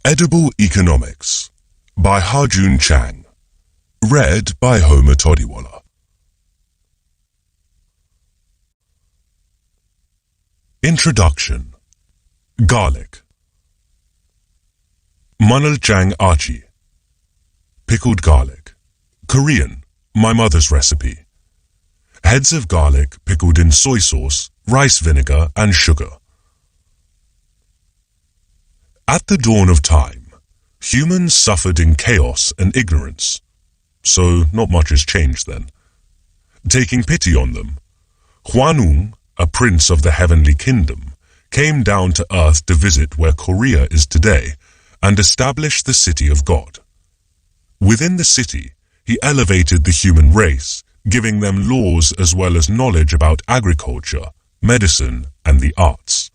Edible Economics by Ha-Joon Chang. Read by Homer Todiwala. Introduction. Garlic. Monoculture achi. Pickled garlic. Korean, my mother's recipe. Heads of garlic pickled in soy sauce, rice vinegar, and sugar. At the dawn of time, humans suffered in chaos and ignorance, so not much has changed then. Taking pity on them, Hwanung, a prince of the heavenly kingdom, came down to earth to visit where Korea is today and established the city of God. Within the city, he elevated the human race, giving them laws as well as knowledge about agriculture, medicine, and the arts.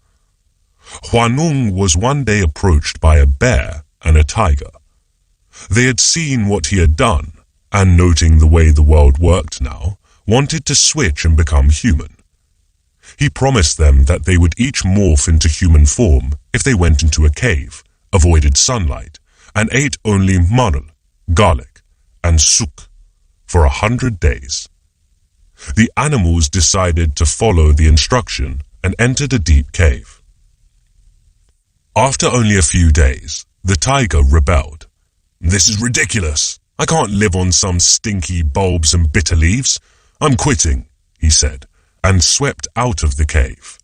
Hwanung was one day approached by a bear and a tiger. They had seen what he had done, and noting the way the world worked now, wanted to switch and become human. He promised them that they would each morph into human form if they went into a cave, avoided sunlight, and ate only manul, garlic, and suk for 100 days. The animals decided to follow the instruction and entered a deep cave. After only a few days, the tiger rebelled. "This is ridiculous. I can't live on some stinky bulbs and bitter leaves. I'm quitting," he said, and swept out of the cave.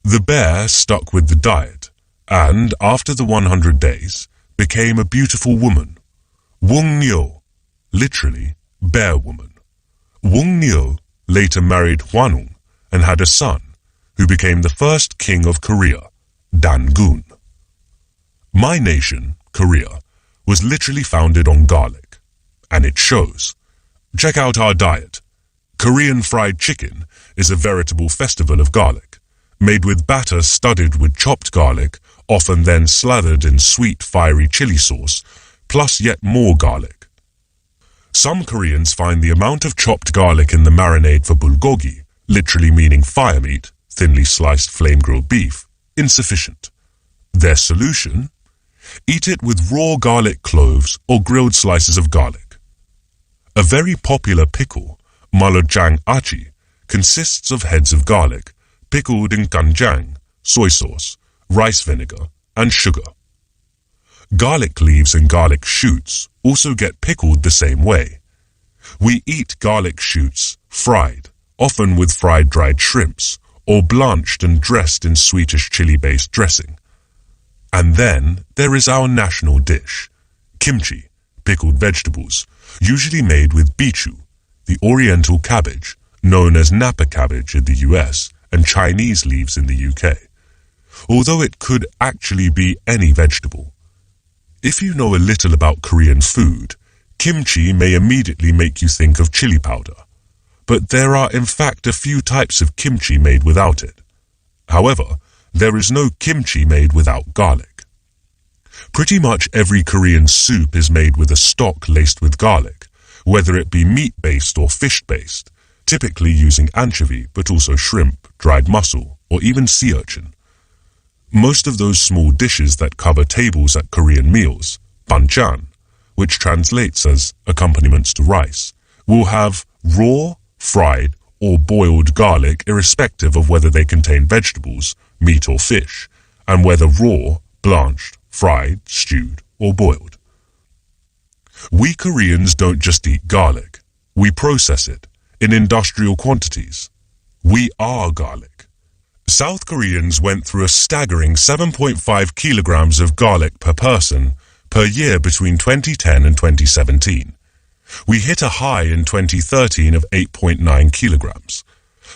The bear stuck with the diet, and after the 100 days, became a beautiful woman. Wung Nyo, literally, bear woman. Wung Nyo later married Hwanung and had a son, who became the first king of Korea, Dangun. My nation, Korea, was literally founded on garlic, and it shows. Check out our diet. Korean fried chicken is a veritable festival of garlic, made with batter studded with chopped garlic, often then slathered in sweet, fiery chili sauce, plus yet more garlic. Some Koreans find the amount of chopped garlic in the marinade for bulgogi, literally meaning fire meat, thinly sliced flame-grilled beef, insufficient. Their solution? Eat it with raw garlic cloves or grilled slices of garlic. A very popular pickle, monoculture achi, consists of heads of garlic pickled in kanjang, soy sauce, rice vinegar, and sugar. Garlic leaves and garlic shoots also get pickled the same way. We eat garlic shoots fried, often with fried dried shrimps, or blanched and dressed in sweetish chili-based dressing. And then there is our national dish, kimchi, pickled vegetables, usually made with bichu, the oriental cabbage, known as napa cabbage in the US and Chinese leaves in the UK, although it could actually be any vegetable. If you know a little about Korean food, kimchi may immediately make you think of chili powder. But there are in fact a few types of kimchi made without it. However, there is no kimchi made without garlic. Pretty much every Korean soup is made with a stock laced with garlic, whether it be meat-based or fish-based, typically using anchovy but also shrimp, dried mussel, or even sea urchin. Most of those small dishes that cover tables at Korean meals, banchan, which translates as accompaniments to rice, will have raw, fried, or boiled garlic irrespective of whether they contain vegetables, meat or fish, and whether raw, blanched, fried, stewed, or boiled. We Koreans don't just eat garlic, we process it in industrial quantities. We are garlic. South Koreans went through a staggering 7.5 kilograms of garlic per person per year between 2010 and 2017. We hit a high in 2013 of 8.9 kilograms.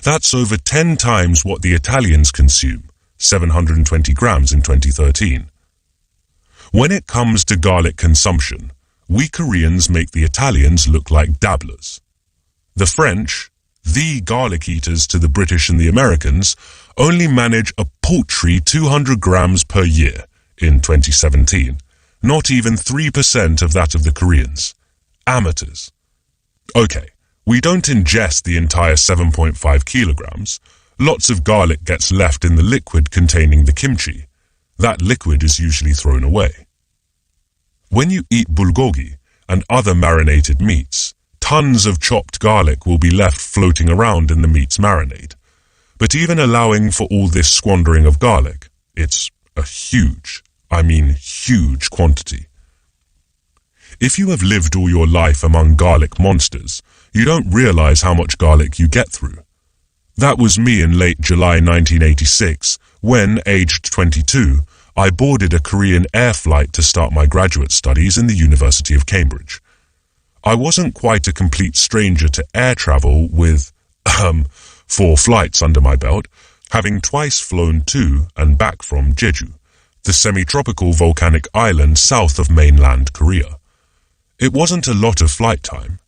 That's over 10 times what the Italians consume, 720 grams in 2013. When it comes to garlic consumption, we Koreans make the Italians look like dabblers. The French, the garlic eaters to the British and the Americans, only manage a paltry 200 grams per year in 2017, not even 3% of that of the Koreans. Amateurs. Okay, we don't ingest the entire 7.5 kilograms. Lots of garlic gets left in the liquid containing the kimchi. That liquid is usually thrown away. When you eat bulgogi and other marinated meats, tons of chopped garlic will be left floating around in the meat's marinade. But even allowing for all this squandering of garlic, it's a huge, I mean huge quantity. If you have lived all your life among garlic monsters, you don't realize how much garlic you get through. That was me in late July 1986, when, aged 22, I boarded a Korean air flight to start my graduate studies in the University of Cambridge. I wasn't quite a complete stranger to air travel with, 4 flights under my belt, having twice flown to and back from Jeju, the semi-tropical volcanic island south of mainland Korea. It wasn't a lot of flight time.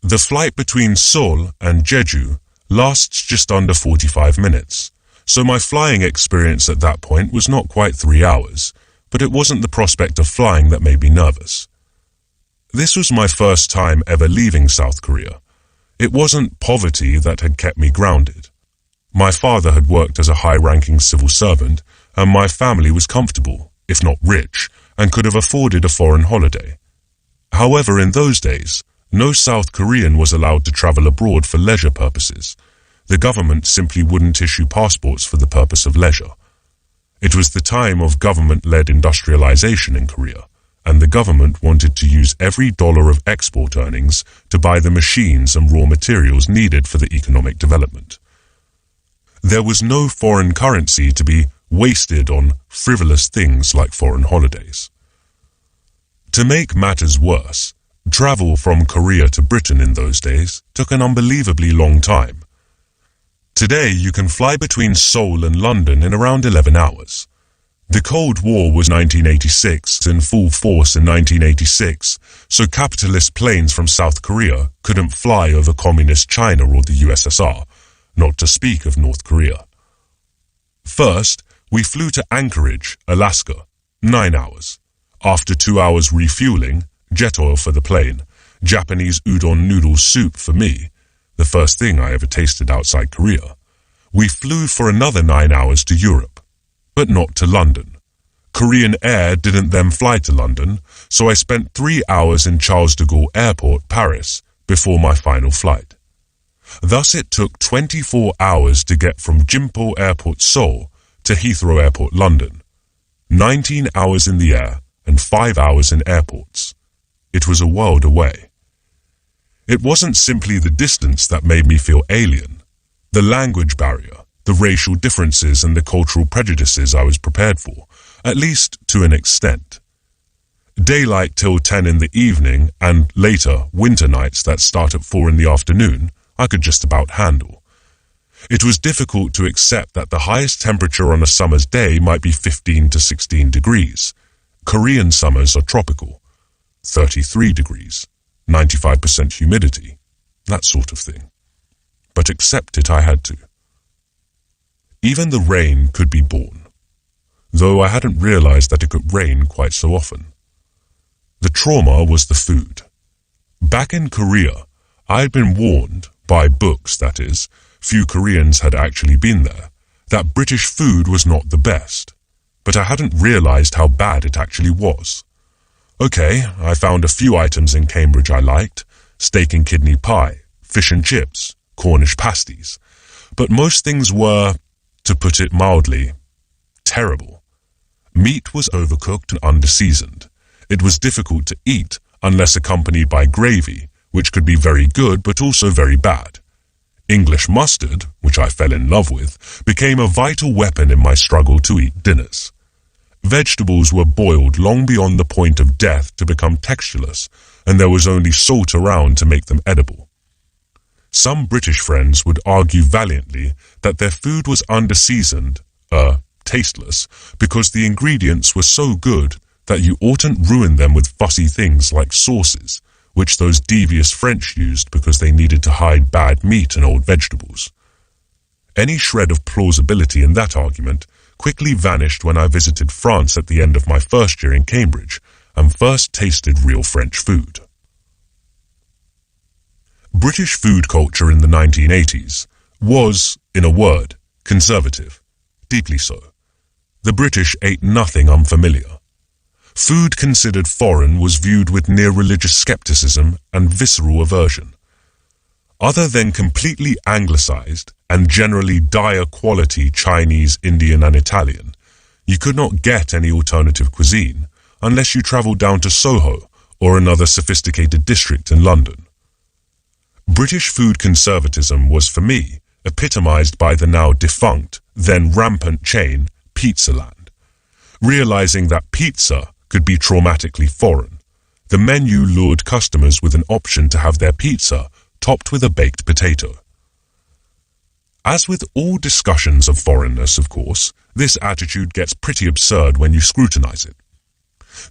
The flight between Seoul and Jeju lasts just under 45 minutes, so my flying experience at that point was not quite 3 hours, but it wasn't the prospect of flying that made me nervous. This was my first time ever leaving South Korea. It wasn't poverty that had kept me grounded. My father had worked as a high-ranking civil servant, and my family was comfortable, if not rich, and could have afforded a foreign holiday. However, in those days, no South Korean was allowed to travel abroad for leisure purposes. The government simply wouldn't issue passports for the purpose of leisure. It was the time of government-led industrialization in Korea, and the government wanted to use every dollar of export earnings to buy the machines and raw materials needed for the economic development. There was no foreign currency to be wasted on frivolous things like foreign holidays. To make matters worse, travel from Korea to Britain in those days took an unbelievably long time. Today, you can fly between Seoul and London in around 11 hours. The Cold War was 1986 in full force in 1986, so capitalist planes from South Korea couldn't fly over communist China or the USSR, not to speak of North Korea. First, we flew to Anchorage, Alaska, 9 hours. After 2 hours refueling, jet oil for the plane, Japanese udon noodle soup for me, the first thing I ever tasted outside Korea, we flew for another 9 hours to Europe, but not to London. Korean Air didn't then fly to London, so I spent 3 hours in Charles de Gaulle Airport, Paris, before my final flight. Thus it took 24 hours to get from Gimpo Airport, Seoul, to Heathrow Airport, London. 19 hours in the air and 5 hours in airports. It was a world away. It wasn't simply the distance that made me feel alien. The language barrier, the racial differences and the cultural prejudices I was prepared for, at least to an extent. Daylight till 10 in the evening and later winter nights that start at 4 in the afternoon, I could just about handle. It was difficult to accept that the highest temperature on a summer's day might be 15 to 16 degrees. Korean summers are tropical, 33 degrees, 95% humidity, that sort of thing. But accept it I had to. Even the rain could be borne, though I hadn't realized that it could rain quite so often. The trauma was the food. Back in Korea, I had been warned, by books that is, few Koreans had actually been there, that British food was not the best. But I hadn't realized how bad it actually was. Okay, I found a few items in Cambridge I liked: steak and kidney pie, fish and chips, Cornish pasties. But most things were, to put it mildly, terrible. Meat was overcooked and underseasoned. It was difficult to eat unless accompanied by gravy, which could be very good but also very bad. English mustard, which I fell in love with, became a vital weapon in my struggle to eat dinners. Vegetables were boiled long beyond the point of death to become textureless, and there was only salt around to make them edible. Some British friends would argue valiantly that their food was underseasoned, tasteless, because the ingredients were so good that you oughtn't ruin them with fussy things like sauces, which those devious French used because they needed to hide bad meat and old vegetables. Any shred of plausibility in that argument quickly vanished when I visited France at the end of my first year in Cambridge and first tasted real French food. British food culture in the 1980s was, in a word, conservative, deeply so. The British ate nothing unfamiliar. food considered foreign was viewed with near-religious skepticism and visceral aversion. Other than completely anglicized and generally dire quality Chinese, Indian and Italian, you could not get any alternative cuisine unless you traveled down to Soho or another sophisticated district in London. British food conservatism was, for me, epitomized by the now defunct, then rampant chain, Pizzaland. Realizing that pizza could be traumatically foreign, the menu lured customers with an option to have their pizza topped with a baked potato. As with all discussions of foreignness, of course, this attitude gets pretty absurd when you scrutinize it.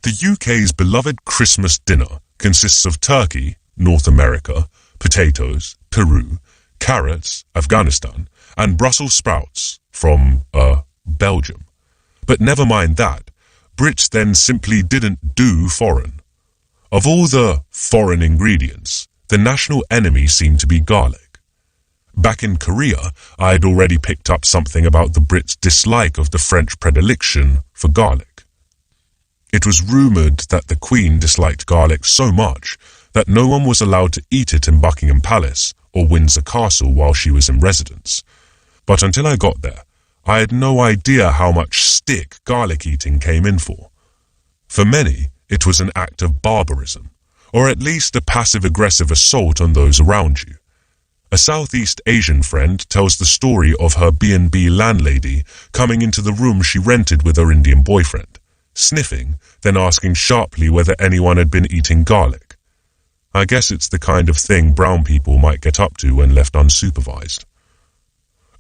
The UK's beloved Christmas dinner consists of turkey, North America, potatoes, Peru, carrots, Afghanistan, and Brussels sprouts from, Belgium. But never mind that, Brits then simply didn't do foreign. Of all the foreign ingredients, the national enemy seemed to be garlic. Back in Korea, I had already picked up something about the Brits' dislike of the French predilection for garlic. It was rumored that the Queen disliked garlic so much that no one was allowed to eat it in Buckingham Palace or Windsor Castle while she was in residence. But until I got there, I had no idea how much stick garlic eating came in for. For many, it was an act of barbarism, or at least a passive-aggressive assault on those around you. A Southeast Asian friend tells the story of her B&B landlady coming into the room she rented with her Indian boyfriend, sniffing, then asking sharply whether anyone had been eating garlic. I guess it's the kind of thing brown people might get up to when left unsupervised.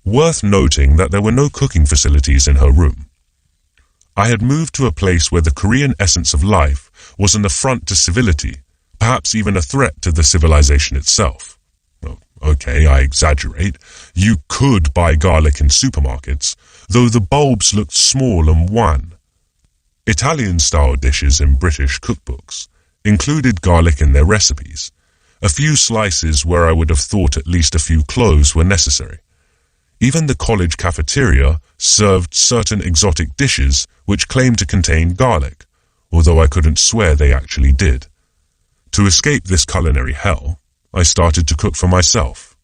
Worth noting that there were no cooking facilities in her room. I had moved to a place where the Korean essence of life was an affront to civility, perhaps even a threat to the civilization itself. Well, okay, I exaggerate. You could buy garlic in supermarkets, though the bulbs looked small and wan. Italian-style dishes in British cookbooks included garlic in their recipes, a few slices where I would have thought at least a few cloves were necessary. Even the college cafeteria served certain exotic dishes which claimed to contain garlic, although I couldn't swear they actually did. To escape this culinary hell, I started to cook for myself.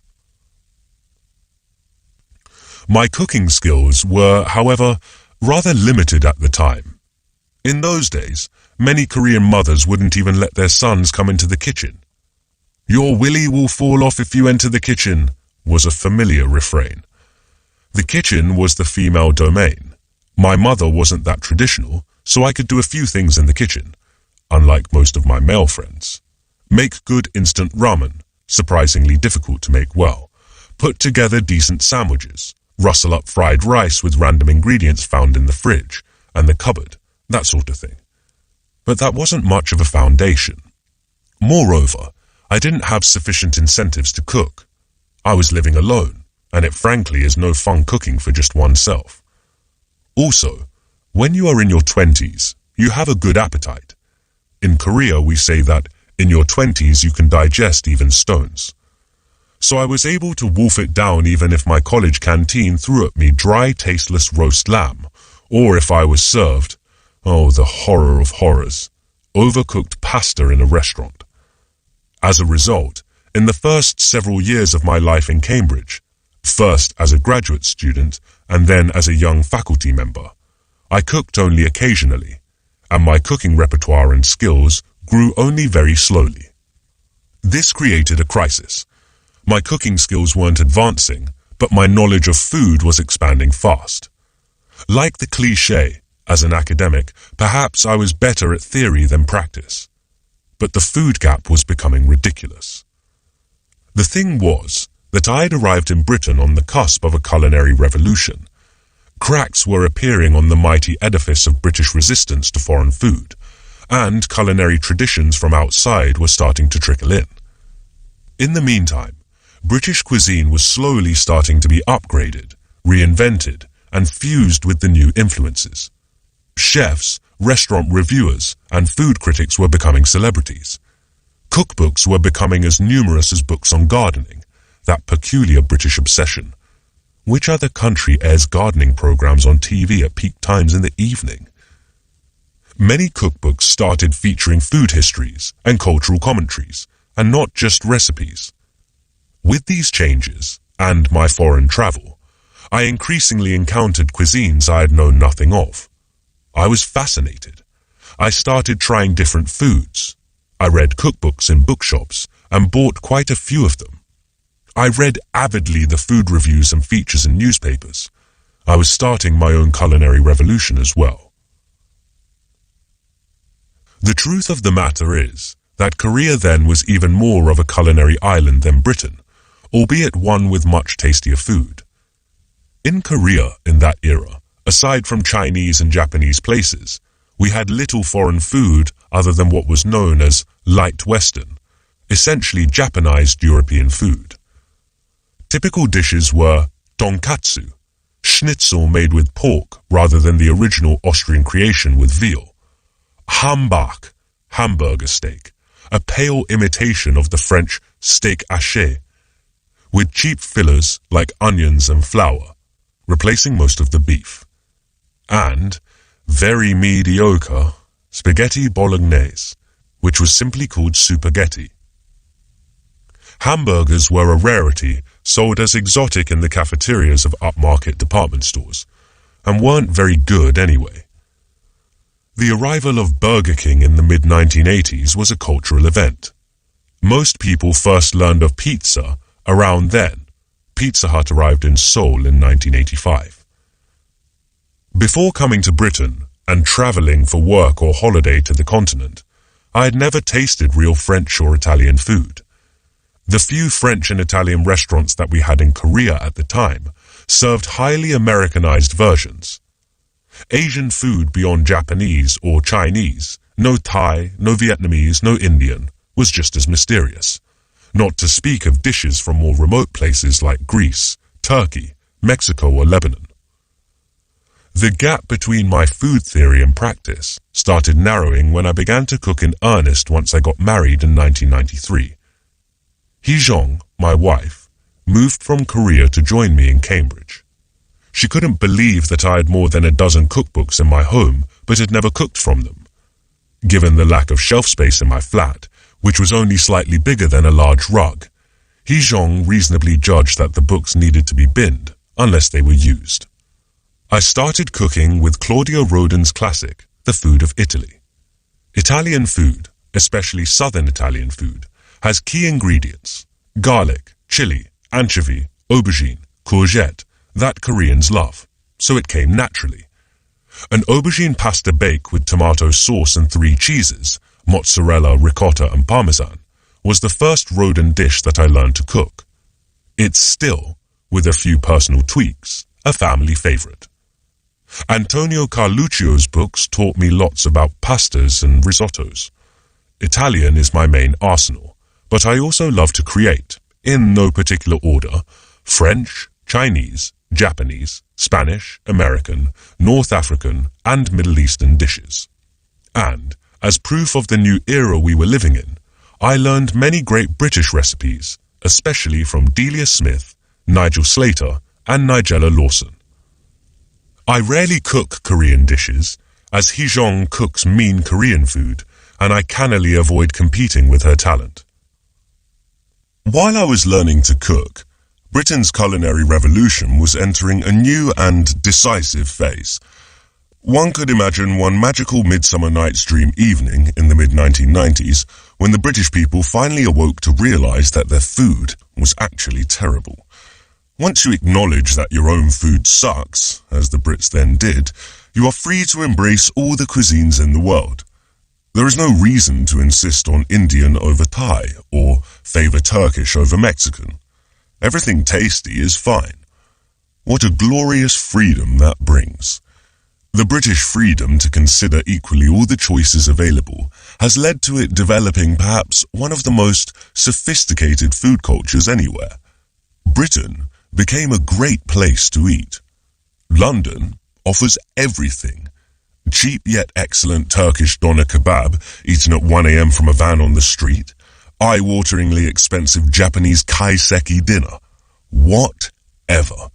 My cooking skills were, however, rather limited at the time. In those days, many Korean mothers wouldn't even let their sons come into the kitchen. "Your willy will fall off if you enter the kitchen," was a familiar refrain. The kitchen was the female domain. My mother wasn't that traditional, so I could do a few things in the kitchen, unlike most of my male friends. Make good instant ramen, surprisingly difficult to make well. Put together decent sandwiches. Rustle up fried rice with random ingredients found in the fridge and the cupboard, that sort of thing. But that wasn't much of a foundation. Moreover, I didn't have sufficient incentives to cook. I was living alone, and it frankly is no fun cooking for just oneself. Also, when you are in your 20s, you have a good appetite. In Korea, we say that in your 20s you can digest even stones. So I was able to wolf it down even if my college canteen threw at me dry, tasteless roast lamb, or if I was served, oh, the horror of horrors, overcooked pasta in a restaurant. As a result, in the first several years of my life in Cambridge, first as a graduate student and then as a young faculty member, I cooked only occasionally, and my cooking repertoire and skills grew only very slowly. This created a crisis. My cooking skills weren't advancing, but my knowledge of food was expanding fast. Like the cliché, as an academic, perhaps I was better at theory than practice. But the food gap was becoming ridiculous. The thing was that I had arrived in Britain on the cusp of a culinary revolution. Cracks were appearing on the mighty edifice of British resistance to foreign food, and culinary traditions from outside were starting to trickle in. In the meantime, British cuisine was slowly starting to be upgraded, reinvented, and fused with the new influences. Chefs, restaurant reviewers, and food critics were becoming celebrities. Cookbooks were becoming as numerous as books on gardening, that peculiar British obsession. Which other country airs gardening programs on TV at peak times in the evening? Many cookbooks started featuring food histories and cultural commentaries, and not just recipes. With these changes, and my foreign travel, I increasingly encountered cuisines I had known nothing of. I was fascinated. I started trying different foods. I read cookbooks in bookshops and bought quite a few of them. I read avidly the food reviews and features in newspapers. I was starting my own culinary revolution as well. The truth of the matter is that Korea then was even more of a culinary island than Britain, albeit one with much tastier food. In Korea in that era, aside from Chinese and Japanese places, we had little foreign food other than what was known as light Western, essentially Japanized European food. Typical dishes were tonkatsu, schnitzel made with pork rather than the original Austrian creation with veal, hambak, hamburger steak, a pale imitation of the French steak haché, with cheap fillers like onions and flour, replacing most of the beef, and very mediocre spaghetti bolognese, which was simply called spaghetti. Hamburgers were a rarity, sold as exotic in the cafeterias of upmarket department stores, and weren't very good anyway. The arrival of Burger King in the mid-1980s was a cultural event. Most people first learned of pizza around then. Pizza Hut arrived in Seoul in 1985. Before coming to Britain and traveling for work or holiday to the continent, I had never tasted real French or Italian food. The few French and Italian restaurants that we had in Korea at the time served highly Americanized versions. Asian food beyond Japanese or Chinese, no Thai, no Vietnamese, no Indian, was just as mysterious. Not to speak of dishes from more remote places like Greece, Turkey, Mexico or Lebanon. The gap between my food theory and practice started narrowing when I began to cook in earnest once I got married in 1993. Ha-Joon, my wife, moved from Korea to join me in Cambridge. She couldn't believe that I had more than a dozen cookbooks in my home, but had never cooked from them. Given the lack of shelf space in my flat, which was only slightly bigger than a large rug, Ha-Joon reasonably judged that the books needed to be binned, unless they were used. I started cooking with Claudio Rodin's classic, The Food of Italy. Italian food, especially southern Italian food, has key ingredients: garlic, chili, anchovy, aubergine, courgette, that Koreans love, so it came naturally. An aubergine pasta bake with tomato sauce and 3 cheeses, mozzarella, ricotta and parmesan, was the first Rodin dish that I learned to cook. It's still, with a few personal tweaks, a family favorite. Antonio Carluccio's books taught me lots about pastas and risottos. Italian is my main arsenal, but I also love to create, in no particular order, French, Chinese, Japanese, Spanish, American, North African, and Middle Eastern dishes. And, as proof of the new era we were living in, I learned many great British recipes, especially from Delia Smith, Nigel Slater, and Nigella Lawson. I rarely cook Korean dishes, as Ha-Joon cooks mean Korean food, and I cannily avoid competing with her talent. While I was learning to cook, Britain's culinary revolution was entering a new and decisive phase. One could imagine one magical Midsummer Night's Dream evening in the mid-1990s when the British people finally awoke to realize that their food was actually terrible. Once you acknowledge that your own food sucks, as the Brits then did, you are free to embrace all the cuisines in the world. There is no reason to insist on Indian over Thai or favor Turkish over Mexican. Everything tasty is fine. What a glorious freedom that brings. The British freedom to consider equally all the choices available has led to it developing perhaps one of the most sophisticated food cultures anywhere. Britain became a great place to eat. London offers everything. Cheap yet excellent Turkish doner kebab eaten at 1 a.m. from a van on the street. Eye-wateringly expensive Japanese kaiseki dinner. Whatever.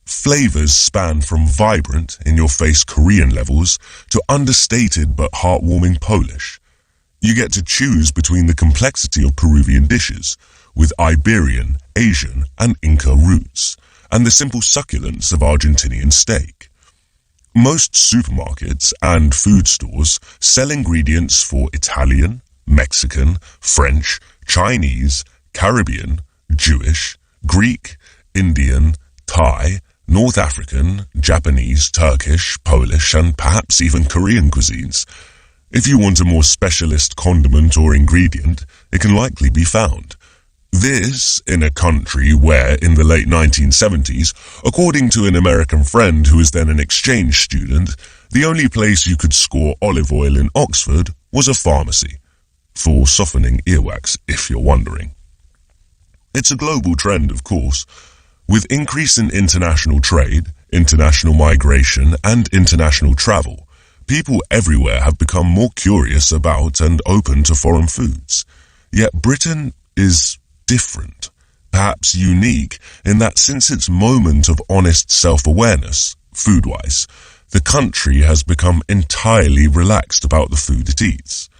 Flavors span from vibrant, in-your-face Korean levels to understated but heartwarming Polish. You get to choose between the complexity of Peruvian dishes, with Iberian, Asian, and Inca roots, and the simple succulence of Argentinian steak. Most supermarkets and food stores sell ingredients for Italian, Mexican, French, Chinese, Caribbean, Jewish, Greek, Indian, Thai, North African, Japanese, Turkish, Polish, and perhaps even Korean cuisines. If you want a more specialist condiment or ingredient, it can likely be found. This in a country where, in the late 1970s, according to an American friend who was then an exchange student, the only place you could score olive oil in Oxford was a pharmacy. For softening earwax, if you're wondering. It's a global trend, of course. With increase in international trade, international migration, and international travel, people everywhere have become more curious about and open to foreign foods. Yet Britain is different, perhaps unique, in that since its moment of honest self-awareness, food-wise, the country has become entirely relaxed about the food it eats.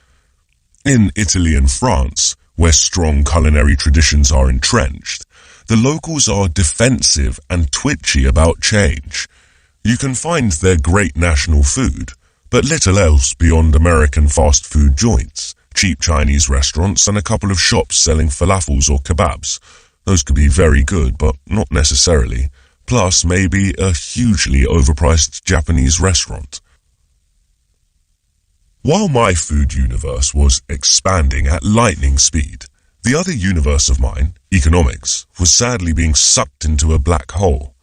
In Italy and France, where strong culinary traditions are entrenched, the locals are defensive and twitchy about change. You can find their great national food, but little else beyond American fast food joints, cheap Chinese restaurants, and a couple of shops selling falafels or kebabs. Those could be very good, but not necessarily. Plus, maybe a hugely overpriced Japanese restaurant. While my food universe was expanding at lightning speed, the other universe of mine, economics, was sadly being sucked into a black hole.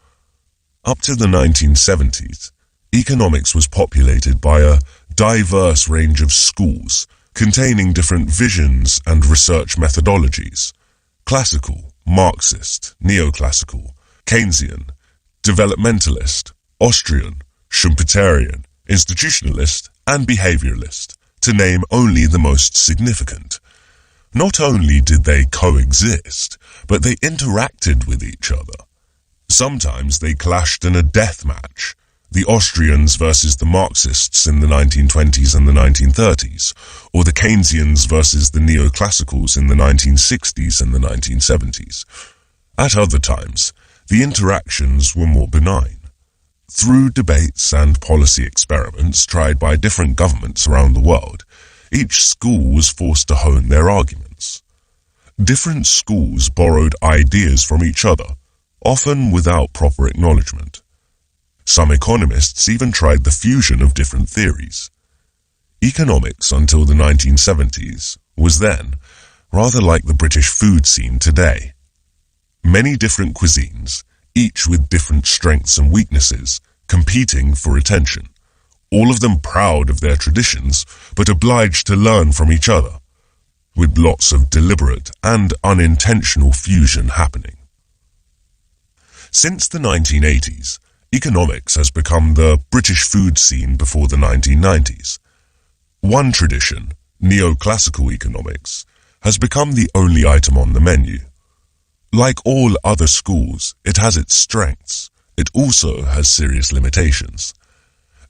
Up to the 1970s, economics was populated by a diverse range of schools containing different visions and research methodologies: classical, Marxist, neoclassical, Keynesian, developmentalist, Austrian, Schumpeterian, institutionalist, and behavioralist, to name only the most significant. Not only did they coexist, but they interacted with each other. Sometimes they clashed in a death match, the Austrians versus the Marxists in the 1920s and the 1930s, or the Keynesians versus the neoclassicals in the 1960s and the 1970s. At other times, the interactions were more benign. Through debates and policy experiments tried by different governments around the world, each school was forced to hone their arguments. Different schools borrowed ideas from each other, often without proper acknowledgement. Some economists even tried the fusion of different theories. Economics until the 1970s was then rather like the British food scene today. Many different cuisines, each with different strengths and weaknesses, competing for attention, all of them proud of their traditions, but obliged to learn from each other, with lots of deliberate and unintentional fusion happening. Since the 1980s, economics has become the British food scene before the 1990s. One tradition, neoclassical economics, has become the only item on the menu. Like all other schools, it has its strengths. It also has serious limitations.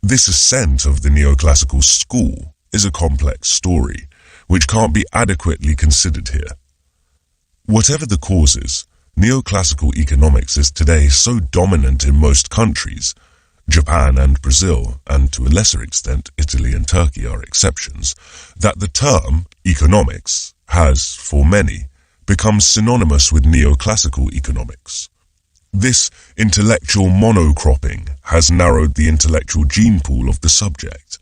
This ascent of the neoclassical school is a complex story, which can't be adequately considered here. Whatever the causes, neoclassical economics is today so dominant in most countries, Japan and Brazil, and to a lesser extent Italy and Turkey are exceptions, that the term economics has, for many, become synonymous with neoclassical economics. This intellectual monocropping has narrowed the intellectual gene pool of the subject.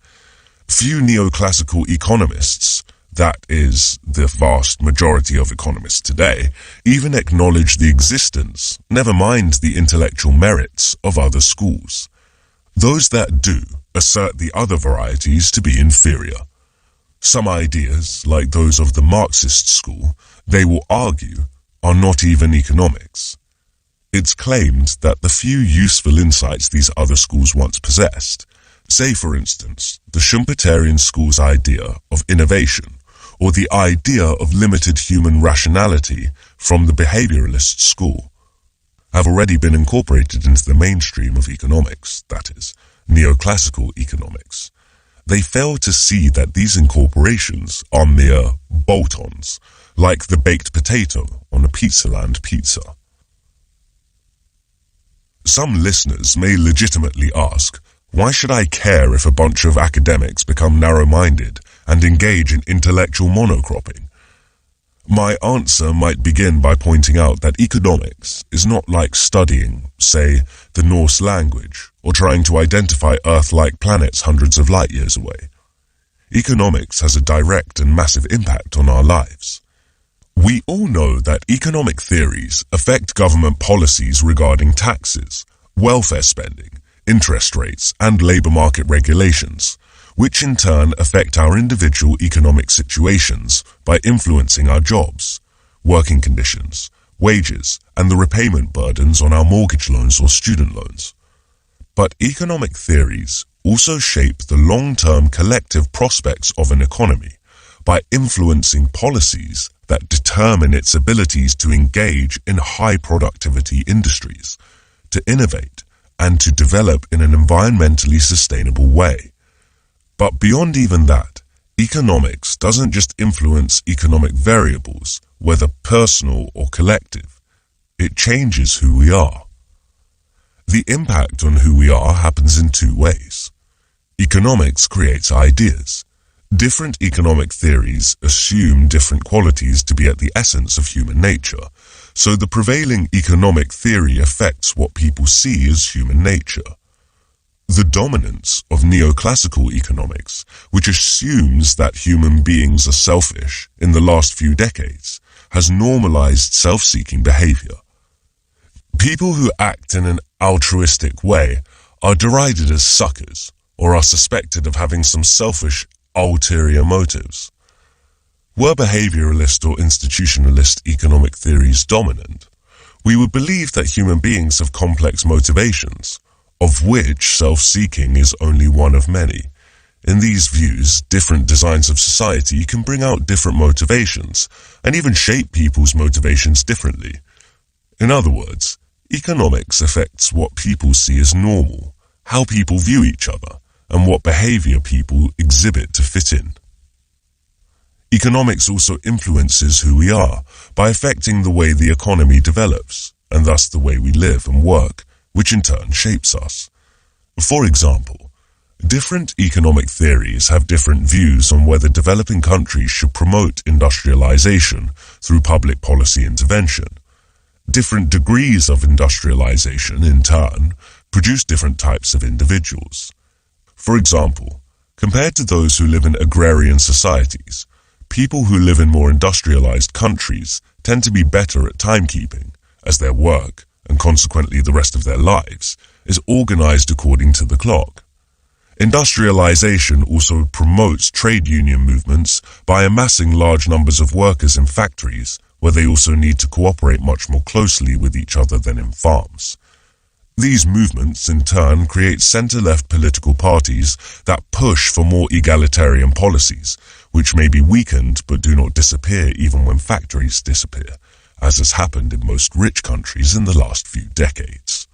Few neoclassical economists, that is, the vast majority of economists today, even acknowledge the existence, never mind the intellectual merits, of other schools. Those that do assert the other varieties to be inferior. Some ideas, like those of the Marxist school, they will argue, are not even economics. It's claimed that the few useful insights these other schools once possessed, say for instance, the Schumpeterian school's idea of innovation, or the idea of limited human rationality from the behavioralist school. have already been incorporated into the mainstream of economics, that is, neoclassical economics. They fail to see that these incorporations are mere bolt-ons, like the baked potato on a Pizzaland pizza. Some listeners may legitimately ask, why should I care if a bunch of academics become narrow-minded and engage in intellectual monocropping? My answer might begin by pointing out that economics is not like studying, say, the Norse language, or trying to identify Earth-like planets hundreds of light years away. Economics has a direct and massive impact on our lives. We all know that economic theories affect government policies regarding taxes, welfare spending, interest rates, and labor market regulations, which in turn affect our individual economic situations by influencing our jobs, working conditions, wages, and the repayment burdens on our mortgage loans or student loans. But economic theories also shape the long-term collective prospects of an economy by influencing policies that determine its abilities to engage in high-productivity industries, to innovate, and to develop in an environmentally sustainable way. But beyond even that, economics doesn't just influence economic variables, whether personal or collective. It changes who we are. The impact on who we are happens in two ways. Economics creates ideas. Different economic theories assume different qualities to be at the essence of human nature, so the prevailing economic theory affects what people see as human nature. The dominance of neoclassical economics, which assumes that human beings are selfish in the last few decades, has normalized self-seeking behavior. People who act in an altruistic way are derided as suckers or are suspected of having some selfish ulterior motives. Were behavioralist or institutionalist economic theories dominant, we would believe that human beings have complex motivations, of which self-seeking is only one of many. In these views, different designs of society can bring out different motivations, and even shape people's motivations differently. In other words, economics affects what people see as normal, how people view each other, and what behavior people exhibit to fit in. Economics also influences who we are by affecting the way the economy develops, and thus the way we live and work, which in turn shapes us. For example, different economic theories have different views on whether developing countries should promote industrialization through public policy intervention. Different degrees of industrialization, in turn, produce different types of individuals. For example, compared to those who live in agrarian societies, people who live in more industrialized countries tend to be better at timekeeping, as their work, and consequently the rest of their lives, is organized according to the clock. Industrialization also promotes trade union movements by amassing large numbers of workers in factories, where they also need to cooperate much more closely with each other than in farms. These movements, in turn, create center-left political parties that push for more egalitarian policies, which may be weakened but do not disappear even when factories disappear, as has happened in most rich countries in the last few decades.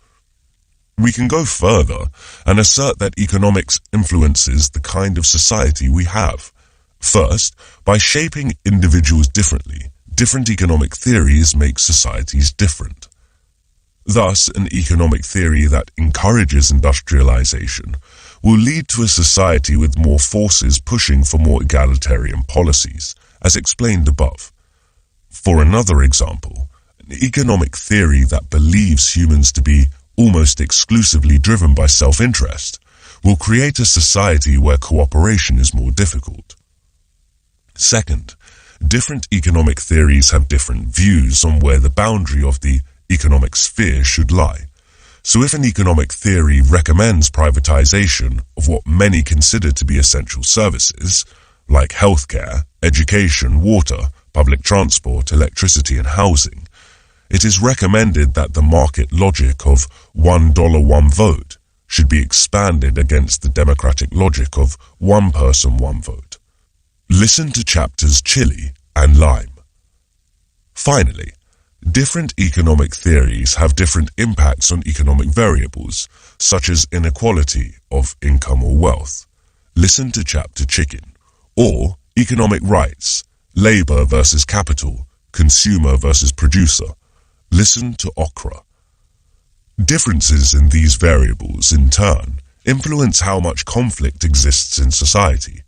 We can go further and assert that economics influences the kind of society we have. First, by shaping individuals differently, different economic theories make societies different. Thus, an economic theory that encourages industrialization will lead to a society with more forces pushing for more egalitarian policies, as explained above. For another example, an economic theory that believes humans to be almost exclusively driven by self-interest will create a society where cooperation is more difficult. Second, different economic theories have different views on where the boundary of the economic sphere should lie. So if an economic theory recommends privatization of what many consider to be essential services, like healthcare, education, water, public transport, electricity, and housing, it is recommended that the market logic of $1, one vote should be expanded against the democratic logic of one person, one vote. Listen to chapters Chili and Lime. Finally, Different economic theories have different impacts on economic variables, such as inequality of income or wealth. Listen to Chapter Chicken. Or economic rights, labor versus capital, consumer versus producer. Listen to okra. Differences in these variables, in turn, influence how much conflict exists in society.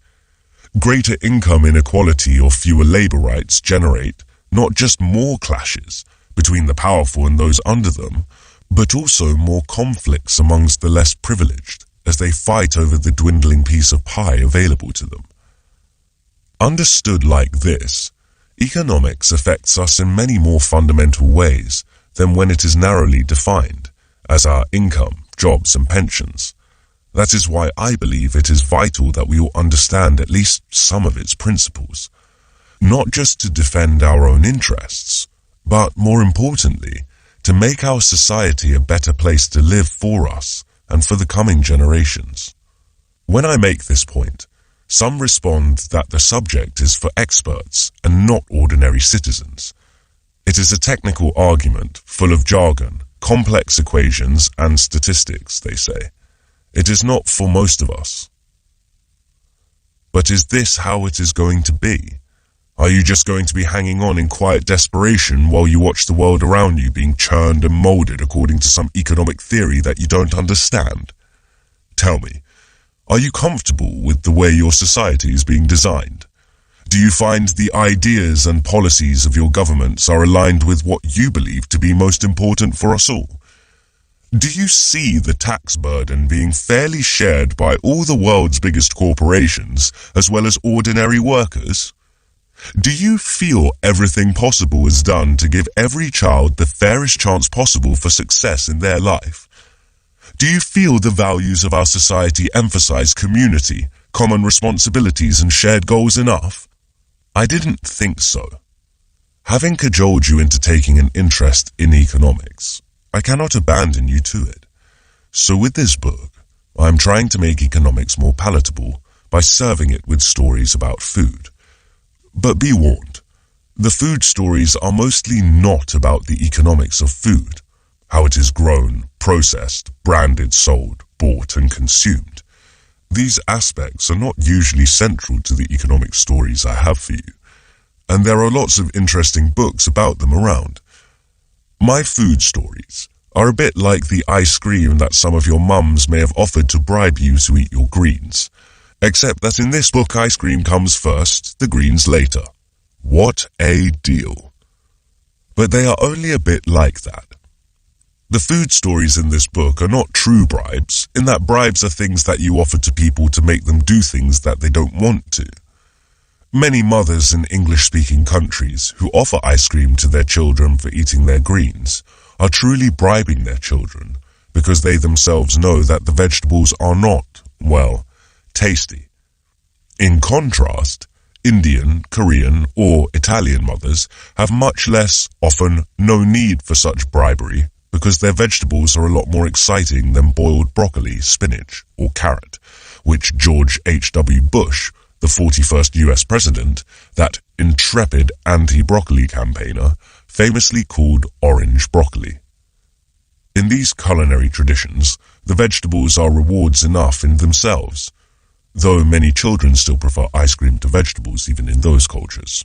Greater income inequality or fewer labor rights generate not just more clashes between the powerful and those under them, but also more conflicts amongst the less privileged as they fight over the dwindling piece of pie available to them. Understood like this, economics affects us in many more fundamental ways than when it is narrowly defined, as our income, jobs and pensions. That is why I believe it is vital that we all understand at least some of its principles, not just to defend our own interests, but more importantly, to make our society a better place to live for us and for the coming generations. When I make this point, some respond that the subject is for experts and not ordinary citizens. It is a technical argument full of jargon, complex equations and statistics, they say. It is not for most of us. But is this how it is going to be? Are you just going to be hanging on in quiet desperation while you watch the world around you being churned and molded according to some economic theory that you don't understand? Tell me, are you comfortable with the way your society is being designed? Do you find the ideas and policies of your governments are aligned with what you believe to be most important for us all? Do you see the tax burden being fairly shared by all the world's biggest corporations as well as ordinary workers? Do you feel everything possible is done to give every child the fairest chance possible for success in their life? Do you feel the values of our society emphasize community, common responsibilities and shared goals enough? I didn't think so. Having cajoled you into taking an interest in economics, I cannot abandon you to it. So with this book, I am trying to make economics more palatable by serving it with stories about food. But be warned, the food stories are mostly not about the economics of food, how it is grown, processed, branded, sold, bought and consumed. These aspects are not usually central to the economic stories I have for you, and there are lots of interesting books about them around. My food stories are a bit like the ice cream that some of your mums may have offered to bribe you to eat your greens, except that in this book ice cream comes first, the greens later. What a deal. But they are only a bit like that. The food stories in this book are not true bribes, in that bribes are things that you offer to people to make them do things that they don't want to. Many mothers in English-speaking countries who offer ice cream to their children for eating their greens are truly bribing their children because they themselves know that the vegetables are not, well, tasty. In contrast, Indian, Korean, or Italian mothers have much less, often no need for such bribery because their vegetables are a lot more exciting than boiled broccoli, spinach, or carrot, which George H.W. Bush, the 41st US president, that intrepid anti-broccoli campaigner, famously called orange broccoli. In these culinary traditions, the vegetables are rewards enough in themselves, though many children still prefer ice cream to vegetables even in those cultures.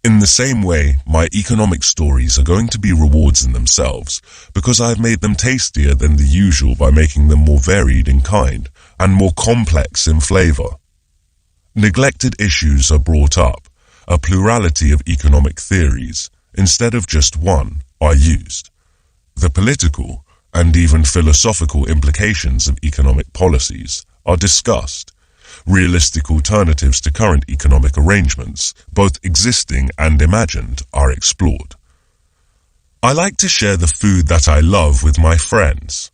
In the same way, my economic stories are going to be rewards in themselves because I have made them tastier than the usual by making them more varied in kind and more complex in flavor. Neglected issues are brought up, a plurality of economic theories, instead of just one, are used. The political and even philosophical implications of economic policies are discussed. Realistic alternatives to current economic arrangements, both existing and imagined, are explored. I like to share the food that I love with my friends,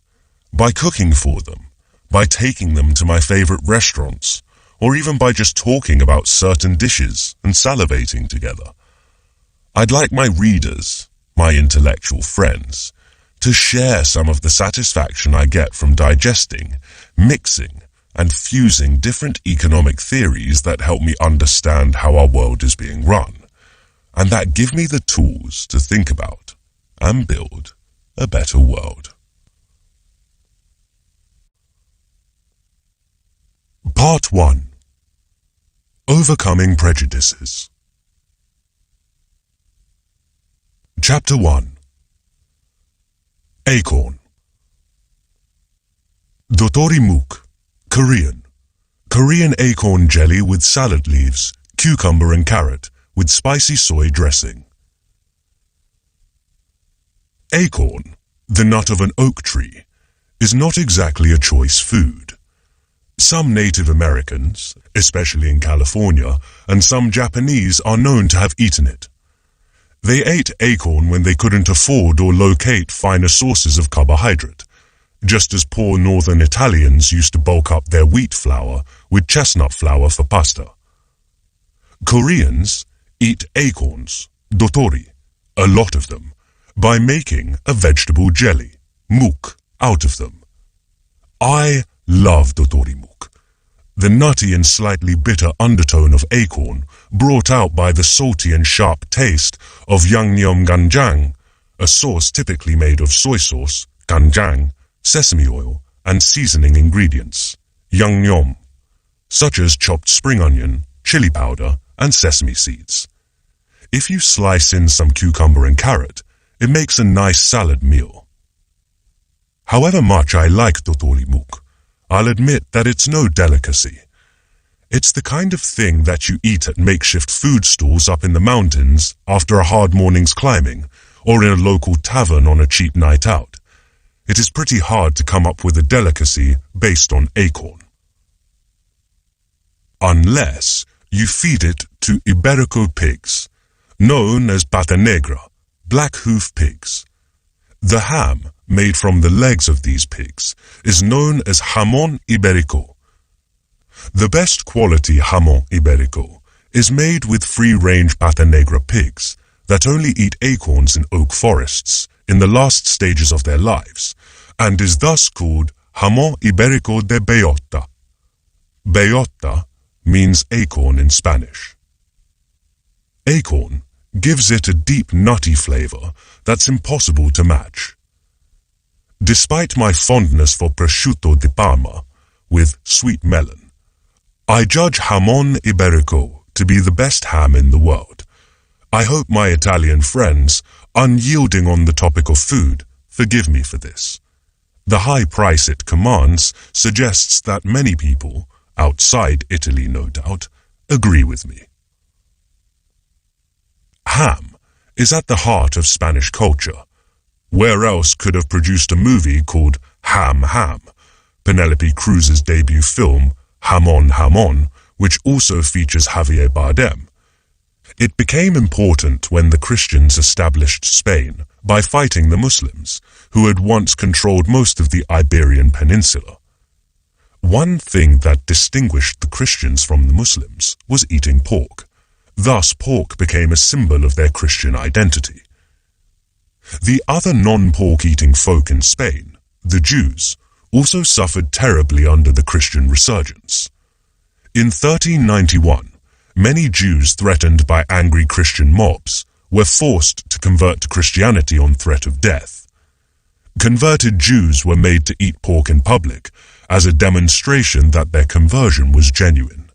by cooking for them, by taking them to my favorite restaurants, or even by just talking about certain dishes and salivating together. I'd like my readers, my intellectual friends, to share some of the satisfaction I get from digesting, mixing, and fusing different economic theories that help me understand how our world is being run. and that give me the tools to think about and build a better world. Part 1. Overcoming Prejudices. Chapter 1. Acorn. Dotori muk, Korean. Korean acorn jelly with salad leaves, cucumber and carrot, with spicy soy dressing. Acorn, the nut of an oak tree, is not exactly a choice food. Some Native Americans, especially in California, and some Japanese are known to have eaten it. They ate acorn when they couldn't afford or locate finer sources of carbohydrate, just as poor northern Italians used to bulk up their wheat flour with chestnut flour for pasta. Koreans eat acorns, dotori, a lot of them, by making a vegetable jelly, muk, out of them. I love dotori muk, the nutty and slightly bitter undertone of acorn brought out by the salty and sharp taste of yangnyeom ganjang, a sauce typically made of soy sauce, ganjang, sesame oil, and seasoning ingredients, yangnyeom, such as chopped spring onion, chili powder, and sesame seeds. If you slice in some cucumber and carrot, it makes a nice salad meal. However much I like dotori muk, I'll admit that it's no delicacy. It's the kind of thing that you eat at makeshift food stalls up in the mountains after a hard morning's climbing, or in a local tavern on a cheap night out. It is pretty hard to come up with a delicacy based on acorn. Unless you feed it to Iberico pigs, known as pata negra, black hoof pigs. The ham made from the legs of these pigs is known as jamón ibérico. The best quality jamón ibérico is made with free-range pata negra pigs that only eat acorns in oak forests in the last stages of their lives, and is thus called jamón ibérico de bellota. Bellota means acorn in Spanish. Acorn gives it a deep nutty flavor that's impossible to match. Despite my fondness for prosciutto di Parma with sweet melon, I judge jamón ibérico to be the best ham in the world. I hope my Italian friends, unyielding on the topic of food, forgive me for this. The high price it commands suggests that many people, outside Italy no doubt, agree with me. Ham is at the heart of Spanish culture. Where else could have produced a movie called Ham Ham, Penelope Cruz's debut film, Jamón Jamón, which also features Javier Bardem. It became important when the Christians established Spain by fighting the Muslims, who had once controlled most of the Iberian Peninsula. One thing that distinguished the Christians from the Muslims was eating pork. Thus, pork became a symbol of their Christian identity. The other non-pork eating folk in Spain, the Jews, also suffered terribly under the Christian resurgence. In 1391, many Jews threatened by angry Christian mobs were forced to convert to Christianity on threat of death. Converted Jews were made to eat pork in public as a demonstration that their conversion was genuine.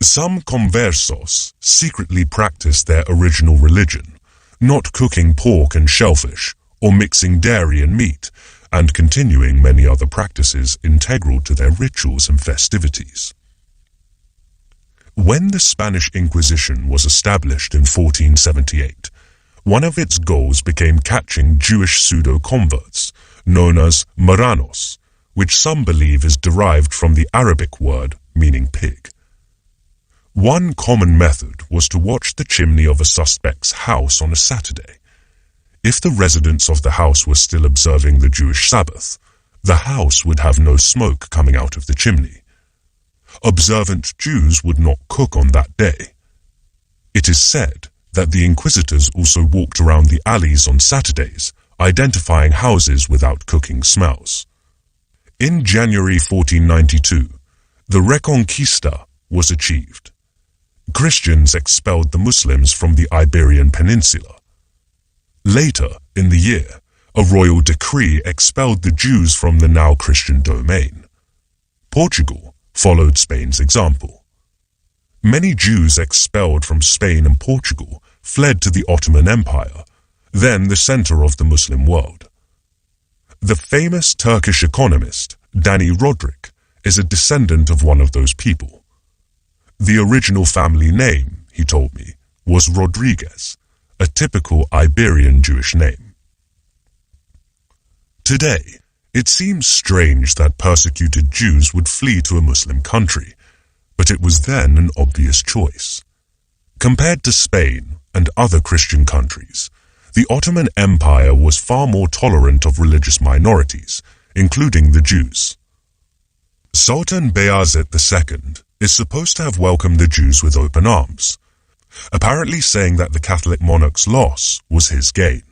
Some conversos secretly practiced their original religion, not cooking pork and shellfish, or mixing dairy and meat, and continuing many other practices integral to their rituals and festivities. When the Spanish Inquisition was established in 1478, one of its goals became catching Jewish pseudo-converts, known as marranos, which some believe is derived from the Arabic word meaning pig. One common method was to watch the chimney of a suspect's house on a Saturday. If the residents of the house were still observing the Jewish Sabbath, the house would have no smoke coming out of the chimney. Observant Jews would not cook on that day. It is said that the inquisitors also walked around the alleys on Saturdays, identifying houses without cooking smells. In January 1492, the Reconquista was achieved. Christians expelled the Muslims from the Iberian Peninsula. Later in the year, a royal decree expelled the Jews from the now Christian domain. Portugal followed Spain's example. Many Jews expelled from Spain and Portugal fled to the Ottoman Empire, then the center of the Muslim world. The famous Turkish economist Dani Rodrik is a descendant of one of those people. The original family name, he told me, was Rodriguez, a typical Iberian Jewish name. Today, it seems strange that persecuted Jews would flee to a Muslim country, but it was then an obvious choice. Compared to Spain and other Christian countries, the Ottoman Empire was far more tolerant of religious minorities, including the Jews. Sultan Bayezid II is supposed to have welcomed the Jews with open arms, apparently saying that the Catholic monarch's loss was his gain.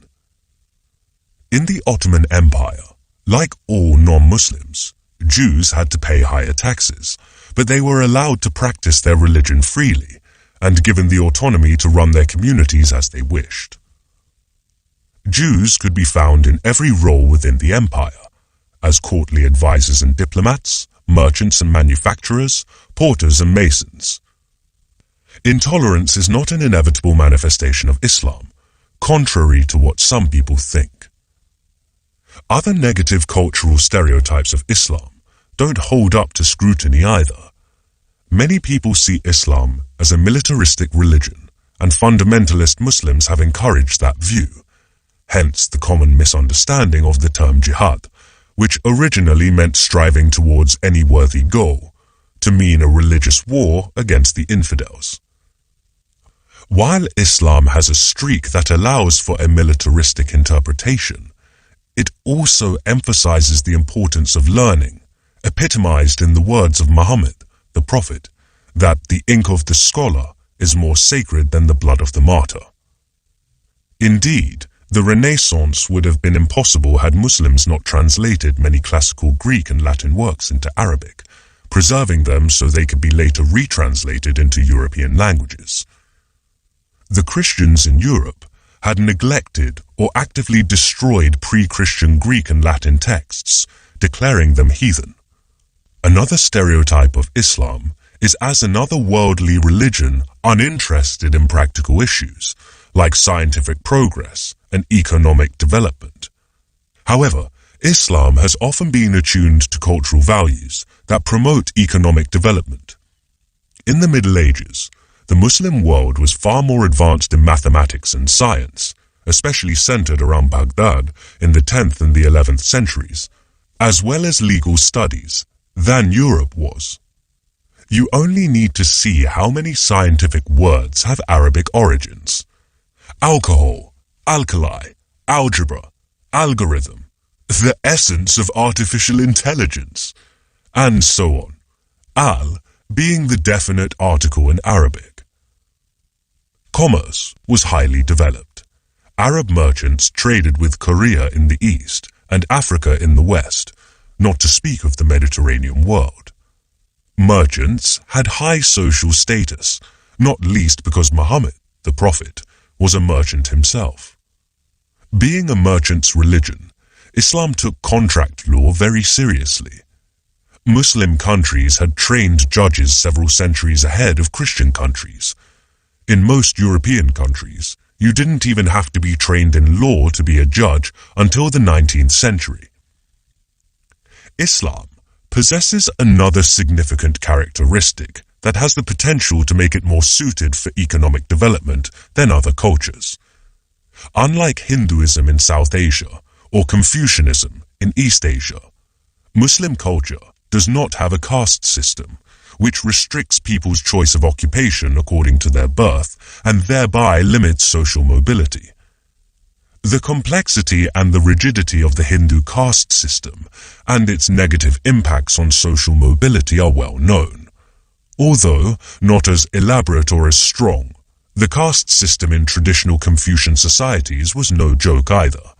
In the Ottoman Empire, like all non-Muslims, Jews had to pay higher taxes, but they were allowed to practice their religion freely and given the autonomy to run their communities as they wished. Jews could be found in every role within the empire, as courtly advisors and diplomats, merchants and manufacturers, porters and masons. Intolerance is not an inevitable manifestation of Islam, contrary to what some people think. Other negative cultural stereotypes of Islam don't hold up to scrutiny either. Many people see Islam as a militaristic religion, and fundamentalist Muslims have encouraged that view, hence the common misunderstanding of the term jihad, which originally meant striving towards any worthy goal, to mean a religious war against the infidels. While Islam has a streak that allows for a militaristic interpretation, it also emphasizes the importance of learning, epitomized in the words of Muhammad, the Prophet, that the ink of the scholar is more sacred than the blood of the martyr. Indeed, the Renaissance would have been impossible had Muslims not translated many classical Greek and Latin works into Arabic, preserving them so they could be later retranslated into European languages. The Christians in Europe had neglected or actively destroyed pre-Christian Greek and Latin texts, declaring them heathen. Another stereotype of Islam is as another worldly religion uninterested in practical issues, like scientific progress and economic development. However, Islam has often been attuned to cultural values that promote economic development. In the Middle Ages, the Muslim world was far more advanced in mathematics and science, especially centered around Baghdad in the 10th and the 11th centuries, as well as legal studies, than Europe was. You only need to see how many scientific words have Arabic origins. Alcohol, alkali, algebra, algorithm, the essence of artificial intelligence, and so on. Al being the definite article in Arabic. Commerce was highly developed. Arab merchants traded with Korea in the east and Africa in the west, not to speak of the Mediterranean world. Merchants had high social status, not least because Muhammad, the Prophet, was a merchant himself. Being a merchant's religion, Islam took contract law very seriously. Muslim countries had trained judges several centuries ahead of Christian countries. In most European countries, you didn't even have to be trained in law to be a judge until the 19th century. Islam possesses another significant characteristic that has the potential to make it more suited for economic development than other cultures. Unlike Hinduism in South Asia or Confucianism in East Asia, Muslim culture does not have a caste system, which restricts people's choice of occupation according to their birth and thereby limits social mobility. The complexity and the rigidity of the Hindu caste system and its negative impacts on social mobility are well known. Although not as elaborate or as strong, the caste system in traditional Confucian societies was no joke either.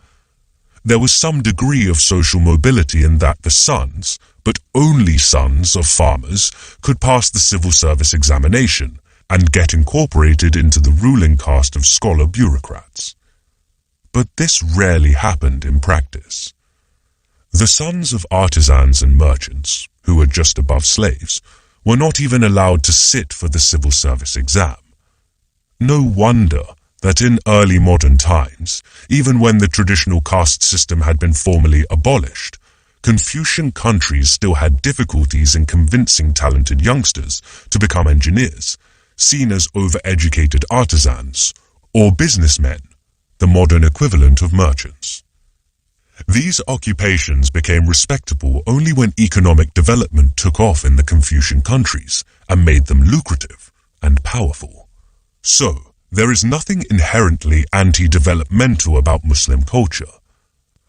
There was some degree of social mobility in that the sons, but only sons of farmers, could pass the civil service examination, and get incorporated into the ruling caste of scholar bureaucrats. But this rarely happened in practice. The sons of artisans and merchants, who were just above slaves, were not even allowed to sit for the civil service exam. No wonder that in early modern times, even when the traditional caste system had been formally abolished, Confucian countries still had difficulties in convincing talented youngsters to become engineers, seen as overeducated artisans, or businessmen, the modern equivalent of merchants. These occupations became respectable only when economic development took off in the Confucian countries and made them lucrative and powerful. So, there is nothing inherently anti-developmental about Muslim culture.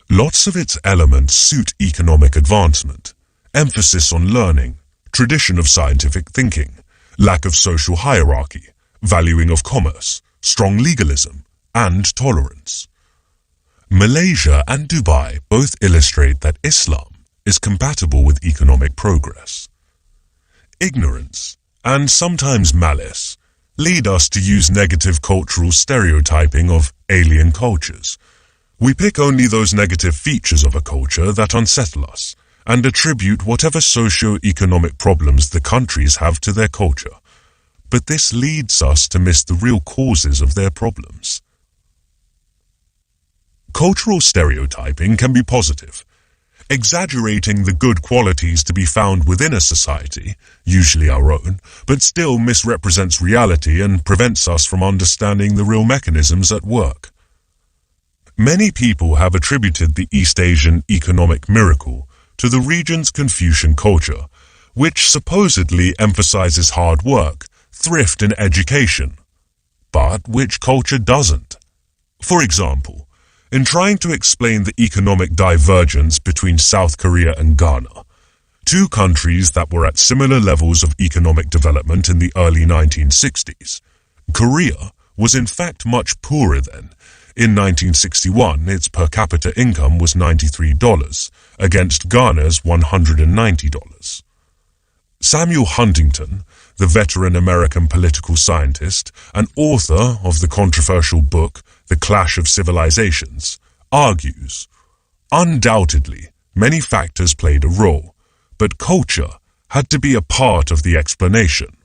Lots of its elements suit economic advancement, emphasis on learning, tradition of scientific thinking, lack of social hierarchy, valuing of commerce, strong legalism, and tolerance. Malaysia and Dubai both illustrate that Islam is compatible with economic progress. Ignorance, and sometimes malice, lead us to use negative cultural stereotyping of alien cultures. We pick only those negative features of a culture that unsettle us, and attribute whatever socio-economic problems the countries have to their culture. But this leads us to miss the real causes of their problems. Cultural stereotyping can be positive, exaggerating the good qualities to be found within a society, usually our own, but still misrepresents reality and prevents us from understanding the real mechanisms at work. Many people have attributed the East Asian economic miracle to the region's Confucian culture, which supposedly emphasizes hard work, thrift and education, but which culture doesn't. For example, in trying to explain the economic divergence between South Korea and Ghana, two countries that were at similar levels of economic development in the early 1960s, Korea was in fact much poorer then. In 1961, its per capita income was $93, against Ghana's $190. Samuel Huntington, the veteran American political scientist and author of the controversial book The Clash of Civilizations, argues, undoubtedly, many factors played a role, but culture had to be a part of the explanation.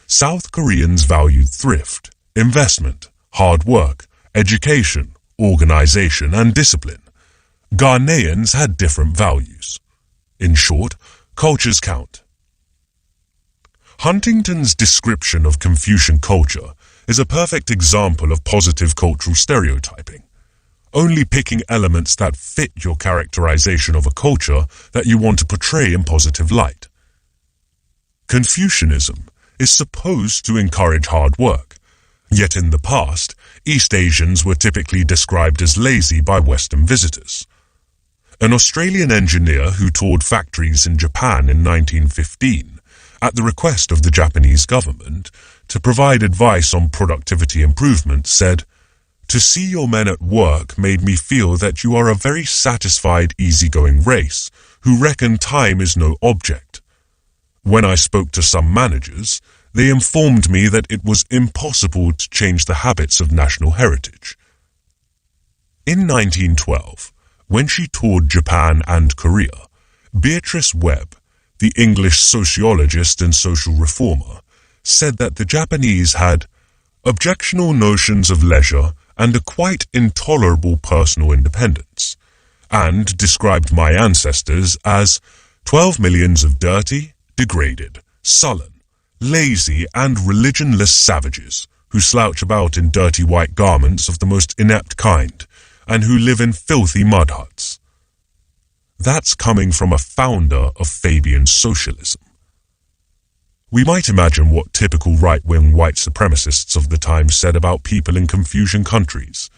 South Koreans valued thrift, investment, hard work, education, organization, and discipline. Ghanaians had different values. In short, cultures count. Huntington's description of Confucian culture is a perfect example of positive cultural stereotyping, only picking elements that fit your characterization of a culture that you want to portray in positive light. Confucianism is supposed to encourage hard work, yet in the past, East Asians were typically described as lazy by Western visitors. An Australian engineer who toured factories in Japan in 1915, at the request of the Japanese government, to provide advice on productivity improvement, said, "To see your men at work made me feel that you are a very satisfied, easygoing race, who reckon time is no object. When I spoke to some managers, they informed me that it was impossible to change the habits of national heritage." In 1912, when she toured Japan and Korea, Beatrice Webb, the English sociologist and social reformer, said that the Japanese had objectionable notions of leisure and a quite intolerable personal independence, and described my ancestors as 12 millions of dirty, degraded, sullen, lazy and religionless savages who slouch about in dirty white garments of the most inept kind and who live in filthy mud huts. That's coming from a founder of Fabian socialism. We might imagine what typical right-wing white supremacists of the time said about people in Confucian countries.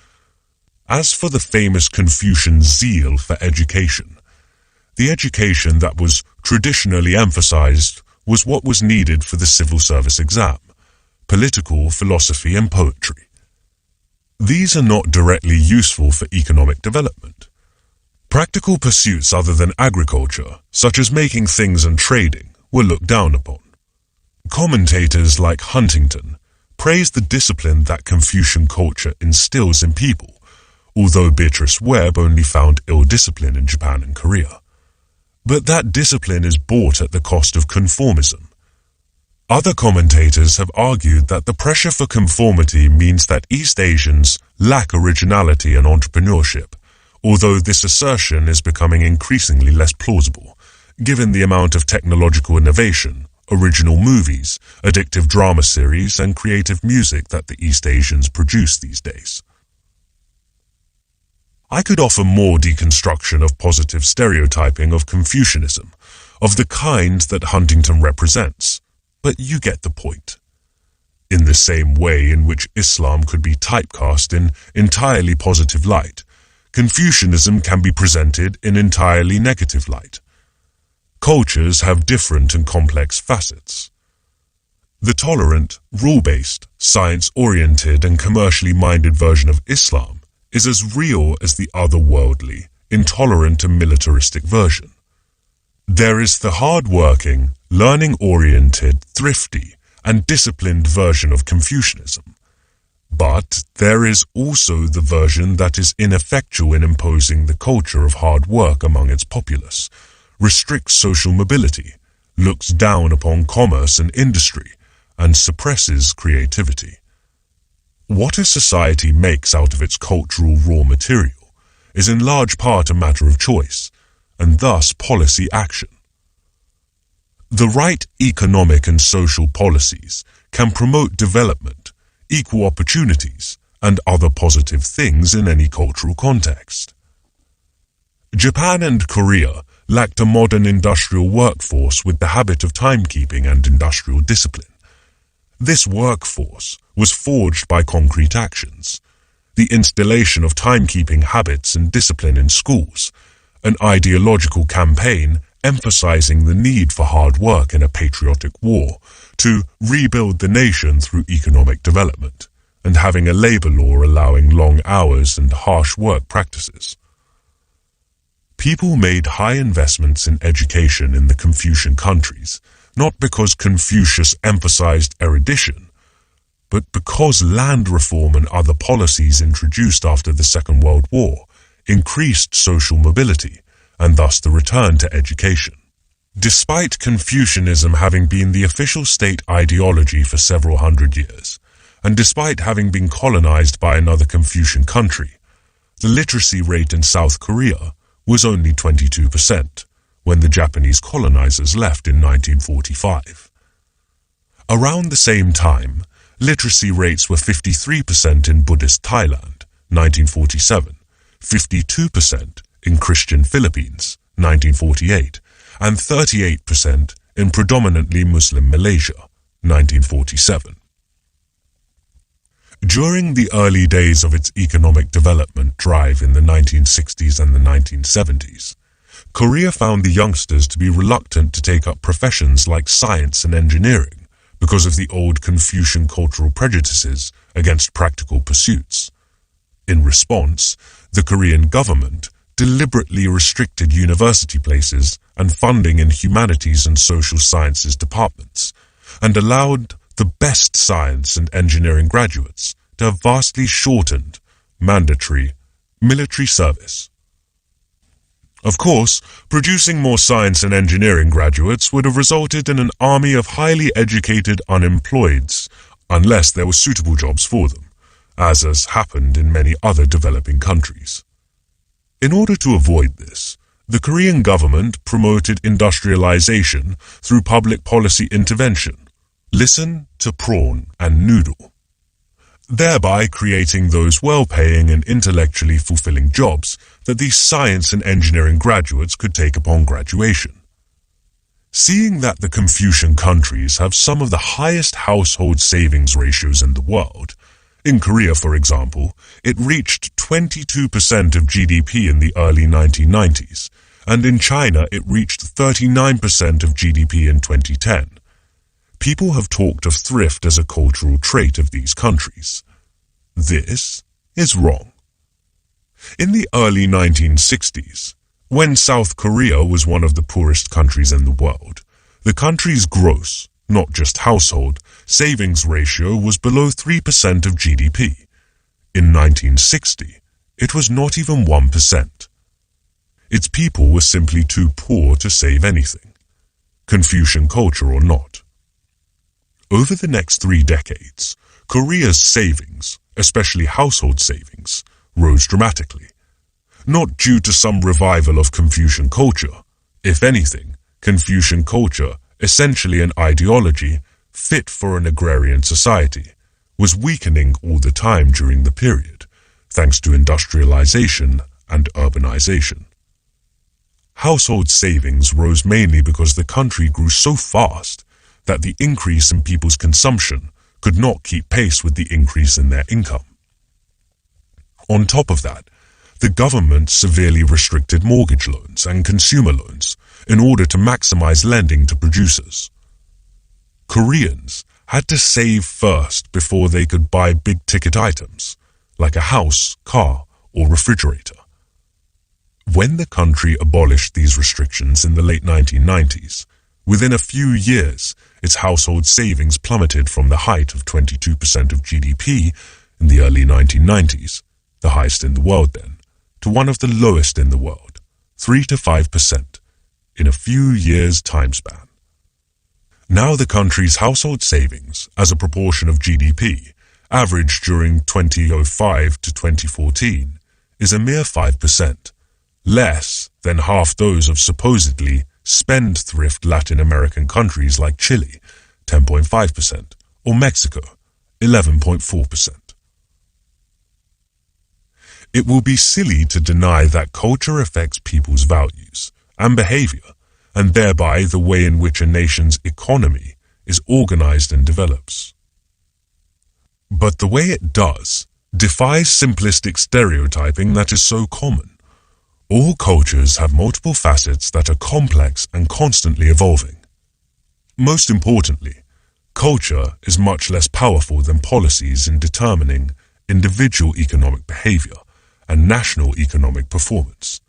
As for the famous Confucian zeal for education, the education that was traditionally emphasized was what was needed for the civil service exam, political philosophy and poetry. These are not directly useful for economic development. Practical pursuits other than agriculture, such as making things and trading, were looked down upon. Commentators like Huntington praise the discipline that Confucian culture instills in people, although Beatrice Webb only found ill discipline in Japan and Korea. But that discipline is bought at the cost of conformism. Other commentators have argued that the pressure for conformity means that East Asians lack originality and entrepreneurship, although this assertion is becoming increasingly less plausible, given the amount of technological innovation, original movies, addictive drama series, and creative music that the East Asians produce these days. I could offer more deconstruction of positive stereotyping of Confucianism, of the kind that Huntington represents, but you get the point. In the same way in which Islam could be typecast in entirely positive light, Confucianism can be presented in entirely negative light. Cultures have different and complex facets. The tolerant, rule-based, science-oriented and commercially minded version of Islam is as real as the otherworldly, intolerant and militaristic version. There is the hard-working, learning-oriented, thrifty, and disciplined version of Confucianism. But there is also the version that is ineffectual in imposing the culture of hard work among its populace, restricts social mobility, looks down upon commerce and industry, and suppresses creativity. What a society makes out of its cultural raw material is in large part a matter of choice, and thus policy action. The right economic and social policies can promote development, equal opportunities, and other positive things in any cultural context. Japan and Korea lacked a modern industrial workforce with the habit of timekeeping and industrial discipline. This workforce was forged by concrete actions, the installation of timekeeping habits and discipline in schools, an ideological campaign emphasizing the need for hard work in a patriotic war to rebuild the nation through economic development, and having a labor law allowing long hours and harsh work practices. People made high investments in education in the Confucian countries, not because Confucius emphasized erudition, but because land reform and other policies introduced after the Second World War increased social mobility, and thus the return to education. Despite Confucianism having been the official state ideology for several hundred years, and despite having been colonized by another Confucian country, the literacy rate in South Korea was only 22% when the Japanese colonizers left in 1945. Around the same time, literacy rates were 53% in Buddhist Thailand, 1947, 52% in Christian Philippines, 1948, and 38% in predominantly Muslim Malaysia, 1947. During the early days of its economic development drive in the 1960s and the 1970s, Korea found the youngsters to be reluctant to take up professions like science and engineering because of the old Confucian cultural prejudices against practical pursuits. In response, the Korean government deliberately restricted university places and funding in humanities and social sciences departments, and allowed the best science and engineering graduates to have vastly shortened, mandatory, military service. Of course, producing more science and engineering graduates would have resulted in an army of highly educated unemployeds, unless there were suitable jobs for them, as has happened in many other developing countries. In order to avoid this, the Korean government promoted industrialization through public policy intervention, listen to prawn and noodle, thereby creating those well-paying and intellectually fulfilling jobs that these science and engineering graduates could take upon graduation. Seeing that the Confucian countries have some of the highest household savings ratios in the world, in Korea, for example, it reached 22% of GDP in the early 1990s, and in China it reached 39% of GDP in 2010. People have talked of thrift as a cultural trait of these countries. This is wrong. In the early 1960s, when South Korea was one of the poorest countries in the world, the country's gross, not just household, savings ratio was below 3% of GDP. In 1960, it was not even 1%. Its people were simply too poor to save anything, Confucian culture or not. Over the next 3 decades, Korea's savings, especially household savings, rose dramatically. Not due to some revival of Confucian culture. If anything, Confucian culture, essentially an ideology fit for an agrarian society, was weakening all the time during the period, thanks to industrialization and urbanization. Household savings rose mainly because the country grew so fast that the increase in people's consumption could not keep pace with the increase in their income. On top of that, the government severely restricted mortgage loans and consumer loans in order to maximize lending to producers. Koreans had to save first before they could buy big-ticket items, like a house, car, or refrigerator. When the country abolished these restrictions in the late 1990s, within a few years, its household savings plummeted from the height of 22% of GDP in the early 1990s, the highest in the world then, to one of the lowest in the world, 3 to 5%, in a few years' time span. Now the country's household savings, as a proportion of GDP, averaged during 2005 to 2014, is a mere 5%, less than half those of supposedly spendthrift Latin American countries like Chile, 10.5%, or Mexico, 11.4%. It will be silly to deny that culture affects people's values and behavior, and thereby the way in which a nation's economy is organized and develops. But the way it does defies simplistic stereotyping that is so common. All cultures have multiple facets that are complex and constantly evolving. Most importantly, culture is much less powerful than policies in determining individual economic behavior and national economic performance,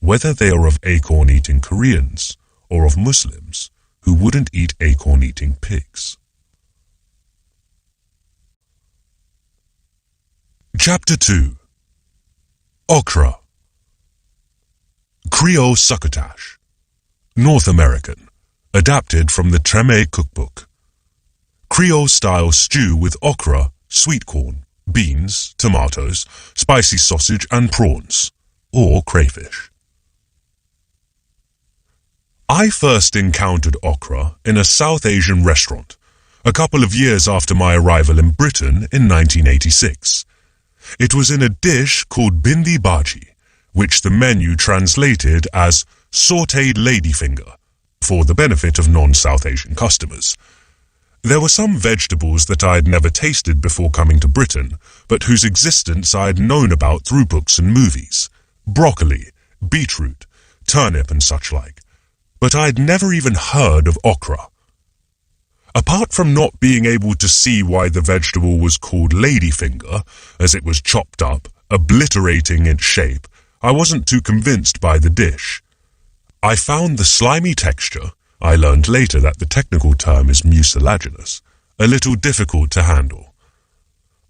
whether they are of acorn-eating Koreans or of Muslims who wouldn't eat acorn-eating pigs. Chapter 2. Okra. Creole succotash. North American. Adapted from the Treme cookbook. Creole-style stew with okra, sweet corn, beans, tomatoes, spicy sausage and prawns, or crayfish. I first encountered okra in a South Asian restaurant a couple of years after my arrival in Britain in 1986. It was in a dish called bindi bhaji, which the menu translated as sautéed ladyfinger, for the benefit of non-South Asian customers. There were some vegetables that I had never tasted before coming to Britain, but whose existence I had known about through books and movies. Broccoli, beetroot, turnip and such like. But I had never even heard of okra. Apart from not being able to see why the vegetable was called ladyfinger, as it was chopped up, obliterating its shape, I wasn't too convinced by the dish. I found the slimy texture, I learned later that the technical term is mucilaginous, a little difficult to handle.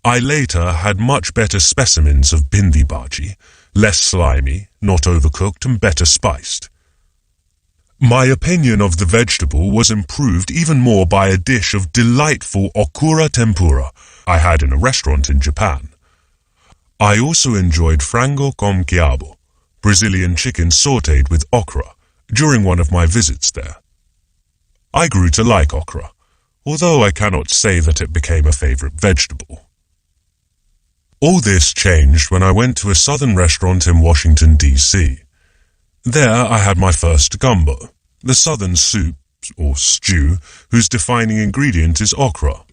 I later had much better specimens of bindi bhaji, less slimy, not overcooked and better spiced. My opinion of the vegetable was improved even more by a dish of delightful okura tempura I had in a restaurant in Japan. I also enjoyed frango com quiabo, Brazilian chicken sautéed with okra, during one of my visits there. I grew to like okra, although I cannot say that it became a favorite vegetable. All this changed when I went to a southern restaurant in Washington, D.C. There I had my first gumbo, the southern soup, or stew, whose defining ingredient is okra,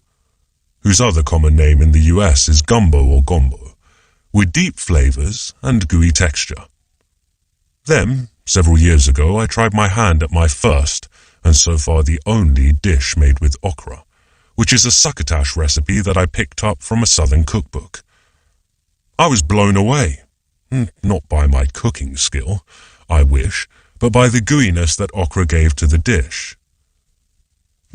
whose other common name in the US is gumbo or gombo, with deep flavors and gooey texture. Then, several years ago, I tried my hand at my first, and so far the only, dish made with okra, which is a succotash recipe that I picked up from a southern cookbook. I was blown away, not by my cooking skill, I wish, but by the gooiness that okra gave to the dish.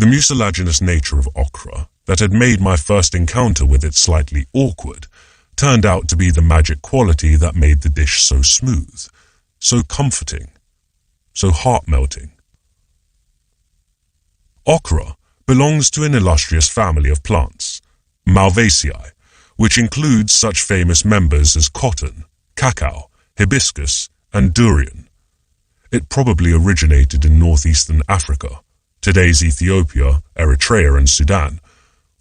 The mucilaginous nature of okra that had made my first encounter with it slightly awkward turned out to be the magic quality that made the dish so smooth, so comforting, so heart-melting. Okra belongs to an illustrious family of plants, Malvaceae, which includes such famous members as cotton, cacao, hibiscus, and durian. It probably originated in northeastern Africa, today's Ethiopia, Eritrea, and Sudan,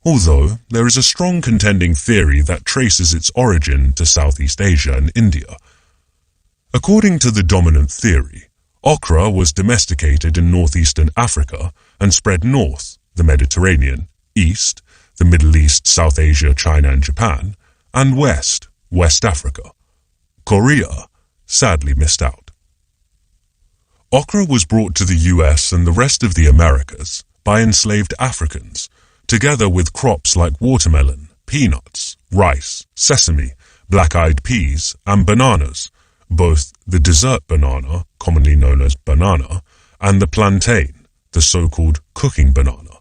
although there is a strong contending theory that traces its origin to Southeast Asia and India. According to the dominant theory, okra was domesticated in northeastern Africa and spread north, the Mediterranean, east, the Middle East, South Asia, China, and Japan, and west, West Africa. Korea sadly missed out. Okra was brought to the US and the rest of the Americas by enslaved Africans, together with crops like watermelon, peanuts, rice, sesame, black-eyed peas, and bananas, both the dessert banana, commonly known as banana, and the plantain, the so-called cooking banana.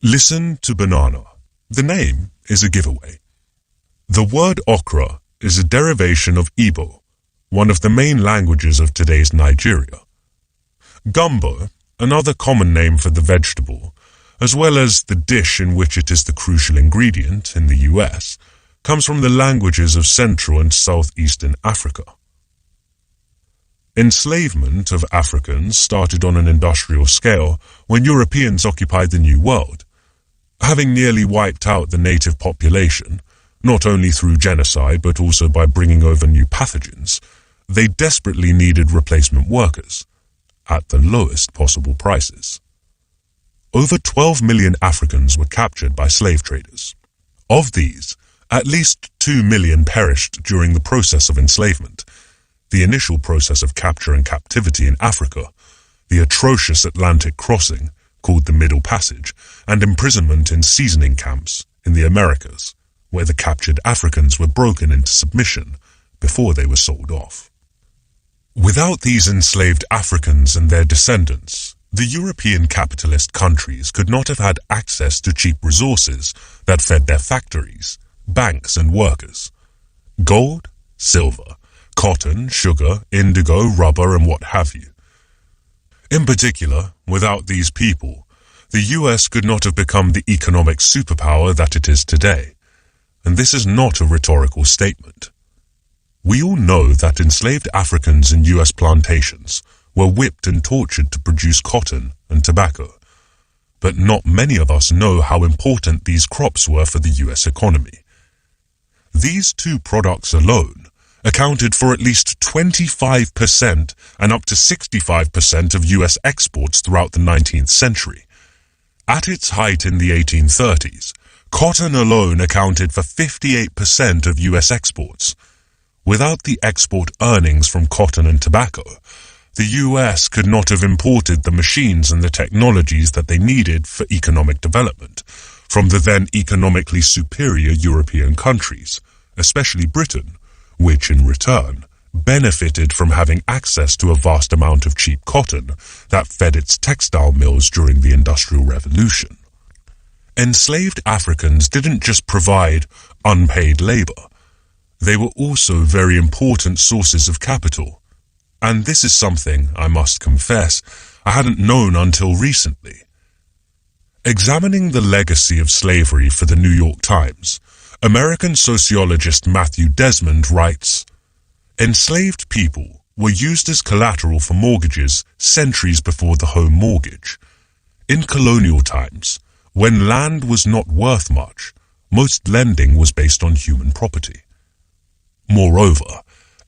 Listen to banana. The name is a giveaway. The word okra is a derivation of Igbo, one of the main languages of today's Nigeria. Gumbo, another common name for the vegetable, as well as the dish in which it is the crucial ingredient in the US, comes from the languages of Central and Southeastern Africa. Enslavement of Africans started on an industrial scale when Europeans occupied the New World. Having nearly wiped out the native population, not only through genocide but also by bringing over new pathogens, they desperately needed replacement workers, at the lowest possible prices. Over 12 million Africans were captured by slave traders. Of these, at least 2 million perished during the process of enslavement, the initial process of capture and captivity in Africa, the atrocious Atlantic crossing, called the Middle Passage, and imprisonment in seasoning camps in the Americas, where the captured Africans were broken into submission before they were sold off. Without these enslaved Africans and their descendants, the European capitalist countries could not have had access to cheap resources that fed their factories, banks, and workers. Gold, silver, cotton, sugar, indigo, rubber, and what have you. In particular, without these people, the US could not have become the economic superpower that it is today. And this is not a rhetorical statement. We all know that enslaved Africans in US plantations were whipped and tortured to produce cotton and tobacco. But not many of us know how important these crops were for the US economy. These two products alone accounted for at least 25% and up to 65% of US exports throughout the 19th century. At its height in the 1830s, cotton alone accounted for 58% of US exports. Without the export earnings from cotton and tobacco, the US could not have imported the machines and the technologies that they needed for economic development from the then economically superior European countries, especially Britain, which in return benefited from having access to a vast amount of cheap cotton that fed its textile mills during the Industrial Revolution. Enslaved Africans didn't just provide unpaid labor. They were also very important sources of capital. And this is something, I must confess, I hadn't known until recently. Examining the legacy of slavery for the New York Times, American sociologist Matthew Desmond writes, "Enslaved people were used as collateral for mortgages centuries before the home mortgage. In colonial times, when land was not worth much, most lending was based on human property." Moreover,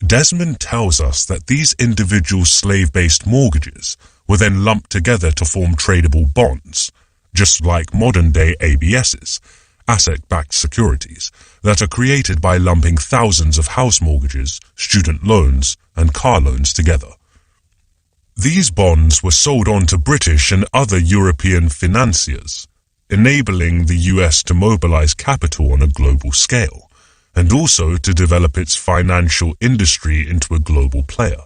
Desmond tells us that these individual slave-based mortgages were then lumped together to form tradable bonds, just like modern-day ABSs, asset-backed securities, that are created by lumping thousands of house mortgages, student loans, and car loans together. These bonds were sold on to British and other European financiers, enabling the US to mobilize capital on a global scale, and also to develop its financial industry into a global player.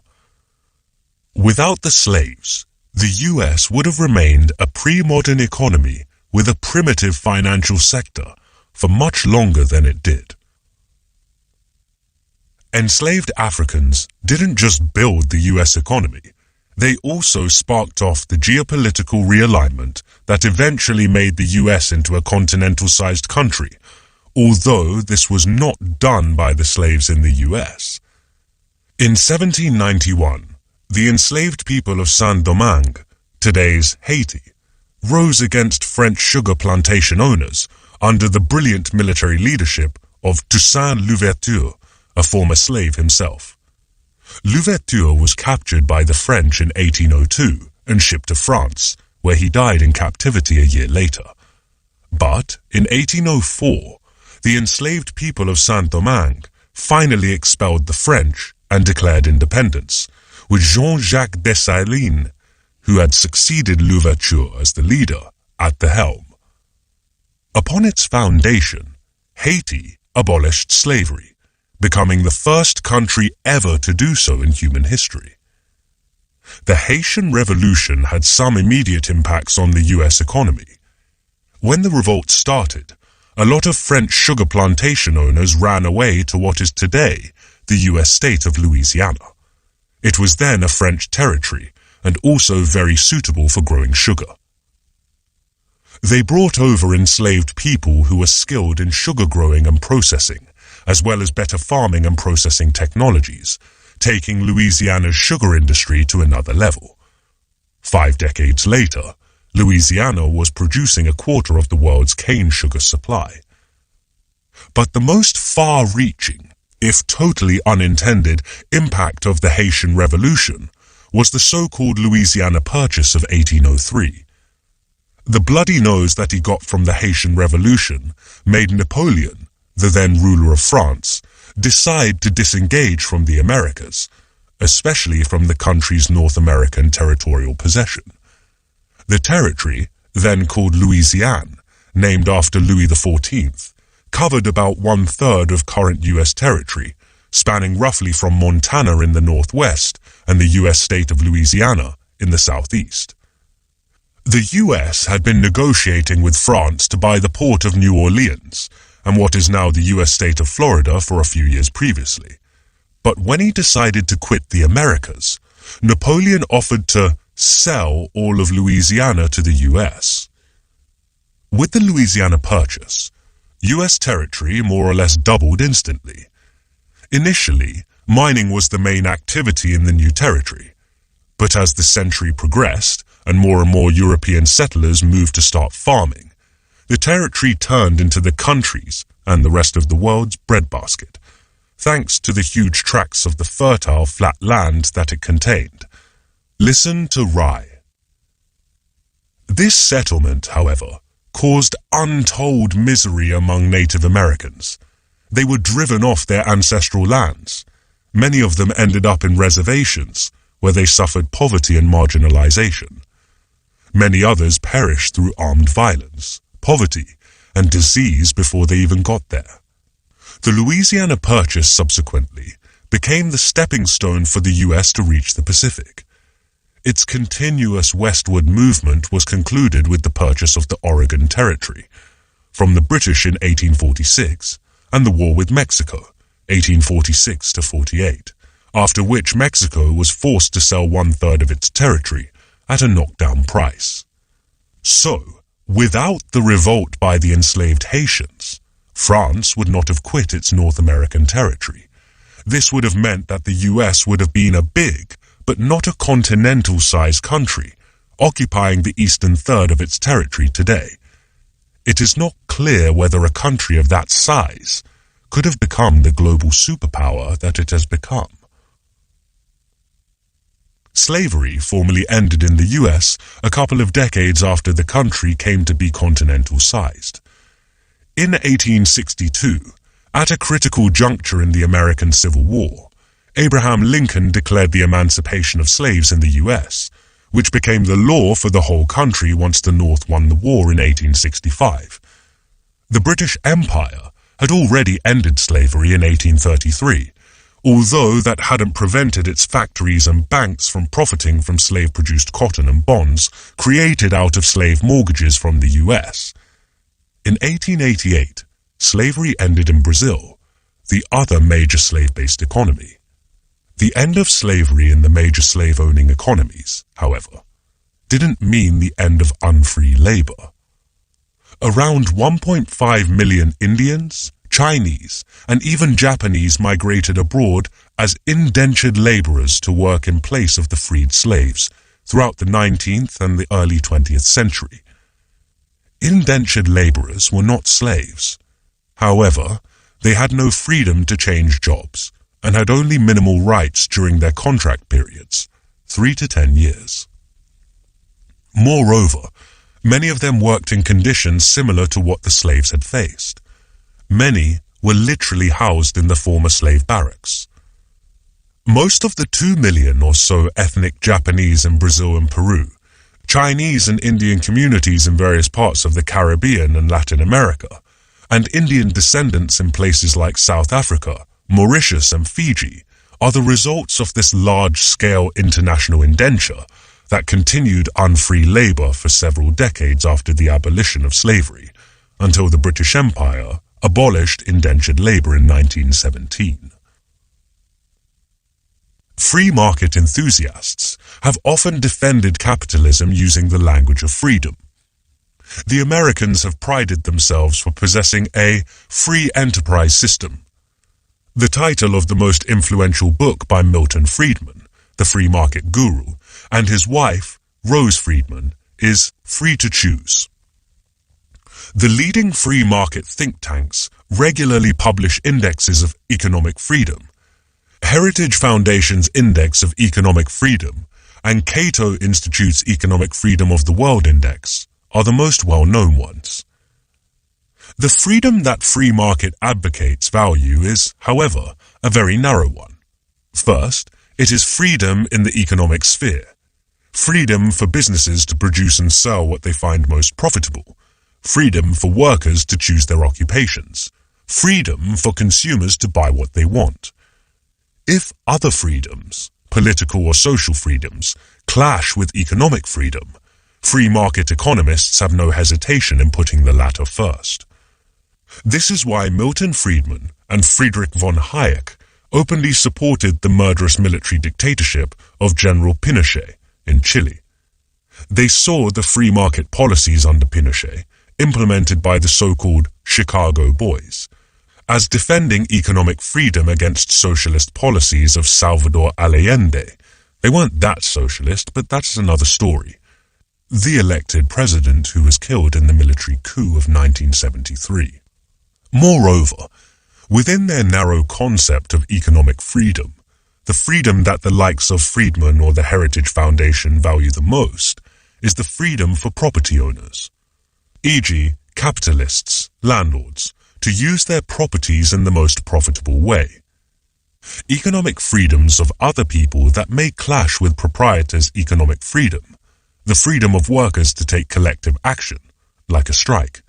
Without the slaves, the US would have remained a pre-modern economy with a primitive financial sector for much longer than it did. Enslaved Africans didn't just build the US economy, they also sparked off the geopolitical realignment that eventually made the US into a continental-sized country, although this was not done by the slaves in the US. In 1791, the enslaved people of Saint-Domingue, today's Haiti, rose against French sugar plantation owners under the brilliant military leadership of Toussaint Louverture, a former slave himself. Louverture was captured by the French in 1802 and shipped to France, where he died in captivity a year later. But in 1804, the enslaved people of Saint-Domingue finally expelled the French and declared independence, with Jean-Jacques Dessalines, who had succeeded Louverture as the leader, at the helm. Upon its foundation, Haiti abolished slavery, becoming the first country ever to do so in human history. The Haitian Revolution had some immediate impacts on the US economy. When the revolt started, a lot of French sugar plantation owners ran away to what is today the US state of Louisiana. It was then a French territory and also very suitable for growing sugar. They brought over enslaved people who were skilled in sugar growing and processing, as well as better farming and processing technologies, taking Louisiana's sugar industry to another level. 5 decades later, Louisiana was producing a quarter of the world's cane sugar supply. But the most far-reaching, if totally unintended, impact of the Haitian Revolution was the so-called Louisiana Purchase of 1803. The bloody nose that he got from the Haitian Revolution made Napoleon, the then ruler of France, decide to disengage from the Americas, especially from the country's North American territorial possession. The territory, then called Louisiane, named after Louis XIV, covered about 1/3 of current US territory, spanning roughly from Montana in the northwest and the US state of Louisiana in the southeast. The US had been negotiating with France to buy the port of New Orleans and what is now the US state of Florida for a few years previously. But when he decided to quit the Americas, Napoleon offered to sell all of Louisiana to the US. With the Louisiana Purchase, US territory more or less doubled instantly. Initially, mining was the main activity in the new territory, but as the century progressed and more European settlers moved to start farming, the territory turned into the country's and the rest of the world's breadbasket, thanks to the huge tracts of the fertile flat land that it contained. Listen to rye. This settlement, however, caused untold misery among Native Americans. They were driven off their ancestral lands. Many of them ended up in reservations, where they suffered poverty and marginalization. Many others perished through armed violence, poverty, and disease before they even got there. The Louisiana Purchase subsequently became the stepping stone for the US to reach the Pacific. Its continuous westward movement was concluded with the purchase of the Oregon Territory from the British in 1846 and the war with Mexico, 1846 to 48, after which Mexico was forced to sell 1/3 of its territory at a knockdown price. So, without the revolt by the enslaved Haitians, France would not have quit its North American territory. This would have meant that the US would have been a big, but not a continental-sized country, occupying the eastern third of its territory today. It is not clear whether a country of that size could have become the global superpower that it has become. Slavery formally ended in the US a couple of decades after the country came to be continental-sized. In 1862, at a critical juncture in the American Civil War, Abraham Lincoln declared the emancipation of slaves in the US, which became the law for the whole country once the North won the war in 1865. The British Empire had already ended slavery in 1833, although that hadn't prevented its factories and banks from profiting from slave-produced cotton and bonds created out of slave mortgages from the US. In 1888, slavery ended in Brazil, the other major slave-based economy. The end of slavery in the major slave-owning economies, however, didn't mean the end of unfree labor. Around 1.5 million Indians, Chinese, and even Japanese migrated abroad as indentured laborers to work in place of the freed slaves throughout the 19th and the early 20th century. Indentured laborers were not slaves. However, they had no freedom to change jobs and had only minimal rights during their contract periods, 3 to 10 years. Moreover, many of them worked in conditions similar to what the slaves had faced. Many were literally housed in the former slave barracks. Most of the 2 million or so ethnic Japanese in Brazil and Peru, Chinese and Indian communities in various parts of the Caribbean and Latin America, and Indian descendants in places like South Africa, Mauritius and Fiji are the results of this large-scale international indenture that continued unfree labor for several decades after the abolition of slavery, until the British Empire abolished indentured labor in 1917. Free market enthusiasts have often defended capitalism using the language of freedom. The Americans have prided themselves for possessing a free enterprise system. The title of the most influential book by Milton Friedman, the free market guru, and his wife, Rose Friedman, is Free to Choose. The leading free market think tanks regularly publish indexes of economic freedom. Heritage Foundation's Index of Economic Freedom and Cato Institute's Economic Freedom of the World Index are the most well-known ones. The freedom that free market advocates value is, however, a very narrow one. First, it is freedom in the economic sphere. Freedom for businesses to produce and sell what they find most profitable. Freedom for workers to choose their occupations. Freedom for consumers to buy what they want. If other freedoms, political or social freedoms, clash with economic freedom, free market economists have no hesitation in putting the latter first. This is why Milton Friedman and Friedrich von Hayek openly supported the murderous military dictatorship of General Pinochet in Chile. They saw the free market policies under Pinochet, implemented by the so-called Chicago Boys, as defending economic freedom against socialist policies of Salvador Allende. They weren't that socialist, but that's another story. The elected president who was killed in the military coup of 1973. Moreover, within their narrow concept of economic freedom, the freedom that the likes of Friedman or the Heritage Foundation value the most is the freedom for property owners, e.g., capitalists, landlords, to use their properties in the most profitable way. Economic freedoms of other people that may clash with proprietors' economic freedom, the freedom of workers to take collective action, like a strike,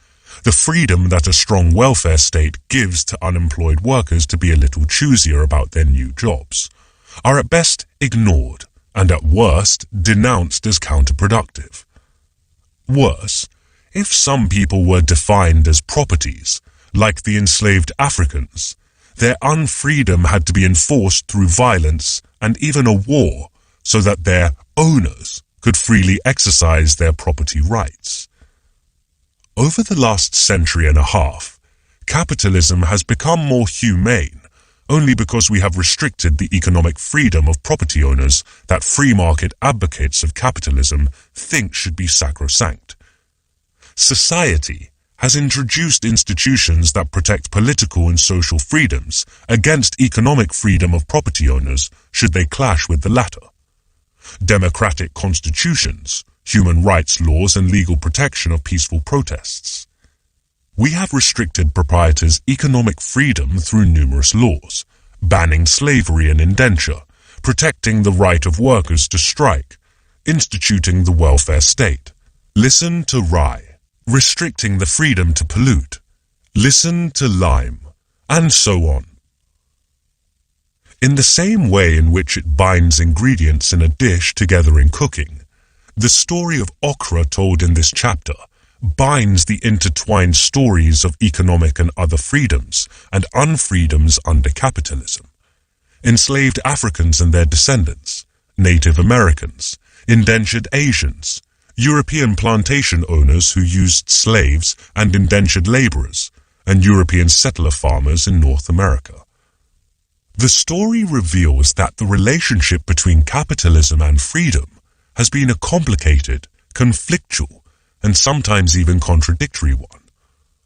the freedom that a strong welfare state gives to unemployed workers to be a little choosier about their new jobs, are at best ignored and at worst denounced as counterproductive. Worse, if some people were defined as properties, like the enslaved Africans, their unfreedom had to be enforced through violence and even a war so that their owners could freely exercise their property rights. Over the last century and a half, capitalism has become more humane only because we have restricted the economic freedom of property owners that free market advocates of capitalism think should be sacrosanct. Society has introduced institutions that protect political and social freedoms against economic freedom of property owners should they clash with the latter. Democratic constitutions, human rights laws and legal protection of peaceful protests. We have restricted proprietors' economic freedom through numerous laws, banning slavery and indenture, protecting the right of workers to strike, instituting the welfare state. Listen to rye. Restricting the freedom to pollute, listen to lime, and so on. In the same way in which it binds ingredients in a dish together in cooking, the story of okra told in this chapter binds the intertwined stories of economic and other freedoms and unfreedoms under capitalism. Enslaved Africans and their descendants, Native Americans, indentured Asians, European plantation owners who used slaves and indentured laborers, and European settler farmers in North America. The story reveals that the relationship between capitalism and freedom has been a complicated, conflictual, and sometimes even contradictory one,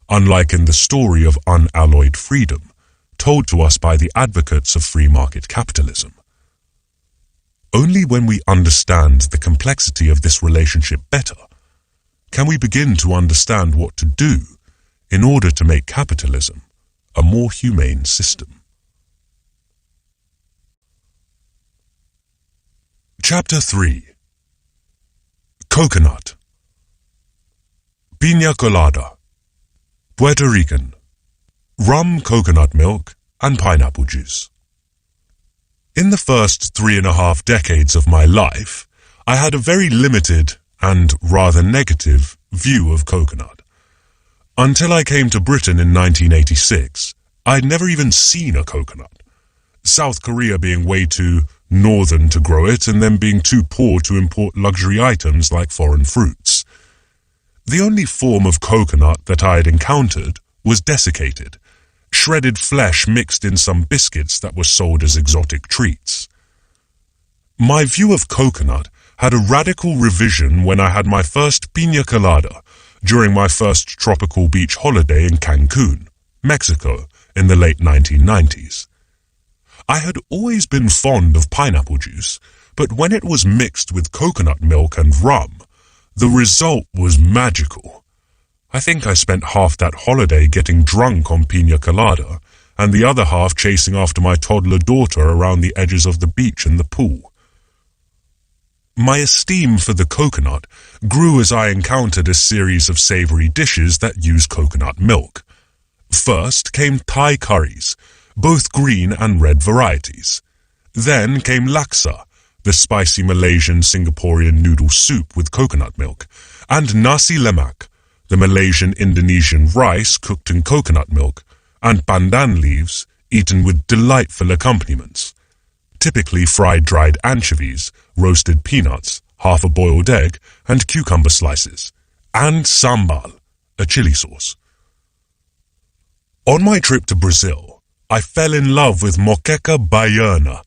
unlike in the story of unalloyed freedom, told to us by the advocates of free market capitalism. Only when we understand the complexity of this relationship better can we begin to understand what to do in order to make capitalism a more humane system. Chapter 3. Coconut. Piña colada, Puerto Rican, rum, coconut milk, and pineapple juice. In the first 3.5 decades of my life, I had a very limited and rather negative view of coconut. Until I came to Britain in 1986, I'd never even seen a coconut. South Korea being way too northern to grow it, and then being too poor to import luxury items like foreign fruits. The only form of coconut that I had encountered was desiccated, shredded flesh mixed in some biscuits that were sold as exotic treats. My view of coconut had a radical revision when I had my first piña colada during my first tropical beach holiday in Cancun, Mexico, in the late 1990s. I had always been fond of pineapple juice, but when it was mixed with coconut milk and rum, the result was magical. I think I spent half that holiday getting drunk on piña colada, and the other half chasing after my toddler daughter around the edges of the beach and the pool. My esteem for the coconut grew as I encountered a series of savory dishes that use coconut milk. First came Thai curries, both green and red varieties. Then came laksa, the spicy Malaysian Singaporean noodle soup with coconut milk, and nasi lemak, the Malaysian Indonesian rice cooked in coconut milk, and pandan leaves eaten with delightful accompaniments, typically fried dried anchovies, roasted peanuts, half a boiled egg, and cucumber slices, and sambal, a chili sauce. On my trip to Brazil, I fell in love with moqueca baiana,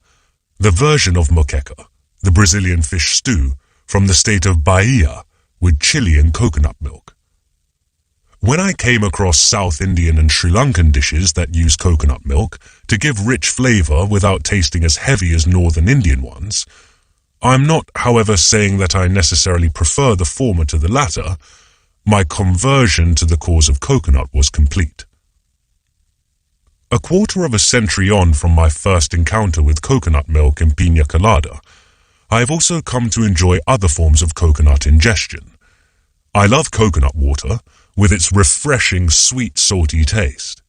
the version of moqueca, the Brazilian fish stew, from the state of Bahia, with chili and coconut milk. When I came across South Indian and Sri Lankan dishes that use coconut milk to give rich flavor without tasting as heavy as Northern Indian ones, I'm not, however, saying that I necessarily prefer the former to the latter. My conversion to the cause of coconut was complete. A quarter of a century on from my first encounter with coconut milk and piña colada, I have also come to enjoy other forms of coconut ingestion. I love coconut water, with its refreshing, sweet, salty taste.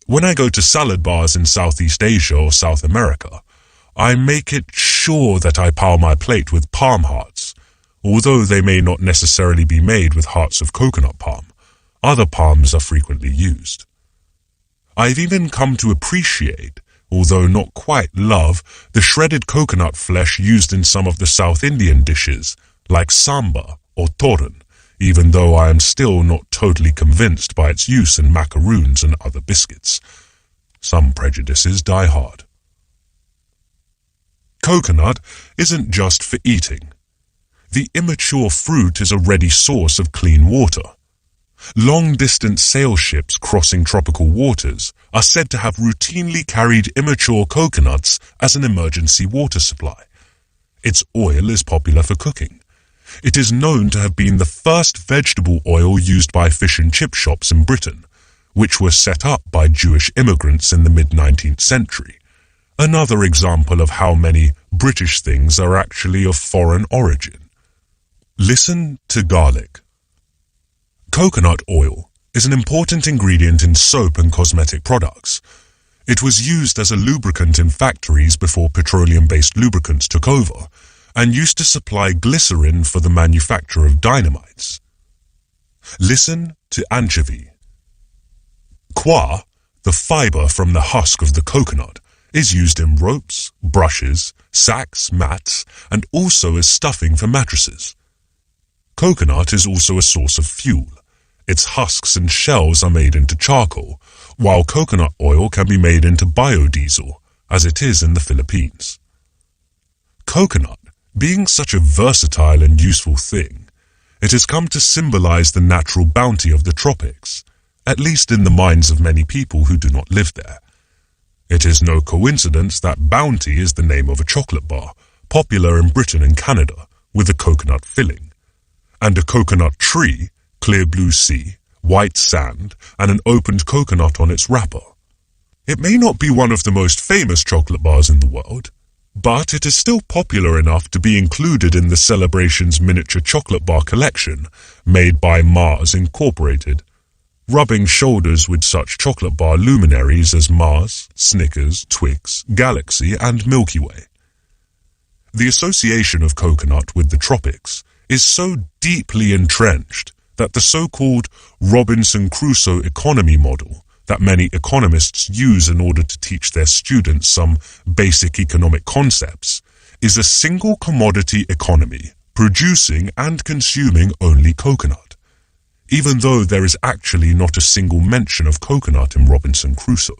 When I go to salad bars in Southeast Asia or South America, I make it sure that I pile my plate with palm hearts, although they may not necessarily be made with hearts of coconut palm. Other palms are frequently used. I've even come to appreciate, although not quite love, the shredded coconut flesh used in some of the South Indian dishes, like samba or toran, even though I am still not totally convinced by its use in macaroons and other biscuits. Some prejudices die hard. Coconut isn't just for eating. The immature fruit is a ready source of clean water. Long-distance sail ships crossing tropical waters are said to have routinely carried immature coconuts as an emergency water supply. Its oil is popular for cooking. It is known to have been the first vegetable oil used by fish and chip shops in Britain, which were set up by Jewish immigrants in the mid-19th century. Another example of how many British things are actually of foreign origin. Listen to garlic. Coconut oil is an important ingredient in soap and cosmetic products. It was used as a lubricant in factories before petroleum-based lubricants took over, and used to supply glycerin for the manufacture of dynamites. Listen to anchovy. Kwa, the fiber from the husk of the coconut, is used in ropes, brushes, sacks, mats, and also as stuffing for mattresses. Coconut is also a source of fuel. Its husks and shells are made into charcoal, while coconut oil can be made into biodiesel, as it is in the Philippines. Coconut, being such a versatile and useful thing, it has come to symbolize the natural bounty of the tropics, at least in the minds of many people who do not live there. It is no coincidence that Bounty is the name of a chocolate bar, popular in Britain and Canada, with a coconut filling, and a coconut tree, clear blue sea, white sand, and an opened coconut on its wrapper. It may not be one of the most famous chocolate bars in the world, but it is still popular enough to be included in the Celebration's miniature chocolate bar collection made by Mars Incorporated, rubbing shoulders with such chocolate bar luminaries as Mars, Snickers, Twix, Galaxy, and Milky Way. The association of coconut with the tropics is so deeply entrenched that the so-called Robinson Crusoe economy model that many economists use in order to teach their students some basic economic concepts is a single commodity economy producing and consuming only coconut, even though there is actually not a single mention of coconut in Robinson Crusoe.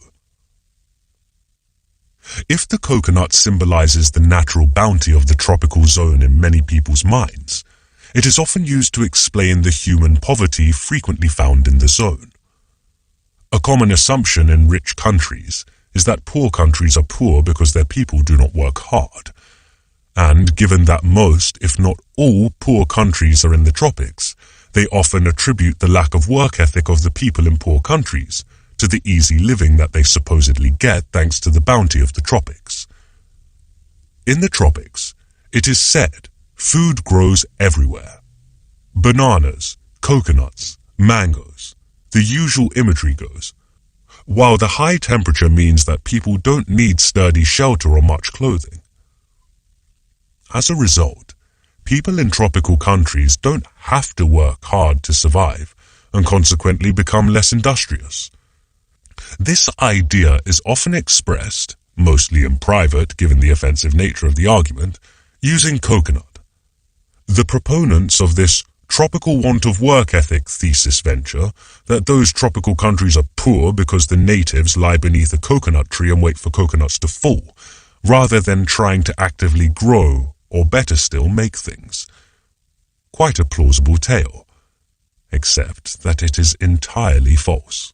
If the coconut symbolizes the natural bounty of the tropical zone in many people's minds, it is often used to explain the human poverty frequently found in the zone. A common assumption in rich countries is that poor countries are poor because their people do not work hard. And given that most, if not all, poor countries are in the tropics, they often attribute the lack of work ethic of the people in poor countries to the easy living that they supposedly get thanks to the bounty of the tropics. In the tropics, it is said, food grows everywhere. Bananas, coconuts, mangoes, the usual imagery goes, while the high temperature means that people don't need sturdy shelter or much clothing. As a result, people in tropical countries don't have to work hard to survive and consequently become less industrious. This idea is often expressed, mostly in private given the offensive nature of the argument, using coconut. The proponents of this tropical want of work ethic thesis venture that those tropical countries are poor because the natives lie beneath a coconut tree and wait for coconuts to fall, rather than trying to actively grow or better still make things. Quite a plausible tale, except that it is entirely false.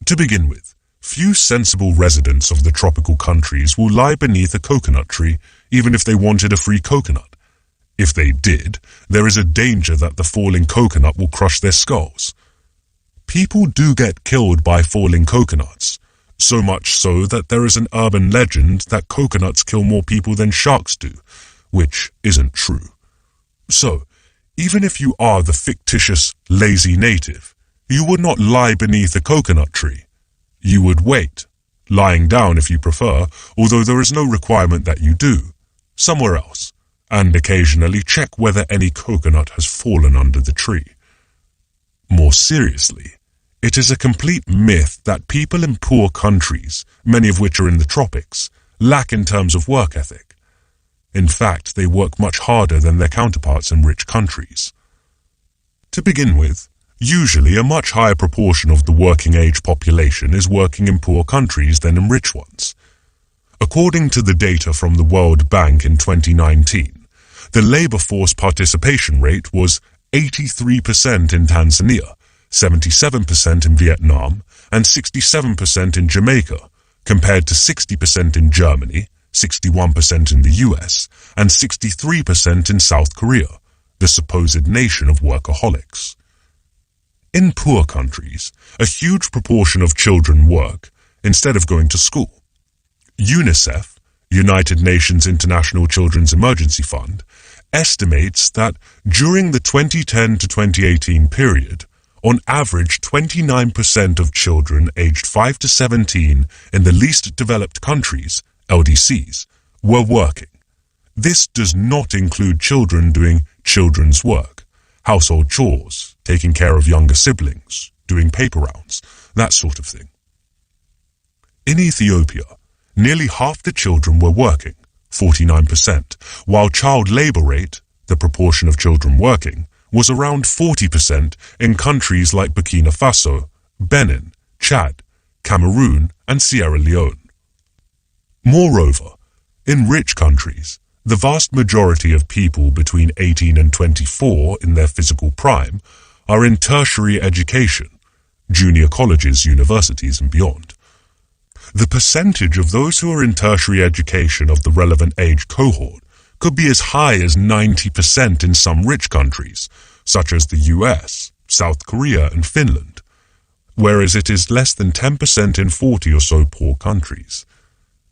To begin with, few sensible residents of the tropical countries will lie beneath a coconut tree even if they wanted a free coconut. If they did, there is a danger that the falling coconut will crush their skulls. People do get killed by falling coconuts, so much so that there is an urban legend that coconuts kill more people than sharks do, which isn't true. So, even if you are the fictitious, lazy native, you would not lie beneath a coconut tree. You would wait, lying down if you prefer, although there is no requirement that you do, somewhere else, and occasionally check whether any coconut has fallen under the tree. More seriously, it is a complete myth that people in poor countries, many of which are in the tropics, lack in terms of work ethic. In fact, they work much harder than their counterparts in rich countries. To begin with, usually a much higher proportion of the working-age population is working in poor countries than in rich ones. According to the data from the World Bank in 2019, the labor force participation rate was 83% in Tanzania, 77% in Vietnam, and 67% in Jamaica, compared to 60% in Germany, 61% in the US, and 63% in South Korea, the supposed nation of workaholics. In poor countries, a huge proportion of children work instead of going to school. UNICEF, United Nations International Children's Emergency Fund, estimates that during the 2010 to 2018 period, On average, 29% of children aged 5 to 17 in the least developed countries, LDCs, were working. This does not include children doing children's work, household chores, taking care of younger siblings, doing paper rounds, that sort of thing. In Ethiopia, nearly half the children were working, 49%, while child labor rate, the proportion of children working, was around 40% in countries like Burkina Faso, Benin, Chad, Cameroon, and Sierra Leone. Moreover, in rich countries, the vast majority of people between 18 and 24 in their physical prime are in tertiary education, junior colleges, universities, and beyond. The percentage of those who are in tertiary education of the relevant age cohort could be as high as 90% in some rich countries, such as the US, South Korea, and Finland, whereas it is less than 10% in 40 or so poor countries.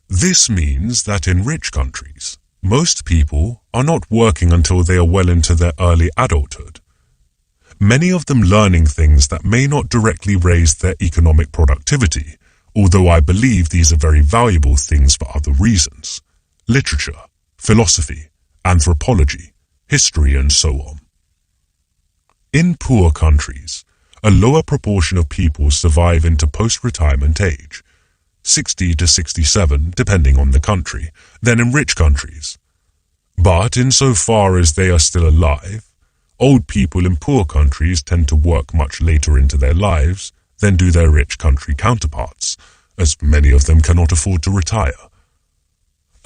This means that in rich countries, most people are not working until they are well into their early adulthood, many of them learning things that may not directly raise their economic productivity, although I believe these are very valuable things for other reasons: literature, philosophy, anthropology, history, and so on. In poor countries, a lower proportion of people survive into post-retirement age, 60 to 67 depending on the country, than in rich countries. But insofar as they are still alive, old people in poor countries tend to work much later into their lives than do their rich country counterparts, as many of them cannot afford to retire.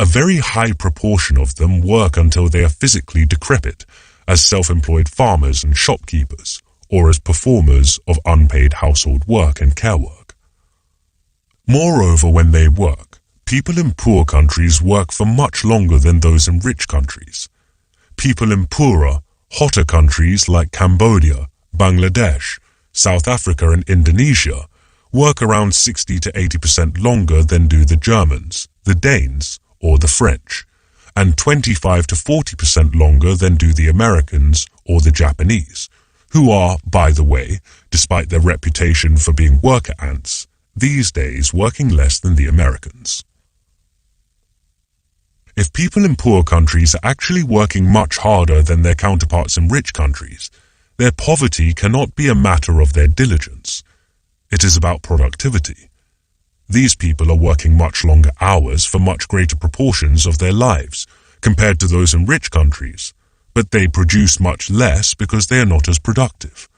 A very high proportion of them work until they are physically decrepit, as self-employed farmers and shopkeepers, or as performers of unpaid household work and care work. Moreover, when they work, people in poor countries work for much longer than those in rich countries. People in poorer, hotter countries like Cambodia, Bangladesh, South Africa, and Indonesia work around 60 to 80% longer than do the Germans, the Danes, or the French, and 25 to 40% longer than do the Americans or the Japanese, who are, by the way, despite their reputation for being worker ants, these days working less than the Americans. If people in poor countries are actually working much harder than their counterparts in rich countries, their poverty cannot be a matter of their diligence. It is about productivity. These people are working much longer hours for much greater proportions of their lives compared to those in rich countries, but they produce much less because they are not as productive.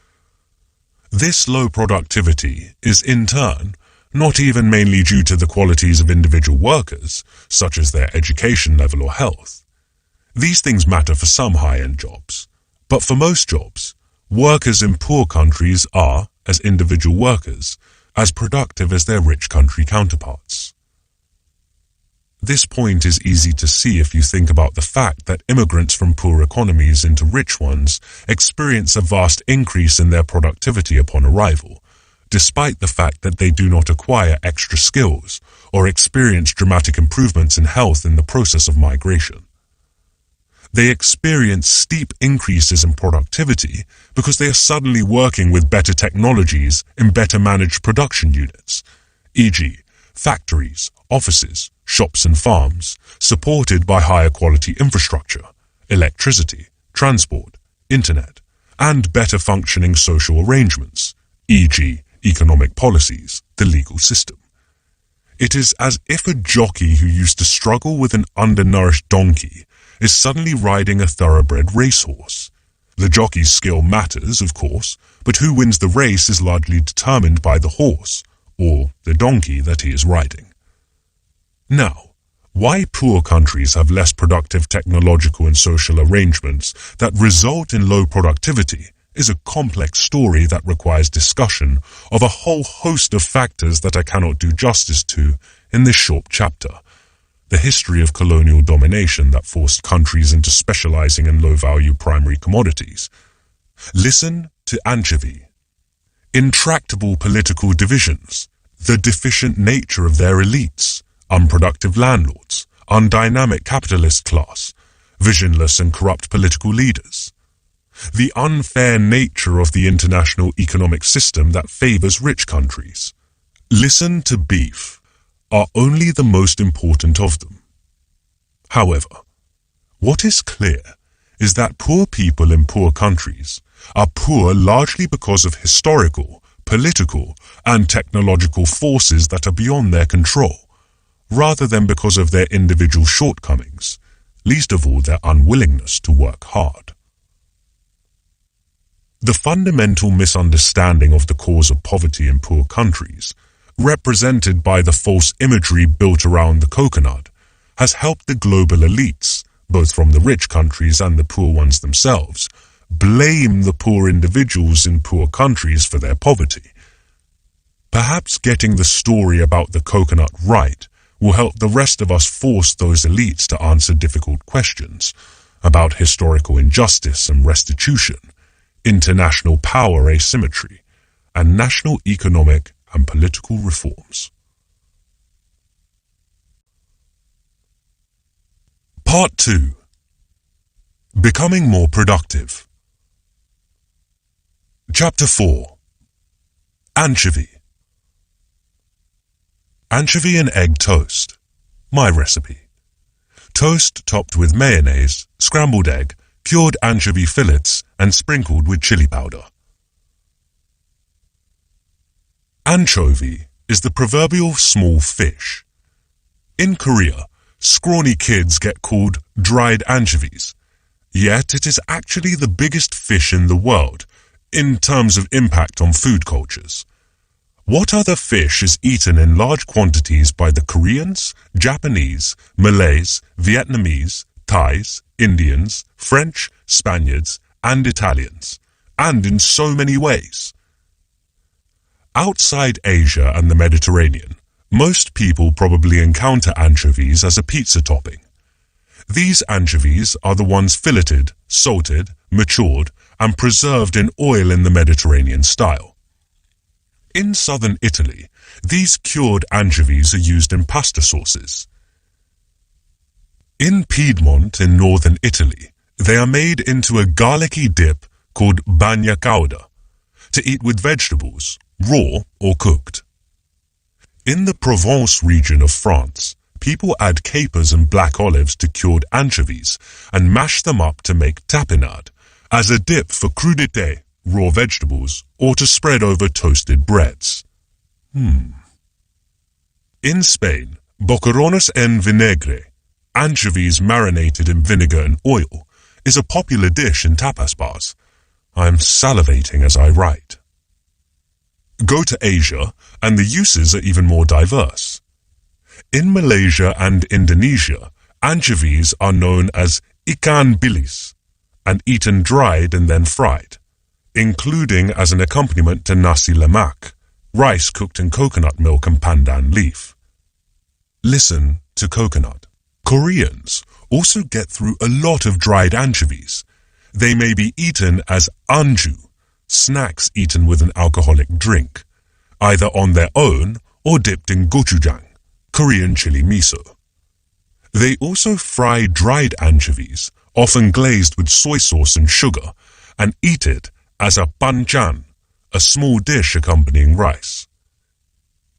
This low productivity is, in turn, not even mainly due to the qualities of individual workers, such as their education level or health. These things matter for some high-end jobs, but for most jobs, workers in poor countries are, as individual workers, as productive as their rich country counterparts. This point is easy to see if you think about the fact that immigrants from poor economies into rich ones experience a vast increase in their productivity upon arrival, despite the fact that they do not acquire extra skills or experience dramatic improvements in health in the process of migration. They experience steep increases in productivity because they are suddenly working with better technologies in better managed production units, e.g., factories, offices, shops and farms, supported by higher quality infrastructure, electricity, transport, internet, and better functioning social arrangements, e.g., economic policies, the legal system. It is as if a jockey who used to struggle with an undernourished donkey is suddenly riding a thoroughbred racehorse. The jockey's skill matters, of course, but who wins the race is largely determined by the horse, or the donkey that he is riding. Now, why poor countries have less productive technological and social arrangements that result in low productivity is a complex story that requires discussion of a whole host of factors that I cannot do justice to in this short chapter. The history of colonial domination that forced countries into specializing in low-value primary commodities. Listen to anchovy. Intractable political divisions, the deficient nature of their elites, unproductive landlords, undynamic capitalist class, visionless and corrupt political leaders. the unfair nature of the international economic system that favors rich countries. Listen to beef are only the most important of them. However, what is clear is that poor people in poor countries are poor largely because of historical, political, and technological forces that are beyond their control, rather than because of their individual shortcomings, least of all their unwillingness to work hard. The fundamental misunderstanding of the cause of poverty in poor countries, represented by the false imagery built around the coconut, has helped the global elites, both from the rich countries and the poor ones themselves, blame the poor individuals in poor countries for their poverty. Perhaps getting the story about the coconut right will help the rest of us force those elites to answer difficult questions about historical injustice and restitution, international power asymmetry, and national economic and political reforms. Part 2. Becoming more productive. Chapter 4. Anchovy. Anchovy and egg toast. My recipe. Toast topped with mayonnaise, scrambled egg, cured anchovy fillets, and sprinkled with chili powder. Anchovy is the proverbial small fish. In Korea, scrawny kids get called dried anchovies, yet it is actually the biggest fish in the world in terms of impact on food cultures. What other fish is eaten in large quantities by the Koreans, Japanese, Malays, Vietnamese, Thais, Indians, French, Spaniards, and Italians, and in so many ways? Outside Asia and the Mediterranean, most people probably encounter anchovies as a pizza topping. These anchovies are the ones filleted, salted, matured, and preserved in oil in the Mediterranean style. In southern Italy, these cured anchovies are used in pasta sauces. In Piedmont in northern Italy, they are made into a garlicky dip called bagna cauda, to eat with vegetables, raw or cooked. In the Provence region of France, people add capers and black olives to cured anchovies and mash them up to make tapenade, as a dip for crudité, raw vegetables, or to spread over toasted breads. In Spain, boquerones en vinagre, anchovies marinated in vinegar and oil, is a popular dish in tapas bars. I'm salivating as I write. Go to Asia, and the uses are even more diverse. In Malaysia and Indonesia, anchovies are known as ikan bilis, and eaten dried and then fried, including as an accompaniment to nasi lemak, rice cooked in coconut milk and pandan leaf. Listen to coconut. Koreans also get through a lot of dried anchovies. They may be eaten as anju, snacks eaten with an alcoholic drink, either on their own or dipped in gochujang, Korean chili miso. They also fry dried anchovies, often glazed with soy sauce and sugar, and eat it as a banchan, a small dish accompanying rice.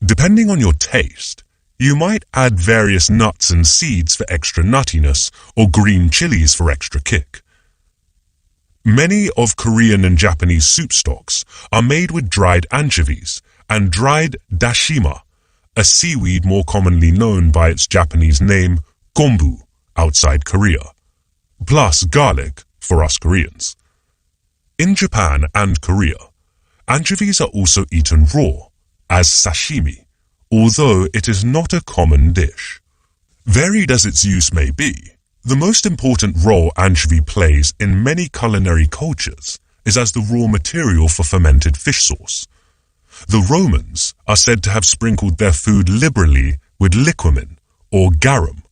Depending on your taste, you might add various nuts and seeds for extra nuttiness or green chilies for extra kick. Many of Korean and Japanese soup stocks are made with dried anchovies and dried dashima, a seaweed more commonly known by its Japanese name gumbo outside Korea, plus garlic for us Koreans. In Japan and Korea, anchovies are also eaten raw, as sashimi, although it is not a common dish. Varied as its use may be, the most important role anchovy plays in many culinary cultures is as the raw material for fermented fish sauce. The Romans are said to have sprinkled their food liberally with liquamen or garum.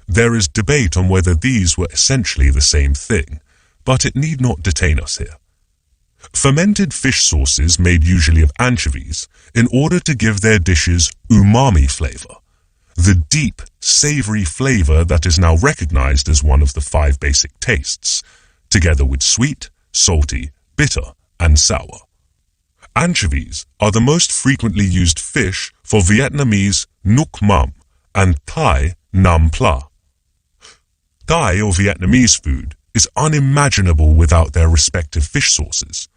There is debate on whether these were essentially the same thing, but it need not detain us here. Fermented fish sauces made usually of anchovies in order to give their dishes umami flavor, the deep, savory flavor that is now recognized as one of the 5 basic tastes, together with sweet, salty, bitter, and sour. Anchovies are the most frequently used fish for Vietnamese nuoc mam and Thai nam pla. Thai or Vietnamese food is unimaginable without their respective fish sauces.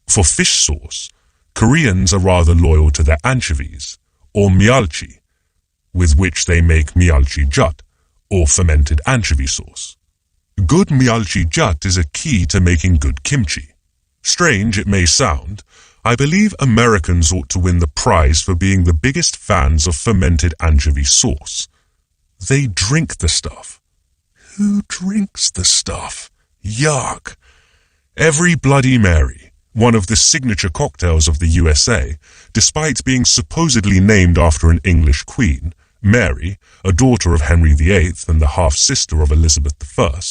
For fish sauce, Koreans are rather loyal to their anchovies, or myalchi, with which they make myalchi jut, or fermented anchovy sauce. Good myalchi jut is a key to making good kimchi. Strange it may sound, I believe Americans ought to win the prize for being the biggest fans of fermented anchovy sauce. They drink the stuff. Who drinks the stuff? Yuck! Every Bloody Mary, one of the signature cocktails of the USA, despite being supposedly named after an English queen, Mary, a daughter of Henry VIII and the half-sister of Elizabeth I,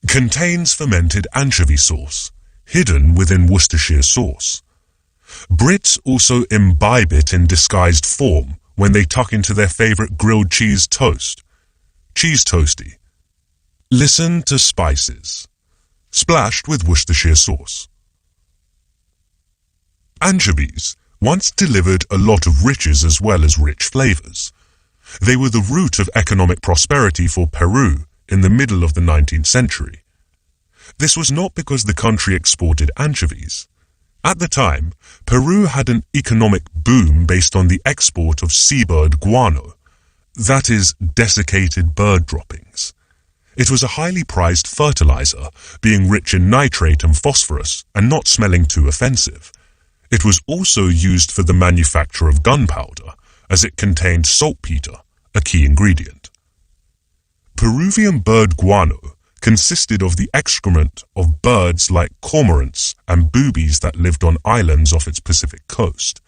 contains fermented anchovy sauce, hidden within Worcestershire sauce. Brits also imbibe it in disguised form when they tuck into their favorite grilled cheese toast. Cheese toasty. Listen to spices. Splashed with Worcestershire sauce. Anchovies once delivered a lot of riches as well as rich flavors. They were the root of economic prosperity for Peru in the middle of the 19th century. This was not because the country exported anchovies. At the time, Peru had an economic boom based on the export of seabird guano, that is, desiccated bird droppings. It was a highly prized fertilizer, being rich in nitrate and phosphorus and not smelling too offensive. It was also used for the manufacture of gunpowder, as it contained saltpeter, a key ingredient. Peruvian bird guano consisted of the excrement of birds like cormorants and boobies that lived on islands off its Pacific coast.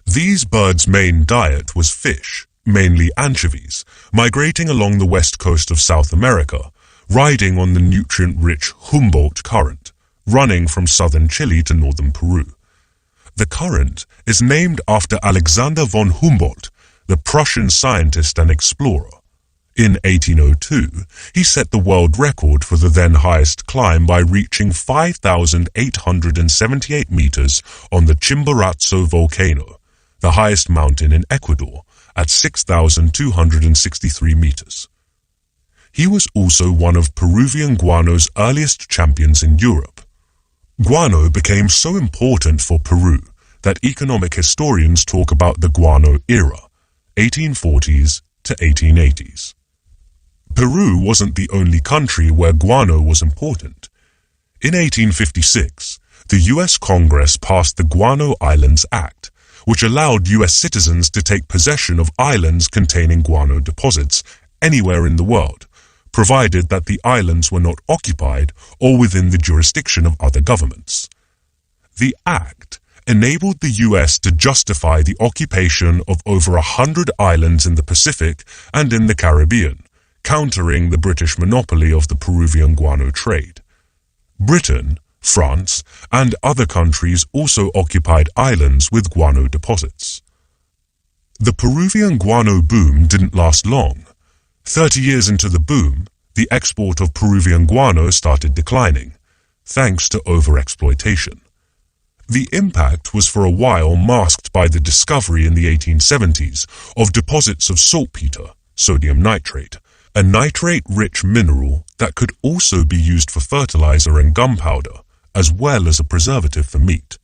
These birds' main diet was fish, mainly anchovies, migrating along the west coast of South America, riding on the nutrient-rich Humboldt Current, running from southern Chile to northern Peru. The current is named after Alexander von Humboldt, the Prussian scientist and explorer. In 1802, he set the world record for the then highest climb by reaching 5,878 meters on the Chimborazo volcano, the highest mountain in Ecuador, at 6,263 meters. He was also one of Peruvian guano's earliest champions in Europe. Guano became so important for Peru that economic historians talk about the guano era, 1840s to 1880s. Peru wasn't the only country where guano was important. In 1856, the U.S. Congress passed the Guano Islands Act, which allowed U.S. citizens to take possession of islands containing guano deposits anywhere in the world, provided that the islands were not occupied or within the jurisdiction of other governments. The act enabled the U.S. to justify the occupation of over 100 islands in the Pacific and in the Caribbean, countering the British monopoly of the Peruvian guano trade. Britain, France, and other countries also occupied islands with guano deposits. The Peruvian guano boom didn't last long. 30 years into the boom, the export of Peruvian guano started declining, thanks to overexploitation. The impact was for a while masked by the discovery in the 1870s of deposits of saltpeter, sodium nitrate, a nitrate-rich mineral that could also be used for fertilizer and gunpowder, as well as a preservative for meat.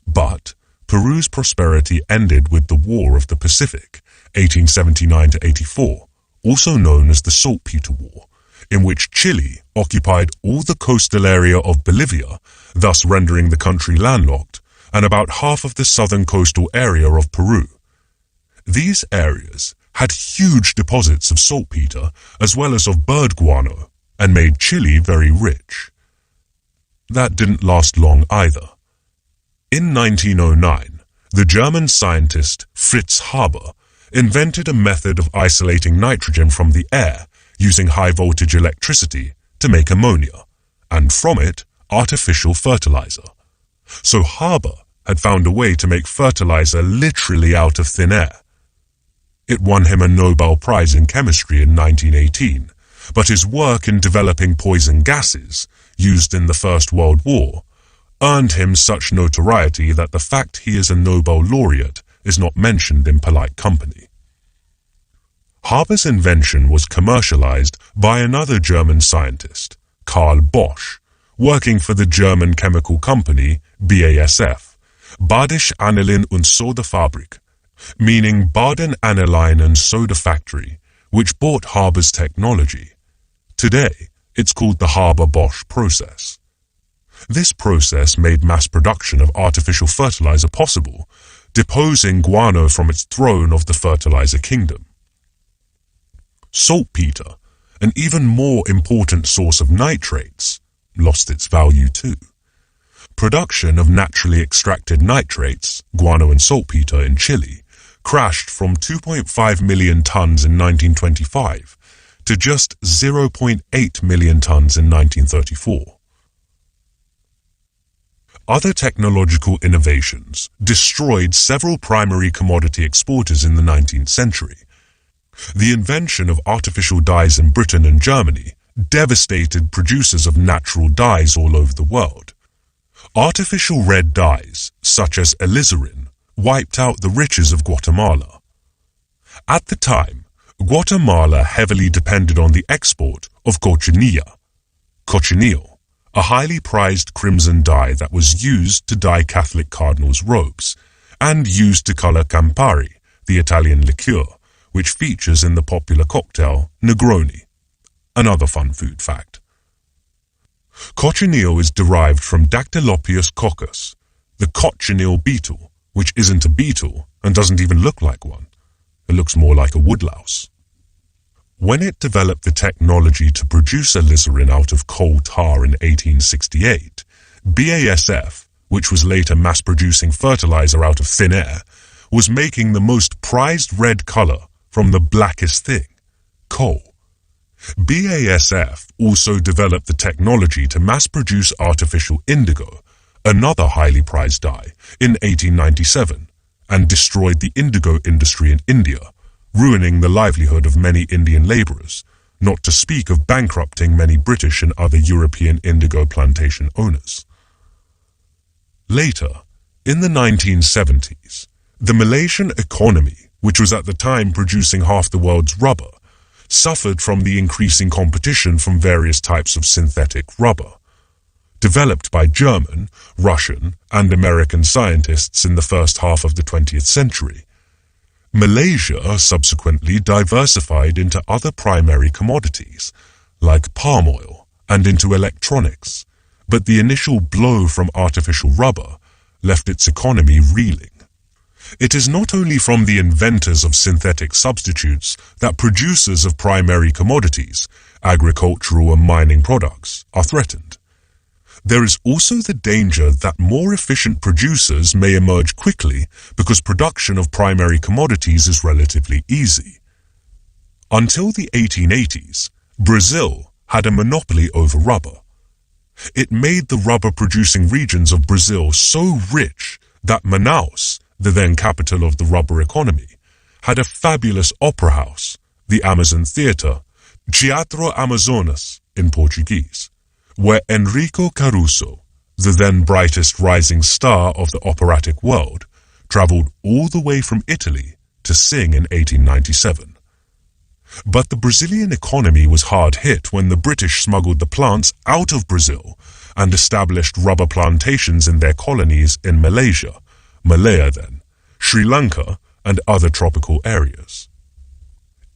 But Peru's prosperity ended with the War of the Pacific, 1879-84, also known as the Saltpeter War, in which Chile occupied all the coastal area of Bolivia, thus rendering the country landlocked, and about half of the southern coastal area of Peru. These areas had huge deposits of saltpeter as well as of bird guano, and made Chile very rich. That didn't last long either. In 1909, the German scientist Fritz Haber invented a method of isolating nitrogen from the air using high-voltage electricity to make ammonia, and from it, artificial fertilizer. So Haber had found a way to make fertilizer literally out of thin air. It won him a Nobel Prize in chemistry in 1918, but his work in developing poison gases used in the First World War, earned him such notoriety that the fact he is a Nobel laureate is not mentioned in polite company. Haber's invention was commercialized by another German scientist, Carl Bosch, working for the German chemical company BASF, Badische Anilin- und Soda-Fabrik, meaning Baden Aniline and Soda Factory, which bought Haber's technology. Today, it's called the Haber-Bosch process. This process made mass production of artificial fertilizer possible, deposing guano from its throne of the fertilizer kingdom. Saltpeter, an even more important source of nitrates, lost its value too. Production of naturally extracted nitrates, guano and saltpeter in Chile, crashed from 2.5 million tons in 1925 to just 0.8 million tons in 1934. Other technological innovations destroyed several primary commodity exporters in the 19th century. The invention of artificial dyes in Britain and Germany devastated producers of natural dyes all over the world. Artificial red dyes, such as alizarin, wiped out the riches of Guatemala. At the time, Guatemala heavily depended on the export of cochineal, a highly prized crimson dye that was used to dye Catholic cardinals' robes, and used to color Campari, the Italian liqueur, which features in the popular cocktail Negroni. Another fun food fact. Cochineal is derived from Dactylopius coccus, the cochineal beetle, which isn't a beetle and doesn't even look like one. It looks more like a woodlouse. When it developed the technology to produce alizarin out of coal tar in 1868, BASF, which was later mass-producing fertilizer out of thin air, was making the most prized red color from the blackest thing, coal. BASF also developed the technology to mass-produce artificial indigo, another highly prized dye, in 1897, and destroyed the indigo industry in India, ruining the livelihood of many Indian laborers, not to speak of bankrupting many British and other European indigo plantation owners. Later, in the 1970s, the Malaysian economy, which was at the time producing half the world's rubber, suffered from the increasing competition from various types of synthetic rubber. Developed by German, Russian, and American scientists in the first half of the 20th century, Malaysia subsequently diversified into other primary commodities, like palm oil, and into electronics, but the initial blow from artificial rubber left its economy reeling. It is not only from the inventors of synthetic substitutes that producers of primary commodities, agricultural and mining products, are threatened. There is also the danger that more efficient producers may emerge quickly because production of primary commodities is relatively easy. Until the 1880s, Brazil had a monopoly over rubber. It made the rubber-producing regions of Brazil so rich that Manaus, the then capital of the rubber economy, had a fabulous opera house, the Amazon Theatre, Teatro Amazonas in Portuguese, where Enrico Caruso, the then brightest rising star of the operatic world, traveled all the way from Italy to sing in 1897. But the Brazilian economy was hard hit when the British smuggled the plants out of Brazil and established rubber plantations in their colonies in Malaysia, Malaya then, Sri Lanka, and other tropical areas.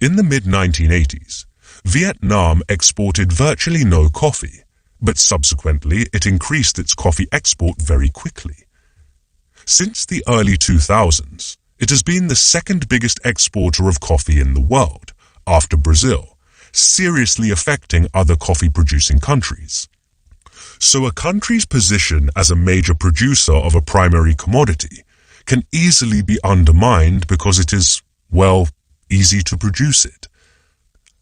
In the mid-1980s, Vietnam exported virtually no coffee, but subsequently it increased its coffee export very quickly. Since the early 2000s, it has been the second biggest exporter of coffee in the world, after Brazil, seriously affecting other coffee-producing countries. So a country's position as a major producer of a primary commodity can easily be undermined because it is, well, easy to produce it.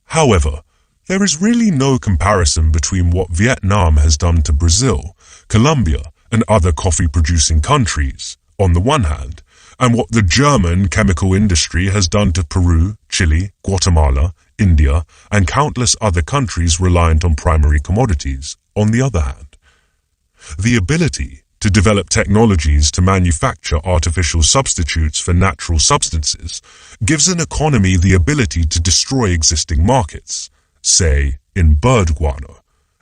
However, there is really no comparison between what Vietnam has done to Brazil, Colombia, and other coffee-producing countries, on the one hand, and what the German chemical industry has done to Peru, Chile, Guatemala, India, and countless other countries reliant on primary commodities, on the other hand. The ability to develop technologies to manufacture artificial substitutes for natural substances gives an economy the ability to destroy existing markets, say in bird guano,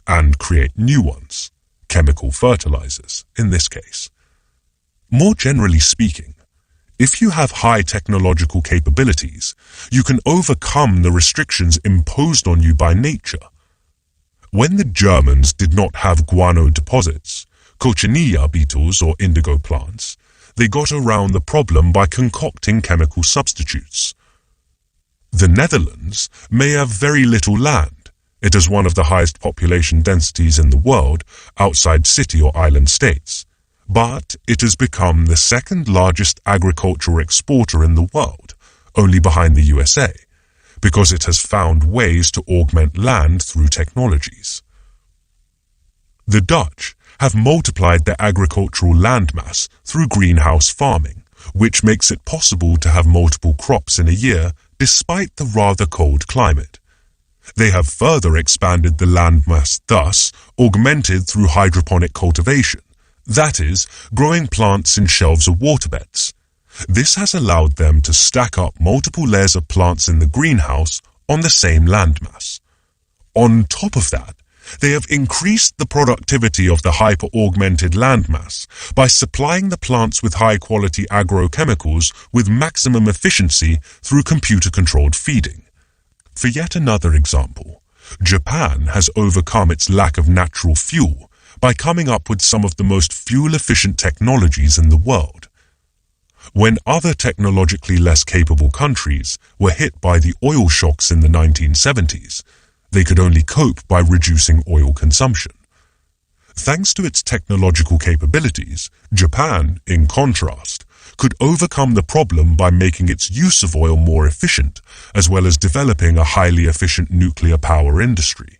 and create new ones, chemical fertilizers in this case. More generally speaking, if you have high technological capabilities, you can overcome the restrictions imposed on you by nature. When the Germans did not have guano deposits, cochinilla beetles or indigo plants, they got around the problem by concocting chemical substitutes. The Netherlands may have very little land. It has one of the highest population densities in the world outside city or island states, but it has become the second largest agricultural exporter in the world, only behind the USA, because it has found ways to augment land through technologies. The Dutch have multiplied their agricultural landmass through greenhouse farming, which makes it possible to have multiple crops in a year despite the rather cold climate. They have further expanded the landmass, thus augmented through hydroponic cultivation, that is, growing plants in shelves or waterbeds. This has allowed them to stack up multiple layers of plants in the greenhouse on the same landmass. On top of that, they have increased the productivity of the hyper-augmented landmass by supplying the plants with high-quality agrochemicals with maximum efficiency through computer-controlled feeding. For yet another example, Japan has overcome its lack of natural fuel by coming up with some of the most fuel-efficient technologies in the world. When other technologically less capable countries were hit by the oil shocks in the 1970s, they could only cope by reducing oil consumption. Thanks to its technological capabilities, Japan, in contrast, could overcome the problem by making its use of oil more efficient, as well as developing a highly efficient nuclear power industry.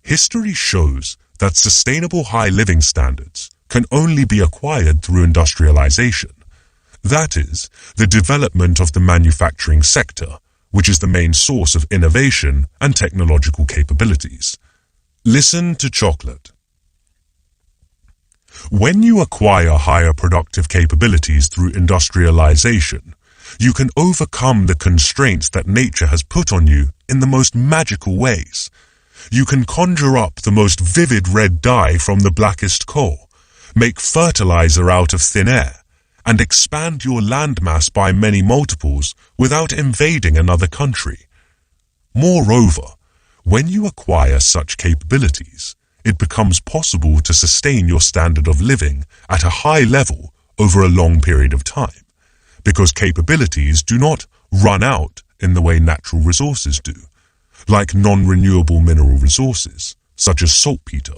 History shows that sustainable high living standards can only be acquired through industrialization. That is, the development of the manufacturing sector, which is the main source of innovation and technological capabilities. Listen to chocolate. When you acquire higher productive capabilities through industrialization, you can overcome the constraints that nature has put on you in the most magical ways. You can conjure up the most vivid red dye from the blackest coal, make fertilizer out of thin air, and expand your landmass by many multiples without invading another country. Moreover, when you acquire such capabilities, it becomes possible to sustain your standard of living at a high level over a long period of time, because capabilities do not run out in the way natural resources do, like non-renewable mineral resources, such as saltpeter,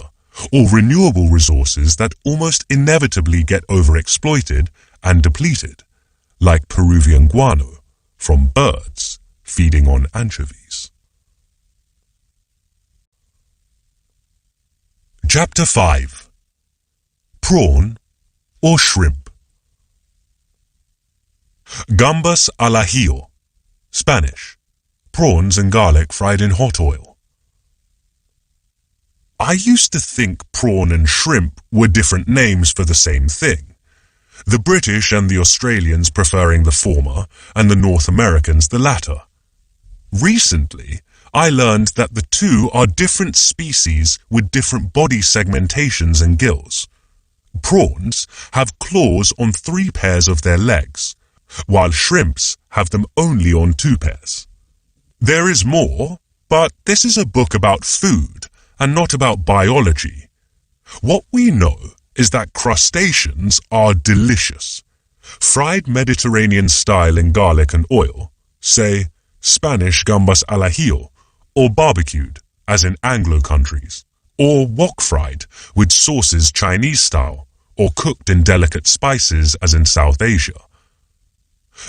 or renewable resources that almost inevitably get overexploited and depleted, like Peruvian guano, from birds feeding on anchovies. Chapter 5. Prawn or shrimp. Gambas al ajillo, Spanish, prawns and garlic fried in hot oil. I used to think prawn and shrimp were different names for the same thing, the British and the Australians preferring the former and the North Americans the latter. Recently, I learned that the two are different species with different body segmentations and gills. Prawns have claws on 3 pairs of their legs, while shrimps have them only on 2 pairs. There is more, but this is a book about food and not about biology. What we know is that crustaceans are delicious. Fried Mediterranean style in garlic and oil, say Spanish gambas al ajillo, or barbecued, as in Anglo countries, or wok-fried with sauces Chinese style, or cooked in delicate spices as in South Asia.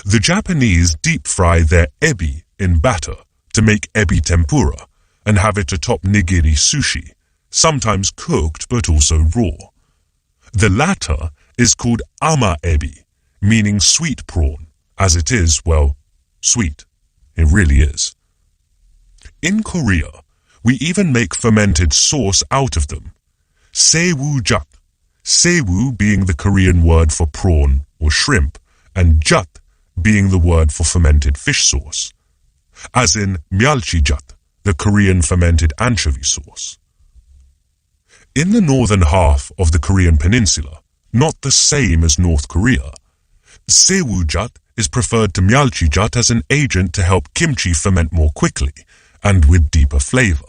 The Japanese deep-fry their ebi in batter to make ebi tempura and have it atop nigiri sushi, sometimes cooked but also raw. The latter is called ama ebi, meaning sweet prawn, as it is, well, sweet. It really is. In Korea, We even make fermented sauce out of them. Saewoo-jat, saewoo being the Korean word for prawn or shrimp, and jat being the word for fermented fish sauce, as in myeolchi-jat, the Korean fermented anchovy sauce. In the northern half of the Korean peninsula, not the same as North Korea, saewoo-jat is preferred to myeolchi-jat as an agent to help kimchi ferment more quickly and with deeper flavor.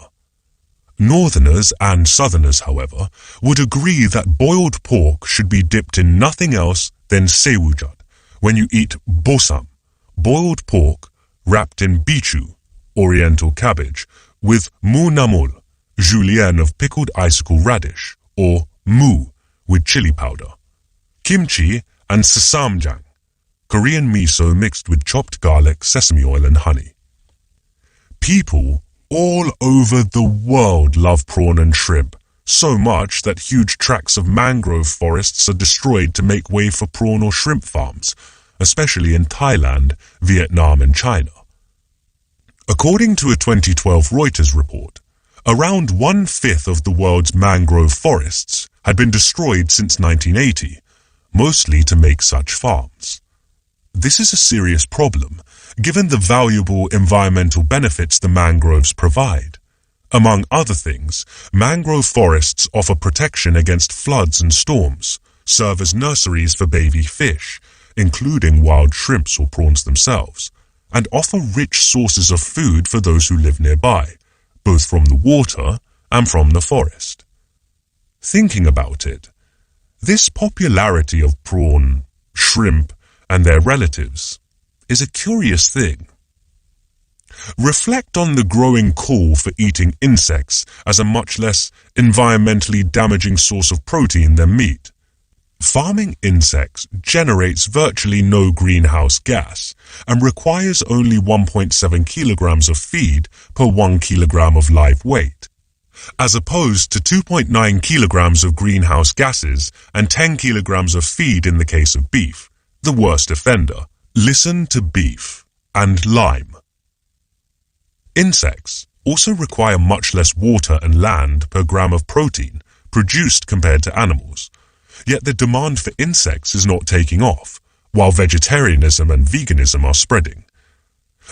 Northerners and Southerners, however, would agree that boiled pork should be dipped in nothing else than saewoo-jat when you eat bosam, boiled pork wrapped in bichu, oriental cabbage, with mu namul, julienne of pickled icicle radish, or mu, with chili powder, kimchi, and ssamjang, Korean miso mixed with chopped garlic, sesame oil, and honey. People all over the world love prawn and shrimp, so much that huge tracts of mangrove forests are destroyed to make way for prawn or shrimp farms, especially in Thailand, Vietnam, and China. According to a 2012 Reuters report, around 1/5 of the world's mangrove forests had been destroyed since 1980, mostly to make such farms. This is a serious problem, given the valuable environmental benefits the mangroves provide. Among other things, mangrove forests offer protection against floods and storms, serve as nurseries for baby fish, including wild shrimps or prawns themselves, and offer rich sources of food for those who live nearby, both from the water and from the forest. Thinking about it, this popularity of prawn, shrimp, and their relatives is a curious thing. Reflect on the growing call for eating insects as a much less environmentally damaging source of protein than meat. Farming insects generates virtually no greenhouse gas and requires only 1.7 kilograms of feed per 1 kilogram of live weight, as opposed to 2.9 kilograms of greenhouse gases and 10 kilograms of feed in the case of beef, the worst offender. Listen to beef and lime. Insects also require much less water and land per gram of protein produced compared to animals, yet the demand for insects is not taking off, while vegetarianism and veganism are spreading.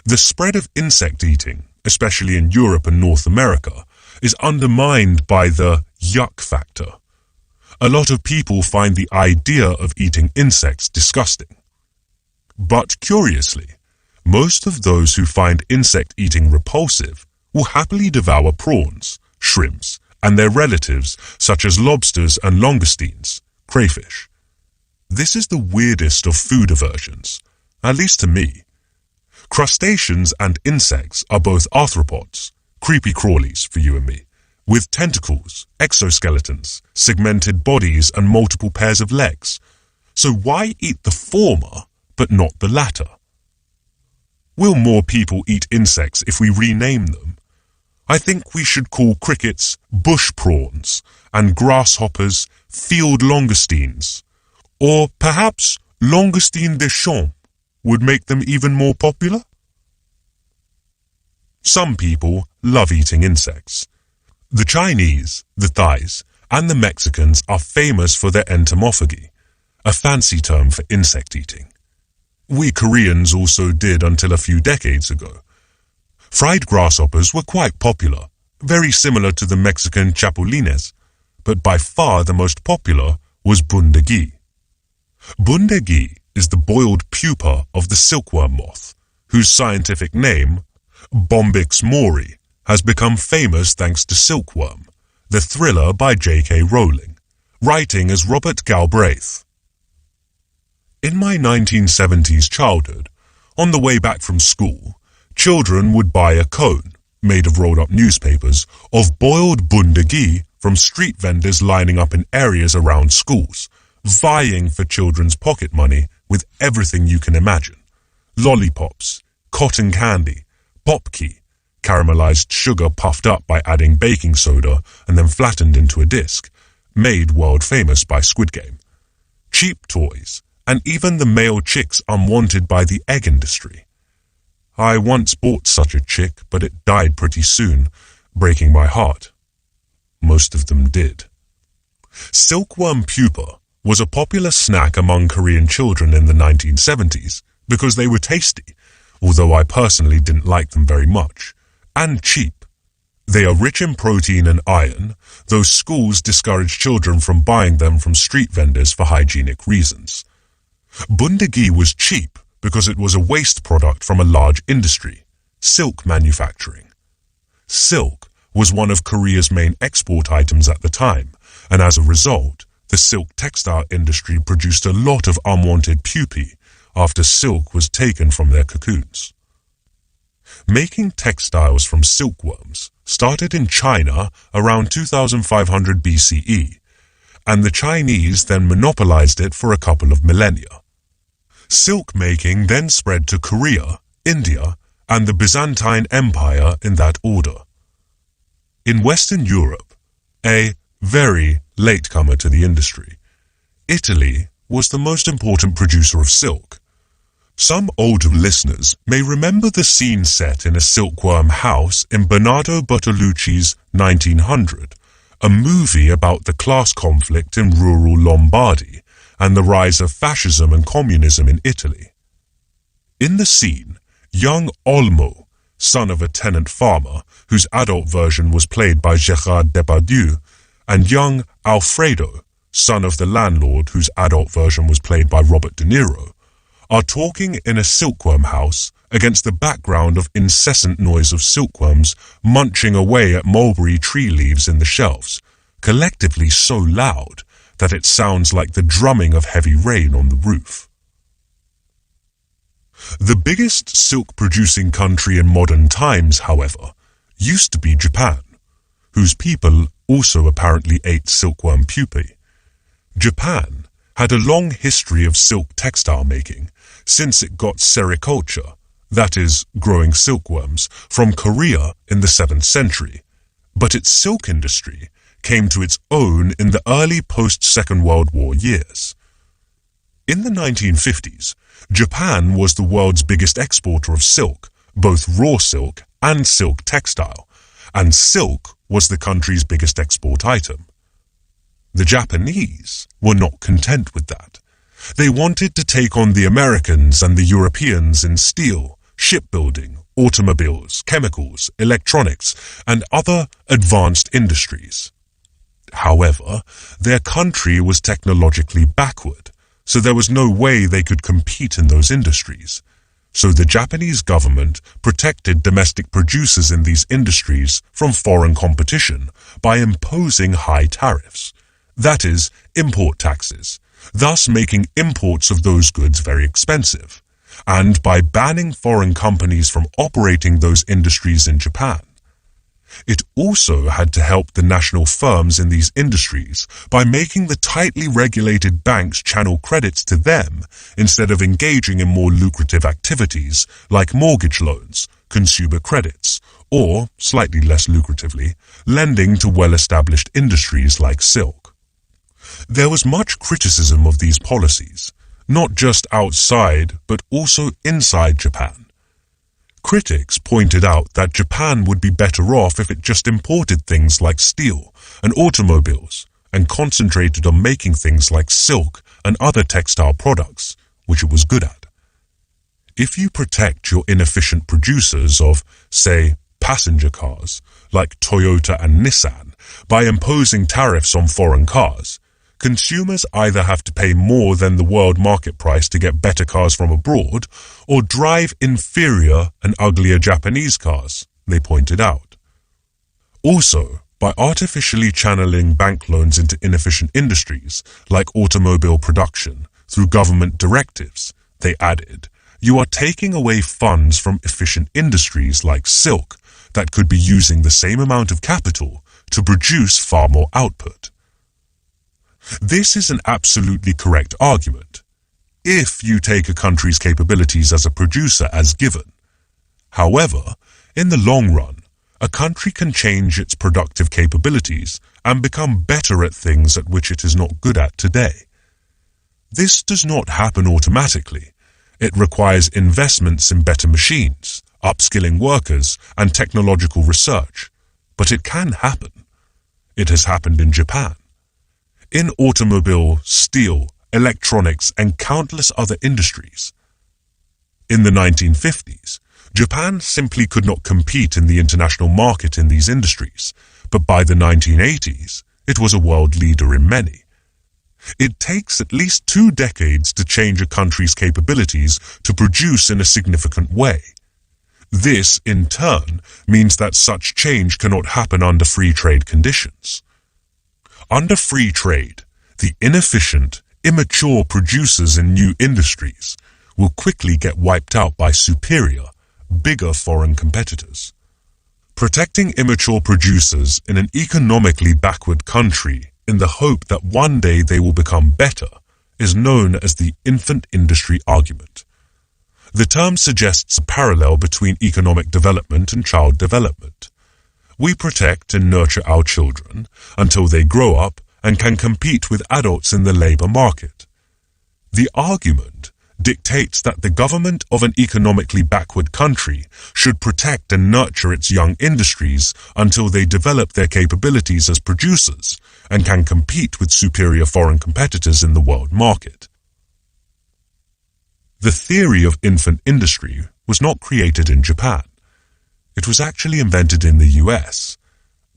The spread of insect eating, especially in Europe and North America, is undermined by the yuck factor. A lot of people find the idea of eating insects disgusting. But curiously, most of those who find insect eating repulsive will happily devour prawns, shrimps, and their relatives such as lobsters and langoustines, crayfish. This is the weirdest of food aversions, at least to me. Crustaceans and insects are both arthropods, creepy crawlies for you and me, with tentacles, exoskeletons, segmented bodies, and multiple pairs of legs. So why eat the former but not the latter? Will more people eat insects if we rename them? I think we should call crickets bush prawns and grasshoppers field langoustines, or perhaps langoustine des champs would make them even more popular. Some people love eating insects. The Chinese, the Thais, and the Mexicans are famous for their entomophagy, a fancy term for insect eating. We Koreans also did until a few decades ago. Fried grasshoppers were quite popular, very similar to the Mexican chapulines, but by far the most popular was bundagi. Bundagi is the boiled pupa of the silkworm moth, whose scientific name, Bombyx mori, has become famous thanks to Silkworm, the thriller by J.K. Rowling, writing as Robert Galbraith. In my 1970s childhood, on the way back from school, children would buy a cone, made of rolled-up newspapers, of boiled bundagi from street vendors lining up in areas around schools, vying for children's pocket money with everything you can imagine. Lollipops, cotton candy, popki, caramelized sugar puffed up by adding baking soda and then flattened into a disc, made world famous by Squid Game. Cheap toys, and even the male chicks unwanted by the egg industry. I once bought such a chick, but it died pretty soon, breaking my heart. Most of them did. Silkworm pupa was a popular snack among Korean children in the 1970s because they were tasty, although I personally didn't like them very much, and cheap. They are rich in protein and iron, though schools discourage children from buying them from street vendors for hygienic reasons. Bundagi was cheap because it was a waste product from a large industry, silk manufacturing. Silk was one of Korea's main export items at the time, and as a result, the silk textile industry produced a lot of unwanted pupae after silk was taken from their cocoons. Making textiles from silkworms started in China around 2500 BCE, and the Chinese then monopolized it for a couple of millennia. Silk making then spread to Korea, India, and the Byzantine Empire in that order. In Western Europe, a very latecomer to the industry, Italy was the most important producer of silk. Some older listeners may remember the scene set in a silkworm house in Bernardo Bertolucci's 1900, a movie about the class conflict in rural Lombardy and the rise of fascism and communism in Italy. In the scene, young Olmo, son of a tenant farmer, whose adult version was played by Gérard Depardieu, and young Alfredo, son of the landlord, whose adult version was played by Robert De Niro, are talking in a silkworm house against the background of incessant noise of silkworms munching away at mulberry tree leaves in the shelves, collectively so loud that it sounds like the drumming of heavy rain on the roof. The biggest silk-producing country in modern times, however, used to be Japan, whose people also apparently ate silkworm pupae. Japan had a long history of silk textile making since it got sericulture, that is, growing silkworms, from Korea in the 7th century, but its silk industry came to its own in the early post-Second World War years. In the 1950s, Japan was the world's biggest exporter of silk, both raw silk and silk textile, and silk was the country's biggest export item. The Japanese were not content with that. They wanted to take on the Americans and the Europeans in steel, shipbuilding, automobiles, chemicals, electronics, and other advanced industries. However, their country was technologically backward, so there was no way they could compete in those industries. So the Japanese government protected domestic producers in these industries from foreign competition by imposing high tariffs, that is, import taxes, thus making imports of those goods very expensive, and by banning foreign companies from operating those industries in Japan. It also had to help the national firms in these industries by making the tightly regulated banks channel credits to them instead of engaging in more lucrative activities like mortgage loans, consumer credits, or, slightly less lucratively, lending to well-established industries like silk. There was much criticism of these policies, not just outside but also inside Japan. Critics pointed out that Japan would be better off if it just imported things like steel and automobiles and concentrated on making things like silk and other textile products, which it was good at. If you protect your inefficient producers of, say, passenger cars, like Toyota and Nissan, by imposing tariffs on foreign cars, consumers either have to pay more than the world market price to get better cars from abroad, or drive inferior and uglier Japanese cars, they pointed out. Also, by artificially channeling bank loans into inefficient industries, like automobile production, through government directives, they added, you are taking away funds from efficient industries like silk that could be using the same amount of capital to produce far more output. This is an absolutely correct argument, if you take a country's capabilities as a producer as given. However, in the long run, a country can change its productive capabilities and become better at things at which it is not good at today. This does not happen automatically. It requires investments in better machines, upskilling workers, and technological research. but it can happen. It has happened in Japan. In automobile, steel, electronics, and countless other industries. In the 1950s, Japan simply could not compete in the international market in these industries, but by the 1980s, it was a world leader in many. It takes at least 2 decades to change a country's capabilities to produce in a significant way. This, in turn, means that such change cannot happen under free trade conditions. Under free trade, the inefficient, immature producers in new industries will quickly get wiped out by superior, bigger foreign competitors. Protecting immature producers in an economically backward country in the hope that one day they will become better is known as the infant industry argument. The term suggests a parallel between economic development and child development. We protect and nurture our children until they grow up and can compete with adults in the labor market. The argument dictates that the government of an economically backward country should protect and nurture its young industries until they develop their capabilities as producers and can compete with superior foreign competitors in the world market. The theory of infant industry was not created in Japan. It was actually invented in the US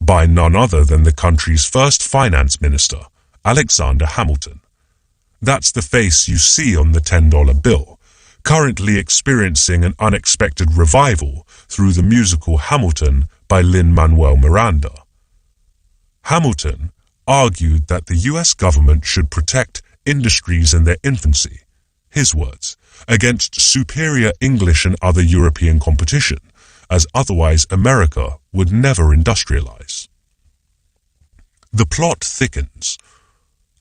by none other than the country's first finance minister, Alexander Hamilton. That's the face you see on the $10 bill, currently experiencing an unexpected revival through the musical Hamilton by Lin-Manuel Miranda. Hamilton argued that the US government should protect industries in their infancy, his words, against superior English and other European competition, as otherwise America would never industrialize. The plot thickens.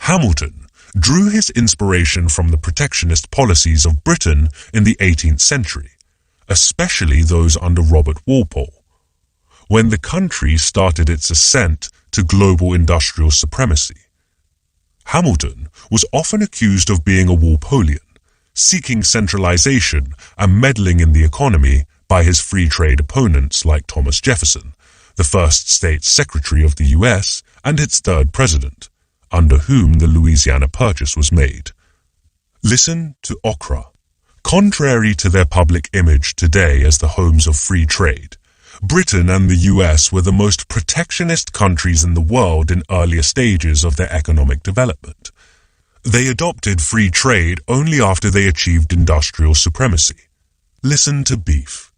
Hamilton drew his inspiration from the protectionist policies of Britain in the 18th century, especially those under Robert Walpole, when the country started its ascent to global industrial supremacy. Hamilton was often accused of being a Walpolean, seeking centralization and meddling in the economy by his free trade opponents like Thomas Jefferson, the first state secretary of the US and its third president, under whom the Louisiana Purchase was made. Listen to okra. Contrary to their public image today as the homes of free trade, Britain and the US were the most protectionist countries in the world in earlier stages of their economic development. They adopted free trade only after they achieved industrial supremacy. Listen to beef.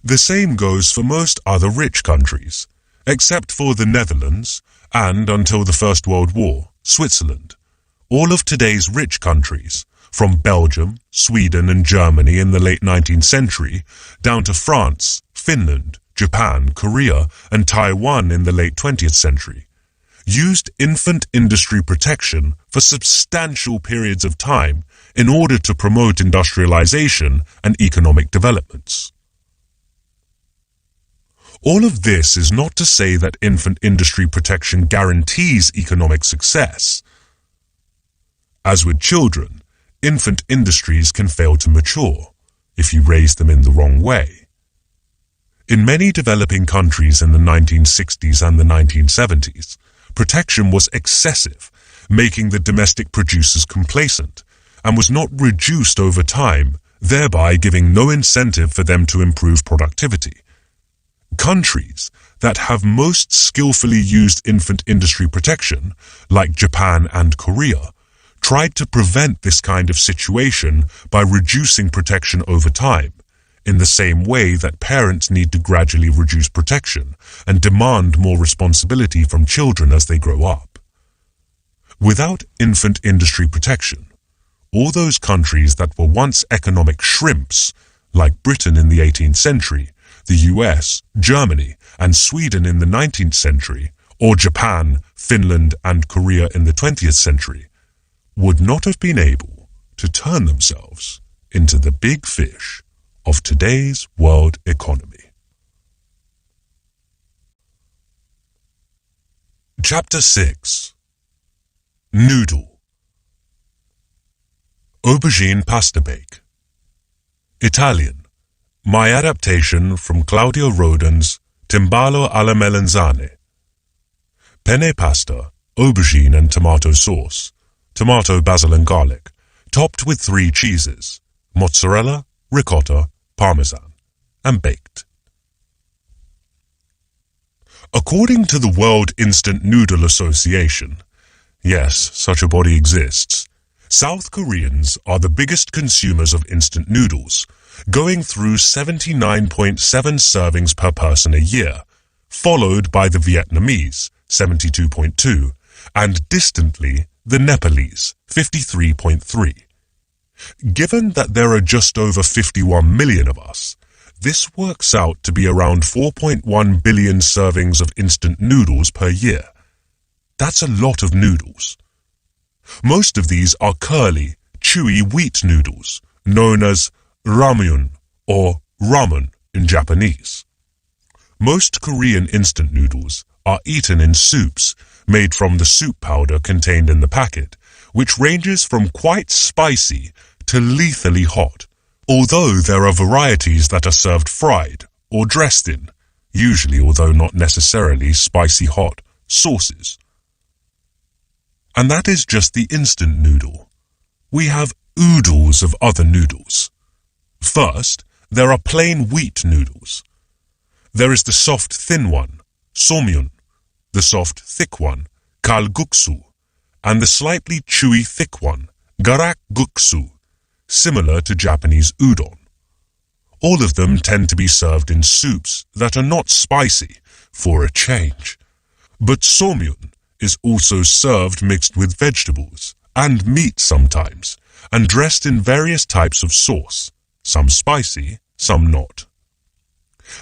The same goes for most other rich countries, except for the Netherlands and, until the First World War, Switzerland. All of today's rich countries, from Belgium, Sweden and Germany in the late 19th century, down to France, Finland, Japan, Korea and Taiwan in the late 20th century, used infant industry protection for substantial periods of time in order to promote industrialization and economic developments. All of this is not to say that infant industry protection guarantees economic success. As with children, infant industries can fail to mature if you raise them in the wrong way. In many developing countries in the 1960s and the 1970s, protection was excessive, making the domestic producers complacent, and was not reduced over time, thereby giving no incentive for them to improve productivity. Countries that have most skillfully used infant industry protection, like Japan and Korea, tried to prevent this kind of situation by reducing protection over time, in the same way that parents need to gradually reduce protection and demand more responsibility from children as they grow up. Without infant industry protection, all those countries that were once economic shrimps, like Britain in the 18th century, the US, Germany, and Sweden in the 19th century, or Japan, Finland, and Korea in the 20th century, would not have been able to turn themselves into the big fish of today's world economy. Chapter 6. Noodle. Aubergine pasta bake. Italian. My adaptation from Claudio Rodin's timbalo alla melanzane. Penne pasta, aubergine and tomato sauce, tomato, basil and garlic, topped with 3 cheeses, mozzarella, ricotta, parmesan, and baked. According to the World Instant Noodle Association, yes, such a body exists, South Koreans are the biggest consumers of instant noodles, going through 79.7 servings per person a year, followed by the Vietnamese, 72.2, and distantly the Nepalese, 53.3. Given that there are just over 51 million of us, this works out to be around 4.1 billion servings of instant noodles per year. That's a lot of noodles. Most of these are curly, chewy wheat noodles, known as ramyun or ramen in Japanese. Most Korean instant noodles are eaten in soups made from the soup powder contained in the packet, which ranges from quite spicy to lethally hot, although there are varieties that are served fried or dressed in, usually, although not necessarily, spicy hot sauces. And that is just the instant noodle. We have oodles of other noodles. First, there are plain wheat noodles. There is the soft thin one, somyun, the soft thick one, kalguksu, and the slightly chewy thick one, garakguksu, similar to Japanese udon. All of them tend to be served in soups that are not spicy, for a change. But somyun is also served mixed with vegetables and meat sometimes, and dressed in various types of sauce, some spicy, some not.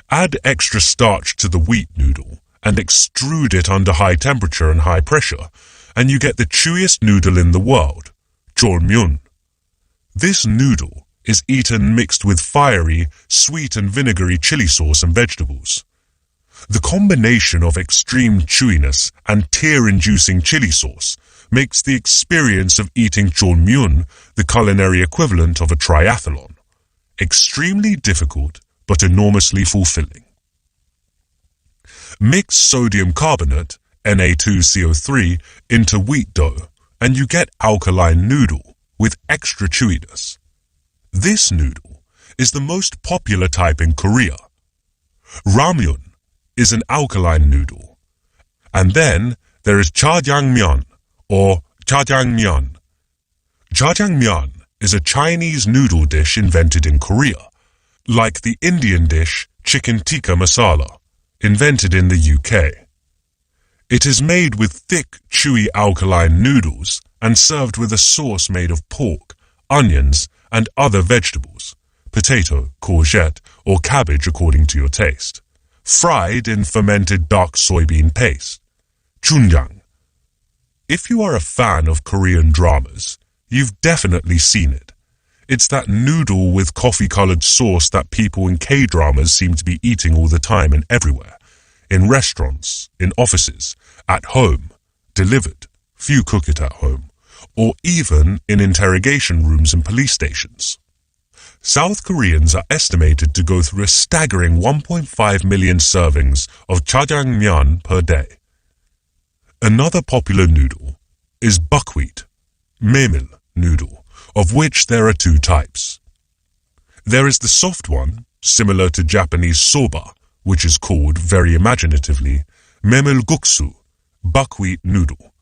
Add extra starch to the wheat noodle and extrude it under high temperature and high pressure, and you get the chewiest noodle in the world, jjolmyeon. This noodle is eaten mixed with fiery, sweet and vinegary chili sauce and vegetables. The combination of extreme chewiness and tear-inducing chili sauce makes the experience of eating jjolmyeon the culinary equivalent of a triathlon. Extremely difficult, but enormously fulfilling. Mix sodium carbonate, Na2CO3, into wheat dough, and you get alkaline noodle with extra chewiness. This noodle is the most popular type in Korea. Ramyun is an alkaline noodle. And then there is jjajangmyeon, or jjajangmyeon. Jjajangmyeon is a Chinese noodle dish invented in Korea, like the Indian dish chicken tikka masala, invented in the UK. It is made with thick, chewy alkaline noodles and served with a sauce made of pork, onions, and other vegetables, potato, courgette, or cabbage according to your taste, fried in fermented dark soybean paste, chunjang. If you are a fan of Korean dramas, you've definitely seen it. It's that noodle with coffee-colored sauce that people in K-dramas seem to be eating all the time and everywhere. In restaurants, in offices, at home, delivered, few cook it at home, or even in interrogation rooms and police stations. South Koreans are estimated to go through a staggering 1.5 million servings of jjajangmyeon per day. Another popular noodle is buckwheat, memil noodle, of which there are 2 types. There is the soft one, similar to Japanese soba, which is called, very imaginatively, memilguksu, buckwheat noodle.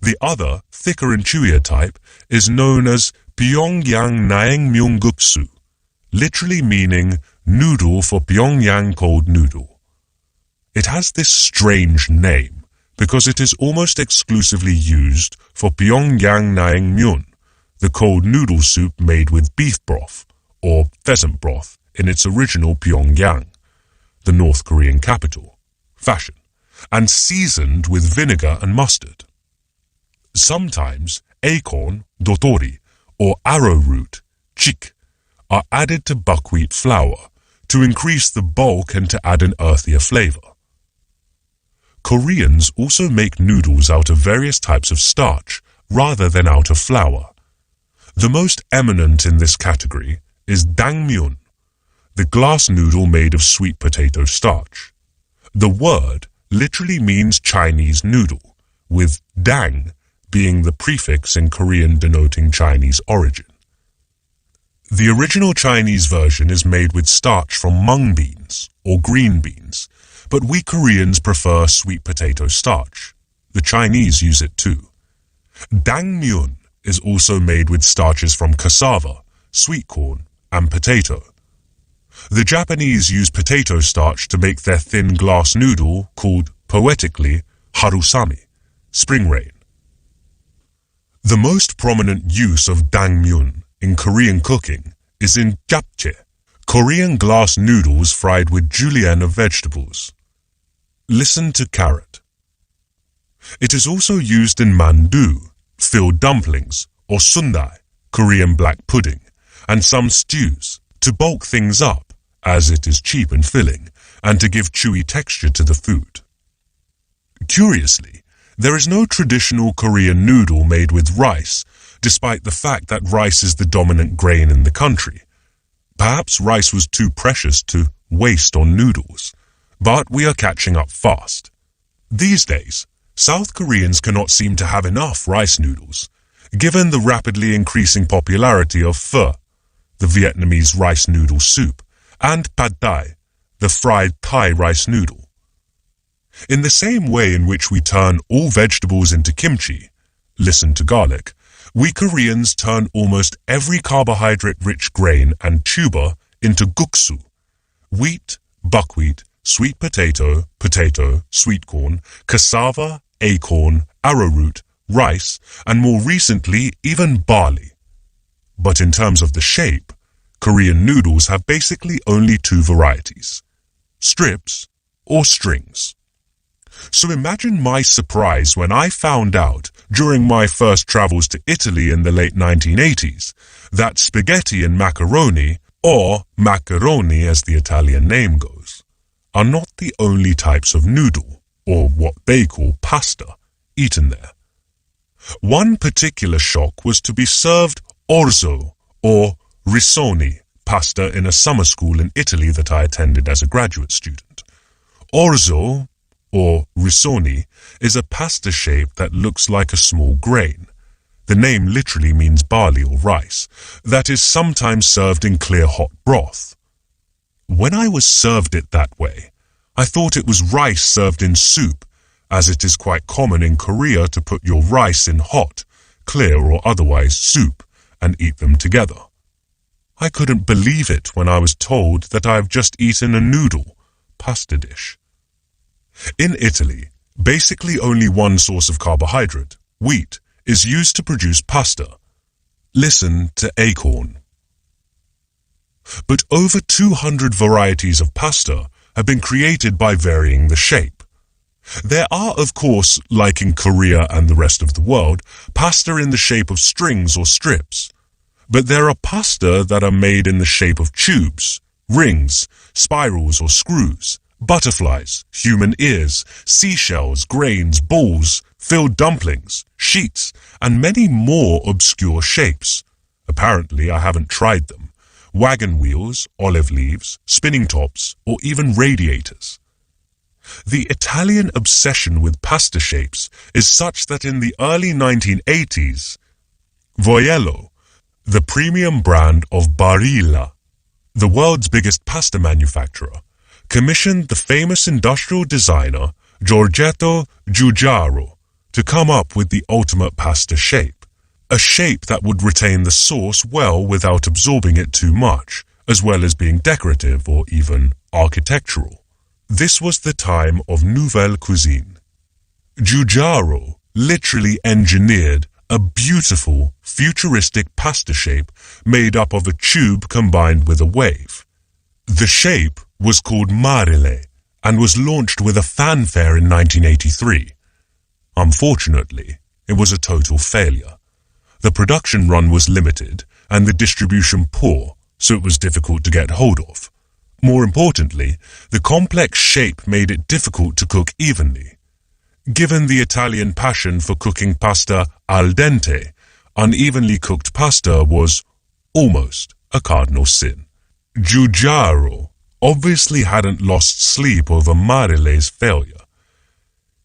The other, thicker and chewier type is known as Pyongyang naengmyeongguksu, literally meaning noodle for Pyongyang cold noodle. It has this strange name because it is almost exclusively used for Pyongyang naengmyeon, the cold noodle soup made with beef broth, or pheasant broth, in its original Pyongyang, the North Korean capital, fashion, and seasoned with vinegar and mustard. Sometimes acorn, dotori, or arrowroot, chik, are added to buckwheat flour to increase the bulk and to add an earthier flavor. Koreans also make noodles out of various types of starch rather than out of flour. The most eminent in this category is dangmyeon, the glass noodle made of sweet potato starch. The word literally means Chinese noodle, with dang being the prefix in Korean denoting Chinese origin. The original Chinese version is made with starch from mung beans or green beans, but we Koreans prefer sweet potato starch. The Chinese use it too. Dangmyeon is also made with starches from cassava, sweet corn, and potato. The Japanese use potato starch to make their thin glass noodle called, poetically, harusami, spring rain. The most prominent use of dangmyeon in Korean cooking is in japchae, Korean glass noodles fried with julienne of vegetables. Listen to carrot. It is also used in mandu, filled dumplings, or sundae, Korean black pudding, and some stews, to bulk things up, as it is cheap and filling, and to give chewy texture to the food. Curiously, there is no traditional Korean noodle made with rice, despite the fact that rice is the dominant grain in the country. Perhaps rice was too precious to waste on noodles, but we are catching up fast. These days, South Koreans cannot seem to have enough rice noodles, given the rapidly increasing popularity of pho, the Vietnamese rice noodle soup, and pad thai, the fried Thai rice noodle. In the same way in which we turn all vegetables into kimchi, listen to garlic, we Koreans turn almost every carbohydrate-rich grain and tuber into guksu, wheat, buckwheat, sweet potato, sweet corn, cassava, acorn, arrowroot, rice, and more recently even barley. But in terms of the shape, Korean noodles have basically only two varieties, strips or strings. So imagine my surprise when I found out during my first travels to Italy in the late 1980s that spaghetti and macaroni, or macaroni as the Italian name goes, are not the only types of noodle, or what they call pasta, eaten there. One particular shock was to be served orzo, or risoni, pasta in a summer school in Italy that I attended as a graduate student. Orzo, or risoni, is a pasta shape that looks like a small grain. The name literally means barley or rice, that is sometimes served in clear hot broth. When I was served it that way, I thought it was rice served in soup, as it is quite common in Korea to put your rice in hot, clear or otherwise soup, and eat them together. I couldn't believe it when I was told that I have just eaten a noodle, pasta dish. In Italy, basically only one source of carbohydrate, wheat, is used to produce pasta. Listen to acorn. But over 200 varieties of pasta have been created by varying the shape. There are, of course, like in Korea and the rest of the world, pasta in the shape of strings or strips. But there are pasta that are made in the shape of tubes, rings, spirals or screws, butterflies, human ears, seashells, grains, balls, filled dumplings, sheets, and many more obscure shapes. Apparently, I haven't tried them. Wagon wheels, olive leaves, spinning tops, or even radiators. The Italian obsession with pasta shapes is such that in the early 1980s, Voiello, the premium brand of Barilla, the world's biggest pasta manufacturer, commissioned the famous industrial designer Giorgetto Giugiaro to come up with the ultimate pasta shape, a shape that would retain the sauce well without absorbing it too much, as well as being decorative or even architectural. This was the time of Nouvelle Cuisine. Giugiaro literally engineered a beautiful, futuristic pasta shape made up of a tube combined with a wave. The shape was called Marile and was launched with a fanfare in 1983. Unfortunately, it was a total failure. The production run was limited and the distribution poor, so it was difficult to get hold of. More importantly, the complex shape made it difficult to cook evenly. Given the Italian passion for cooking pasta al dente, unevenly cooked pasta was almost a cardinal sin. Giugiaro obviously hadn't lost sleep over Marile's failure.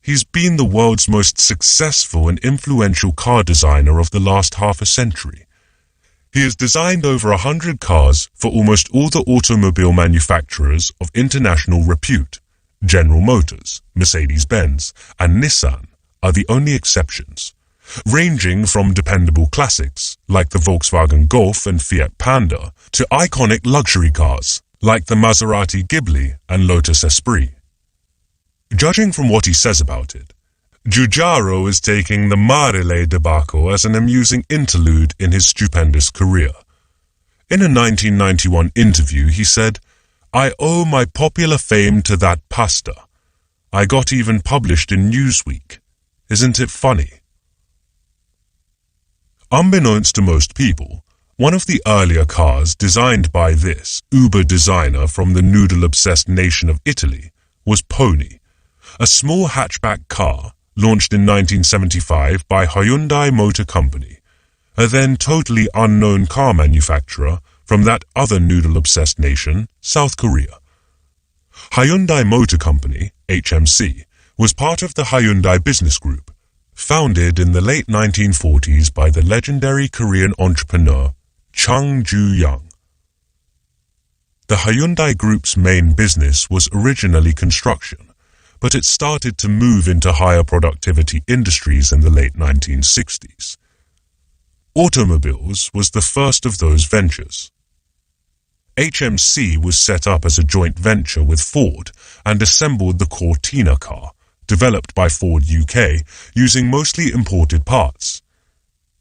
He's been the world's most successful and influential car designer of the last half a century. He has designed over 100 cars for almost all the automobile manufacturers of international repute. General Motors, Mercedes-Benz, and Nissan are the only exceptions, ranging from dependable classics like the Volkswagen Golf and Fiat Panda to iconic luxury cars like the Maserati Ghibli and Lotus Esprit. Judging from what he says about it, Giugiaro is taking the Marile debacle as an amusing interlude in his stupendous career. In a 1991 interview, he said, "I owe my popular fame to that pasta. I got even published in Newsweek. Isn't it funny?" Unbeknownst to most people, one of the earlier cars designed by this uber designer from the noodle-obsessed nation of Italy was Pony, a small hatchback car launched in 1975 by Hyundai Motor Company, a then totally unknown car manufacturer from that other noodle-obsessed nation, South Korea. Hyundai Motor Company, HMC, was part of the Hyundai Business Group, founded in the late 1940s by the legendary Korean entrepreneur Chung Ju-young. The Hyundai Group's main business was originally construction, but it started to move into higher productivity industries in the late 1960s. Automobiles was the first of those ventures. HMC was set up as a joint venture with Ford and assembled the Cortina car, developed by Ford UK, using mostly imported parts.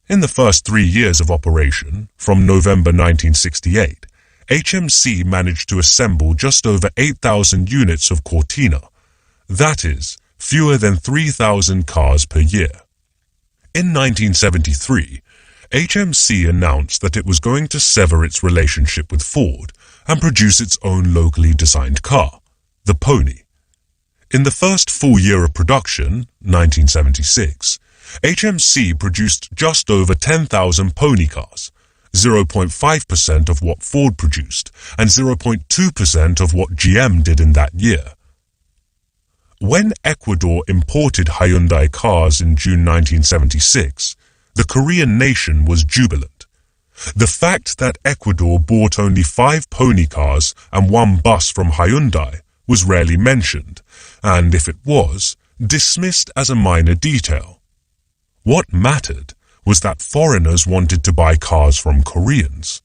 In the first 3 years of operation, from November 1968, HMC managed to assemble just over 8,000 units of Cortina. That is, fewer than 3,000 cars per year. In 1973, HMC announced that it was going to sever its relationship with Ford and produce its own locally designed car, the Pony. In the first full year of production, 1976, HMC produced just over 10,000 Pony cars, 0.5% of what Ford produced and 0.2% of what GM did in that year. When Ecuador imported Hyundai cars in June 1976, the Korean nation was jubilant. The fact that Ecuador bought only 5 Pony cars and 1 bus from Hyundai was rarely mentioned, and if it was, dismissed as a minor detail. What mattered was that foreigners wanted to buy cars from Koreans,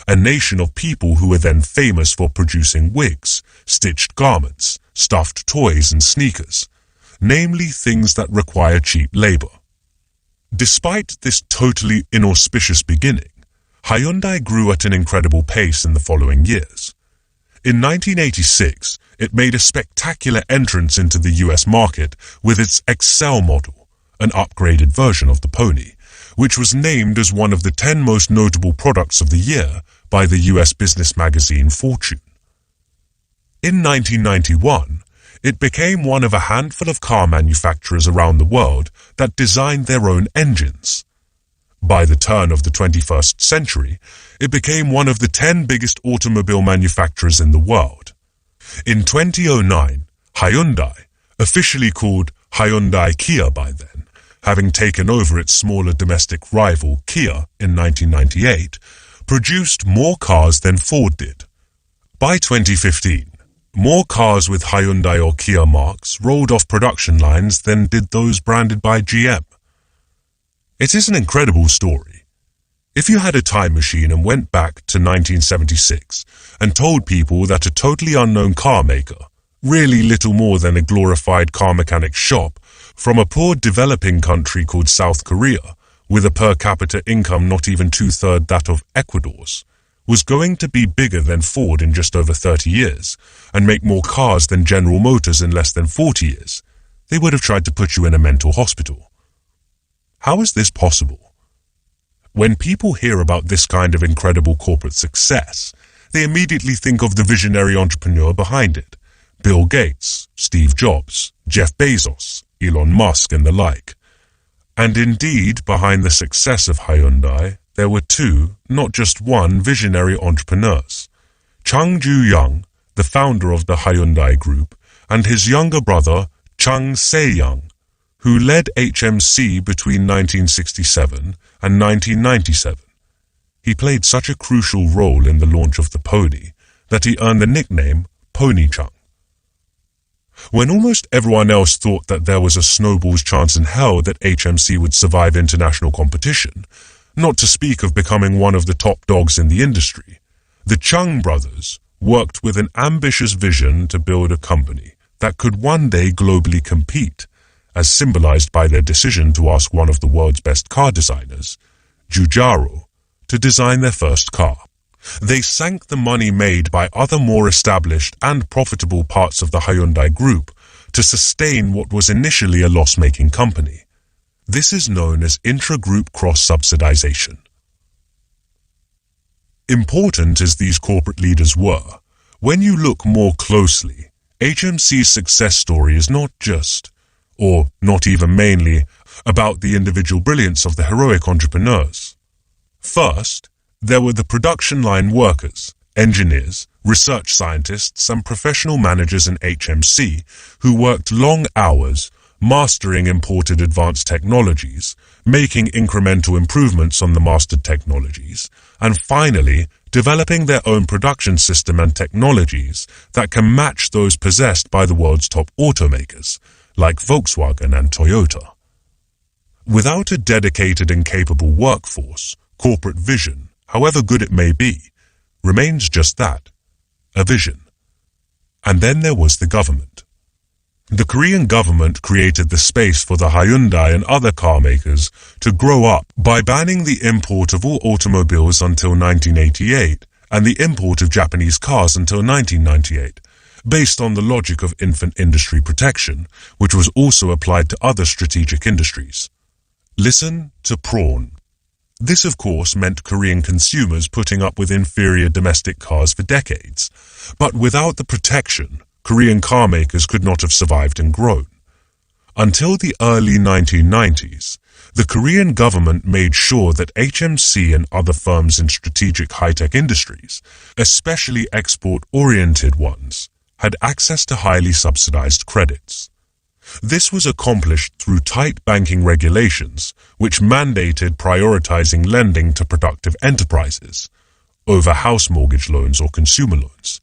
a nation of people who were then famous for producing wigs, stitched garments, stuffed toys and sneakers, namely things that require cheap labor. Despite this totally inauspicious beginning, Hyundai grew at an incredible pace in the following years. In 1986, it made a spectacular entrance into the US market with its Excel model, an upgraded version of the Pony, which was named as one of the 10 most notable products of the year by the US business magazine Fortune. In 1991, it became one of a handful of car manufacturers around the world that designed their own engines. By the turn of the 21st century, it became one of the 10 biggest automobile manufacturers in the world. In 2009, Hyundai, officially called Hyundai Kia by then, having taken over its smaller domestic rival Kia in 1998, produced more cars than Ford did. By 2015, more cars with Hyundai or Kia marks rolled off production lines than did those branded by GM. It is an incredible story. If you had a time machine and went back to 1976 and told people that a totally unknown car maker, really little more than a glorified car mechanic shop from a poor developing country called South Korea, with a per capita income not even 2/3 that of Ecuador's, was going to be bigger than Ford in just over 30 years and make more cars than General Motors in less than 40 years, they would have tried to put you in a mental hospital. How is this possible? When people hear about this kind of incredible corporate success, they immediately think of the visionary entrepreneur behind it, Bill Gates, Steve Jobs, Jeff Bezos, Elon Musk, and the like. And indeed, behind the success of Hyundai, there were 2, not just 1, visionary entrepreneurs. Chung Ju-young the founder of the Hyundai Group, and his younger brother, Chung Se-young, who led HMC between 1967 and 1997. He played such a crucial role in the launch of the pony that he earned the nickname Pony Chung. When almost everyone else thought that there was a snowball's chance in hell that HMC would survive international competition, not to speak of becoming one of the top dogs in the industry, the Chung brothers worked with an ambitious vision to build a company that could one day globally compete, as symbolized by their decision to ask one of the world's best car designers, Giugiaro, to design their first car. They sank the money made by other more established and profitable parts of the Hyundai Group to sustain what was initially a loss-making company. This is known as intra-group cross-subsidization. Important as these corporate leaders were, when you look more closely, HMC's success story is not just, or not even mainly, about the individual brilliance of the heroic entrepreneurs. First, there were the production line workers, engineers, research scientists, and professional managers in HMC who worked long hours, mastering imported advanced technologies, making incremental improvements on the mastered technologies, and finally, developing their own production system and technologies that can match those possessed by the world's top automakers, like Volkswagen and Toyota. Without a dedicated and capable workforce, corporate vision, however good it may be, remains just that, a vision. And then there was the government. The Korean government created the space for the Hyundai and other car makers to grow up by banning the import of all automobiles until 1988 and the import of Japanese cars until 1998, based on the logic of infant industry protection, which was also applied to other strategic industries. Listen to prawn. This, of course, meant Korean consumers putting up with inferior domestic cars for decades, but without the protection, Korean car makers could not have survived and grown. Until the early 1990s, the Korean government made sure that HMC and other firms in strategic high-tech industries, especially export-oriented ones, had access to highly subsidized credits. This was accomplished through tight banking regulations, which mandated prioritizing lending to productive enterprises over house mortgage loans or consumer loans,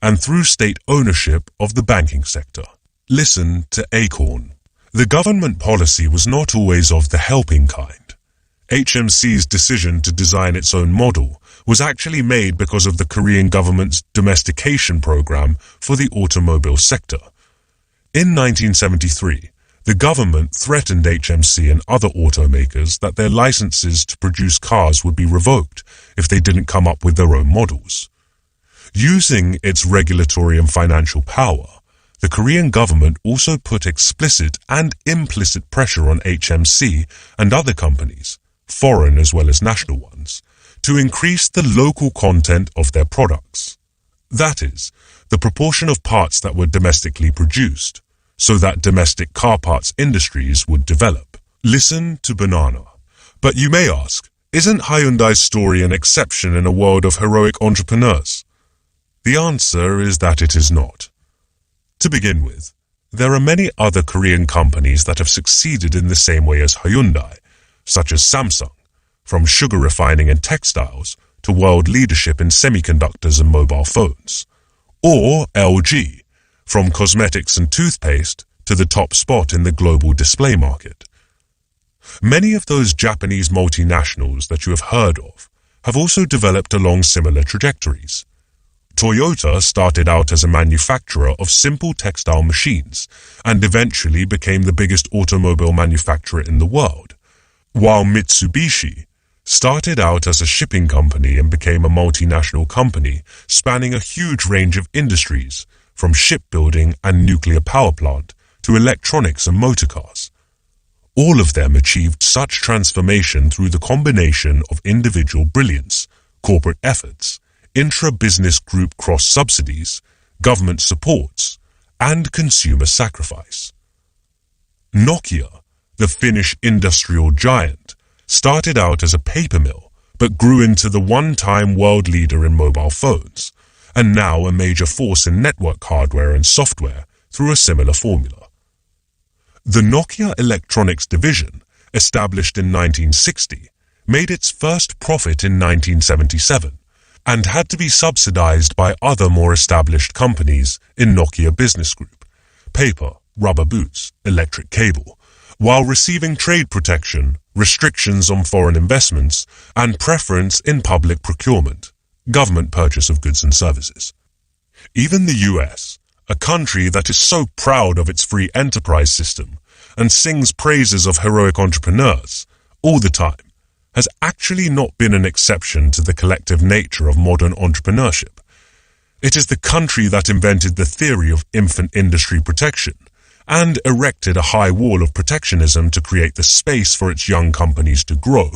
and through state ownership of the banking sector. Listen to Acorn. The government policy was not always of the helping kind. HMC's decision to design its own model was actually made because of the Korean government's domestication program for the automobile sector. In 1973, the government threatened HMC and other automakers that their licenses to produce cars would be revoked if they didn't come up with their own models. Using its regulatory and financial power, the Korean government also put explicit and implicit pressure on HMC and other companies, foreign as well as national ones, to increase the local content of their products. That is, the proportion of parts that were domestically produced, so that domestic car parts industries would develop. Listen to banana. But you may ask, isn't Hyundai's story an exception in a world of heroic entrepreneurs? The answer is that it is not. To begin with, there are many other Korean companies that have succeeded in the same way as Hyundai, such as Samsung, from sugar refining and textiles to world leadership in semiconductors and mobile phones, or LG, from cosmetics and toothpaste to the top spot in the global display market. Many of those Japanese multinationals that you have heard of have also developed along similar trajectories. Toyota started out as a manufacturer of simple textile machines and eventually became the biggest automobile manufacturer in the world, while Mitsubishi started out as a shipping company and became a multinational company spanning a huge range of industries, from shipbuilding and nuclear power plant to electronics and motorcars. All of them achieved such transformation through the combination of individual brilliance, corporate efforts, intra-business group cross-subsidies, government supports, and consumer sacrifice. Nokia, the Finnish industrial giant, started out as a paper mill, but grew into the one-time world leader in mobile phones, and now a major force in network hardware and software through a similar formula. The Nokia Electronics division, established in 1960, made its first profit in 1977 and had to be subsidized by other more established companies in Nokia Business Group, paper, rubber boots, electric cable, while receiving trade protection, restrictions on foreign investments, and preference in public procurement, government purchase of goods and services. Even the US, a country that is so proud of its free enterprise system and sings praises of heroic entrepreneurs all the time, has actually not been an exception to the collective nature of modern entrepreneurship. It is the country that invented the theory of infant industry protection and erected a high wall of protectionism to create the space for its young companies to grow,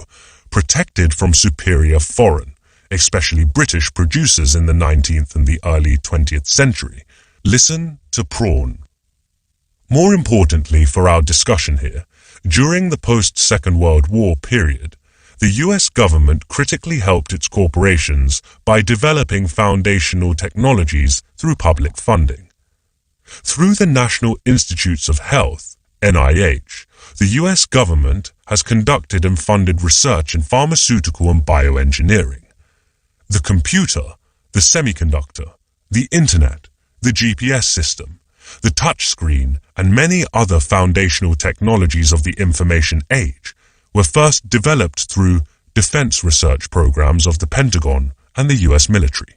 protected from superior foreign, especially British producers in the 19th and the early 20th century. Listen to Prawn. More importantly for our discussion here, during the post-Second World War period, the US government critically helped its corporations by developing foundational technologies through public funding. Through the National Institutes of Health, NIH, the US government has conducted and funded research in pharmaceutical and bioengineering. The computer, the semiconductor, the internet, the GPS system, the touchscreen, and many other foundational technologies of the information age were first developed through defense research programs of the Pentagon and the US military.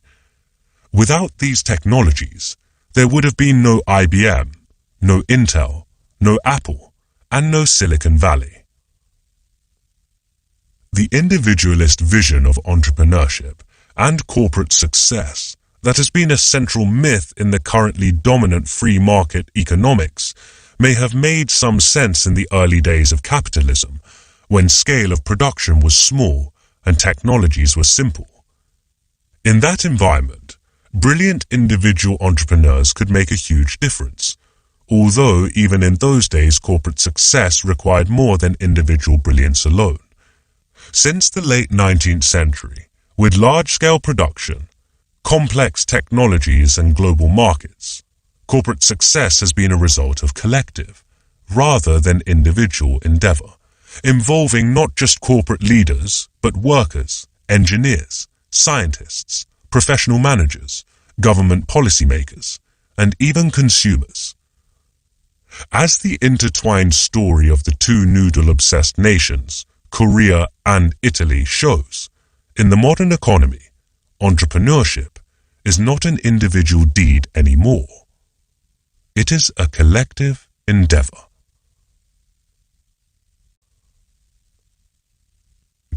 Without these technologies, there would have been no IBM, no Intel, no Apple, and no Silicon Valley. The individualist vision of entrepreneurship and corporate success that has been a central myth in the currently dominant free market economics may have made some sense in the early days of capitalism, when scale of production was small and technologies were simple. In that environment, brilliant individual entrepreneurs could make a huge difference, although even in those days corporate success required more than individual brilliance alone. Since the late 19th century, with large-scale production, complex technologies and global markets, corporate success has been a result of collective, rather than individual endeavor, involving not just corporate leaders, but workers, engineers, scientists, professional managers, government policymakers, and even consumers. As the intertwined story of the two noodle-obsessed nations, Korea and Italy, shows, in the modern economy, entrepreneurship is not an individual deed anymore. It is a collective endeavor.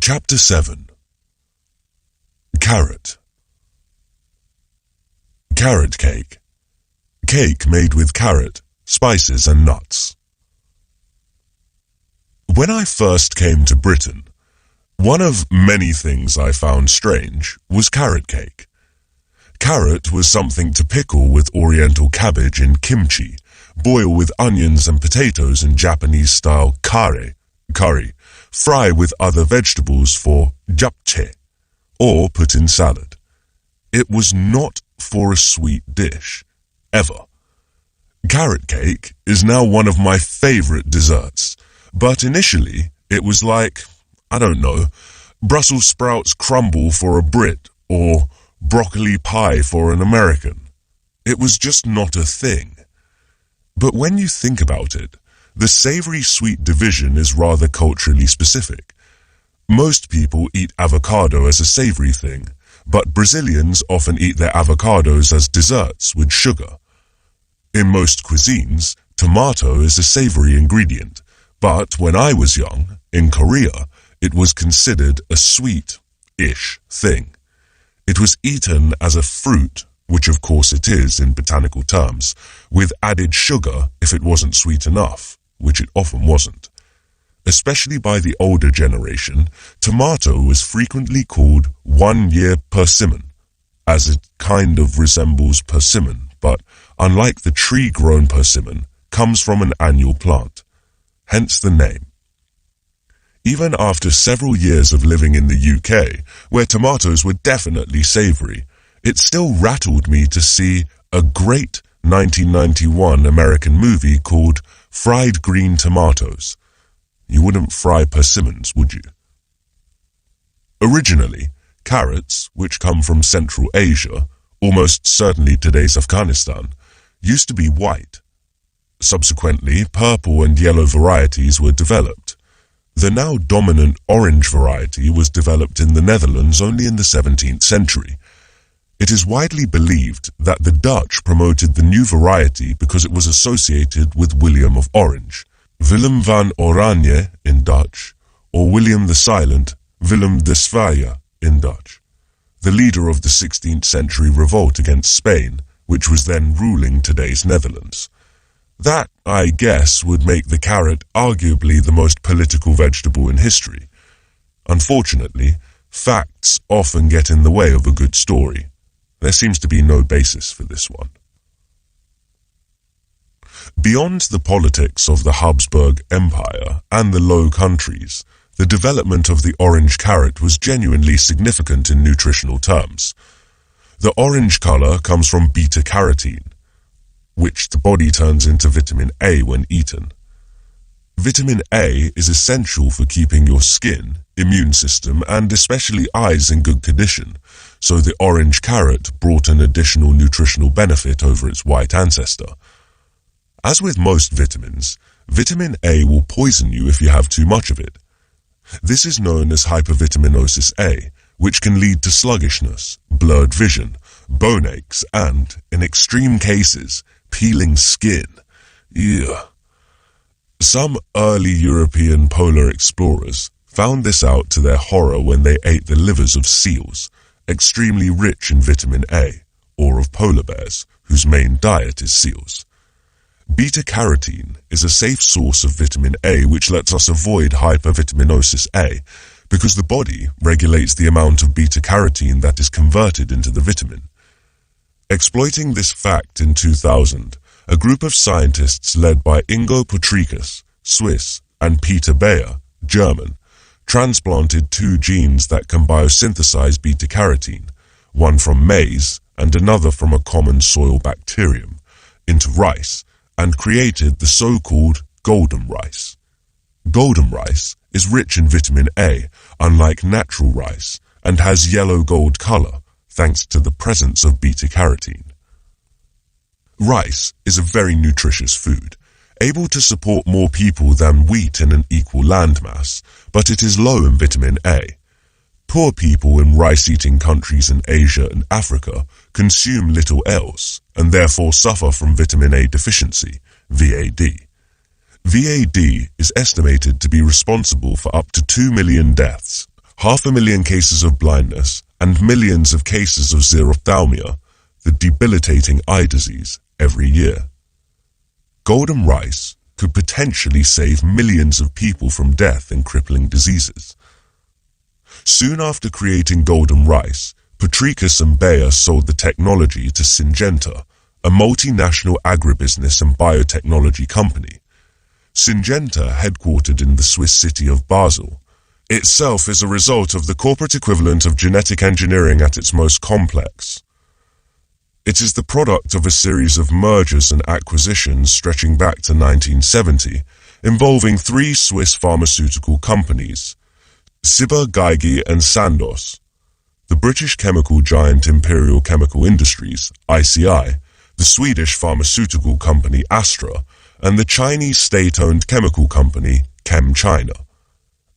Chapter 7. Carrot. Carrot cake. Cake made with carrot, spices and nuts. When I first came to Britain, one of many things I found strange was carrot cake. Carrot was something to pickle with oriental cabbage in kimchi, boil with onions and potatoes in Japanese-style curry, fry with other vegetables for japchae, or put in salad. It was not for a sweet dish, ever. Carrot cake is now one of my favorite desserts, but initially it was like, I don't know, Brussels sprouts crumble for a Brit or broccoli pie for an American. It was just not a thing. But when you think about it, the savory-sweet division is rather culturally specific. Most people eat avocado as a savory thing, but Brazilians often eat their avocados as desserts with sugar. In most cuisines, tomato is a savory ingredient, but when I was young, in Korea, it was considered a sweet-ish thing. It was eaten as a fruit, which of course it is in botanical terms, with added sugar if it wasn't sweet enough, which it often wasn't. Especially by the older generation, tomato was frequently called 1-year persimmon, as it kind of resembles persimmon, but unlike the tree-grown persimmon, comes from an annual plant, hence the name. Even after several years of living in the UK, where tomatoes were definitely savory, It still rattled me to see a great 1991 American movie called Fried Green Tomatoes. You wouldn't fry persimmons, would you? Originally, carrots, which come from Central Asia, almost certainly today's Afghanistan, used to be white. Subsequently, purple and yellow varieties were developed. The now dominant orange variety was developed in the Netherlands only in the 17th century. It is widely believed that the Dutch promoted the new variety because it was associated with William of Orange, Willem van Oranje in Dutch, or William the Silent, Willem de Zwaaije in Dutch, the leader of the 16th century revolt against Spain, which was then ruling today's Netherlands. That, I guess, would make the carrot arguably the most political vegetable in history. Unfortunately, facts often get in the way of a good story. There seems to be no basis for this one. Beyond the politics of the Habsburg Empire and the Low Countries, the development of the orange carrot was genuinely significant in nutritional terms. The orange color comes from beta-carotene, which the body turns into vitamin A when eaten. Vitamin A is essential for keeping your skin, immune system, and especially eyes in good condition, so the orange carrot brought an additional nutritional benefit over its white ancestor. As with most vitamins, vitamin A will poison you if you have too much of it. This is known as hypervitaminosis A, which can lead to sluggishness, blurred vision, bone aches, and, in extreme cases, peeling skin. Ugh. Some early European polar explorers found this out to their horror when they ate the livers of seals, extremely rich in vitamin A, or of polar bears, whose main diet is seals. Beta-carotene is a safe source of vitamin A which lets us avoid hypervitaminosis A, because the body regulates the amount of beta-carotene that is converted into the vitamin. Exploiting this fact in 2000, a group of scientists led by Ingo Potricus, Swiss, and Peter Bayer, German, transplanted two genes that can biosynthesize beta-carotene, one from maize and another from a common soil bacterium, into rice, and created the so-called golden rice. Golden rice is rich in vitamin A, unlike natural rice, and has yellow-gold color, thanks to the presence of beta-carotene. Rice is a very nutritious food, able to support more people than wheat in an equal landmass, but it is low in vitamin A. Poor people in rice-eating countries in Asia and Africa consume little else, and therefore suffer from vitamin A deficiency, VAD. VAD is estimated to be responsible for up to 2 million deaths, 500,000 cases of blindness, and millions of cases of xerophthalmia, the debilitating eye disease, every year. Golden rice could potentially save millions of people from death in crippling diseases. Soon after creating golden rice, Potricus and Bayer sold the technology to Syngenta, a multinational agribusiness and biotechnology company. Syngenta, headquartered in the Swiss city of Basel, itself is a result of the corporate equivalent of genetic engineering at its most complex. It is the product of a series of mergers and acquisitions stretching back to 1970, involving three Swiss pharmaceutical companies, Ciba Geigy and Sandoz, the British chemical giant Imperial Chemical Industries, ICI, the Swedish pharmaceutical company Astra, and the Chinese state-owned chemical company ChemChina.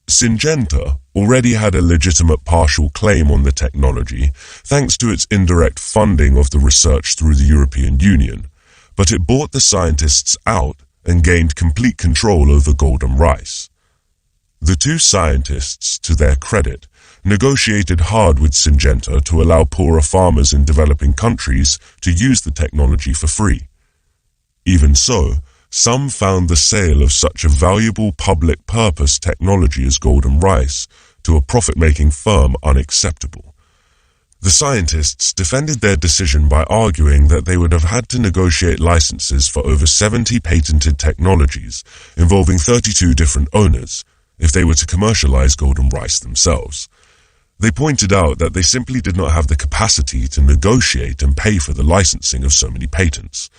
Syngenta already had a legitimate partial claim on the technology thanks to its indirect funding of the research through the European Union, but it bought the scientists out and gained complete control over golden rice. The two scientists, to their credit, negotiated hard with Syngenta to allow poorer farmers in developing countries to use the technology for free. Even so, some found the sale of such a valuable public purpose technology as golden rice to a profit-making firm unacceptable. The scientists defended their decision by arguing that they would have had to negotiate licenses for over 70 patented technologies involving 32 different owners if they were to commercialize golden rice themselves. They pointed out that they simply did not have the capacity to negotiate and pay for the licensing of so many patents.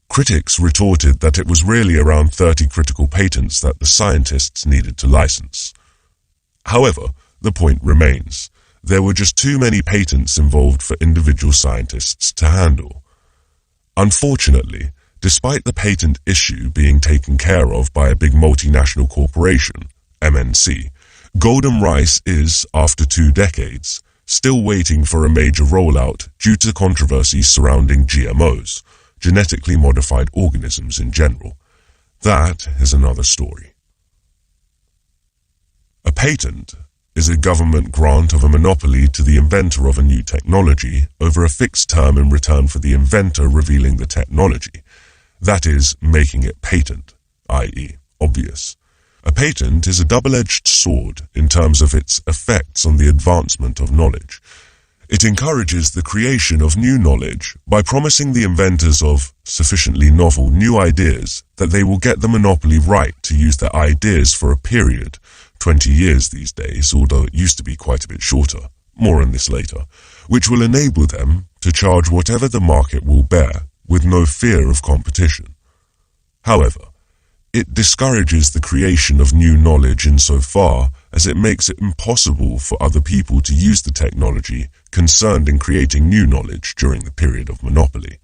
Critics retorted that it was really around 30 critical patents that the scientists needed to license. However, the point remains. There were just too many patents involved for individual scientists to handle. Unfortunately, despite the patent issue being taken care of by a big multinational corporation, MNC, golden rice is, after 2 decades, still waiting for a major rollout due to controversies surrounding GMOs, genetically modified organisms in general. That is another story. A patent is a government grant of a monopoly to the inventor of a new technology over a fixed term in return for the inventor revealing the technology, that is, making it patent, i.e., obvious. A patent is a double-edged sword in terms of its effects on the advancement of knowledge. It encourages the creation of new knowledge by promising the inventors of sufficiently novel new ideas that they will get the monopoly right to use their ideas for a period, 20 years these days, although it used to be quite a bit shorter, more on this later, which will enable them to charge whatever the market will bear with no fear of competition. However, it discourages the creation of new knowledge insofar as it makes it impossible for other people to use the technology concerned in creating new knowledge during the period of monopoly.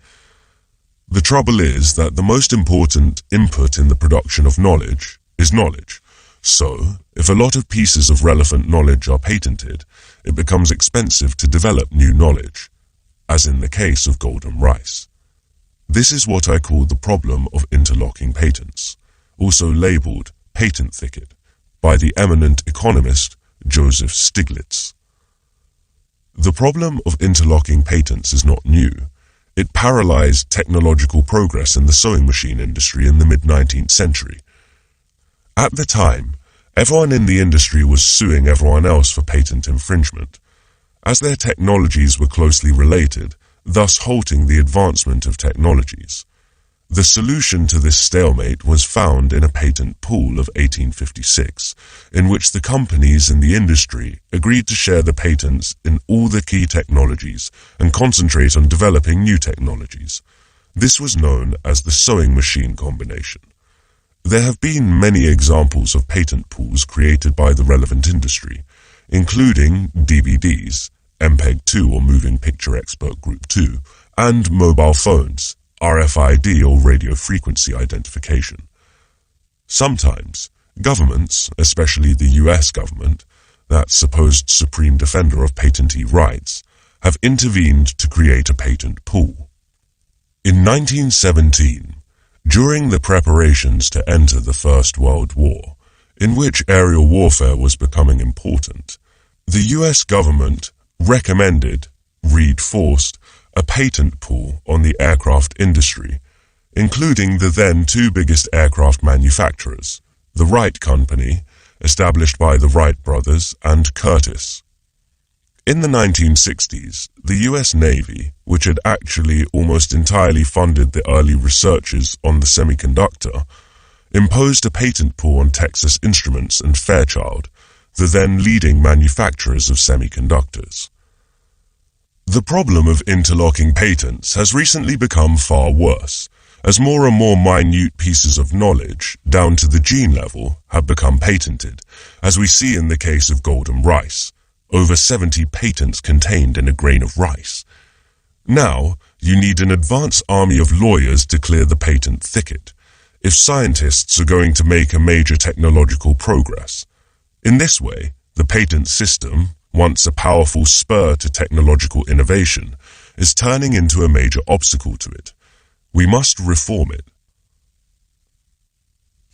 The trouble is that the most important input in the production of knowledge is knowledge. So, if a lot of pieces of relevant knowledge are patented, it becomes expensive to develop new knowledge, as in the case of golden rice. This is what I call the problem of interlocking patents, also labeled patent thicket, by the eminent economist Joseph Stiglitz. The problem of interlocking patents is not new. It paralyzed technological progress in the sewing machine industry in the mid-19th century. At the time, everyone in the industry was suing everyone else for patent infringement, as their technologies were closely related, thus halting the advancement of technologies. The solution to this stalemate was found in a patent pool of 1856, in which the companies in the industry agreed to share the patents in all the key technologies and concentrate on developing new technologies. This was known as the sewing machine combination. There have been many examples of patent pools created by the relevant industry, including DVDs, MPEG-2 or Moving Picture Expert Group 2, and mobile phones, RFID or radio frequency identification. Sometimes, governments, especially the US government, that supposed supreme defender of patentee rights, have intervened to create a patent pool. In 1917, during the preparations to enter the First World War, in which aerial warfare was becoming important, the US government recommended, reinforced, a patent pool on the aircraft industry, including the then 2 biggest aircraft manufacturers, the Wright Company, established by the Wright brothers, and Curtiss. In the 1960s, the US Navy, which had actually almost entirely funded the early researches on the semiconductor, imposed a patent pool on Texas Instruments and Fairchild, the then leading manufacturers of semiconductors. The problem of interlocking patents has recently become far worse, as more and more minute pieces of knowledge, down to the gene level, have become patented, as we see in the case of golden rice, over 70 patents contained in a grain of rice. Now, you need an advance army of lawyers to clear the patent thicket, if scientists are going to make a major technological progress. In this way, the patent system, once a powerful spur to technological innovation, is turning into a major obstacle to it. We must reform it.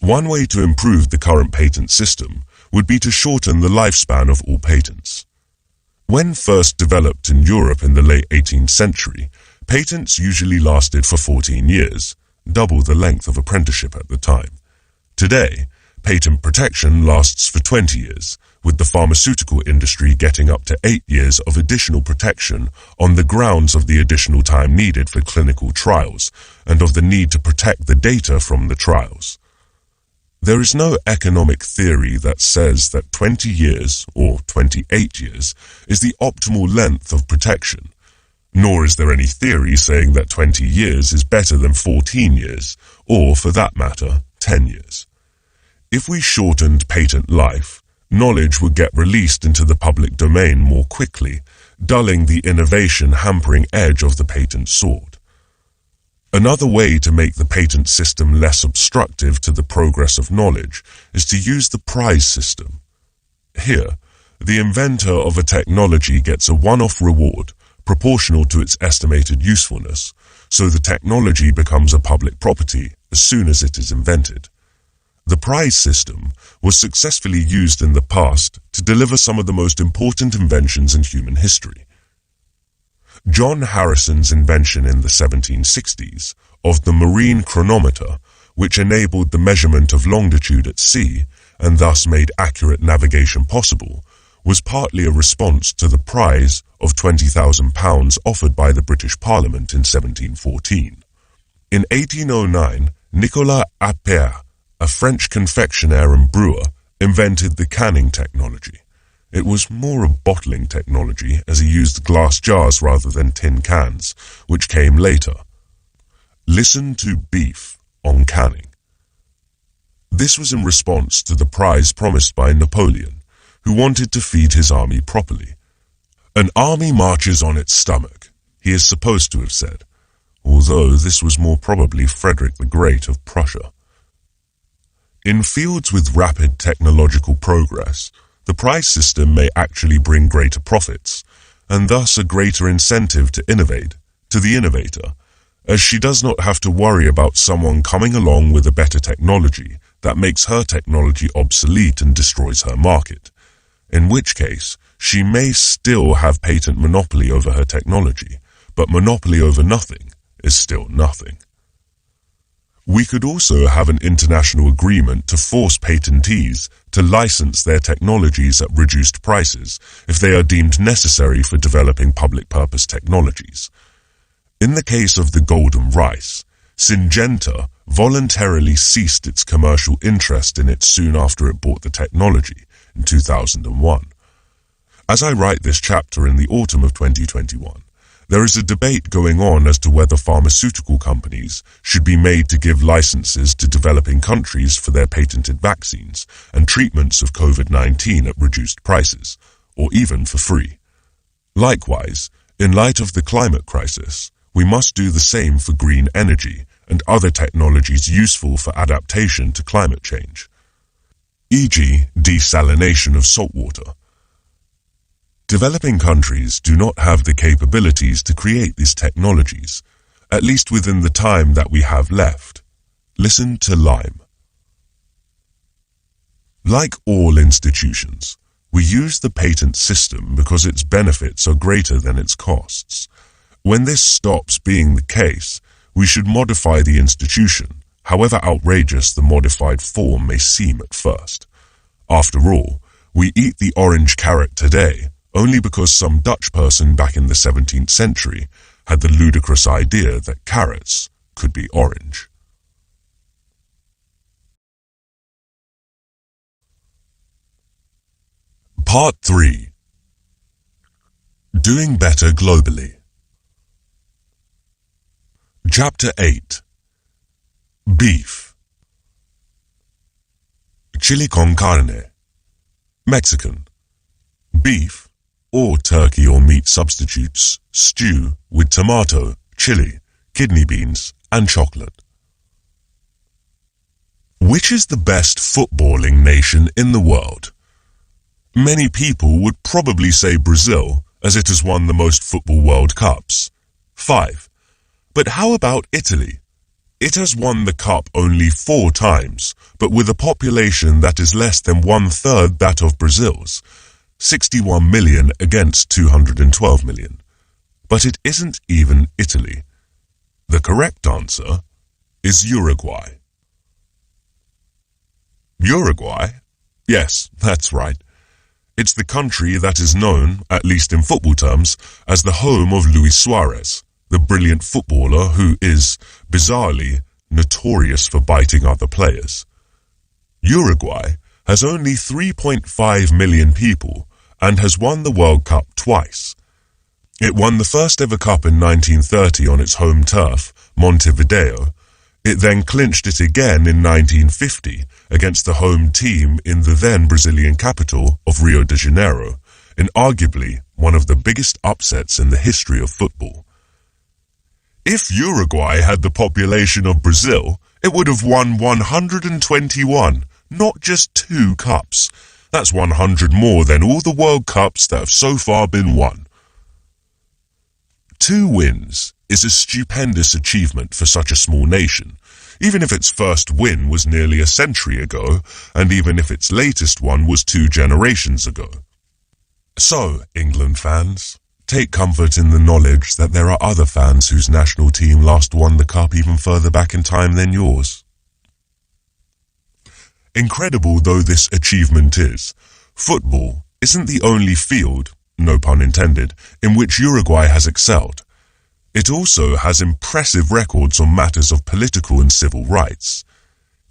One way to improve the current patent system would be to shorten the lifespan of all patents. When first developed in Europe in the late 18th century, patents usually lasted for 14 years, double the length of apprenticeship at the time. Today, patent protection lasts for 20 years, with the pharmaceutical industry getting up to 8 years of additional protection on the grounds of the additional time needed for clinical trials and of the need to protect the data from the trials. There is no economic theory that says that 20 years, or 28 years, is the optimal length of protection, nor is there any theory saying that 20 years is better than 14 years, or, for that matter, 10 years. If we shortened patent life, knowledge would get released into the public domain more quickly, dulling the innovation-hampering edge of the patent sword. Another way to make the patent system less obstructive to the progress of knowledge is to use the prize system. Here, the inventor of a technology gets a one-off reward proportional to its estimated usefulness, so the technology becomes a public property as soon as it is invented. The prize system was successfully used in the past to deliver some of the most important inventions in human history. John Harrison's invention in the 1760s of the marine chronometer, which enabled the measurement of longitude at sea and thus made accurate navigation possible, was partly a response to the prize of £20,000 offered by the British Parliament in 1714. In 1809, Nicolas Appert, a French confectioner and brewer, invented the canning technology. It was more a bottling technology, as he used glass jars rather than tin cans, which came later. Listen to Beef on canning. This was in response to the prize promised by Napoleon, who wanted to feed his army properly. An army marches on its stomach, he is supposed to have said, although this was more probably Frederick the Great of Prussia. In fields with rapid technological progress, the prize system may actually bring greater profits, and thus a greater incentive to innovate, to the innovator, as she does not have to worry about someone coming along with a better technology that makes her technology obsolete and destroys her market, in which case she may still have patent monopoly over her technology, but monopoly over nothing is still nothing. We could also have an international agreement to force patentees to license their technologies at reduced prices if they are deemed necessary for developing public-purpose technologies. In the case of the golden rice, Syngenta voluntarily ceased its commercial interest in it soon after it bought the technology in 2001. As I write this chapter in the autumn of 2021, there is a debate going on as to whether pharmaceutical companies should be made to give licenses to developing countries for their patented vaccines and treatments of COVID-19 at reduced prices, or even for free. Likewise, in light of the climate crisis, we must do the same for green energy and other technologies useful for adaptation to climate change, e.g. desalination of saltwater. Developing countries do not have the capabilities to create these technologies, at least within the time that we have left. Listen to Lime. Like all institutions, we use the patent system because its benefits are greater than its costs. When this stops being the case, we should modify the institution, however outrageous the modified form may seem at first. After all, we eat the orange carrot today only because some Dutch person back in the 17th century had the ludicrous idea that carrots could be orange. Part 3. Doing Better Globally. Chapter 8. Beef. Chili con carne. Mexican. Beef, or turkey or meat substitutes, stew with tomato, chili, kidney beans, and chocolate. Which is the best footballing nation in the world? Many people would probably say Brazil, as it has won the most football World Cups. 5. But how about Italy? It has won the cup only 4 times, but with a population that is less than 1/3 that of Brazil's, 61 million against 212 million. But it isn't even Italy. The correct answer is Uruguay. Uruguay? Yes, that's right. It's the country that is known, at least in football terms, as the home of Luis Suarez, the brilliant footballer who is, bizarrely, notorious for biting other players. Uruguay has only 3.5 million people and has won the World Cup twice. It won the first ever cup in 1930 on its home turf, Montevideo. It then clinched it again in 1950 against the home team in the then Brazilian capital of Rio de Janeiro, in arguably one of the biggest upsets in the history of football. If Uruguay had the population of Brazil, it would have won 121, not just 2 cups. That's 100 more than all the World Cups that have so far been won. 2 wins is a stupendous achievement for such a small nation, even if its first win was nearly a century ago, and even if its latest one was 2 generations ago. So, England fans, take comfort in the knowledge that there are other fans whose national team last won the cup even further back in time than yours. Incredible though this achievement is, football isn't the only field, no pun intended, in which Uruguay has excelled. It also has impressive records on matters of political and civil rights.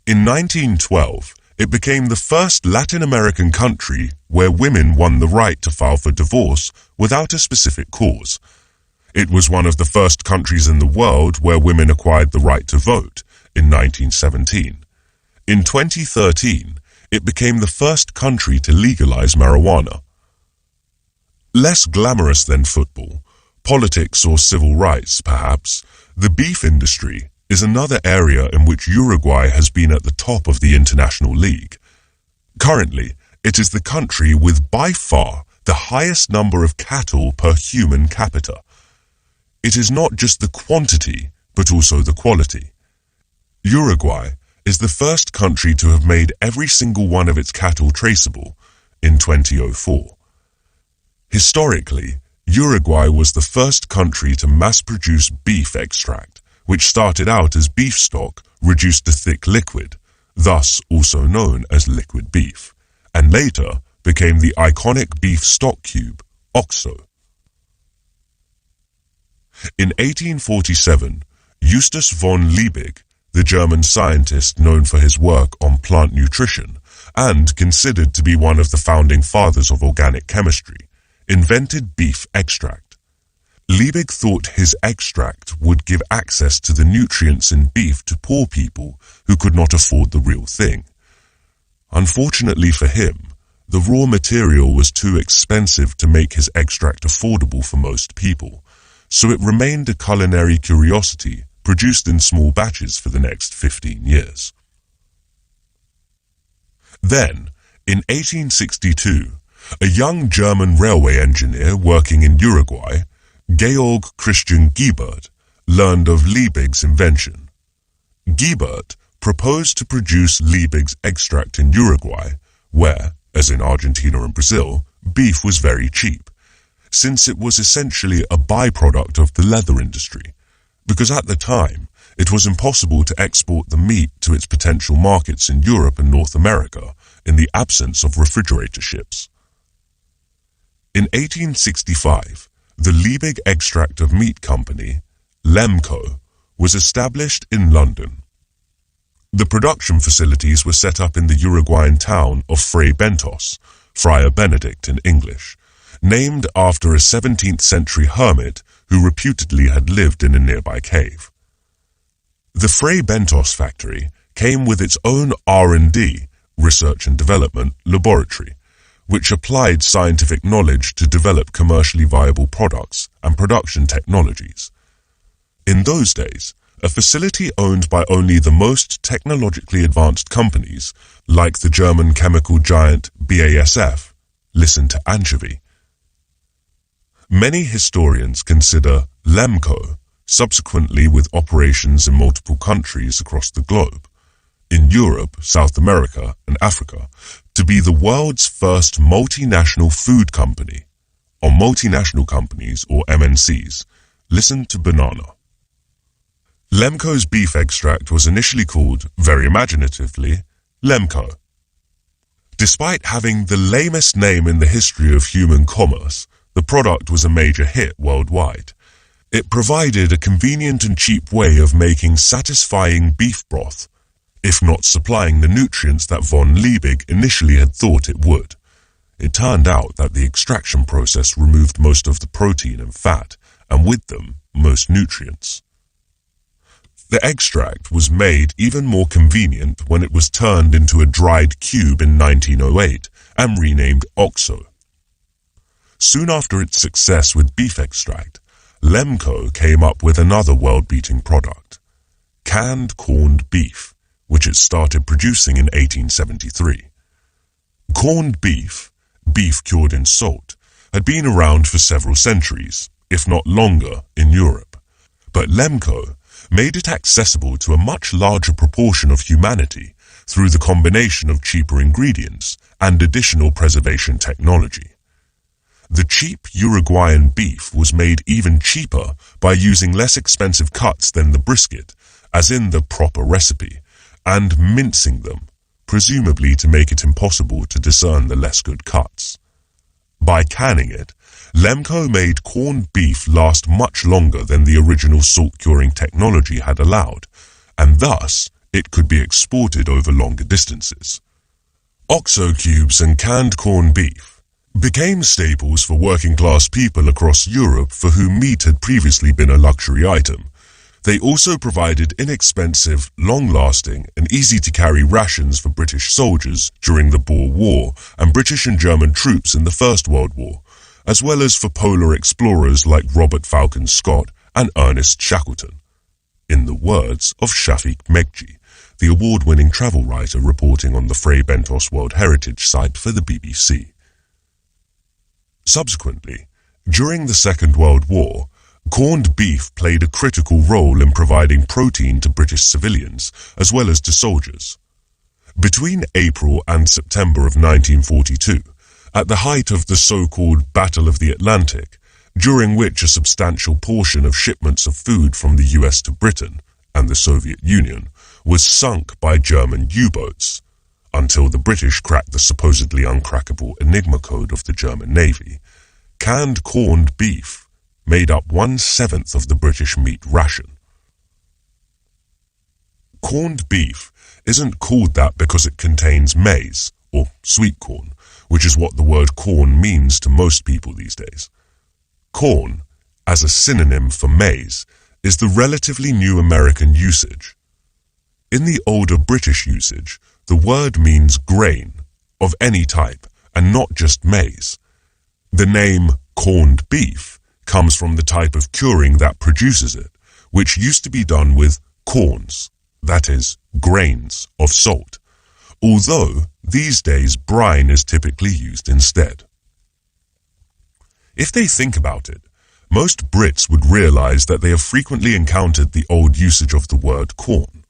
In 1912, it became the first Latin American country where women won the right to file for divorce without a specific cause. It was one of the first countries in the world where women acquired the right to vote in 1917. In 2013, it became the first country to legalize marijuana. Less glamorous than football, politics or civil rights perhaps, the beef industry is another area in which Uruguay has been at the top of the international league. Currently, it is the country with by far the highest number of cattle per human capita. It is not just the quantity, but also the quality. Uruguay is the first country to have made every single one of its cattle traceable in 2004. Historically, Uruguay was the first country to mass-produce beef extract, which started out as beef stock reduced to thick liquid, thus also known as liquid beef, and later became the iconic beef stock cube, OXO. In 1847, Justus von Liebig, the German scientist known for his work on plant nutrition and considered to be one of the founding fathers of organic chemistry, invented beef extract. Liebig thought his extract would give access to the nutrients in beef to poor people who could not afford the real thing. Unfortunately for him, the raw material was too expensive to make his extract affordable for most people, so it remained a culinary curiosity produced in small batches for the next 15 years. Then, in 1862, a young German railway engineer working in Uruguay, Georg Christian Guibert, learned of Liebig's invention. Guibert proposed to produce Liebig's extract in Uruguay, where, as in Argentina and Brazil, beef was very cheap, since it was essentially a byproduct of the leather industry, because at the time, it was impossible to export the meat to its potential markets in Europe and North America in the absence of refrigerator ships. In 1865, the Liebig Extract of Meat Company, Lemco, was established in London. The production facilities were set up in the Uruguayan town of Fray Bentos, Friar Benedict in English, named after a 17th century hermit who reputedly had lived in a nearby cave. The Fray Bentos factory came with its own R&D, research and development, laboratory, which applied scientific knowledge to develop commercially viable products and production technologies. In those days, a facility owned by only the most technologically advanced companies, like the German chemical giant BASF, listen to anchovy. Many historians consider Lemco, subsequently with operations in multiple countries across the globe, in Europe, South America, and Africa, to be the world's first multinational food company. On multinational companies, or MNCs, listen to banana. Lemco's beef extract was initially called, very imaginatively, Lemco. Despite having the lamest name in the history of human commerce, the product was a major hit worldwide. It provided a convenient and cheap way of making satisfying beef broth, if not supplying the nutrients that von Liebig initially had thought it would. It turned out that the extraction process removed most of the protein and fat, and with them, most nutrients. The extract was made even more convenient when it was turned into a dried cube in 1908 and renamed OXO. Soon after its success with beef extract, Lemco came up with another world-beating product, canned corned beef, which it started producing in 1873. Corned beef, beef cured in salt, had been around for several centuries, if not longer, in Europe. But Lemco made it accessible to a much larger proportion of humanity through the combination of cheaper ingredients and additional preservation technology. The cheap Uruguayan beef was made even cheaper by using less expensive cuts than the brisket, as in the proper recipe, and mincing them, presumably to make it impossible to discern the less good cuts. By canning it, Lemco made corned beef last much longer than the original salt-curing technology had allowed, and thus it could be exported over longer distances. OXO cubes and canned corned beef became staples for working-class people across Europe for whom meat had previously been a luxury item. They also provided inexpensive, long-lasting, and easy-to-carry rations for British soldiers during the Boer War and British and German troops in the First World War, as well as for polar explorers like Robert Falcon Scott and Ernest Shackleton. In the words of Shafiq Megji, the award-winning travel writer reporting on the Fray Bentos World Heritage Site for the BBC. Subsequently, during the Second World War, corned beef played a critical role in providing protein to British civilians as well as to soldiers. Between April and September of 1942, at the height of the so-called Battle of the Atlantic, during which a substantial portion of shipments of food from the US to Britain and the Soviet Union was sunk by German U-boats, until the British cracked the supposedly uncrackable Enigma code of the German Navy, canned corned beef made up 1/7 of the British meat ration. Corned beef isn't called that because it contains maize, or sweet corn, which is what the word corn means to most people these days. Corn, as a synonym for maize, is the relatively new American usage. In the older British usage, the word means grain, of any type, and not just maize. The name corned beef comes from the type of curing that produces it, which used to be done with corns, that is, grains of salt, although these days brine is typically used instead. If they think about it, most Brits would realize that they have frequently encountered the old usage of the word corn.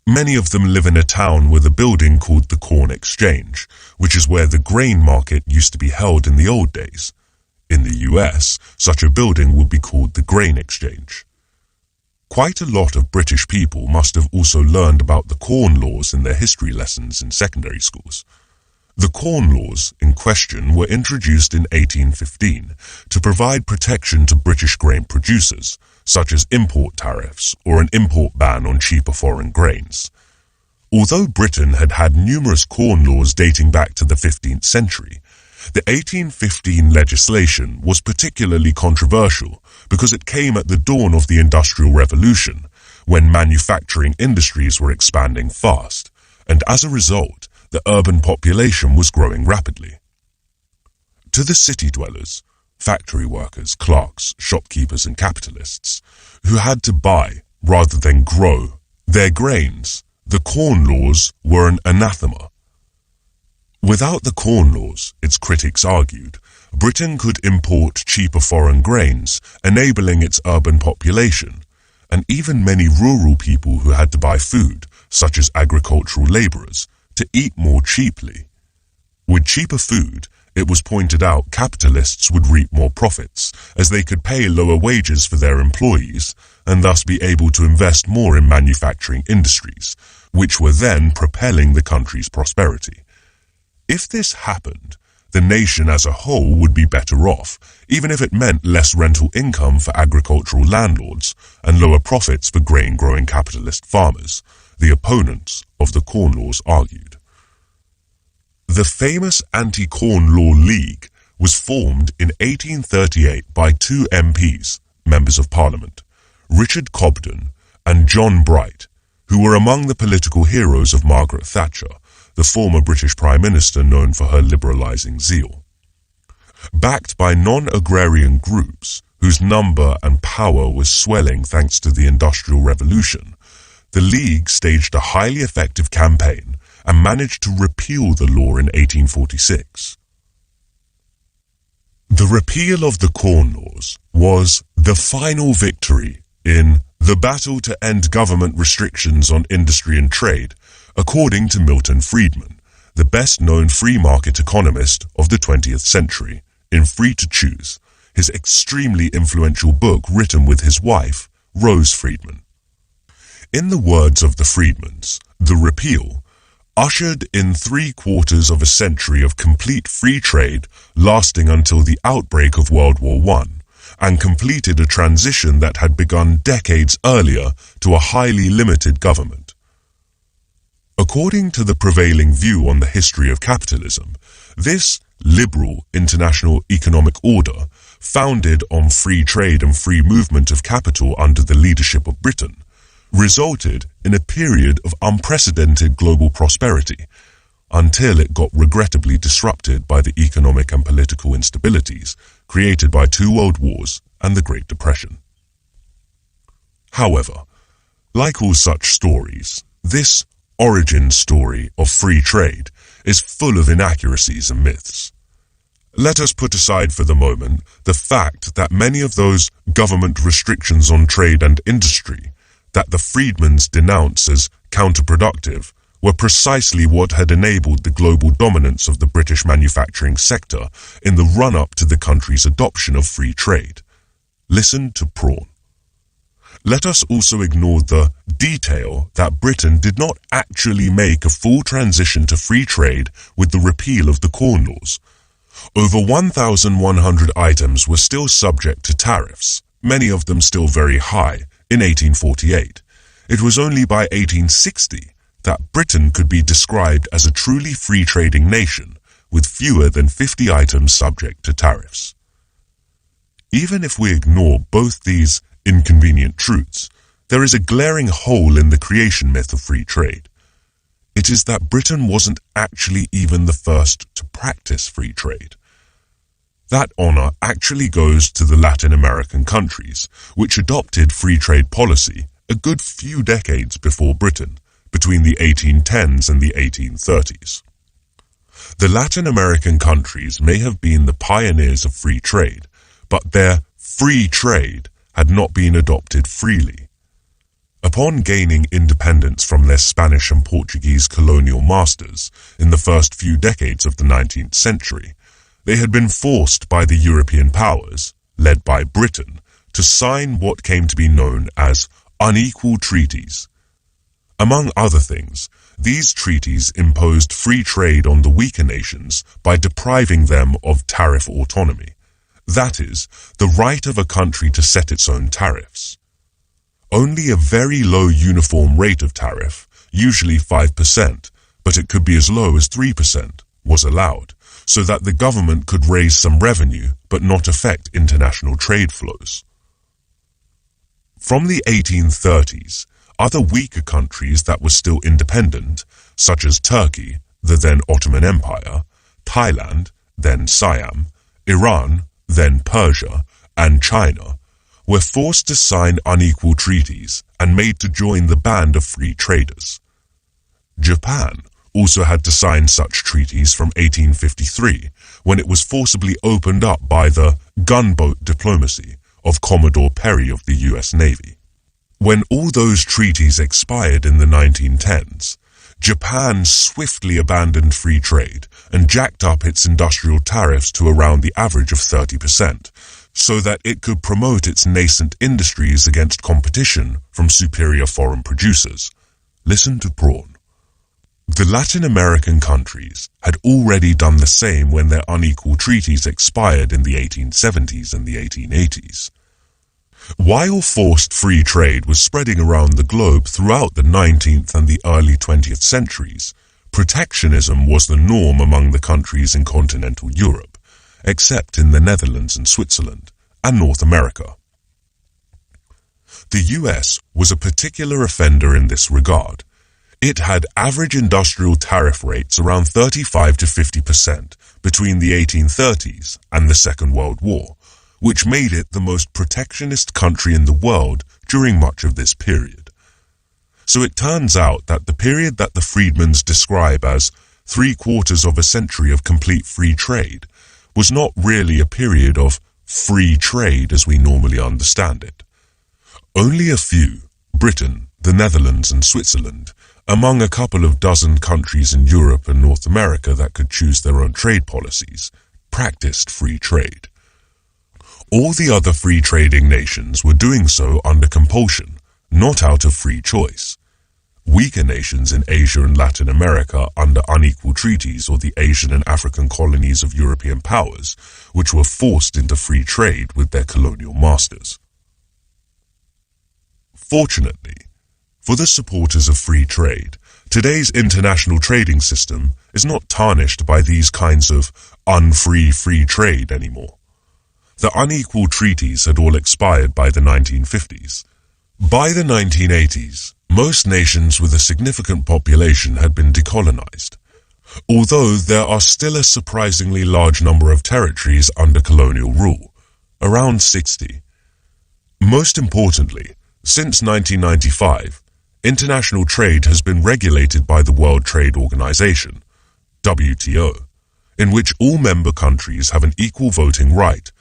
Many of them live in a town with a building called the Corn Exchange, which is where the grain market used to be held in the old days. In the US, such a building would be called the Grain Exchange. Quite a lot of British people must have also learned about the Corn Laws in their history lessons in secondary schools. The Corn Laws in question were introduced in 1815 to provide protection to British grain producers, such as import tariffs or an import ban on cheaper foreign grains. Although Britain had had numerous corn laws dating back to the 15th century, the 1815 legislation was particularly controversial because it came at the dawn of the Industrial Revolution, when manufacturing industries were expanding fast, and as a result, the urban population was growing rapidly. To the city dwellers, factory workers, clerks, shopkeepers and capitalists, who had to buy, rather than grow, their grains, the Corn Laws were an anathema. Without the Corn Laws, its critics argued, Britain could import cheaper foreign grains, enabling its urban population, and even many rural people who had to buy food, such as agricultural laborers, to eat more cheaply. With cheaper food, it was pointed out capitalists would reap more profits, as they could pay lower wages for their employees, and thus be able to invest more in manufacturing industries, which were then propelling the country's prosperity. If this happened, the nation as a whole would be better off, even if it meant less rental income for agricultural landlords and lower profits for grain-growing capitalist farmers, the opponents of the Corn Laws argued. The famous Anti-Corn Law League was formed in 1838 by two MPs, members of Parliament, Richard Cobden and John Bright, who were among the political heroes of Margaret Thatcher, the former British Prime Minister known for her liberalising zeal. Backed by non-agrarian groups, whose number and power was swelling thanks to the Industrial Revolution, the League staged a highly effective campaign and managed to repeal the law in 1846. The repeal of the Corn Laws was the final victory in the battle to end government restrictions on industry and trade, according to Milton Friedman, the best-known free market economist of the 20th century, in Free to Choose, his extremely influential book written with his wife, Rose Friedman. In the words of the Friedmans, the repeal ushered in 3/4 of a century of complete free trade lasting until the outbreak of World War I, and completed a transition that had begun decades earlier to a highly limited government. According to the prevailing view on the history of capitalism, this liberal international economic order, founded on free trade and free movement of capital under the leadership of Britain, resulted in a period of unprecedented global prosperity, until it got regrettably disrupted by the economic and political instabilities created by 2 world wars and the Great Depression. However, like all such stories, this origin story of free trade is full of inaccuracies and myths. Let us put aside for the moment the fact that many of those government restrictions on trade and industry that the Friedmans denounce as counterproductive were precisely what had enabled the global dominance of the British manufacturing sector in the run-up to the country's adoption of free trade. Listen to Prawn. Let us also ignore the detail that Britain did not actually make a full transition to free trade with the repeal of the Corn Laws. Over 1,100 items were still subject to tariffs, many of them still very high, in 1848. It was only by 1860 that Britain could be described as a truly free trading nation, with fewer than 50 items subject to tariffs. Even if we ignore both these inconvenient truths, there is a glaring hole in the creation myth of free trade. It is that Britain wasn't actually even the first to practice free trade. That honor actually goes to the Latin American countries, which adopted free trade policy a good few decades before Britain, between the 1810s and the 1830s. The Latin American countries may have been the pioneers of free trade, but their free trade had not been adopted freely. Upon gaining independence from their Spanish and Portuguese colonial masters in the first few decades of the 19th century, they had been forced by the European powers, led by Britain, to sign what came to be known as unequal treaties. Among other things, these treaties imposed free trade on the weaker nations by depriving them of tariff autonomy, that is, the right of a country to set its own tariffs. Only a very low uniform rate of tariff, usually 5%, but it could be as low as 3%, was allowed, so that the government could raise some revenue but not affect international trade flows. From the 1830s, other weaker countries that were still independent, such as Turkey, the then Ottoman Empire, Thailand, then Siam, Iran, then Persia, and China, were forced to sign unequal treaties and made to join the band of free traders. Japan also had to sign such treaties from 1853, when it was forcibly opened up by the gunboat diplomacy of Commodore Perry of the US Navy. When all those treaties expired in the 1910s, Japan swiftly abandoned free trade and jacked up its industrial tariffs to around the average of 30%, so that it could promote its nascent industries against competition from superior foreign producers. Listen to Prawn. The Latin American countries had already done the same when their unequal treaties expired in the 1870s and the 1880s. While forced free trade was spreading around the globe throughout the 19th and the early 20th centuries, protectionism was the norm among the countries in continental Europe, except in the Netherlands and Switzerland, and North America. The US was a particular offender in this regard. It had average industrial tariff rates around 35 to 50% between the 1830s and the Second World War, which made it the most protectionist country in the world during much of this period. So it turns out that the period that the Friedmans describe as 3/4 of a century of complete free trade was not really a period of free trade as we normally understand it. Only a few, Britain, the Netherlands and Switzerland, among a couple of dozen countries in Europe and North America that could choose their own trade policies, practiced free trade. All the other free trading nations were doing so under compulsion, not out of free choice. Weaker nations in Asia and Latin America under unequal treaties, or the Asian and African colonies of European powers, which were forced into free trade with their colonial masters. Fortunately, for the supporters of free trade, today's international trading system is not tarnished by these kinds of unfree free trade anymore. The unequal treaties had all expired by the 1950s. By the 1980s, most nations with a significant population had been decolonized, although there are still a surprisingly large number of territories under colonial rule, around 60. Most importantly, since 1995, international trade has been regulated by the World Trade Organization, WTO, in which all member countries have an equal voting right,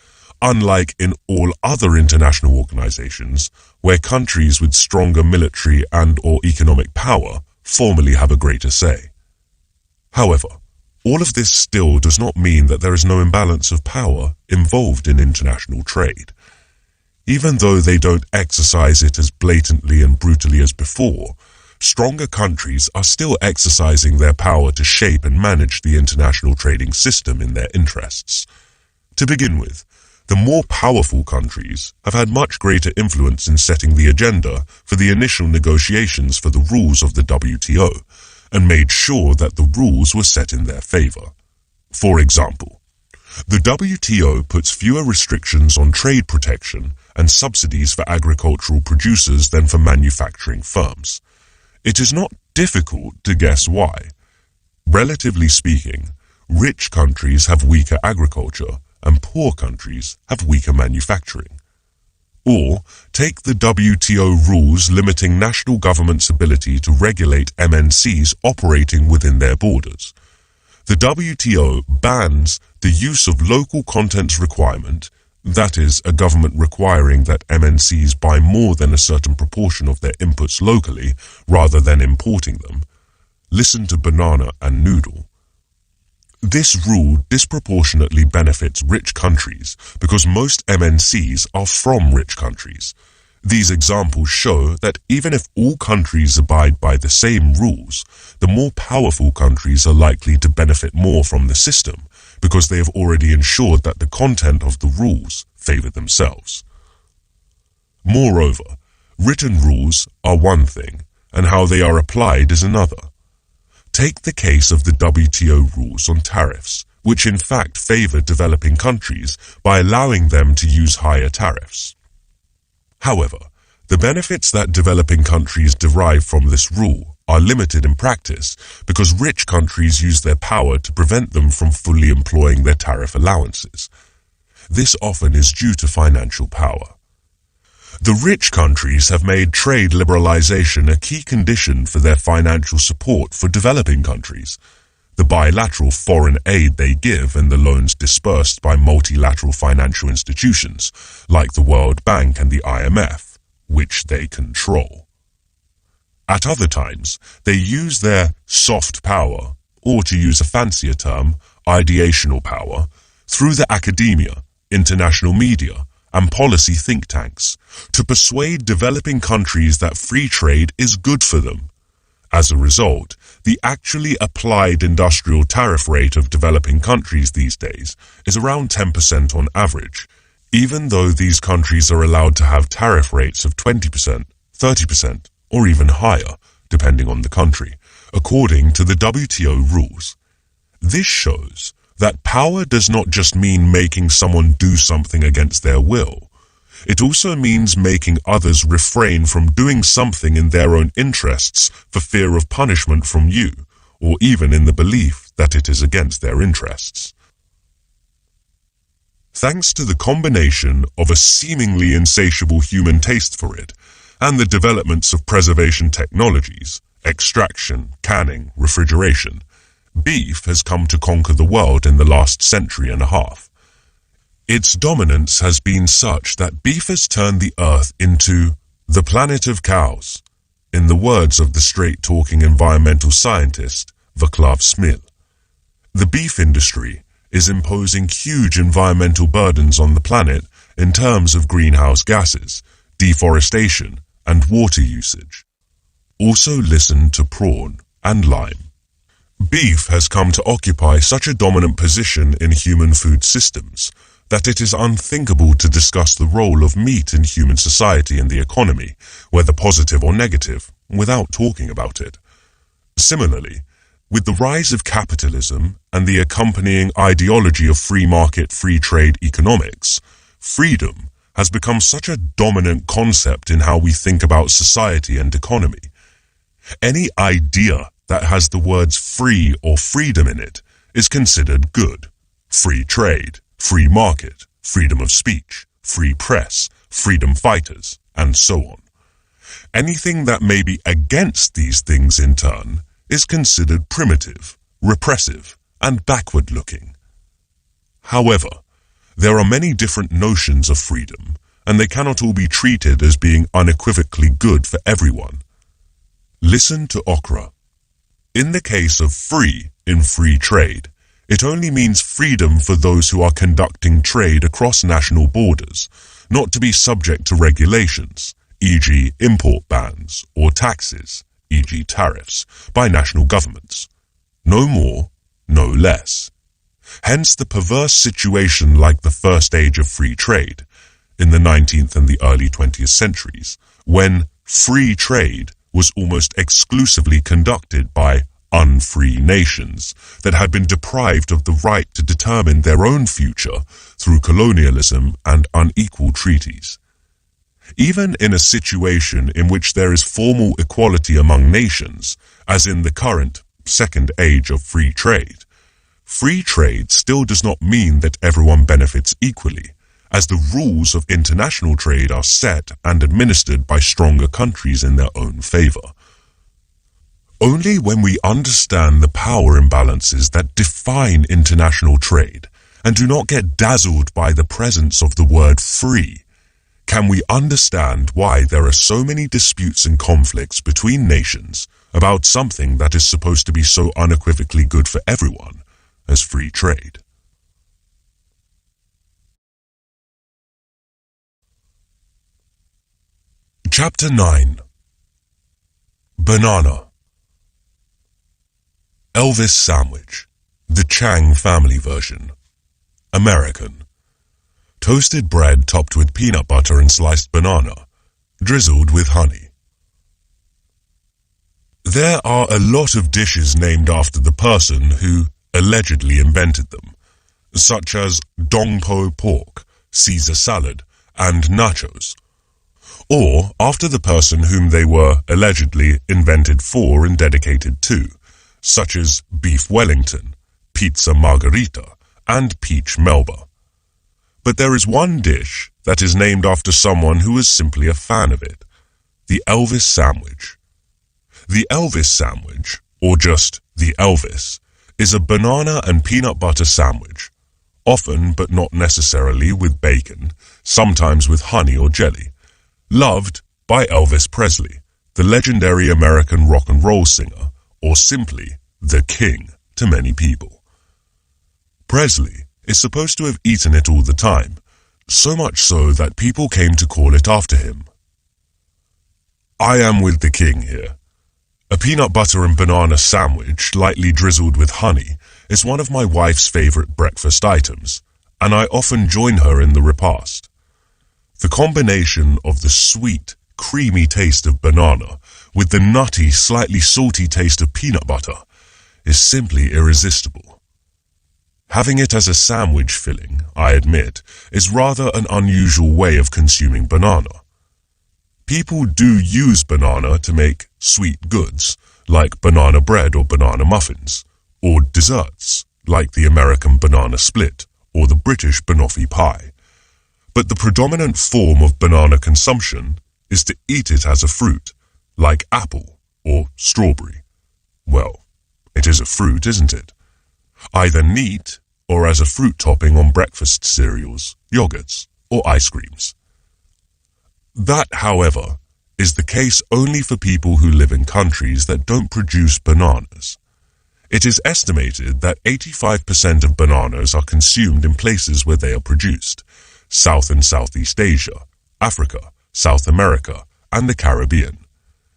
unlike in all other international organizations where countries with stronger military and/or economic power formally have a greater say. However, all of this still does not mean that there is no imbalance of power involved in international trade. Even though they don't exercise it as blatantly and brutally as before, stronger countries are still exercising their power to shape and manage the international trading system in their interests. To begin with, the more powerful countries have had much greater influence in setting the agenda for the initial negotiations for the rules of the WTO, and made sure that the rules were set in their favor. For example, the WTO puts fewer restrictions on trade protection and subsidies for agricultural producers than for manufacturing firms. It is not difficult to guess why. Relatively speaking, rich countries have weaker agriculture and poor countries have weaker manufacturing. Or take the WTO rules limiting national governments' ability to regulate MNCs operating within their borders. The WTO bans the use of local contents requirement, that is, a government requiring that MNCs buy more than a certain proportion of their inputs locally rather than importing them. Listen to banana and noodle. This rule disproportionately benefits rich countries because most MNCs are from rich countries. These examples show that even if all countries abide by the same rules, the more powerful countries are likely to benefit more from the system because they have already ensured that the content of the rules favor themselves. Moreover, written rules are one thing, and how they are applied is another. Take the case of the WTO rules on tariffs, which in fact favor developing countries by allowing them to use higher tariffs. However, the benefits that developing countries derive from this rule are limited in practice because rich countries use their power to prevent them from fully employing their tariff allowances. This often is due to financial power. The rich countries have made trade liberalization a key condition for their financial support for developing countries. The bilateral foreign aid they give and the loans dispersed by multilateral financial institutions, like the World Bank and the IMF, which they control. At other times, they use their soft power, or to use a fancier term, ideational power, through the academia, international media, and policy think tanks, to persuade developing countries that free trade is good for them. As a result, the actually applied industrial tariff rate of developing countries these days is around 10% on average, even though these countries are allowed to have tariff rates of 20%, 30%, or even higher, depending on the country, according to the WTO rules. This shows that power does not just mean making someone do something against their will. It also means making others refrain from doing something in their own interests for fear of punishment from you, or even in the belief that it is against their interests. Thanks to the combination of a seemingly insatiable human taste for it and the developments of preservation technologies, extraction, canning, refrigeration, beef has come to conquer the world in the last century and a half. Its dominance has been such that beef has turned the earth into the planet of cows, in the words of the straight-talking environmental scientist Vaclav Smil. The beef industry is imposing huge environmental burdens on the planet in terms of greenhouse gases, deforestation, and water usage. Also listen to prawn and lime. Beef has come to occupy such a dominant position in human food systems that it is unthinkable to discuss the role of meat in human society and the economy, whether positive or negative, without talking about it. Similarly, with the rise of capitalism and the accompanying ideology of free market, free trade economics, freedom has become such a dominant concept in how we think about society and economy. Any idea that has the words free or freedom in it is considered good. Free trade, free market, freedom of speech, free press, freedom fighters, and so on. Anything that may be against these things in turn is considered primitive, repressive, and backward-looking. However, there are many different notions of freedom, and they cannot all be treated as being unequivocally good for everyone. Listen to okra. In the case of free in free trade, it only means freedom for those who are conducting trade across national borders, not to be subject to regulations, e.g. import bans, or taxes, e.g. tariffs, by national governments. No more, no less. Hence the perverse situation like the first age of free trade, in the 19th and the early 20th centuries, when free trade was almost exclusively conducted by unfree nations that had been deprived of the right to determine their own future through colonialism and unequal treaties. Even in a situation in which there is formal equality among nations, as in the current second age of free trade still does not mean that everyone benefits equally, as the rules of international trade are set and administered by stronger countries in their own favor. Only when we understand the power imbalances that define international trade and do not get dazzled by the presence of the word free, can we understand why there are so many disputes and conflicts between nations about something that is supposed to be so unequivocally good for everyone as free trade. Chapter 9. Banana. Elvis sandwich, the Chang family version. American. Toasted bread topped with peanut butter and sliced banana, drizzled with honey. There are a lot of dishes named after the person who allegedly invented them, such as dongpo pork, Caesar salad, and nachos, or after the person whom they were allegedly invented for and dedicated to, such as beef Wellington, pizza margherita, and peach Melba. But there is one dish that is named after someone who is simply a fan of it, the Elvis sandwich. The Elvis sandwich, or just the Elvis, is a banana and peanut butter sandwich, often but not necessarily with bacon, sometimes with honey or jelly, loved by Elvis Presley, the legendary American rock and roll singer, or simply the King to many people. Presley is supposed to have eaten it all the time, so much so that people came to call it after him. I am with the King here. A peanut butter and banana sandwich, lightly drizzled with honey, is one of my wife's favorite breakfast items, and I often join her in the repast. The combination of the sweet, creamy taste of banana with the nutty, slightly salty taste of peanut butter is simply irresistible. Having it as a sandwich filling, I admit, is rather an unusual way of consuming banana. People do use banana to make sweet goods, like banana bread or banana muffins, or desserts, like the American banana split or the British banoffee pie. But the predominant form of banana consumption is to eat it as a fruit, like apple or strawberry. Well, it is a fruit, isn't it? Either neat or as a fruit topping on breakfast cereals, yogurts, or ice creams. That, however, is the case only for people who live in countries that don't produce bananas. It is estimated that 85% of bananas are consumed in places where they are produced: South and Southeast Asia, Africa, South America, and the Caribbean.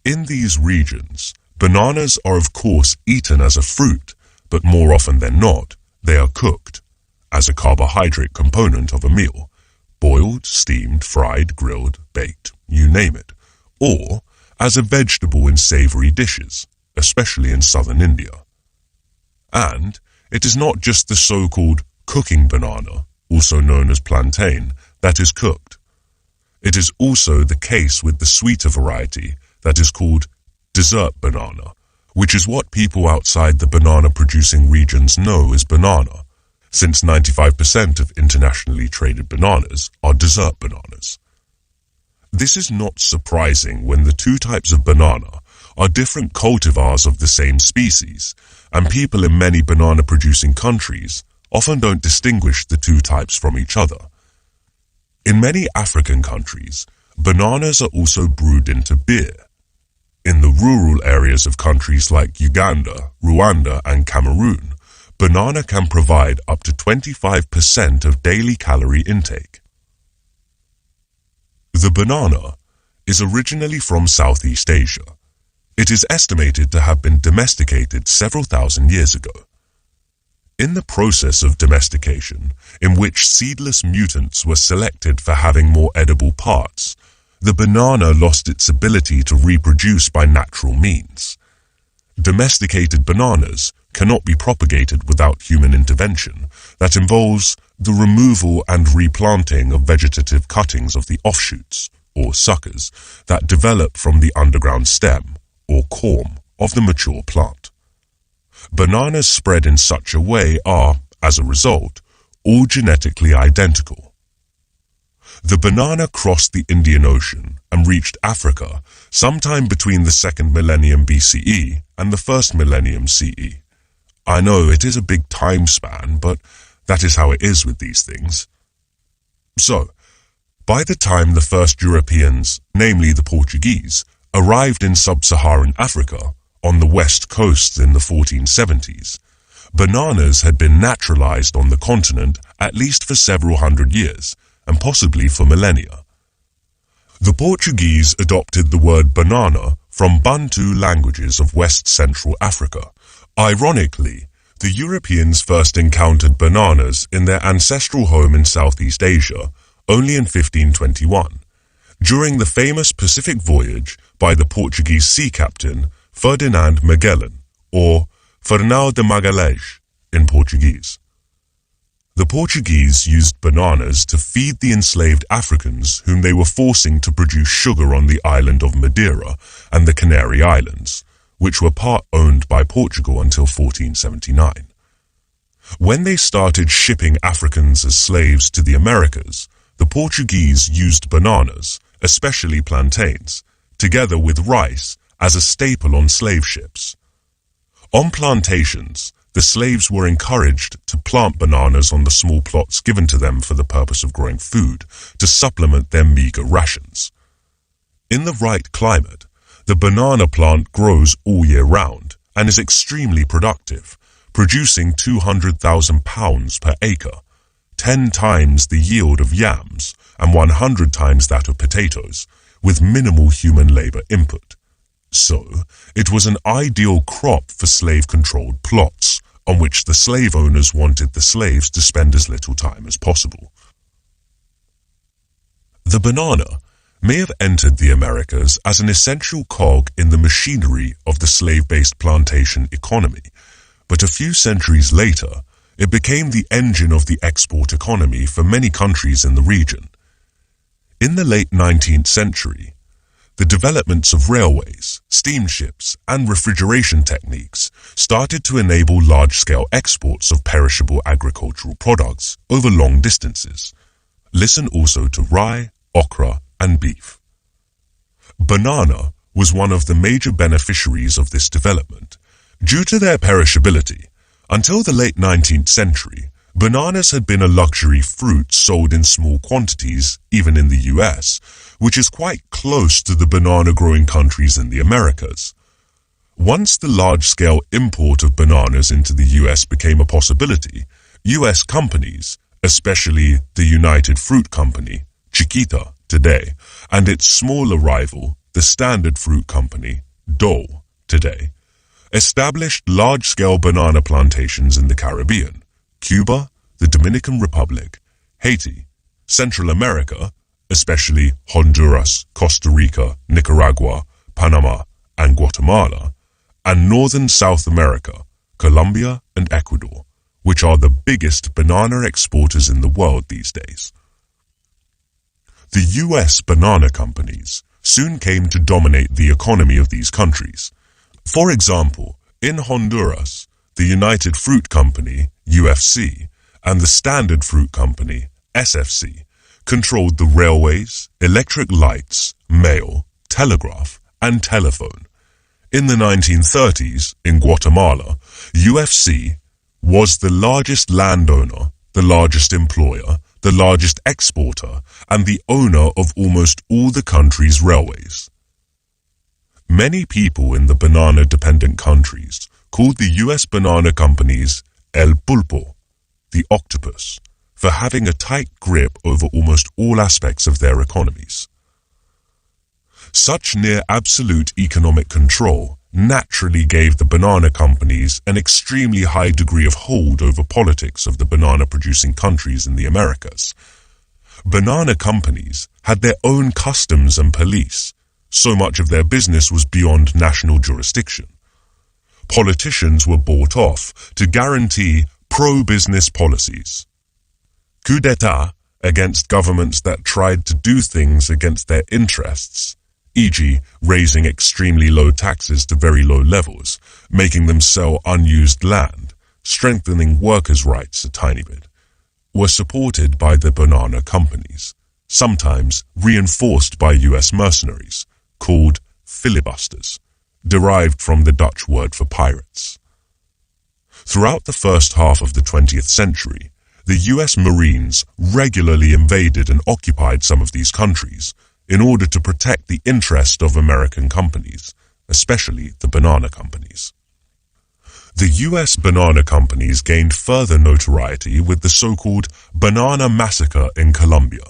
In these regions, bananas are of course eaten as a fruit, but more often than not, they are cooked as a carbohydrate component of a meal, boiled, steamed, fried, grilled, baked, you name it, or as a vegetable in savory dishes, especially in southern India. And it is not just the so-called cooking banana, also known as plantain, that is cooked. It is also the case with the sweeter variety that is called dessert banana, which is what people outside the banana-producing regions know as banana, since 95% of internationally traded bananas are dessert bananas. This is not surprising when the two types of banana are different cultivars of the same species, and people in many banana-producing countries often don't distinguish the two types from each other. In many African countries, bananas are also brewed into beer. In the rural areas of countries like Uganda, Rwanda, and Cameroon, banana can provide up to 25% of daily calorie intake. The banana is originally from Southeast Asia. It is estimated to have been domesticated several thousand years ago. In the process of domestication, in which seedless mutants were selected for having more edible parts, the banana lost its ability to reproduce by natural means. Domesticated bananas cannot be propagated without human intervention that involves the removal and replanting of vegetative cuttings of the offshoots, or suckers, that develop from the underground stem, or corm, of the mature plant. Bananas spread in such a way are, as a result, all genetically identical. The banana crossed the Indian Ocean and reached Africa sometime between the 2nd millennium BCE and the 1st millennium CE. I know it is a big time span, but that is how it is with these things. So, by the time the first Europeans, namely the Portuguese, arrived in sub-Saharan Africa on the west coast in the 1470s, bananas had been naturalized on the continent at least for several hundred years, and possibly for millennia. The Portuguese adopted the word banana from Bantu languages of West Central Africa. Ironically, the Europeans first encountered bananas in their ancestral home in Southeast Asia only in 1521, during the famous Pacific voyage by the Portuguese sea captain Ferdinand Magellan, or Fernão de Magalhães in Portuguese. The Portuguese used bananas to feed the enslaved Africans whom they were forcing to produce sugar on the island of Madeira and the Canary Islands, which were part owned by Portugal until 1479. When they started shipping Africans as slaves to the Americas, the Portuguese used bananas, especially plantains, together with rice as a staple on slave ships. On plantations, the slaves were encouraged to plant bananas on the small plots given to them for the purpose of growing food to supplement their meager rations. In the right climate, the banana plant grows all year round and is extremely productive, producing 200,000 pounds per acre, 10 times the yield of yams and 100 times that of potatoes, with minimal human labor input. So, it was an ideal crop for slave-controlled plots, on which the slave owners wanted the slaves to spend as little time as possible. The banana may have entered the Americas as an essential cog in the machinery of the slave-based plantation economy, but a few centuries later, it became the engine of the export economy for many countries in the region. In the late 19th century, the developments of railways, steamships, and refrigeration techniques started to enable large-scale exports of perishable agricultural products over long distances. Listen also to rye, okra, and beef. Banana was one of the major beneficiaries of this development. Due to their perishability, until the late 19th century, bananas had been a luxury fruit sold in small quantities, even in the US, which is quite close to the banana-growing countries in the Americas. Once the large-scale import of bananas into the US became a possibility, US companies, especially the United Fruit Company, Chiquita today, and its smaller rival, the Standard Fruit Company, Dole today, established large-scale banana plantations in the Caribbean, Cuba, the Dominican Republic, Haiti, Central America, especially Honduras, Costa Rica, Nicaragua, Panama, and Guatemala, and northern South America, Colombia and Ecuador, which are the biggest banana exporters in the world these days. The US banana companies soon came to dominate the economy of these countries. For example, in Honduras, the United Fruit Company, UFC, and the Standard Fruit Company, SFC, controlled the railways, electric lights, mail, telegraph, and telephone. In the 1930s, in Guatemala, UFC was the largest landowner, the largest employer, the largest exporter, and the owner of almost all the country's railways. Many people in the banana-dependent countries called the US banana companies El Pulpo, the octopus, for having a tight grip over almost all aspects of their economies. Such near-absolute economic control naturally gave the banana companies an extremely high degree of hold over politics of the banana-producing countries in the Americas. Banana companies had their own customs and police. So much of their business was beyond national jurisdiction. Politicians were bought off to guarantee pro-business policies. Coup d'etat against governments that tried to do things against their interests, e.g. raising extremely low taxes to very low levels, making them sell unused land, strengthening workers' rights a tiny bit, were supported by the banana companies, sometimes reinforced by US mercenaries, called filibusters, derived from the Dutch word for pirates. Throughout the first half of the 20th century, the US Marines regularly invaded and occupied some of these countries in order to protect the interest of American companies, especially the banana companies. The US banana companies gained further notoriety with the so-called Banana Massacre in Colombia.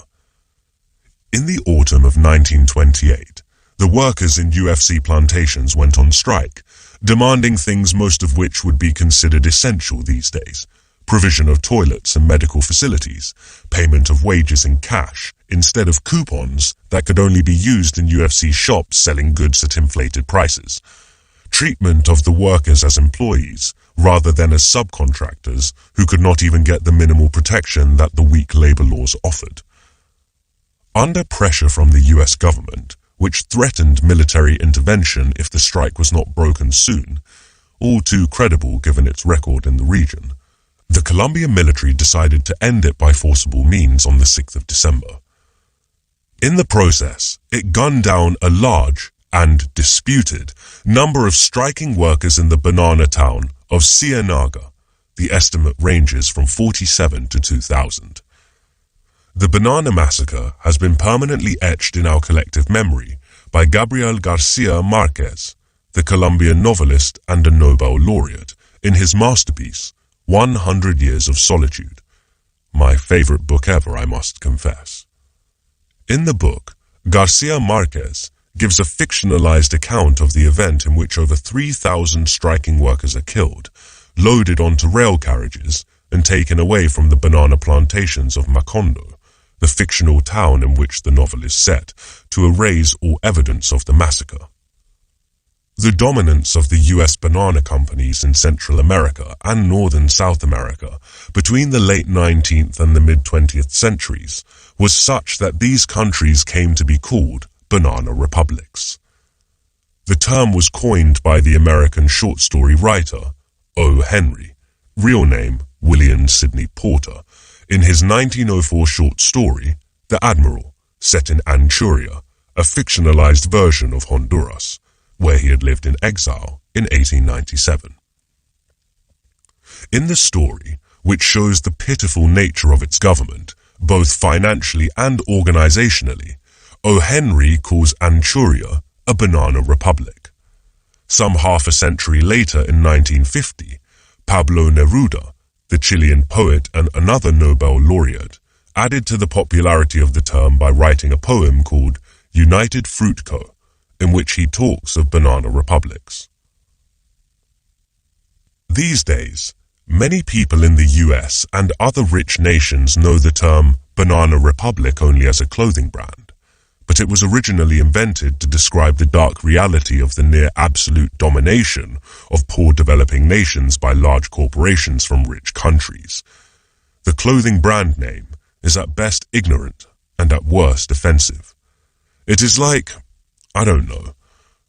In the autumn of 1928, the workers in UFC plantations went on strike, demanding things most of which would be considered essential these days: provision of toilets and medical facilities, payment of wages in cash instead of coupons that could only be used in UFC shops selling goods at inflated prices, treatment of the workers as employees rather than as subcontractors who could not even get the minimal protection that the weak labor laws offered. Under pressure from the US government, which threatened military intervention if the strike was not broken soon, all too credible given its record in the region, the Colombian military decided to end it by forcible means on the 6th of December. In the process, it gunned down a large and disputed number of striking workers in the banana town of Ciénaga. The estimate ranges from 47 to 2,000. The Banana Massacre has been permanently etched in our collective memory by Gabriel Garcia Marquez, the Colombian novelist and a Nobel laureate, in his masterpiece, 100 Years of Solitude. My favorite book ever, I must confess. In the book, Garcia Marquez gives a fictionalized account of the event in which over 3,000 striking workers are killed, loaded onto rail carriages and taken away from the banana plantations of Macondo, the fictional town in which the novel is set, to erase all evidence of the massacre. The dominance of the US banana companies in Central America and Northern South America between the late 19th and the mid-20th centuries was such that these countries came to be called banana republics. The term was coined by the American short story writer O. Henry, real name William Sidney Porter, in his 1904 short story, The Admiral, set in Anchuria, a fictionalized version of Honduras, where he had lived in exile in 1897. In the story, which shows the pitiful nature of its government, both financially and organizationally, O. Henry calls Anchuria a banana republic. Some half a century later, in 1950, Pablo Neruda, the Chilean poet and another Nobel laureate, added to the popularity of the term by writing a poem called United Fruit Co., in which he talks of banana republics. These days, many people in the US and other rich nations know the term banana republic only as a clothing brand, but it was originally invented to describe the dark reality of the near absolute domination of poor developing nations by large corporations from rich countries. The clothing brand name is at best ignorant and at worst offensive. It is like, I don't know,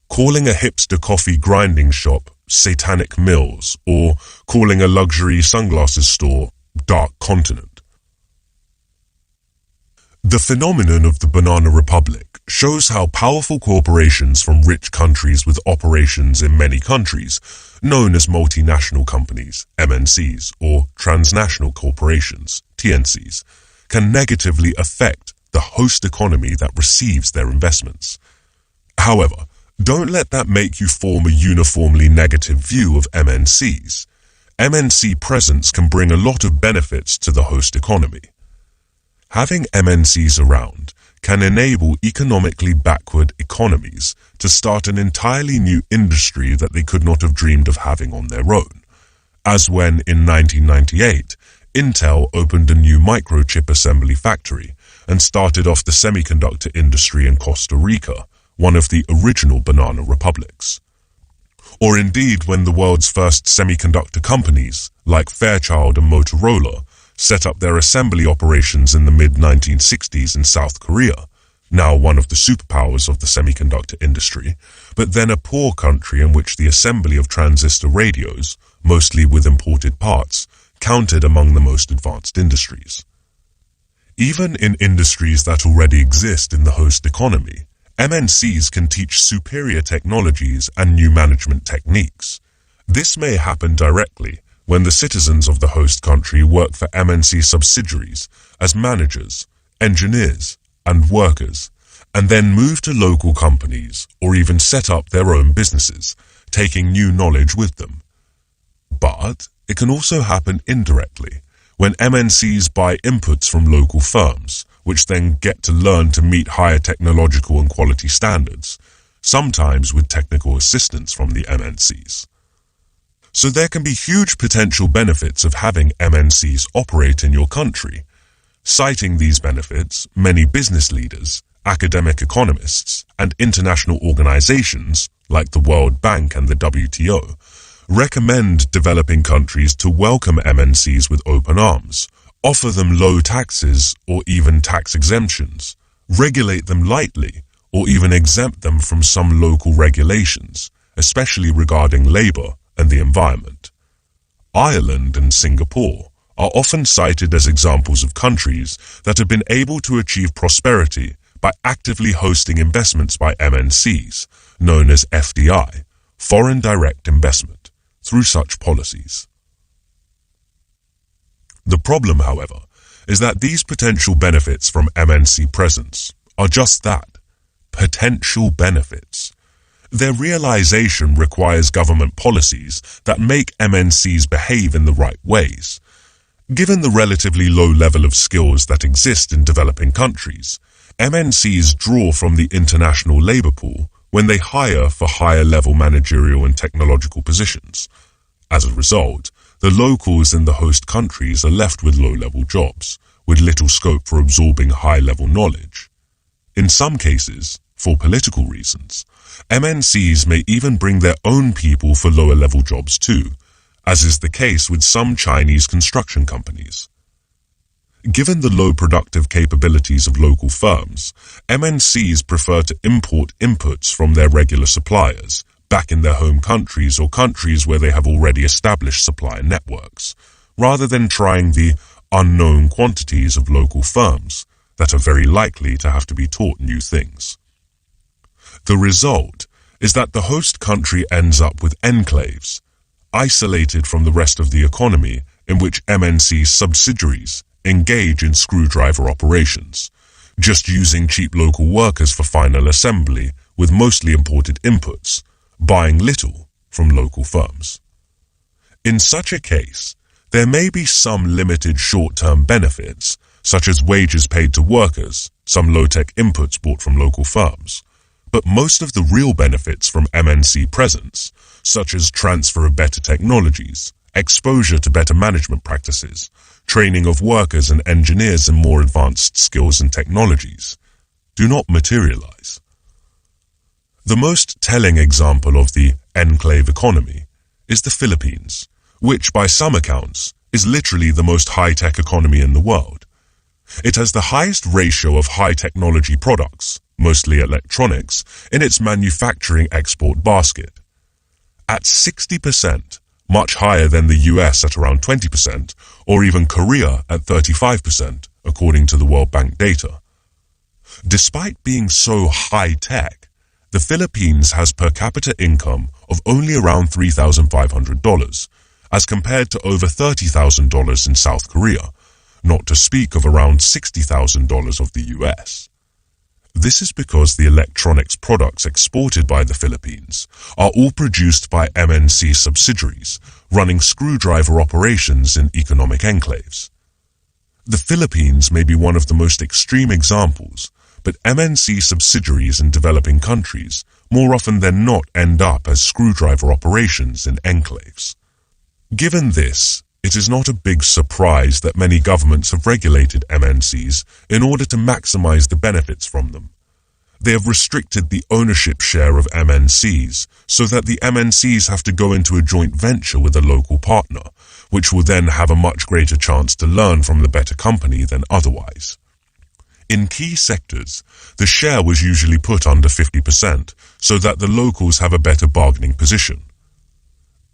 calling a hipster coffee grinding shop Satanic Mills or calling a luxury sunglasses store Dark Continent. The phenomenon of the Banana Republic shows how powerful corporations from rich countries with operations in many countries, known as multinational companies, MNCs, or transnational corporations, TNCs, can negatively affect the host economy that receives their investments. However, don't let that make you form a uniformly negative view of MNCs. MNC presence can bring a lot of benefits to the host economy. Having MNCs around can enable economically backward economies to start an entirely new industry that they could not have dreamed of having on their own, as when in 1998, Intel opened a new microchip assembly factory and started off the semiconductor industry in Costa Rica, one of the original banana republics. Or indeed when the world's first semiconductor companies, like Fairchild and Motorola, set up their assembly operations in the mid-1960s in South Korea, now one of the superpowers of the semiconductor industry, but then a poor country in which the assembly of transistor radios, mostly with imported parts, counted among the most advanced industries. Even in industries that already exist in the host economy, MNCs can teach superior technologies and new management techniques. This may happen directly when the citizens of the host country work for MNC subsidiaries as managers, engineers, and workers, and then move to local companies or even set up their own businesses, taking new knowledge with them. But it can also happen indirectly when MNCs buy inputs from local firms, which then get to learn to meet higher technological and quality standards, sometimes with technical assistance from the MNCs. So there can be huge potential benefits of having MNCs operate in your country. Citing these benefits, many business leaders, academic economists, and international organizations, like the World Bank and the WTO, recommend developing countries to welcome MNCs with open arms, offer them low taxes or even tax exemptions, regulate them lightly, or even exempt them from some local regulations, especially regarding labor and the environment. Ireland and Singapore are often cited as examples of countries that have been able to achieve prosperity by actively hosting investments by MNCs, known as FDI, foreign direct investment, through such policies. The problem, however, is that these potential benefits from MNC presence are just that, potential benefits. Their realization requires government policies that make MNCs behave in the right ways. Given the relatively low level of skills that exist in developing countries, MNCs draw from the international labor pool when they hire for higher level managerial and technological positions. As a result, the locals in the host countries are left with low-level jobs, with little scope for absorbing high-level knowledge. In some cases, for political reasons, MNCs may even bring their own people for lower-level jobs too, as is the case with some Chinese construction companies. Given the low productive capabilities of local firms, MNCs prefer to import inputs from their regular suppliers back in their home countries or countries where they have already established supplier networks, rather than trying the unknown quantities of local firms that are very likely to have to be taught new things. The result is that the host country ends up with enclaves, isolated from the rest of the economy, in which MNC subsidiaries engage in screwdriver operations, just using cheap local workers for final assembly with mostly imported inputs, buying little from local firms. In such a case, there may be some limited short-term benefits, such as wages paid to workers, some low-tech inputs bought from local firms, but most of the real benefits from MNC presence, such as transfer of better technologies, exposure to better management practices, training of workers and engineers in more advanced skills and technologies, do not materialize. The most telling example of the enclave economy is the Philippines, which by some accounts is literally the most high-tech economy in the world. It has the highest ratio of high-technology products, mostly electronics, in its manufacturing export basket. At 60%, much higher than the US at around 20%, or even Korea at 35%, according to the World Bank data. Despite being so high-tech, the Philippines has per capita income of only around $3,500, as compared to over $30,000 in South Korea, not to speak of around $60,000 of the US. This is because the electronics products exported by the Philippines are all produced by MNC subsidiaries, running screwdriver operations in economic enclaves. The Philippines may be one of the most extreme examples, but MNC subsidiaries in developing countries more often than not end up as screwdriver operations in enclaves. Given this, it is not a big surprise that many governments have regulated MNCs in order to maximize the benefits from them. They have restricted the ownership share of MNCs so that the MNCs have to go into a joint venture with a local partner, which will then have a much greater chance to learn from the better company than otherwise. In key sectors, the share was usually put under 50% so that the locals have a better bargaining position.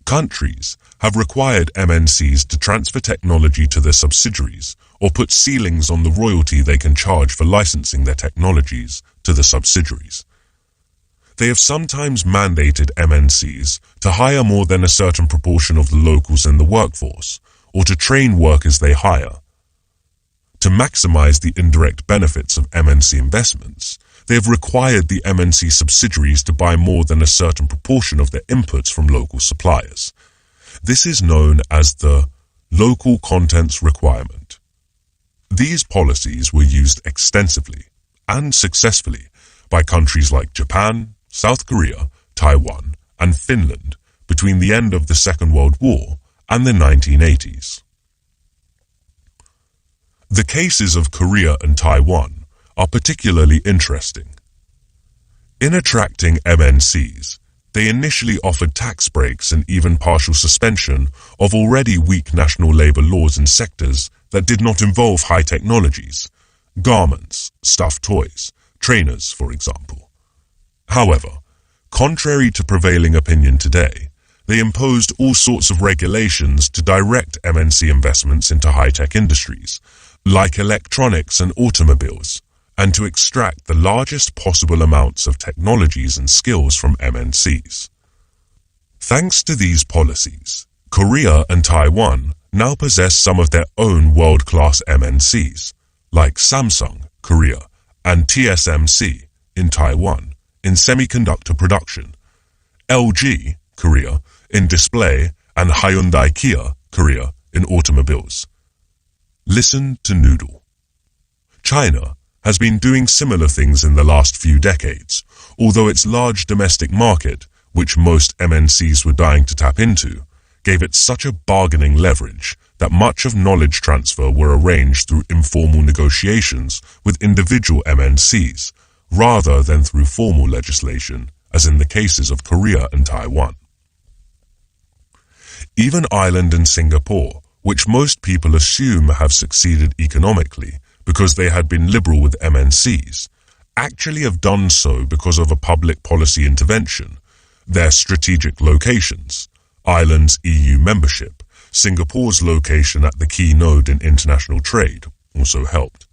Countries have required MNCs to transfer technology to their subsidiaries or put ceilings on the royalty they can charge for licensing their technologies to the subsidiaries. They have sometimes mandated MNCs to hire more than a certain proportion of the locals in the workforce or to train workers they hire. To maximize the indirect benefits of MNC investments, they have required the MNC subsidiaries to buy more than a certain proportion of their inputs from local suppliers. This is known as the local contents requirement. These policies were used extensively and successfully by countries like Japan, South Korea, Taiwan, and Finland between the end of the Second World War and the 1980s. The cases of Korea and Taiwan are particularly interesting. In attracting MNCs, they initially offered tax breaks and even partial suspension of already weak national labor laws in sectors that did not involve high technologies, garments, stuffed toys, trainers, for example. However, contrary to prevailing opinion today, they imposed all sorts of regulations to direct MNC investments into high-tech industries, like electronics and automobiles, and to extract the largest possible amounts of technologies and skills from MNCs. Thanks to these policies, Korea and Taiwan now possess some of their own world-class MNCs, like Samsung, Korea, and TSMC in Taiwan in semiconductor production, LG, Korea, in display, and Hyundai Kia, Korea, in automobiles. Listen to Noodle. China has been doing similar things in the last few decades, although its large domestic market, which most MNCs were dying to tap into, gave it such a bargaining leverage that much of knowledge transfer were arranged through informal negotiations with individual MNCs, rather than through formal legislation, as in the cases of Korea and Taiwan. Even Ireland and Singapore, which most people assume have succeeded economically because they had been liberal with MNCs, actually have done so because of a public policy intervention. Their strategic locations, Ireland's EU membership, Singapore's location at the key node in international trade, also helped.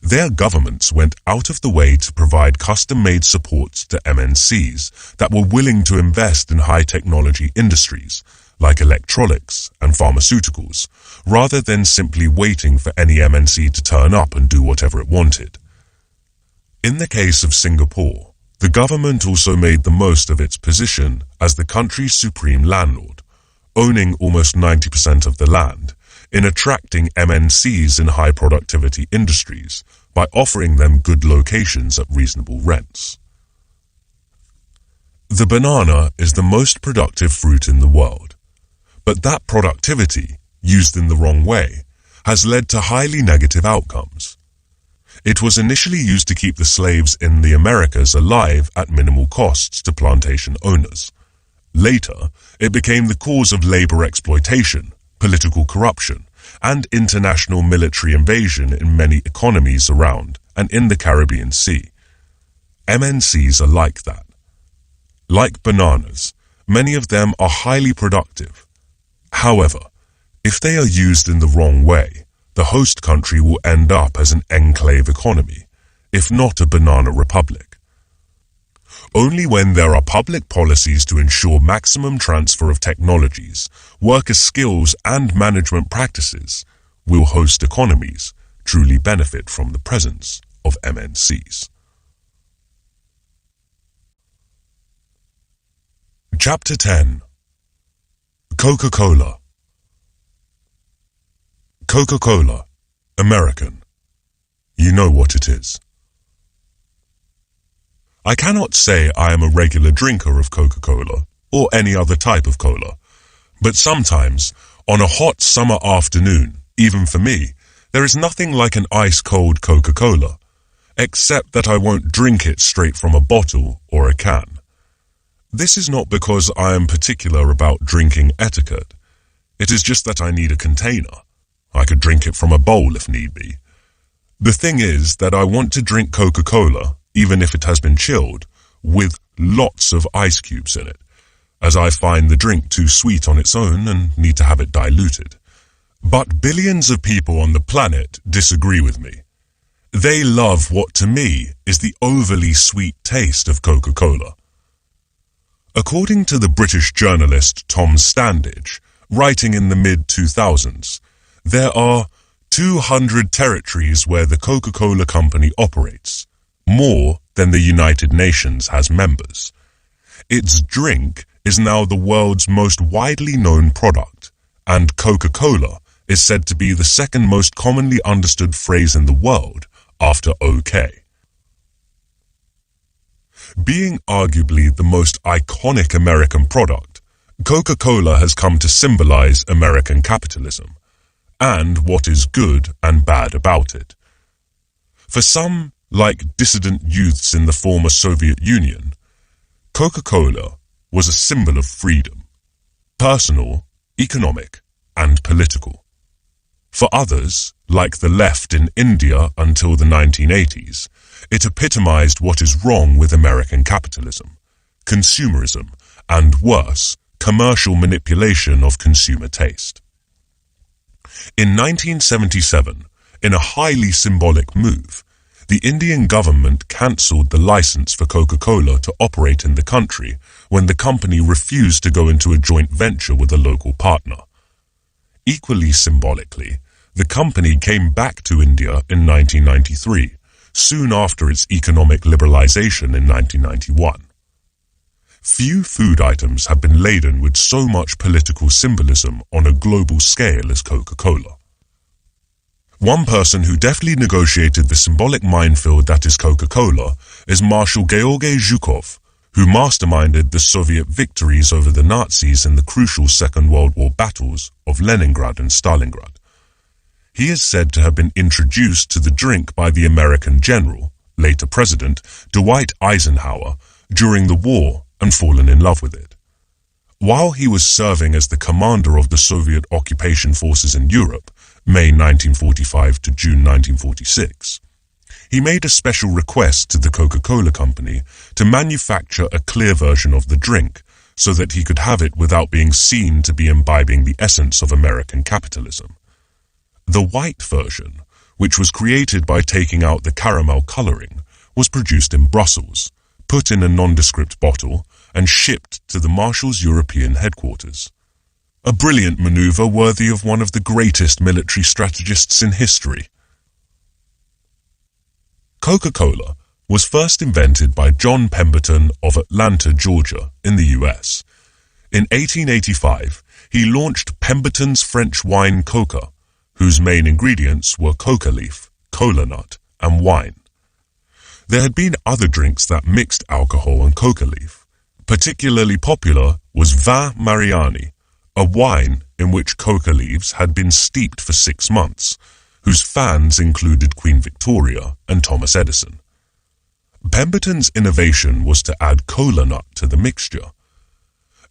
Their governments went out of the way to provide custom-made supports to MNCs that were willing to invest in high-technology industries, like electronics and pharmaceuticals, rather than simply waiting for any MNC to turn up and do whatever it wanted. In the case of Singapore, the government also made the most of its position as the country's supreme landlord, owning almost 90% of the land, in attracting MNCs in high-productivity industries by offering them good locations at reasonable rents. The banana is the most productive fruit in the world, but that productivity, used in the wrong way, has led to highly negative outcomes. It was initially used to keep the slaves in the Americas alive at minimal costs to plantation owners. Later, it became the cause of labor exploitation, political corruption, and international military invasion in many economies around and in the Caribbean Sea. MNCs are like that. Like bananas, many of them are highly productive. However, if they are used in the wrong way, the host country will end up as an enclave economy, if not a banana republic. Only when there are public policies to ensure maximum transfer of technologies, worker skills and management practices will host economies truly benefit from the presence of MNCs. Chapter 10. Coca-Cola. Coca-Cola, American. You know what it is. I cannot say I am a regular drinker of Coca-Cola or any other type of cola, but sometimes, on a hot summer afternoon, even for me, there is nothing like an ice-cold Coca-Cola, except that I won't drink it straight from a bottle or a can. This is not because I am particular about drinking etiquette. It is just that I need a container. I could drink it from a bowl if need be. The thing is that I want to drink Coca-Cola, even if it has been chilled, with lots of ice cubes in it, as I find the drink too sweet on its own and need to have it diluted. But billions of people on the planet disagree with me. They love what to me is the overly sweet taste of Coca-Cola. According to the British journalist Tom Standage, writing in the mid-2000s, there are 200 territories where the Coca-Cola Company operates, more than the United Nations has members. Its drink is now the world's most widely known product, and Coca-Cola is said to be the second most commonly understood phrase in the world after OK. Being arguably the most iconic American product, Coca-Cola has come to symbolize American capitalism, and what is good and bad about it. For some, like dissident youths in the former Soviet Union, Coca-Cola was a symbol of freedom, personal, economic, and political. For others, like the left in India until the 1980s, it epitomized what is wrong with American capitalism, consumerism, and worse, commercial manipulation of consumer taste. In 1977, in a highly symbolic move, the Indian government cancelled the license for Coca-Cola to operate in the country when the company refused to go into a joint venture with a local partner. Equally symbolically, the company came back to India in 1993, soon after its economic liberalization in 1991. Few food items have been laden with so much political symbolism on a global scale as Coca-Cola. One person who deftly negotiated the symbolic minefield that is Coca-Cola is Marshal Georgy Zhukov, who masterminded the Soviet victories over the Nazis in the crucial Second World War battles of Leningrad and Stalingrad. He is said to have been introduced to the drink by the American general, later President, Dwight Eisenhower, during the war and fallen in love with it. While he was serving as the commander of the Soviet occupation forces in Europe, May 1945 to June 1946, he made a special request to the Coca-Cola Company to manufacture a clear version of the drink so that he could have it without being seen to be imbibing the essence of American capitalism. The white version, which was created by taking out the caramel coloring, was produced in Brussels, put in a nondescript bottle, and shipped to the Marshall's European headquarters. A brilliant maneuver worthy of one of the greatest military strategists in history. Coca-Cola was first invented by John Pemberton of Atlanta, Georgia, in the US. In 1885, he launched Pemberton's French wine Coca, whose main ingredients were coca leaf, cola nut, and wine. There had been other drinks that mixed alcohol and coca leaf. Particularly popular was Vin Mariani, a wine in which coca leaves had been steeped for 6 months, whose fans included Queen Victoria and Thomas Edison. Pemberton's innovation was to add cola nut to the mixture.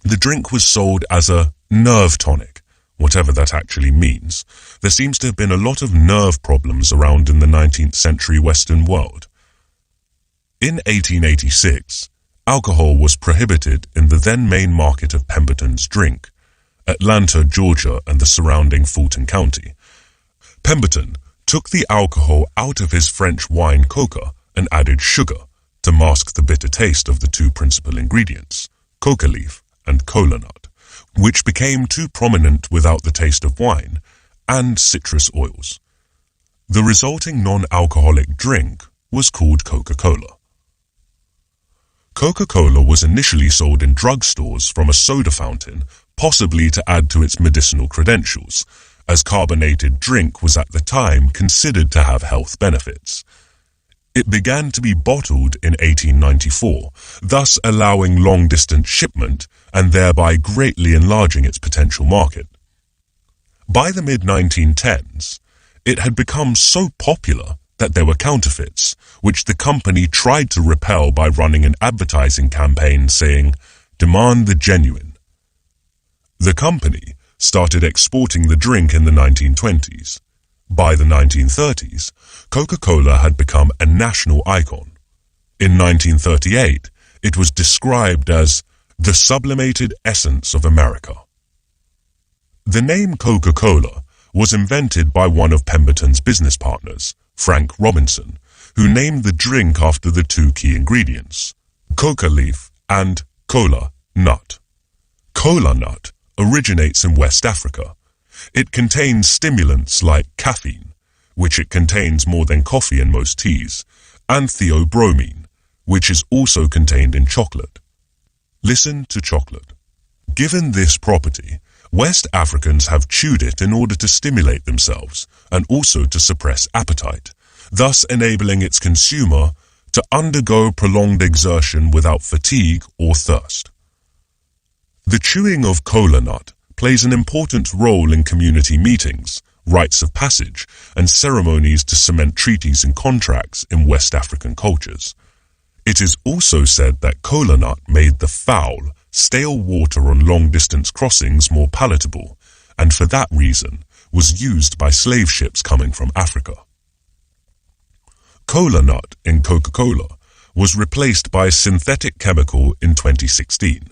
The drink was sold as a nerve tonic, whatever that actually means. There seems to have been a lot of nerve problems around in the 19th century Western world. In 1886, alcohol was prohibited in the then main market of Pemberton's drink, Atlanta, Georgia, and the surrounding Fulton County. Pemberton took the alcohol out of his French wine coca and added sugar to mask the bitter taste of the two principal ingredients, coca leaf and cola nut, which became too prominent without the taste of wine, and citrus oils. The resulting non-alcoholic drink was called Coca-Cola. Coca-Cola was initially sold in drugstores from a soda fountain, possibly to add to its medicinal credentials, as carbonated drink was at the time considered to have health benefits. It began to be bottled in 1894, thus allowing long-distance shipment and thereby greatly enlarging its potential market. By the mid-1910s, it had become so popular that there were counterfeits, which the company tried to repel by running an advertising campaign saying, "Demand the genuine." The company started exporting the drink in the 1920s. By the 1930s, Coca-Cola had become a national icon. In 1938, it was described as the sublimated essence of America. The name Coca-Cola was invented by one of Pemberton's business partners, Frank Robinson, who named the drink after the two key ingredients, coca leaf and cola nut. Cola nut originates in West Africa. It contains stimulants like caffeine, which it contains more than coffee in most teas, and theobromine, which is also contained in chocolate. Listen to chocolate. Given this property, West Africans have chewed it in order to stimulate themselves and also to suppress appetite, thus enabling its consumer to undergo prolonged exertion without fatigue or thirst. The chewing of cola nut plays an important role in community meetings, rites of passage, and ceremonies to cement treaties and contracts in West African cultures. It is also said that cola nut made the foul, stale water on long-distance crossings more palatable, and for that reason was used by slave ships coming from Africa. Cola nut in Coca-Cola was replaced by a synthetic chemical in 2016.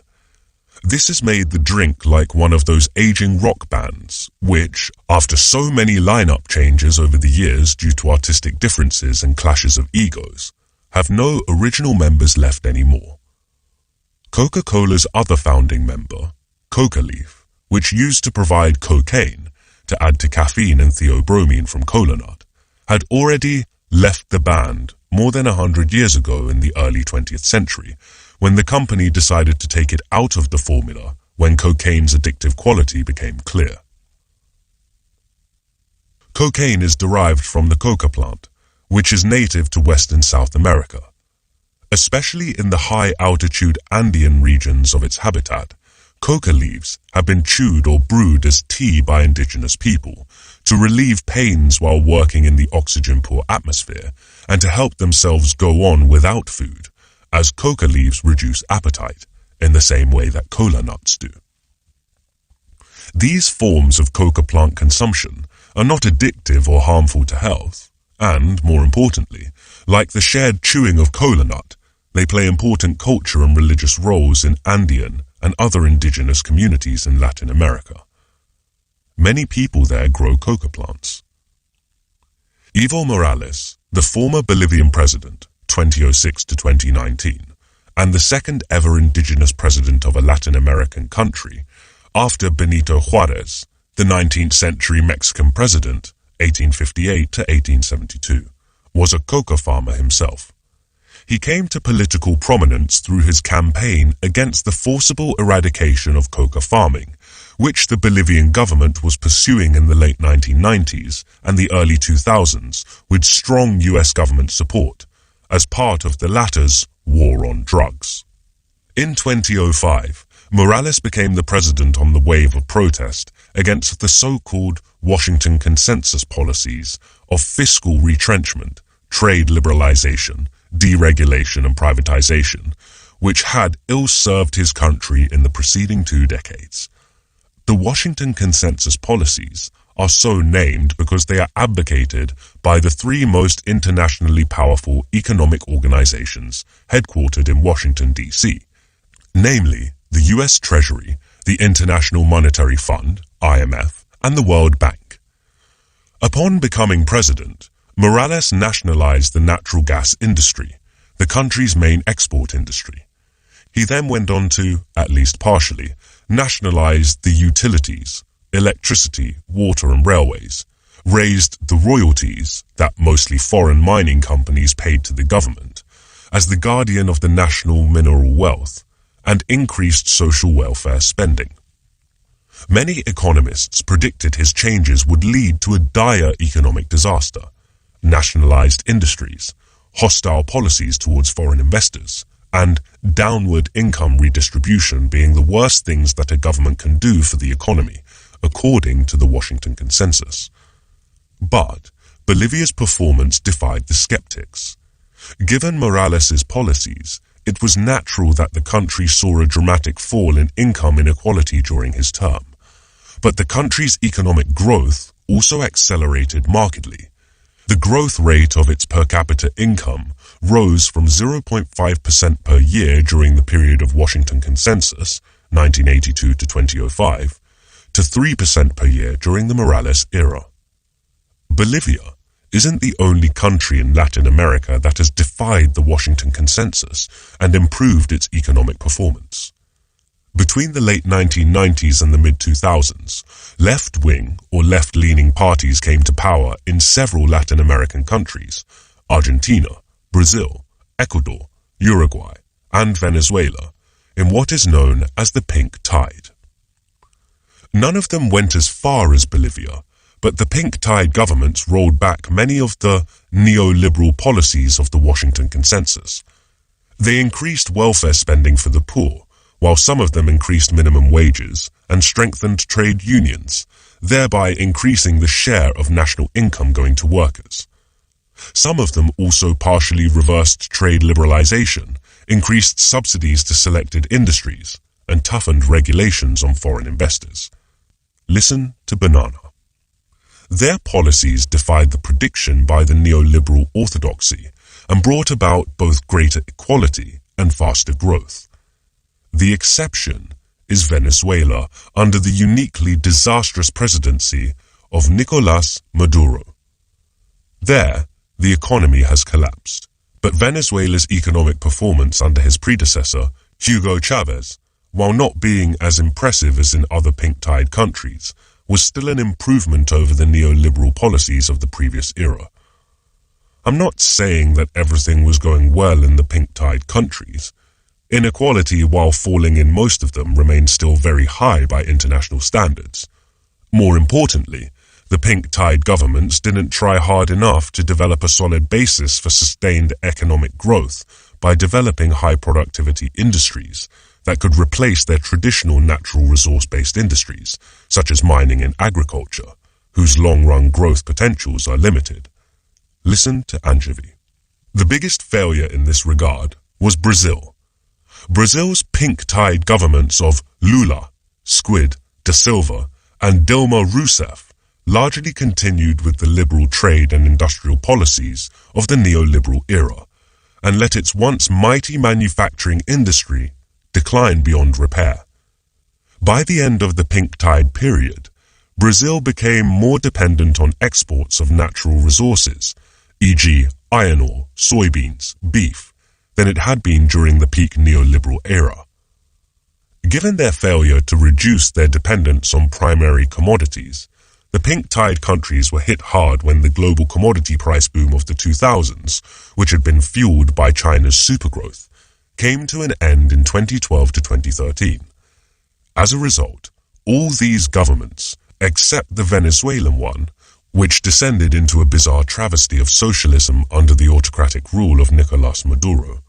This has made the drink like one of those aging rock bands, which, after so many lineup changes over the years due to artistic differences and clashes of egos, have no original members left anymore. Coca-Cola's other founding member, Coca Leaf, which used to provide cocaine to add to caffeine and theobromine from cola nut, had already left the band more than 100 years ago in the early 20th century, when the company decided to take it out of the formula when cocaine's addictive quality became clear. Cocaine is derived from the coca plant, which is native to West and South America. Especially in the high-altitude Andean regions of its habitat, coca leaves have been chewed or brewed as tea by indigenous people to relieve pains while working in the oxygen-poor atmosphere and to help themselves go on without food, as coca leaves reduce appetite in the same way that cola nuts do. These forms of coca plant consumption are not addictive or harmful to health, and, more importantly, like the shared chewing of cola nut, they play important culture and religious roles in Andean and other indigenous communities in Latin America. Many people there grow coca plants. Evo Morales, the former Bolivian president, 2006 to 2019, and the second ever indigenous president of a Latin American country, after Benito Juarez, the 19th century Mexican president, 1858 to 1872, was a coca farmer himself. He came to political prominence through his campaign against the forcible eradication of coca farming, which the Bolivian government was pursuing in the late 1990s and the early 2000s with strong US government support, as part of the latter's war on drugs. In 2005, Morales became the president on the wave of protest against the so-called Washington Consensus policies of fiscal retrenchment, trade liberalization, deregulation and privatization, which had ill-served his country in the preceding 2 decades. The Washington Consensus policies are so named because they are advocated by the 3 most internationally powerful economic organizations headquartered in Washington, D.C., namely the U.S. Treasury, the International Monetary Fund, IMF, and the World Bank. Upon becoming president, Morales nationalized the natural gas industry, the country's main export industry. He then went on to, at least partially, nationalize the utilities, electricity, water and railways, raised the royalties that mostly foreign mining companies paid to the government, as the guardian of the national mineral wealth, and increased social welfare spending. Many economists predicted his changes would lead to a dire economic disaster, nationalized industries, hostile policies towards foreign investors, and downward income redistribution being the worst things that a government can do for the economy, according to the Washington Consensus. But Bolivia's performance defied the skeptics. Given Morales' policies, it was natural that the country saw a dramatic fall in income inequality during his term. But the country's economic growth also accelerated markedly. The growth rate of its per capita income rose from 0.5% per year during the period of Washington Consensus, 1982 to 2005, to 3% per year during the Morales era. Bolivia isn't the only country in Latin America that has defied the Washington Consensus and improved its economic performance. Between the late 1990s and the mid-2000s, left-wing or left-leaning parties came to power in several Latin American countries, Argentina, Brazil, Ecuador, Uruguay, and Venezuela, in what is known as the Pink Tide. None of them went as far as Bolivia, but the Pink Tide governments rolled back many of the neoliberal policies of the Washington Consensus. They increased welfare spending for the poor, while some of them increased minimum wages and strengthened trade unions, thereby increasing the share of national income going to workers. Some of them also partially reversed trade liberalization, increased subsidies to selected industries, and toughened regulations on foreign investors. Listen to Banana. Their policies defied the prediction by the neoliberal orthodoxy and brought about both greater equality and faster growth. The exception is Venezuela under the uniquely disastrous presidency of Nicolás Maduro. There, the economy has collapsed, but Venezuela's economic performance under his predecessor, Hugo Chavez, while not being as impressive as in other Pink Tide countries, was still an improvement over the neoliberal policies of the previous era. I'm not saying that everything was going well in the Pink Tide countries. Inequality, while falling in most of them, remained still very high by international standards. More importantly, the Pink Tide governments didn't try hard enough to develop a solid basis for sustained economic growth by developing high-productivity industries that could replace their traditional natural resource-based industries, such as mining and agriculture, whose long-run growth potentials are limited. Listen to Anjali. The biggest failure in this regard was Brazil. Brazil's pink-tied governments of Lula, Squid, Da Silva, and Dilma Rousseff largely continued with the liberal trade and industrial policies of the neoliberal era, and let its once mighty manufacturing industry decline beyond repair. By the end of the pink tide period, Brazil became more dependent on exports of natural resources, e.g. iron ore, soybeans, beef, than it had been during the peak neoliberal era. Given their failure to reduce their dependence on primary commodities, the pink tide countries were hit hard when the global commodity price boom of the 2000s, which had been fueled by China's supergrowth, came to an end in 2012 to 2013. As a result, all these governments, except the Venezuelan one, which descended into a bizarre travesty of socialism under the autocratic rule of Nicolás Maduro,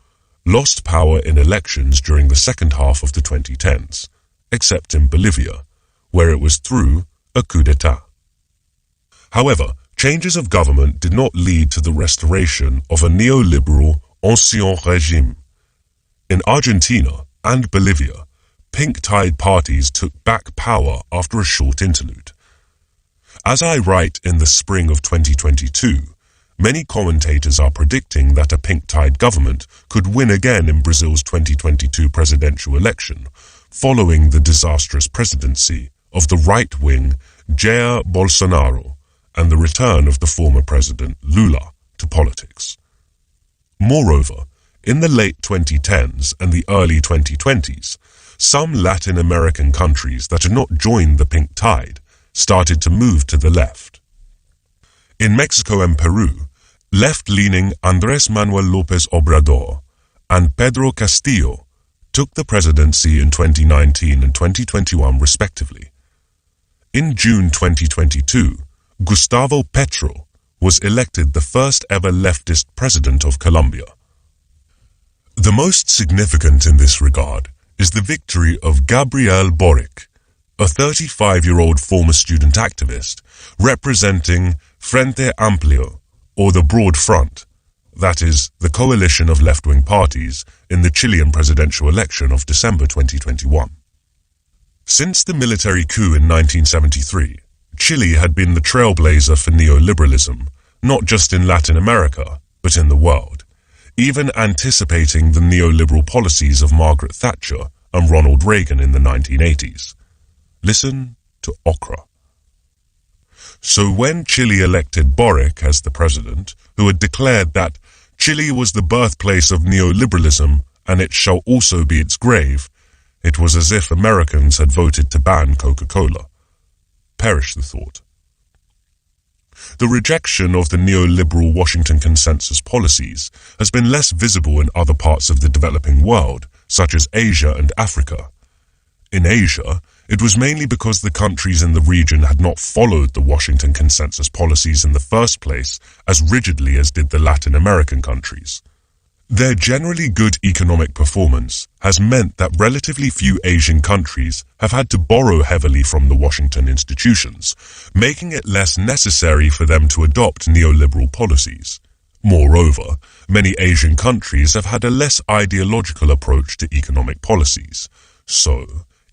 lost power in elections during the second half of the 2010s, except in Bolivia, where it was through a coup d'etat. However, changes of government did not lead to the restoration of a neoliberal ancien régime. In Argentina and Bolivia, pink-tide parties took back power after a short interlude. As I write in the spring of 2022, many commentators are predicting that a pink-tide government could win again in Brazil's 2022 presidential election, following the disastrous presidency of the right-wing Jair Bolsonaro and the return of the former president Lula to politics. Moreover, in the late 2010s and the early 2020s, some Latin American countries that had not joined the pink tide started to move to the left. In Mexico and Peru, left-leaning Andrés Manuel López Obrador and Pedro Castillo took the presidency in 2019 and 2021 respectively. In June 2022, Gustavo Petro was elected the first ever leftist president of Colombia. The most significant in this regard is the victory of Gabriel Boric, a 35-year-old former student activist representing Frente Amplio, or the Broad Front, that is, the coalition of left-wing parties in the Chilean presidential election of December 2021. Since the military coup in 1973, Chile had been the trailblazer for neoliberalism, not just in Latin America, but in the world, even anticipating the neoliberal policies of Margaret Thatcher and Ronald Reagan in the 1980s. Listen to okra. So when Chile elected Boric as the president, who had declared that Chile was the birthplace of neoliberalism and it shall also be its grave, it was as if Americans had voted to ban Coca-Cola. Perish the thought. The rejection of the neoliberal Washington Consensus policies has been less visible in other parts of the developing world, such as Asia and Africa. In Asia, it was mainly because the countries in the region had not followed the Washington Consensus policies in the first place as rigidly as did the Latin American countries. Their generally good economic performance has meant that relatively few Asian countries have had to borrow heavily from the Washington institutions, making it less necessary for them to adopt neoliberal policies. Moreover, many Asian countries have had a less ideological approach to economic policies. So,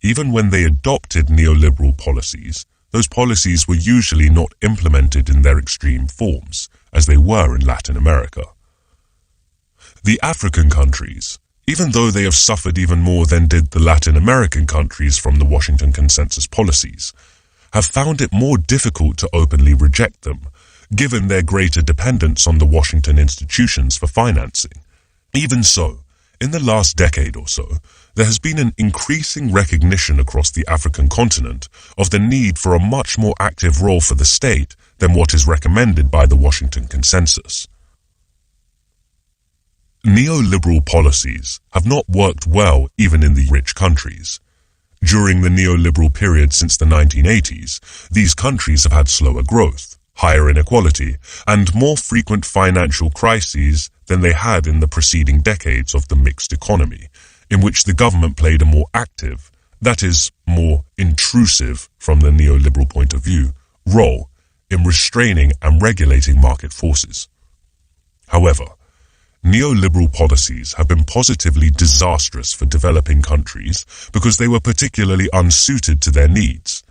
even when they adopted neoliberal policies, those policies were usually not implemented in their extreme forms, as they were in Latin America. The African countries, even though they have suffered even more than did the Latin American countries from the Washington Consensus policies, have found it more difficult to openly reject them, given their greater dependence on the Washington institutions for financing. Even so, in the last decade or so, there has been an increasing recognition across the African continent of the need for a much more active role for the state than what is recommended by the Washington Consensus. Neoliberal policies have not worked well even in the rich countries. During the neoliberal period since the 1980s, these countries have had slower growth, higher inequality, and more frequent financial crises than they had in the preceding decades of the mixed economy, in which the government played a more active, that is, more intrusive from the neoliberal point of view, role in restraining and regulating market forces. However, neoliberal policies have been positively disastrous for developing countries because they were particularly unsuited to their needs.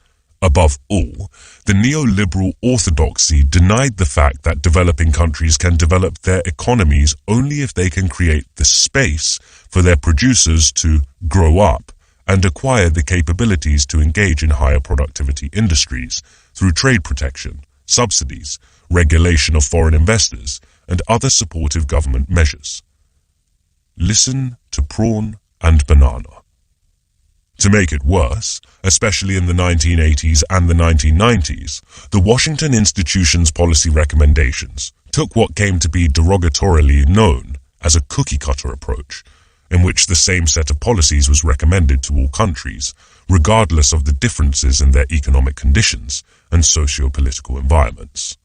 Above all, the neoliberal orthodoxy denied the fact that developing countries can develop their economies only if they can create the space for their producers to grow up and acquire the capabilities to engage in higher productivity industries through trade protection, subsidies, regulation of foreign investors, and other supportive government measures. Listen to prawn and banana. To make it worse, especially in the 1980s and the 1990s, the Washington Institution's policy recommendations took what came to be derogatorily known as a cookie-cutter approach, in which the same set of policies was recommended to all countries, regardless of the differences in their economic conditions and socio-political environments.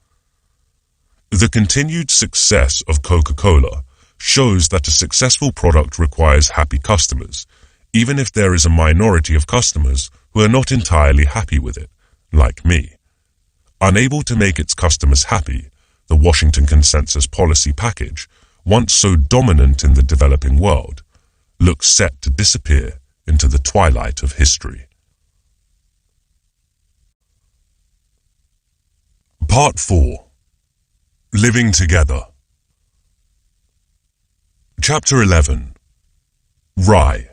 The continued success of Coca-Cola shows that a successful product requires happy customers, even if there is a minority of customers who are not entirely happy with it, like me. Unable to make its customers happy, the Washington Consensus Policy Package, once so dominant in the developing world, looks set to disappear into the twilight of history. Part 4. Living Together. Chapter 11. Rye.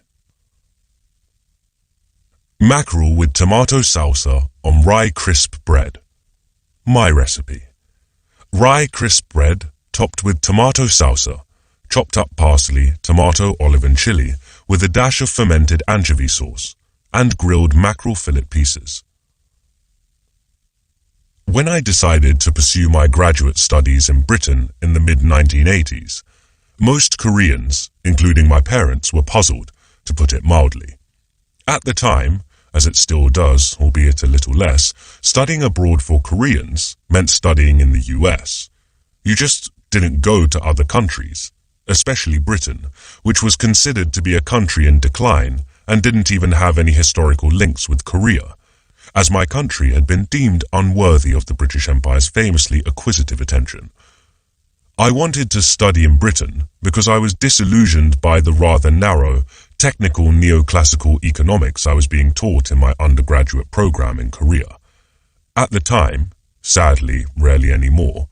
Mackerel with tomato salsa on rye crisp bread. My recipe. Rye crisp bread topped with tomato salsa, chopped up parsley, tomato, olive and chili with a dash of fermented anchovy sauce, and grilled mackerel fillet pieces. When I decided to pursue my graduate studies in Britain in the mid-1980s, most Koreans, including my parents, were puzzled, to put it mildly. At the time, as it still does, albeit a little less, studying abroad for Koreans meant studying in the US. You just didn't go to other countries, especially Britain, which was considered to be a country in decline and didn't even have any historical links with Korea, as my country had been deemed unworthy of the British Empire's famously acquisitive attention. I wanted to study in Britain because I was disillusioned by the rather narrow, technical neoclassical economics I was being taught in my undergraduate program in Korea. At the time, sadly, rarely anymore,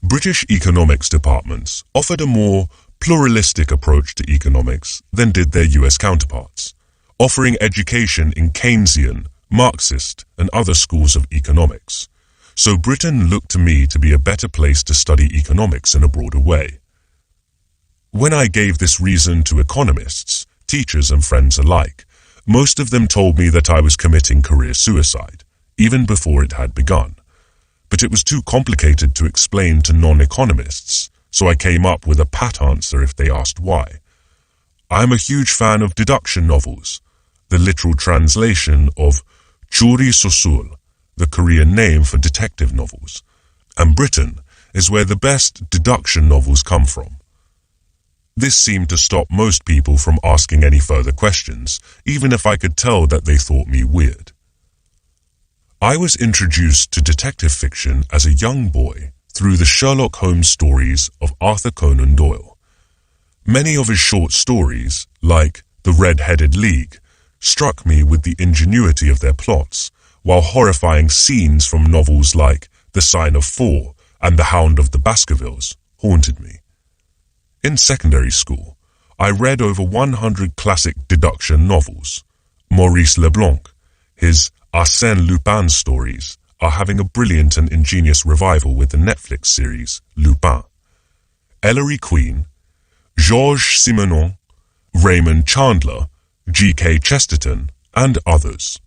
British economics departments offered a more pluralistic approach to economics than did their US counterparts, offering education in Keynesian, Marxist, and other schools of economics. So Britain looked to me to be a better place to study economics in a broader way. When I gave this reason to economists, teachers and friends alike, most of them told me that I was committing career suicide, even before it had begun. But it was too complicated to explain to non-economists, so I came up with a pat answer if they asked why. I am a huge fan of deduction novels, the literal translation of Churi Sosul, the Korean name for detective novels, and Britain is where the best deduction novels come from. This seemed to stop most people from asking any further questions, even if I could tell that they thought me weird. I was introduced to detective fiction as a young boy through the Sherlock Holmes stories of Arthur Conan Doyle. Many of his short stories, like The Red-Headed League, struck me with the ingenuity of their plots, while horrifying scenes from novels like The Sign of Four and The Hound of the Baskervilles haunted me. In secondary school, I read over 100 classic deduction novels. Maurice Leblanc, his Arsène Lupin stories, are having a brilliant and ingenious revival with the Netflix series Lupin. Ellery Queen, Georges Simenon, Raymond Chandler, G.K. Chesterton, and others.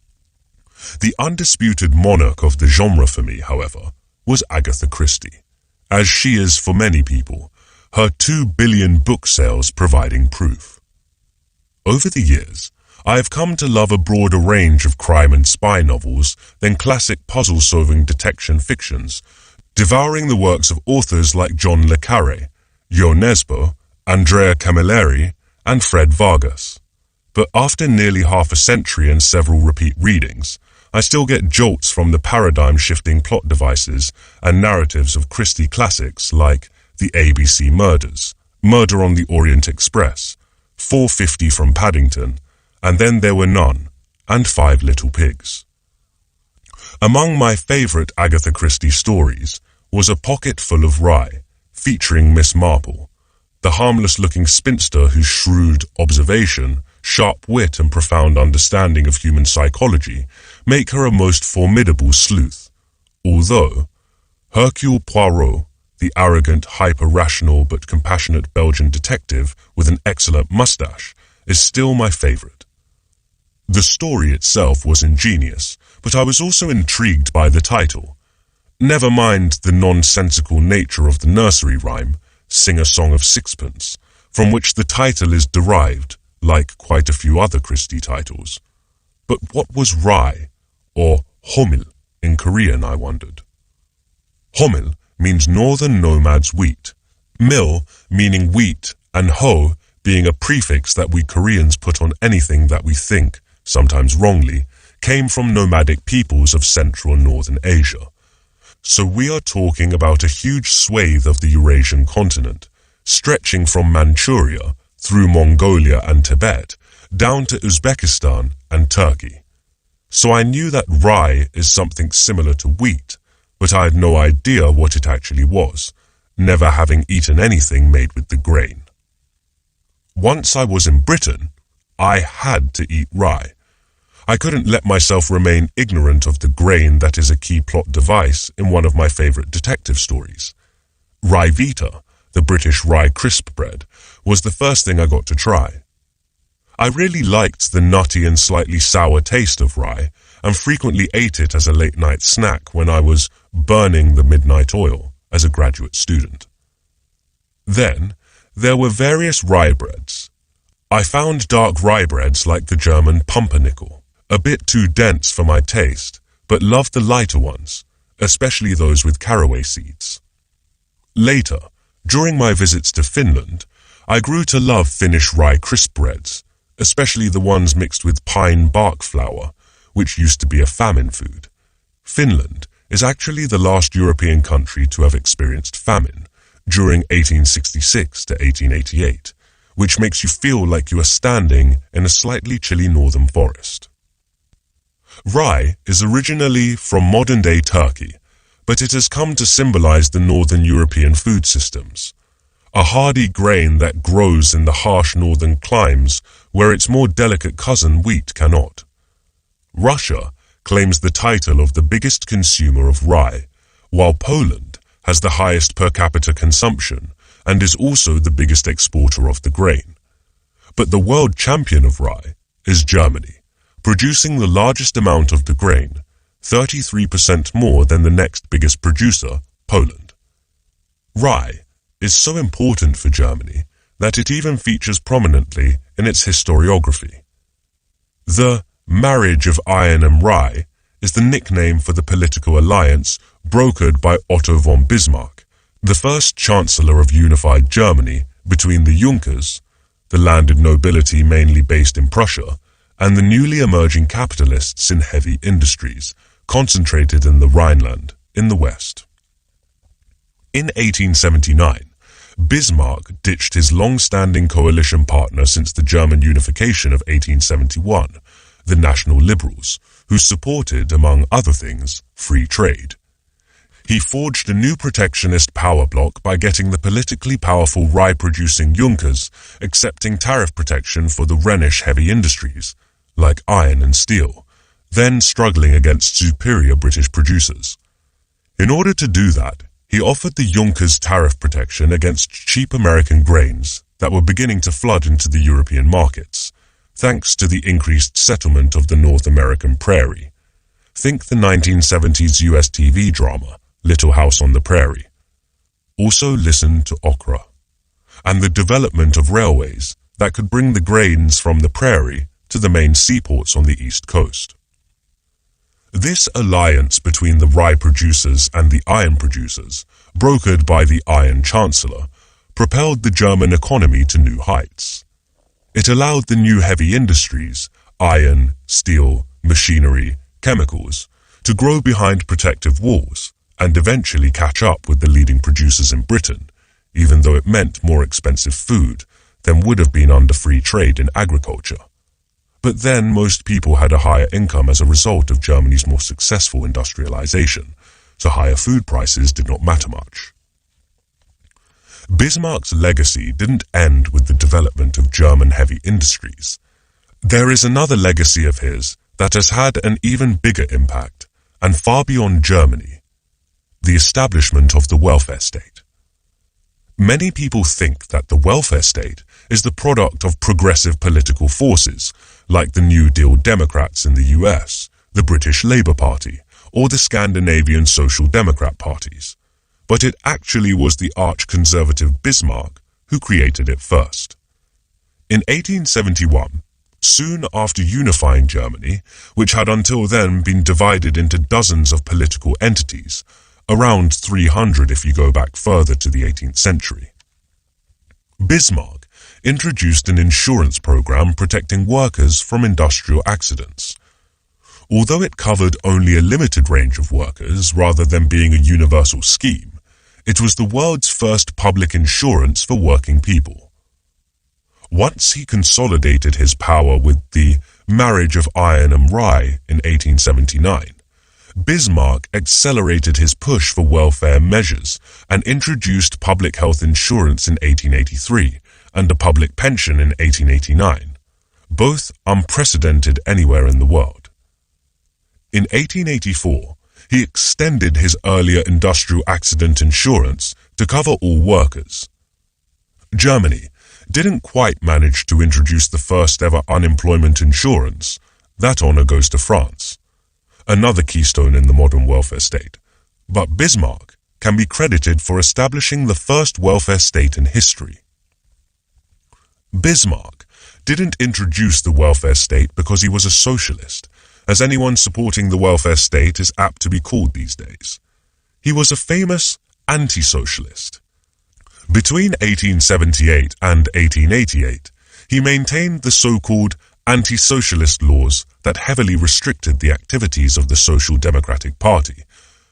The undisputed monarch of the genre for me, however, was Agatha Christie, as she is for many people, her 2 billion book sales providing proof. Over the years, I have come to love a broader range of crime and spy novels than classic puzzle-solving detection fictions, devouring the works of authors like John le Carré, Jo Nesbo, Andrea Camilleri, and Fred Vargas. But after nearly half a century and several repeat readings, I still get jolts from the paradigm-shifting plot devices and narratives of Christie classics like The ABC Murders, Murder on the Orient Express, 450 from Paddington, and Then There Were None, and Five Little Pigs. Among my favorite Agatha Christie stories was A Pocket Full of Rye, featuring Miss Marple, the harmless-looking spinster whose shrewd observation, sharp wit, and profound understanding of human psychology make her a most formidable sleuth, although Hercule Poirot, the arrogant, hyper-rational but compassionate Belgian detective with an excellent mustache, is still my favorite. The story itself was ingenious, but I was also intrigued by the title. Never mind the nonsensical nature of the nursery rhyme, Sing a Song of Sixpence, from which the title is derived, like quite a few other Christie titles. But what was rye, or homil, in Korean, I wondered? Homil means northern nomads' wheat, mil meaning wheat, and ho being a prefix that we Koreans put on anything that we think, sometimes wrongly, came from nomadic peoples of Central and Northern Asia. So we are talking about a huge swathe of the Eurasian continent, stretching from Manchuria through Mongolia and Tibet, down to Uzbekistan and Turkey. So I knew that rye is something similar to wheat, but I had no idea what it actually was, never having eaten anything made with the grain. Once I was in Britain, I had to eat rye. I couldn't let myself remain ignorant of the grain that is a key plot device in one of my favorite detective stories. Rye Vita, the British rye crisp bread, was the first thing I got to try. I really liked the nutty and slightly sour taste of rye, and frequently ate it as a late-night snack when I was burning the midnight oil as a graduate student. Then, there were various rye breads. I found dark rye breads like the German pumpernickel, a bit too dense for my taste, but loved the lighter ones, especially those with caraway seeds. Later, during my visits to Finland, I grew to love Finnish rye crisp breads, especially the ones mixed with pine bark flour, which used to be a famine food. Finland is actually the last European country to have experienced famine during 1866 to 1888, which makes you feel like you are standing in a slightly chilly northern forest. Rye is originally from modern-day Turkey, but it has come to symbolize the northern European food systems, a hardy grain that grows in the harsh northern climes where its more delicate cousin wheat cannot. Russia claims the title of the biggest consumer of rye, while Poland has the highest per capita consumption and is also the biggest exporter of the grain. But the world champion of rye is Germany, producing the largest amount of the grain, 33% more than the next biggest producer, Poland. Rye is so important for Germany that it even features prominently in its historiography. The marriage of iron and rye is the nickname for the political alliance brokered by Otto von Bismarck, the first Chancellor of unified Germany, between the Junkers, the landed nobility mainly based in Prussia, and the newly emerging capitalists in heavy industries, concentrated in the Rhineland, in the west. In 1879, Bismarck ditched his long-standing coalition partner since the German unification of 1871, the National Liberals, who supported, among other things, free trade. He forged a new protectionist power bloc by getting the politically powerful rye-producing Junkers accepting tariff protection for the Rhenish heavy industries, like iron and steel, then struggling against superior British producers. In order to do that, he offered the Junkers tariff protection against cheap American grains that were beginning to flood into the European markets, thanks to the increased settlement of the North American prairie. Think the 1970s US TV drama, Little House on the Prairie. Also listen to okra, and the development of railways that could bring the grains from the prairie to the main seaports on the East Coast. This alliance between the rye producers and the iron producers, brokered by the Iron Chancellor, propelled the German economy to new heights. It allowed the new heavy industries, iron, steel, machinery, chemicals, to grow behind protective walls and eventually catch up with the leading producers in Britain, even though it meant more expensive food than would have been under free trade in agriculture. But then most people had a higher income as a result of Germany's more successful industrialization, so higher food prices did not matter much. Bismarck's legacy didn't end with the development of German heavy industries. There is another legacy of his that has had an even bigger impact, and far beyond Germany: the establishment of the welfare state. Many people think that the welfare state is the product of progressive political forces, like the New Deal Democrats in the US, the British Labour Party, or the Scandinavian Social Democrat parties. But it actually was the arch-conservative Bismarck who created it first. In 1871, soon after unifying Germany, which had until then been divided into dozens of political entities, around 300 if you go back further to the 18th century, Bismarck introduced an insurance program protecting workers from industrial accidents. Although it covered only a limited range of workers rather than being a universal scheme, it was the world's first public insurance for working people. Once he consolidated his power with the marriage of iron and rye in 1879, Bismarck accelerated his push for welfare measures and introduced public health insurance in 1883 and a public pension in 1889, both unprecedented anywhere in the world. In 1884, he extended his earlier industrial accident insurance to cover all workers. Germany didn't quite manage to introduce the first ever unemployment insurance. That honor goes to France, another keystone in the modern welfare state. But Bismarck can be credited for establishing the first welfare state in history. Bismarck didn't introduce the welfare state because he was a socialist, as anyone supporting the welfare state is apt to be called these days. He was a famous anti-socialist. Between 1878 and 1888, he maintained the so-called anti-socialist laws that heavily restricted the activities of the Social Democratic Party,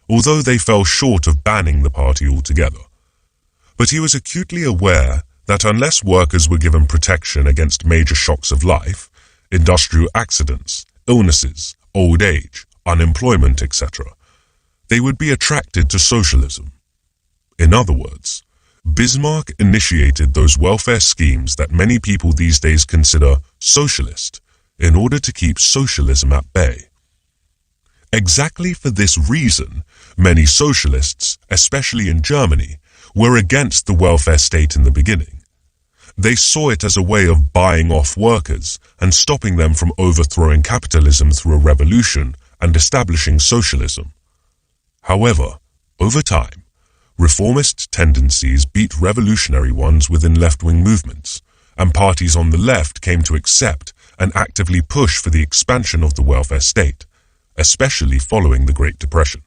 although they fell short of banning the party altogether. But he was acutely aware that unless workers were given protection against major shocks of life, industrial accidents, illnesses, old age, unemployment, etc., they would be attracted to socialism. In other words, Bismarck initiated those welfare schemes that many people these days consider socialist in order to keep socialism at bay. Exactly for this reason, many socialists, especially in Germany, were against the welfare state in the beginning. They saw it as a way of buying off workers and stopping them from overthrowing capitalism through a revolution and establishing socialism. However, over time, reformist tendencies beat revolutionary ones within left-wing movements, and parties on the left came to accept and actively push for the expansion of the welfare state, especially following the Great Depression.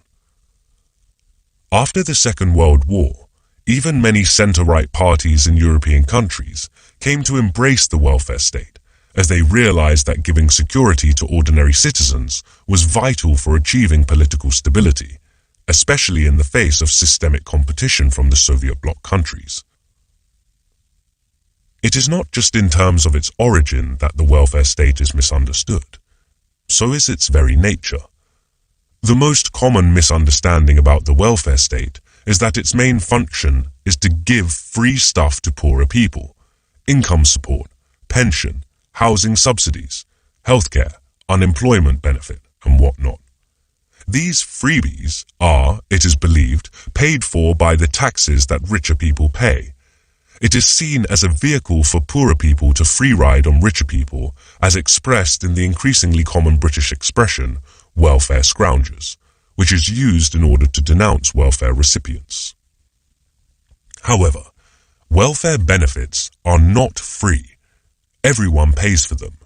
After the Second World War, even many center-right parties in European countries came to embrace the welfare state, as they realized that giving security to ordinary citizens was vital for achieving political stability, especially in the face of systemic competition from the Soviet bloc countries. It is not just in terms of its origin that the welfare state is misunderstood. So is its very nature. The most common misunderstanding about the welfare state is that its main function is to give free stuff to poorer people: income support, pension, housing subsidies, healthcare, unemployment benefit, and whatnot. These freebies are, it is believed, paid for by the taxes that richer people pay. It is seen as a vehicle for poorer people to free ride on richer people, as expressed in the increasingly common British expression, welfare scroungers, which is used in order to denounce welfare recipients. However, welfare benefits are not free. Everyone pays for them.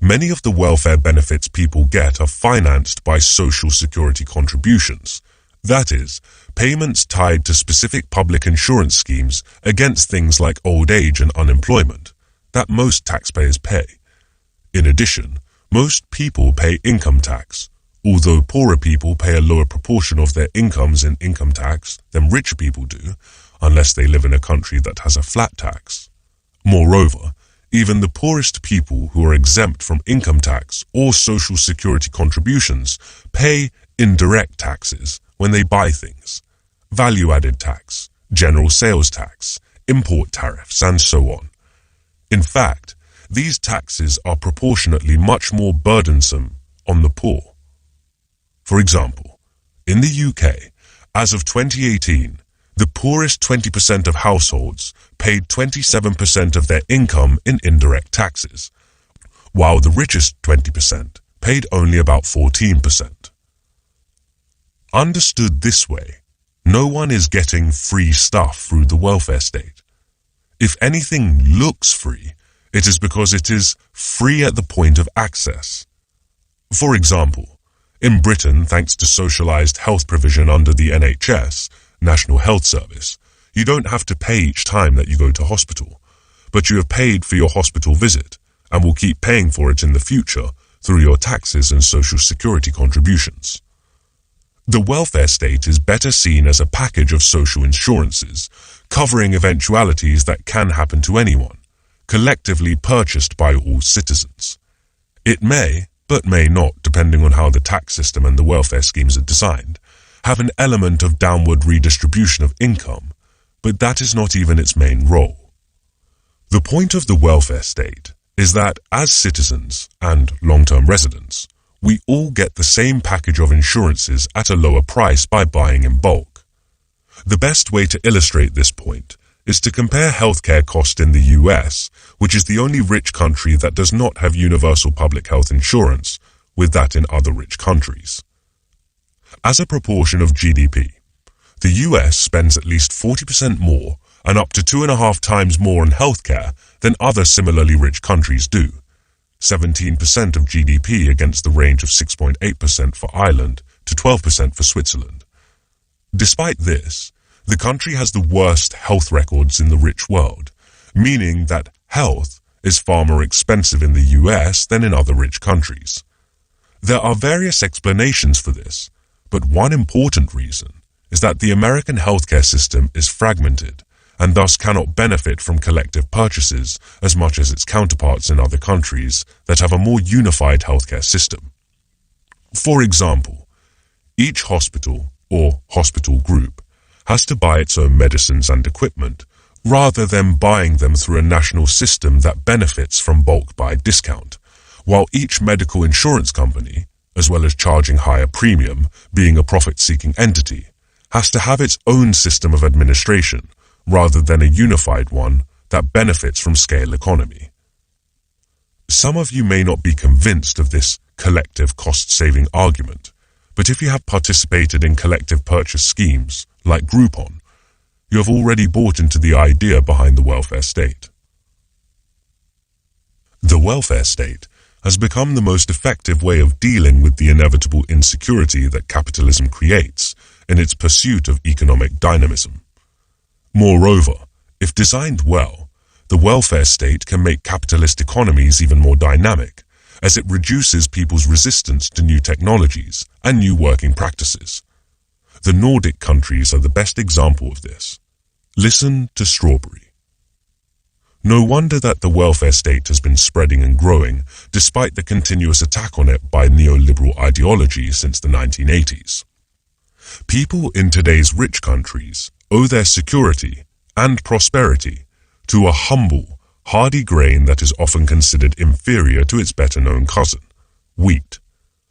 Many of the welfare benefits people get are financed by social security contributions, That is, payments tied to specific public insurance schemes against things like old age and unemployment that most taxpayers pay. In addition, most people pay income tax, although poorer people pay a lower proportion of their incomes in income tax than richer people do, unless they live in a country that has a flat tax. Moreover, even the poorest people who are exempt from income tax or social security contributions pay indirect taxes when they buy things, value-added tax, general sales tax, import tariffs, and so on. In fact, these taxes are proportionately much more burdensome on the poor. For example, in the UK, as of 2018, the poorest 20% of households paid 27% of their income in indirect taxes, while the richest 20% paid only about 14%. Understood this way, no one is getting free stuff through the welfare state. If anything looks free, it is because it is free at the point of access. For example, in Britain, thanks to socialized health provision under the NHS, National Health Service, you don't have to pay each time that you go to hospital, but you have paid for your hospital visit and will keep paying for it in the future through your taxes and social security contributions. The welfare state is better seen as a package of social insurances, covering eventualities that can happen to anyone, collectively purchased by all citizens. It may, but may not, depending on how the tax system and the welfare schemes are designed, have an element of downward redistribution of income, but that is not even its main role. The point of the welfare state is that as citizens and long-term residents, we all get the same package of insurances at a lower price by buying in bulk. The best way to illustrate this point is to compare healthcare cost in the US, which is the only rich country that does not have universal public health insurance, with that in other rich countries. As a proportion of GDP, the US spends at least 40% more and up to 2.5 times more on healthcare than other similarly rich countries do. 17% of GDP against the range of 6.8% for Ireland to 12% for Switzerland. Despite this, the country has the worst health records in the rich world, meaning that health is far more expensive in the US than in other rich countries. There are various explanations for this, but one important reason is that the American healthcare system is fragmented and thus cannot benefit from collective purchases as much as its counterparts in other countries that have a more unified healthcare system. For example, each hospital or hospital group has to buy its own medicines and equipment rather than buying them through a national system that benefits from bulk buy discount, while each medical insurance company, as well as charging higher premium, being a profit-seeking entity, has to have its own system of administration rather than a unified one that benefits from scale economy. Some of you may not be convinced of this collective cost-saving argument, but if you have participated in collective purchase schemes like Groupon, you have already bought into the idea behind the welfare state. The welfare state has become the most effective way of dealing with the inevitable insecurity that capitalism creates in its pursuit of economic dynamism. Moreover, if designed well, the welfare state can make capitalist economies even more dynamic, as it reduces people's resistance to new technologies and new working practices. The Nordic countries are the best example of this. Listen to strawberry. No wonder that the welfare state has been spreading and growing, despite the continuous attack on it by neoliberal ideology since the 1980s. People in today's rich countries owe their security and prosperity to a humble, hardy grain that is often considered inferior to its better-known cousin, wheat.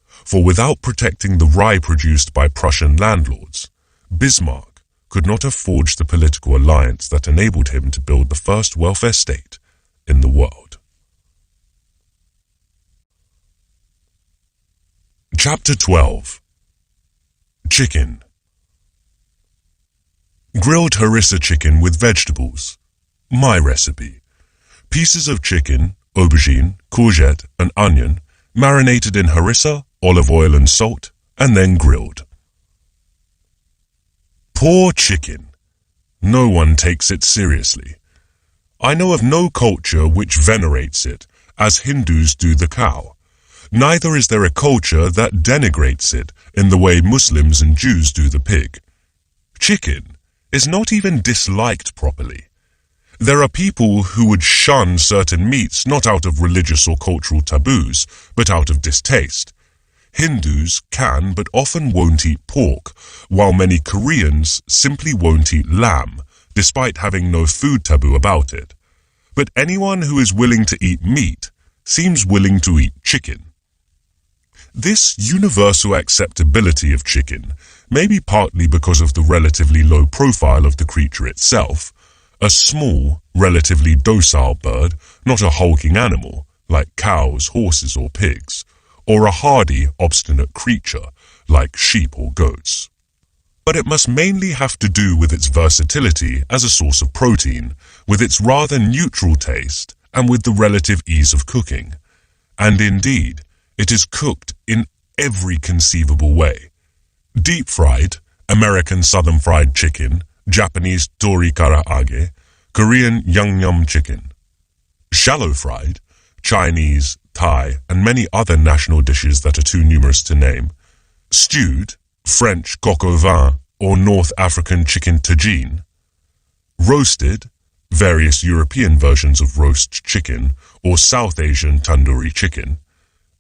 For without protecting the rye produced by Prussian landlords, Bismarck could not have forged the political alliance that enabled him to build the first welfare state in the world. Chapter 12. Chicken. Grilled harissa chicken with vegetables. My recipe. Pieces of chicken, aubergine, courgette, and onion, marinated in harissa, olive oil and salt, and then grilled. Poor chicken. No one takes it seriously. I know of no culture which venerates it, as Hindus do the cow. Neither is there a culture that denigrates it in the way Muslims and Jews do the pig. Chicken is not even disliked properly. There are people who would shun certain meats not out of religious or cultural taboos, but out of distaste. Hindus can but often won't eat pork, while many Koreans simply won't eat lamb, despite having no food taboo about it. But anyone who is willing to eat meat seems willing to eat chicken. This universal acceptability of chicken may be partly because of the relatively low profile of the creature itself, a small, relatively docile bird, not a hulking animal, like cows, horses or pigs, or a hardy, obstinate creature, like sheep or goats. But it must mainly have to do with its versatility as a source of protein, with its rather neutral taste, and with the relative ease of cooking. And indeed, it is cooked in every conceivable way. Deep-fried, American southern fried chicken, Japanese tori karaage, Korean yangnam chicken. Shallow-fried, Chinese, Thai, and many other national dishes that are too numerous to name. Stewed, French coq au vin, or North African chicken tagine. Roasted, various European versions of roast chicken, or South Asian tandoori chicken.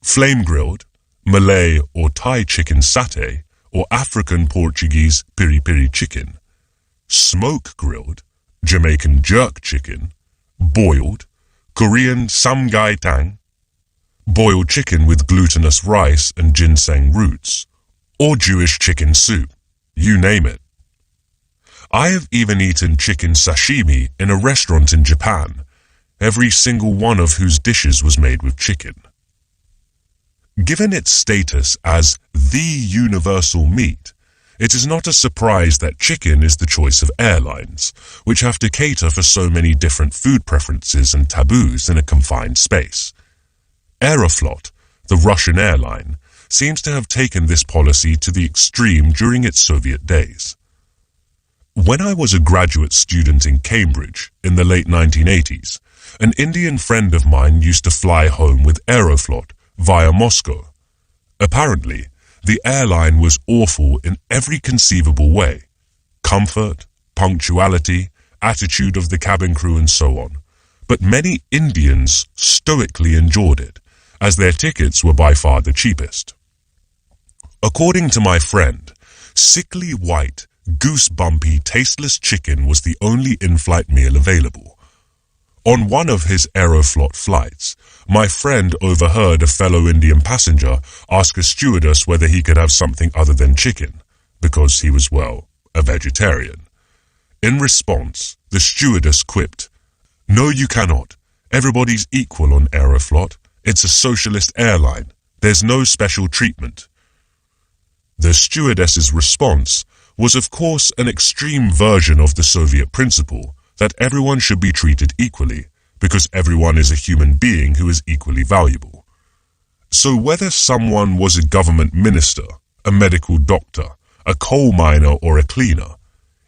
Flame-grilled, Malay or Thai chicken satay, or African Portuguese piri-piri chicken. Smoke-grilled, Jamaican jerk chicken. Boiled, Korean samgae-tang. Boiled chicken with glutinous rice and ginseng roots. Or Jewish chicken soup, you name it. I have even eaten chicken sashimi in a restaurant in Japan, every single one of whose dishes was made with chicken. Given its status as the universal meat, it is not a surprise that chicken is the choice of airlines, which have to cater for so many different food preferences and taboos in a confined space. Aeroflot, the Russian airline, seems to have taken this policy to the extreme during its Soviet days. When I was a graduate student in Cambridge in the late 1980s, an Indian friend of mine used to fly home with Aeroflot via Moscow. Apparently, the airline was awful in every conceivable way. Comfort, punctuality, attitude of the cabin crew and so on. But many Indians stoically endured it, as their tickets were by far the cheapest. According to my friend, sickly white, goose-bumpy, tasteless chicken was the only in-flight meal available. On one of his Aeroflot flights, my friend overheard a fellow Indian passenger ask a stewardess whether he could have something other than chicken, because he was, well, a vegetarian. In response, the stewardess quipped, "No, you cannot. Everybody's equal on Aeroflot. It's a socialist airline. There's no special treatment." The stewardess's response was of course an extreme version of the Soviet principle that everyone should be treated equally, because everyone is a human being who is equally valuable. So whether someone was a government minister, a medical doctor, a coal miner or a cleaner,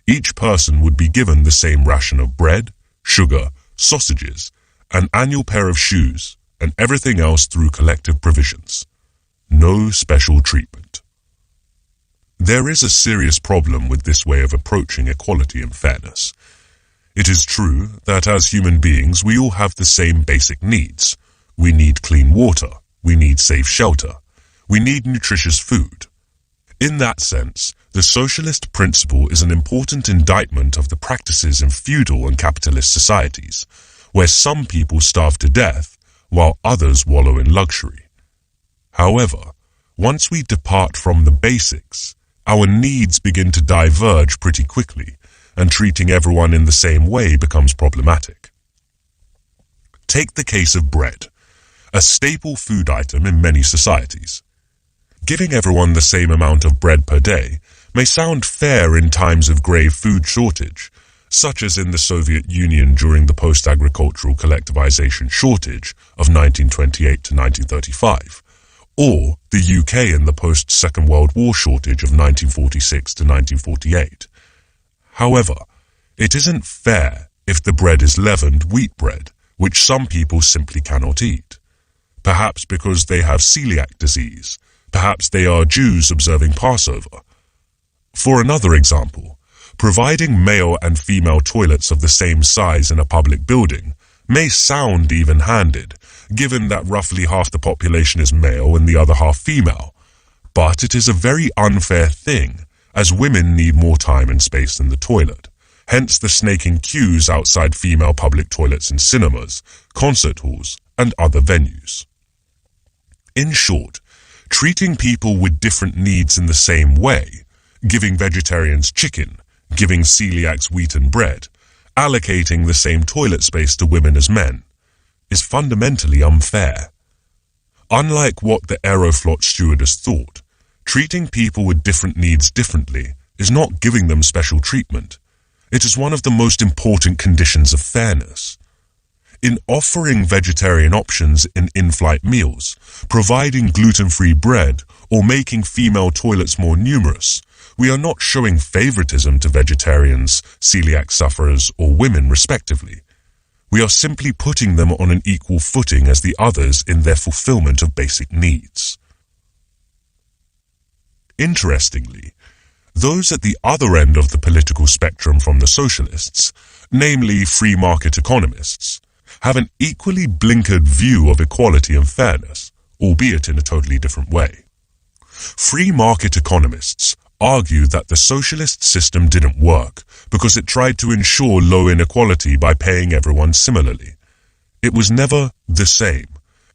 each person would be given the same ration of bread, sugar, sausages, an annual pair of shoes, and everything else through collective provisions. No special treatment. There is a serious problem with this way of approaching equality and fairness. It is true that as human beings we all have the same basic needs. We need clean water, we need safe shelter, we need nutritious food. In that sense, the socialist principle is an important indictment of the practices in feudal and capitalist societies, where some people starve to death while others wallow in luxury. However, once we depart from the basics, our needs begin to diverge pretty quickly, and treating everyone in the same way becomes problematic. Take the case of bread, a staple food item in many societies. Giving everyone the same amount of bread per day may sound fair in times of grave food shortage, such as in the Soviet Union during the post-agricultural collectivization shortage of 1928 to 1935, or the UK in the post-Second World War shortage of 1946 to 1948. However, it isn't fair if the bread is leavened wheat bread, which some people simply cannot eat. Perhaps because they have celiac disease. Perhaps they are Jews observing Passover. For another example, providing male and female toilets of the same size in a public building may sound even-handed, given that roughly half the population is male and the other half female. But it is a very unfair thing, as women need more time and space in the toilet. Hence the snaking queues outside female public toilets in cinemas, concert halls, and other venues. In short, treating people with different needs in the same way, giving vegetarians chicken, giving celiacs wheat and bread, allocating the same toilet space to women as men, is fundamentally unfair. Unlike what the Aeroflot stewardess thought, treating people with different needs differently is not giving them special treatment. It is one of the most important conditions of fairness. In offering vegetarian options in in-flight meals, providing gluten-free bread, or making female toilets more numerous, we are not showing favoritism to vegetarians, celiac sufferers, or women respectively. We are simply putting them on an equal footing as the others in their fulfillment of basic needs. Interestingly, those at the other end of the political spectrum from the socialists, namely free market economists, have an equally blinkered view of equality and fairness, albeit in a totally different way. Free market economists argue that the socialist system didn't work because it tried to ensure low inequality by paying everyone similarly. It was never the same,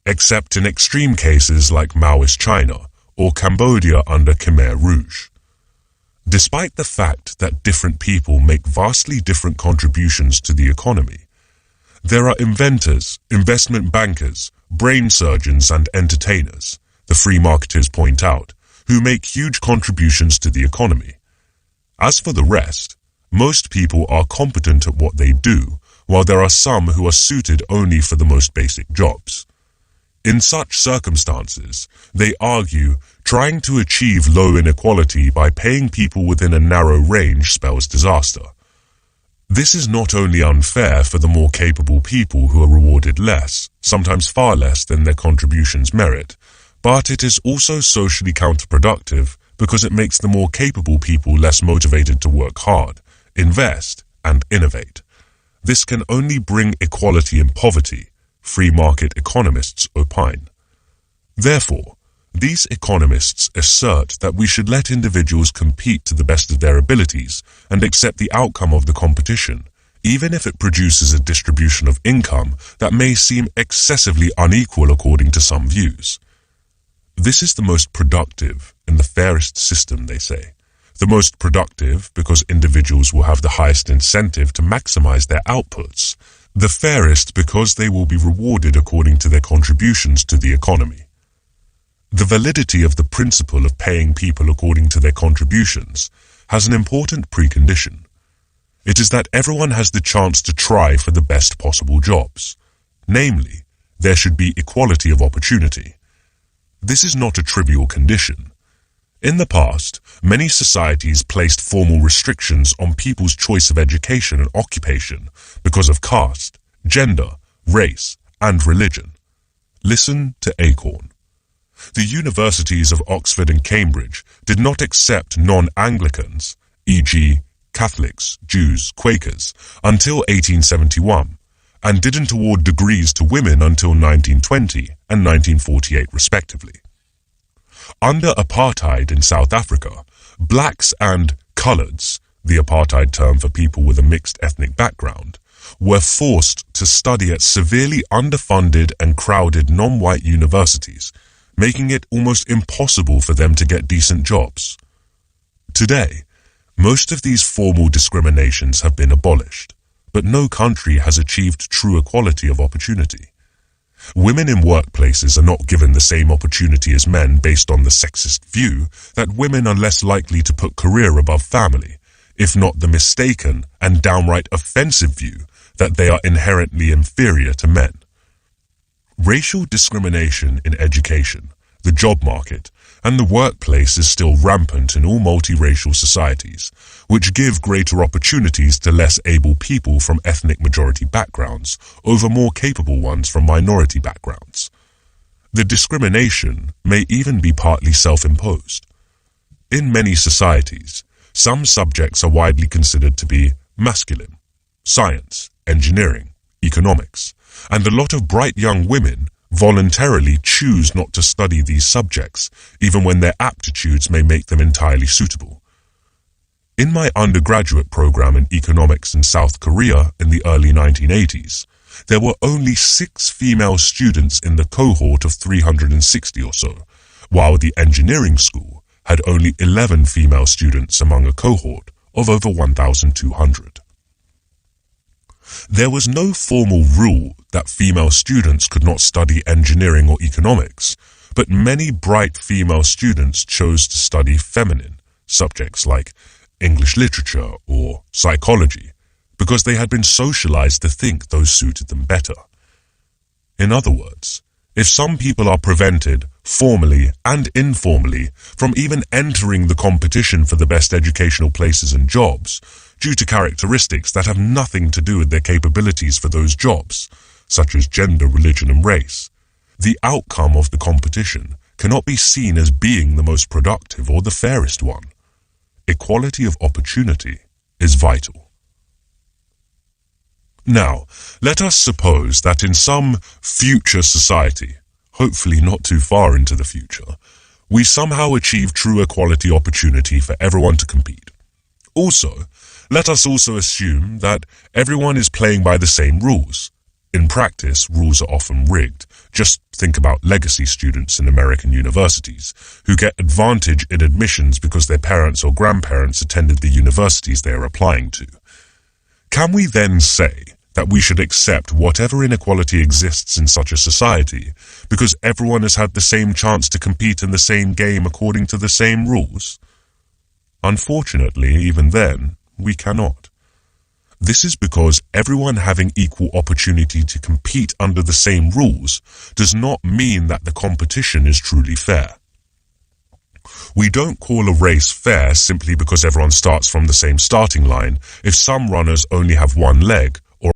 except in extreme cases like Maoist China or Cambodia under Khmer Rouge. Despite the fact that different people make vastly different contributions to the economy, there are inventors, investment bankers, brain surgeons, and entertainers, the free marketers point out, who make huge contributions to the economy. As for the rest, most people are competent at what they do, while there are some who are suited only for the most basic jobs. In such circumstances, they argue, trying to achieve low inequality by paying people within a narrow range spells disaster. This is not only unfair for the more capable people who are rewarded less, sometimes far less than their contributions merit, but it is also socially counterproductive because it makes the more capable people less motivated to work hard, invest, and innovate. This can only bring equality in poverty, free market economists opine. Therefore, these economists assert that we should let individuals compete to the best of their abilities and accept the outcome of the competition, even if it produces a distribution of income that may seem excessively unequal according to some views. This is the most productive and the fairest system, they say. The most productive because individuals will have the highest incentive to maximize their outputs. The fairest because they will be rewarded according to their contributions to the economy. The validity of the principle of paying people according to their contributions has an important precondition. It is that everyone has the chance to try for the best possible jobs. Namely, there should be equality of opportunity. This is not a trivial condition. In the past, many societies placed formal restrictions on people's choice of education and occupation because of caste, gender, race, and religion. Listen to Acorn. The universities of Oxford and Cambridge did not accept non-Anglicans, e.g., Catholics, Jews, Quakers, until 1871, and didn't award degrees to women until 1920 and 1948 respectively. Under apartheid in South Africa, blacks and coloureds, the apartheid term for people with a mixed ethnic background, were forced to study at severely underfunded and crowded non-white universities, making it almost impossible for them to get decent jobs. Today, most of these formal discriminations have been abolished, but no country has achieved true equality of opportunity. Women in workplaces are not given the same opportunity as men based on the sexist view that women are less likely to put career above family, if not the mistaken and downright offensive view that they are inherently inferior to men. Racial discrimination in education, the job market, and the workplace is still rampant in all multiracial societies, which give greater opportunities to less able people from ethnic majority backgrounds over more capable ones from minority backgrounds. The discrimination may even be partly self-imposed. In many societies, some subjects are widely considered to be masculine: science, engineering, economics, and a lot of bright young women voluntarily choose not to study these subjects, even when their aptitudes may make them entirely suitable. In my undergraduate program in economics in South Korea in the early 1980s, there were only 6 female students in the cohort of 360 or so, while the engineering school had only 11 female students among a cohort of over 1,200. There was no formal rule that female students could not study engineering or economics, but many bright female students chose to study feminine subjects like English literature or psychology because they had been socialized to think those suited them better. In other words, if some people are prevented, formally and informally, from even entering the competition for the best educational places and jobs, due to characteristics that have nothing to do with their capabilities for those jobs, such as gender, religion, and race, the outcome of the competition cannot be seen as being the most productive or the fairest one. Equality of opportunity is vital. Now, let us suppose that in some future society, hopefully not too far into the future, we somehow achieve true equality opportunity for everyone to compete. Also, let us also assume that everyone is playing by the same rules. In practice, rules are often rigged. Just think about legacy students in American universities, who get advantage in admissions because their parents or grandparents attended the universities they are applying to. Can we then say that we should accept whatever inequality exists in such a society because everyone has had the same chance to compete in the same game according to the same rules? Unfortunately, even then, we cannot. This is because everyone having equal opportunity to compete under the same rules does not mean that the competition is truly fair. We don't call a race fair simply because everyone starts from the same starting line if some runners only have one leg or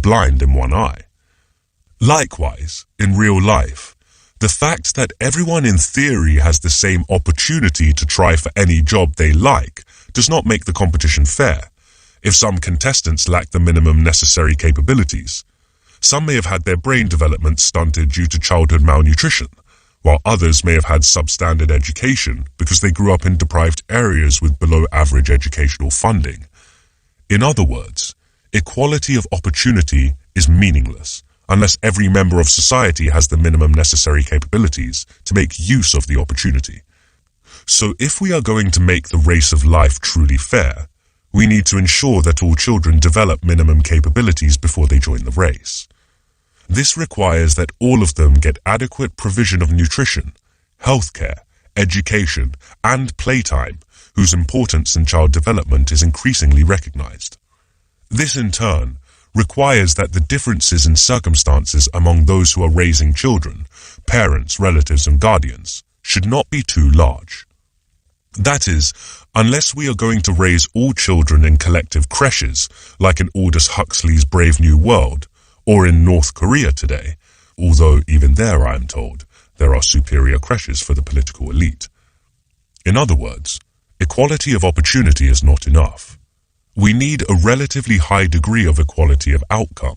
blind in one eye. Likewise, in real life, the fact that everyone in theory has the same opportunity to try for any job they like does not make the competition fair. If some contestants lack the minimum necessary capabilities, some may have had their brain development stunted due to childhood malnutrition, while others may have had substandard education because they grew up in deprived areas with below-average educational funding. In other words, equality of opportunity is meaningless unless every member of society has the minimum necessary capabilities to make use of the opportunity. So if we are going to make the race of life truly fair, we need to ensure that all children develop minimum capabilities before they join the race. This requires that all of them get adequate provision of nutrition, healthcare, education, and playtime, whose importance in child development is increasingly recognized. This, in turn, requires that the differences in circumstances among those who are raising children, parents, relatives, and guardians, should not be too large. That is, unless we are going to raise all children in collective creches, like in Aldous Huxley's Brave New World, or in North Korea today, although even there, I am told, there are superior creches for the political elite. In other words, equality of opportunity is not enough. We need a relatively high degree of equality of outcome.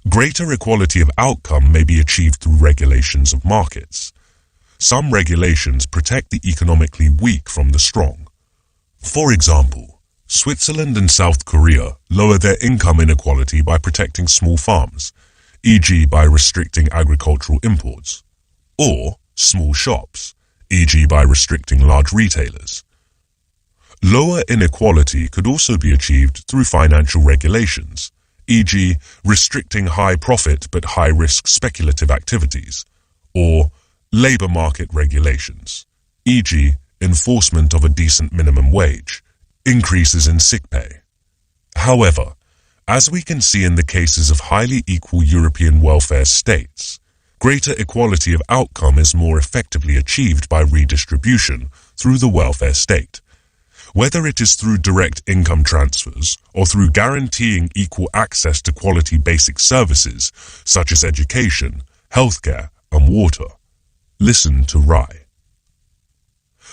Greater equality of outcome may be achieved through regulations of markets. Some regulations protect the economically weak from the strong. For example, Switzerland and South Korea lower their income inequality by protecting small farms, e.g. by restricting agricultural imports, or small shops, e.g. by restricting large retailers. Lower inequality could also be achieved through financial regulations, e.g. restricting high-profit but high-risk speculative activities, or labor market regulations, e.g. enforcement of a decent minimum wage, increases in sick pay. However, as we can see in the cases of highly equal European welfare states, greater equality of outcome is more effectively achieved by redistribution through the welfare state. Whether it is through direct income transfers or through guaranteeing equal access to quality basic services such as education, healthcare, and water. Listen to Rai.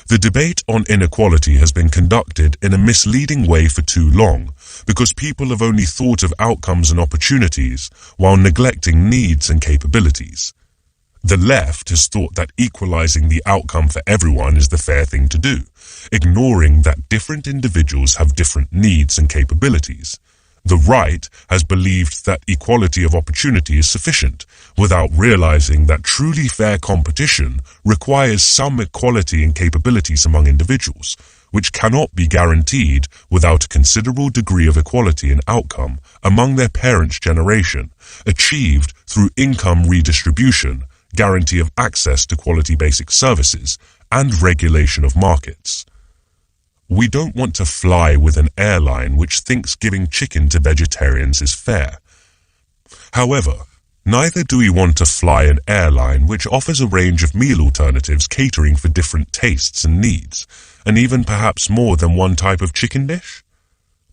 The debate on inequality has been conducted in a misleading way for too long because people have only thought of outcomes and opportunities while neglecting needs and capabilities. The left has thought that equalizing the outcome for everyone is the fair thing to do, ignoring that different individuals have different needs and capabilities. The right has believed that equality of opportunity is sufficient, without realizing that truly fair competition requires some equality in capabilities among individuals, which cannot be guaranteed without a considerable degree of equality in outcome among their parents' generation, achieved through income redistribution, guarantee of access to quality basic services, and regulation of markets. We don't want to fly with an airline which thinks giving chicken to vegetarians is fair. However, neither do we want to fly an airline which offers a range of meal alternatives catering for different tastes and needs, and even perhaps more than one type of chicken dish,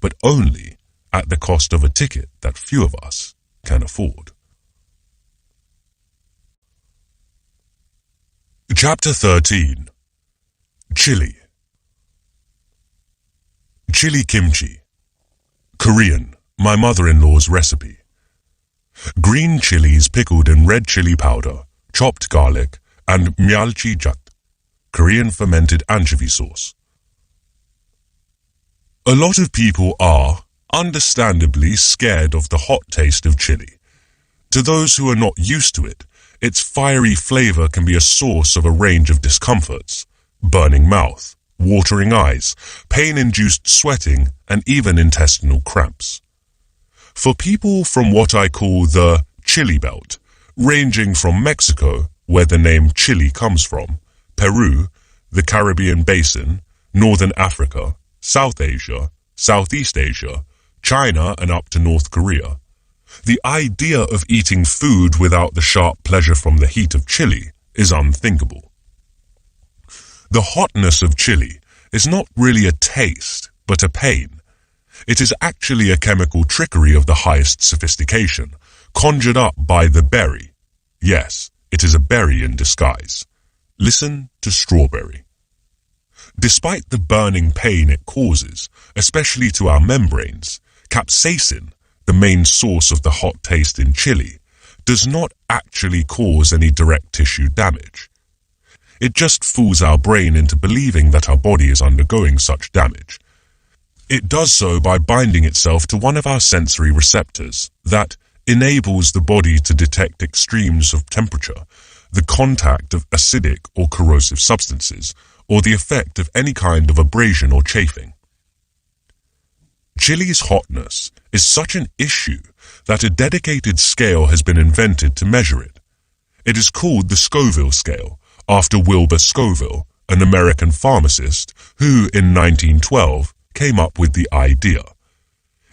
but only at the cost of a ticket that few of us can afford. Chapter 13. Chili. Chili kimchi. Korean, my mother-in-law's recipe. Green chilies pickled in red chili powder, chopped garlic, and myeolchi-jat, Korean fermented anchovy sauce. A lot of people are, understandably, scared of the hot taste of chili. To those who are not used to it, its fiery flavor can be a source of a range of discomforts: burning mouth, watering eyes, pain-induced sweating, and even intestinal cramps. For people from what I call the Chili Belt, ranging from Mexico, where the name chili comes from, Peru, the Caribbean Basin, Northern Africa, South Asia, Southeast Asia, China, and up to North Korea, the idea of eating food without the sharp pleasure from the heat of chili is unthinkable. The hotness of chili is not really a taste, but a pain. It is actually a chemical trickery of the highest sophistication, conjured up by the berry. Yes, it is a berry in disguise. Listen to strawberry. Despite the burning pain it causes, especially to our membranes, capsaicin, the main source of the hot taste in chili, does not actually cause any direct tissue damage. It just fools our brain into believing that our body is undergoing such damage. It does so by binding itself to one of our sensory receptors that enables the body to detect extremes of temperature, the contact of acidic or corrosive substances, or the effect of any kind of abrasion or chafing. Chili's hotness is such an issue that a dedicated scale has been invented to measure it. It is called the Scoville scale, after Wilbur Scoville, an American pharmacist who, in 1912, came up with the idea.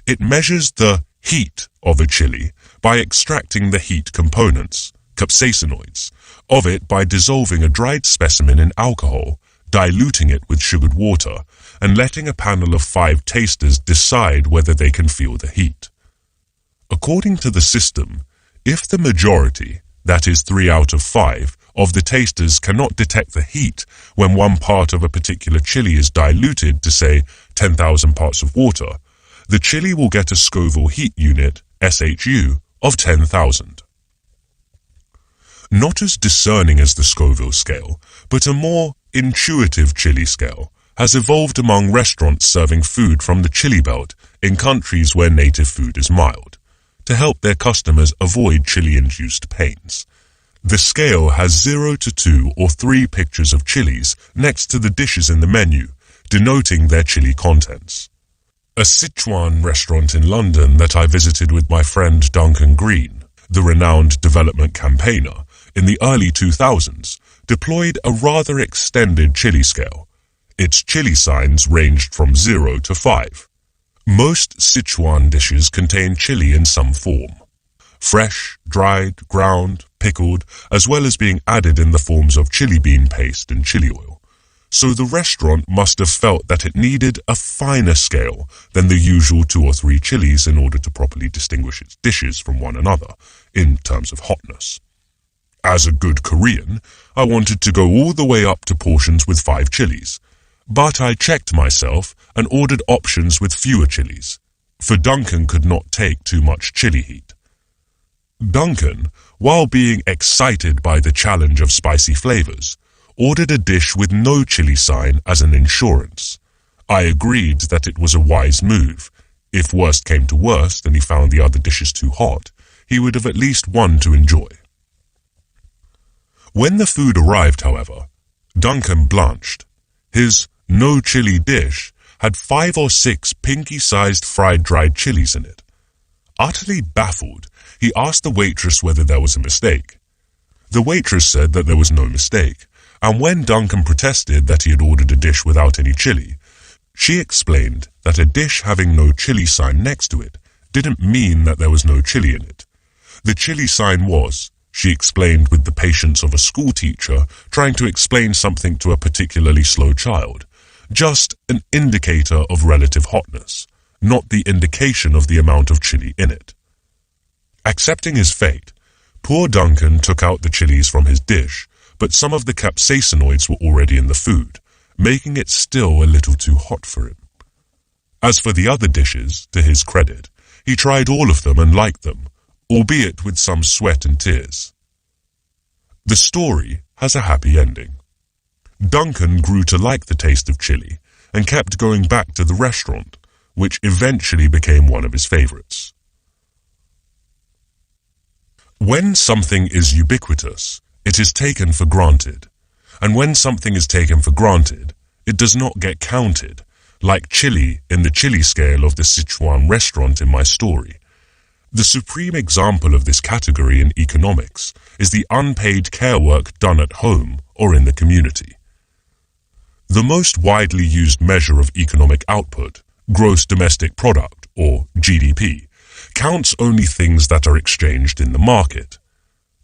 It measures the heat of a chili by extracting the heat components, capsaicinoids, of it by dissolving a dried specimen in alcohol, diluting it with sugared water, and letting a panel of 5 tasters decide whether they can feel the heat. According to the system, if the majority, that is 3 out of 5, of the tasters cannot detect the heat when one part of a particular chili is diluted to, say, 10,000 parts of water, the chili will get a Scoville heat unit, SHU, of 10,000. Not as discerning as the Scoville scale, but a more intuitive chili scale has evolved among restaurants serving food from the chili belt in countries where native food is mild, to help their customers avoid chili-induced pains. The scale has 0 to 2 or 3 pictures of chilies next to the dishes in the menu, denoting their chili contents. A Sichuan restaurant in London that I visited with my friend Duncan Green, the renowned development campaigner, in the early 2000s, deployed a rather extended chili scale. Its chili signs ranged from 0 to 5. Most Sichuan dishes contain chili in some form. Fresh, dried, ground, pickled, as well as being added in the forms of chili bean paste and chili oil. So the restaurant must have felt that it needed a finer scale than the usual 2 or 3 chilies in order to properly distinguish its dishes from one another in terms of hotness. As a good Korean, I wanted to go all the way up to portions with 5 chilies, but I checked myself and ordered options with fewer chilies, for Duncan could not take too much chili heat. Duncan, while being excited by the challenge of spicy flavors, ordered a dish with no chili sign as an insurance. I agreed that it was a wise move. If worst came to worst and he found the other dishes too hot, he would have at least one to enjoy. When the food arrived, however, Duncan blanched. His no-chili dish had 5 or 6 pinky-sized fried dried chilies in it. Utterly baffled, he asked the waitress whether there was a mistake. The waitress said that there was no mistake, and when Duncan protested that he had ordered a dish without any chili, she explained that a dish having no chili sign next to it didn't mean that there was no chili in it. The chili sign was, she explained with the patience of a schoolteacher trying to explain something to a particularly slow child, just an indicator of relative hotness, not the indication of the amount of chili in it. Accepting his fate, poor Duncan took out the chilies from his dish, but some of the capsaicinoids were already in the food, making it still a little too hot for him. As for the other dishes, to his credit, he tried all of them and liked them, albeit with some sweat and tears. The story has a happy ending. Duncan grew to like the taste of chili and kept going back to the restaurant, which eventually became one of his favorites. When something is ubiquitous, it is taken for granted, and when something is taken for granted, it does not get counted, like chili in the chili scale of the Sichuan restaurant in my story. The supreme example of this category in economics is the unpaid care work done at home or in the community. The most widely used measure of economic output, gross domestic product, or GDP, counts only things that are exchanged in the market.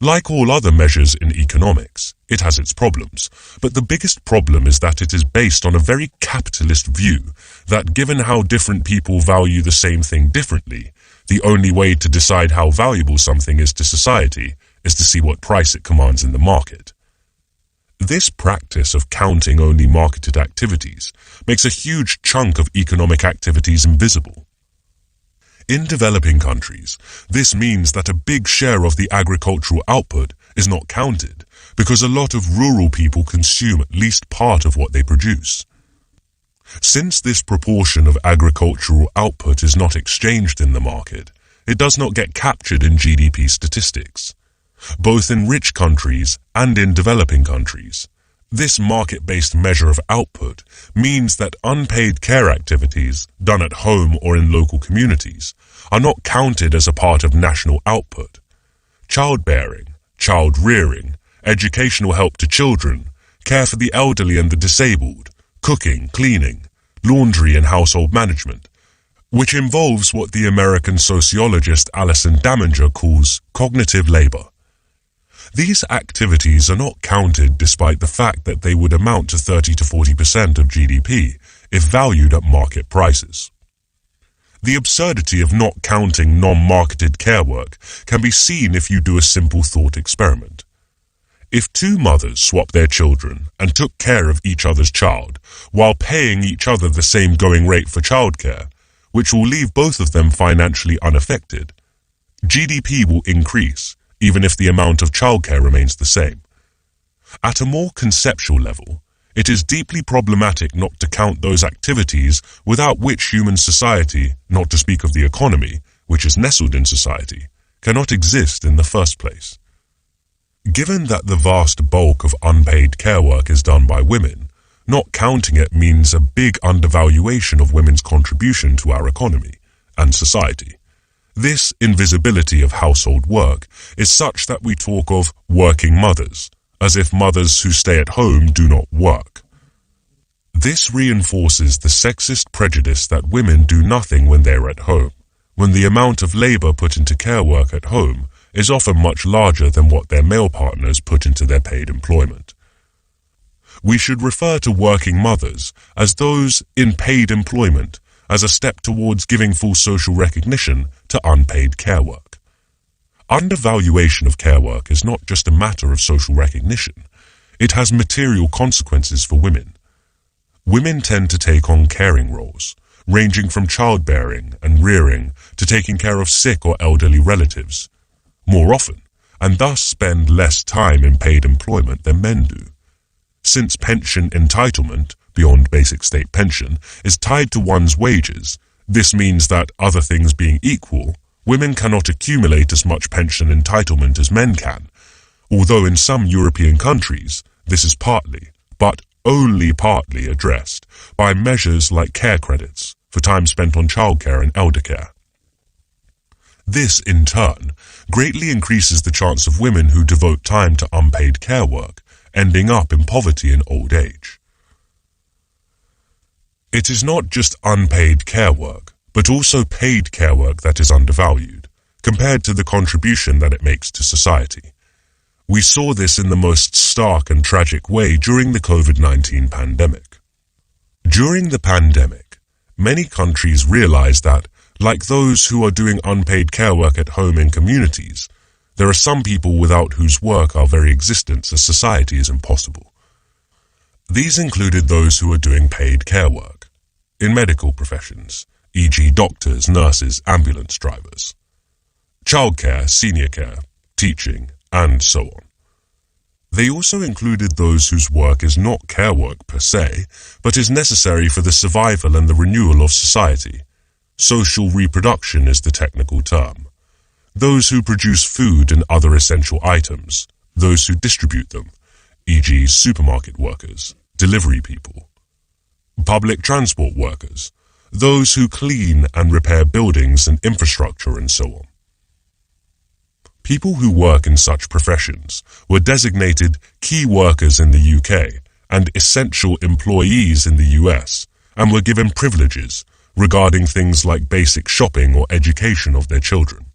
Like all other measures in economics, it has its problems, but the biggest problem is that it is based on a very capitalist view that given how different people value the same thing differently, the only way to decide how valuable something is to society is to see what price it commands in the market. This practice of counting only marketed activities makes a huge chunk of economic activities invisible. In developing countries, this means that a big share of the agricultural output is not counted because a lot of rural people consume at least part of what they produce. Since this proportion of agricultural output is not exchanged in the market, it does not get captured in GDP statistics. Both in rich countries and in developing countries, this market-based measure of output means that unpaid care activities done at home or in local communities are not counted as a part of national output. Childbearing, child rearing, educational help to children, care for the elderly and the disabled, cooking, cleaning, laundry and household management, which involves what the American sociologist Alison Daminger calls cognitive labor. These activities are not counted despite the fact that they would amount to 30 to 40% of GDP if valued at market prices. The absurdity of not counting non-marketed care work can be seen if you do a simple thought experiment. If two mothers swapped their children and took care of each other's child while paying each other the same going rate for childcare, which will leave both of them financially unaffected, GDP will increase even if the amount of childcare remains the same. At a more conceptual level, it is deeply problematic not to count those activities without which human society, not to speak of the economy, which is nestled in society, cannot exist in the first place. Given that the vast bulk of unpaid care work is done by women, not counting it means a big undervaluation of women's contribution to our economy and society. This invisibility of household work is such that we talk of working mothers, as if mothers who stay at home do not work. This reinforces the sexist prejudice that women do nothing when they are at home, when the amount of labor put into care work at home is often much larger than what their male partners put into their paid employment. We should refer to working mothers as those in paid employment as a step towards giving full social recognition to unpaid care work. Undervaluation of care work is not just a matter of social recognition. It has material consequences for women. Women tend to take on caring roles, ranging from childbearing and rearing to taking care of sick or elderly relatives, more often, and thus spend less time in paid employment than men do. Since pension entitlement, beyond basic state pension, is tied to one's wages, this means that, other things being equal, women cannot accumulate as much pension entitlement as men can, although in some European countries this is partly, but only partly addressed by measures like care credits for time spent on childcare and elder care. This, in turn, greatly increases the chance of women who devote time to unpaid care work ending up in poverty in old age. It is not just unpaid care work, but also paid care work that is undervalued, compared to the contribution that it makes to society. We saw this in the most stark and tragic way during the COVID-19 pandemic. During the pandemic, many countries realized that, like those who are doing unpaid care work at home in communities, there are some people without whose work our very existence as society is impossible. These included those who are doing paid care work in medical professions, e.g. doctors, nurses, ambulance drivers, childcare, senior care, teaching, and so on. They also included those whose work is not care work per se, but is necessary for the survival and the renewal of society. Social reproduction is the technical term. Those who produce food and other essential items, those who distribute them, e.g. supermarket workers, delivery people, public transport workers, those who clean and repair buildings and infrastructure and so on. People who work in such professions were designated key workers in the UK and essential employees in the US and were given privileges regarding things like basic shopping or education of their children.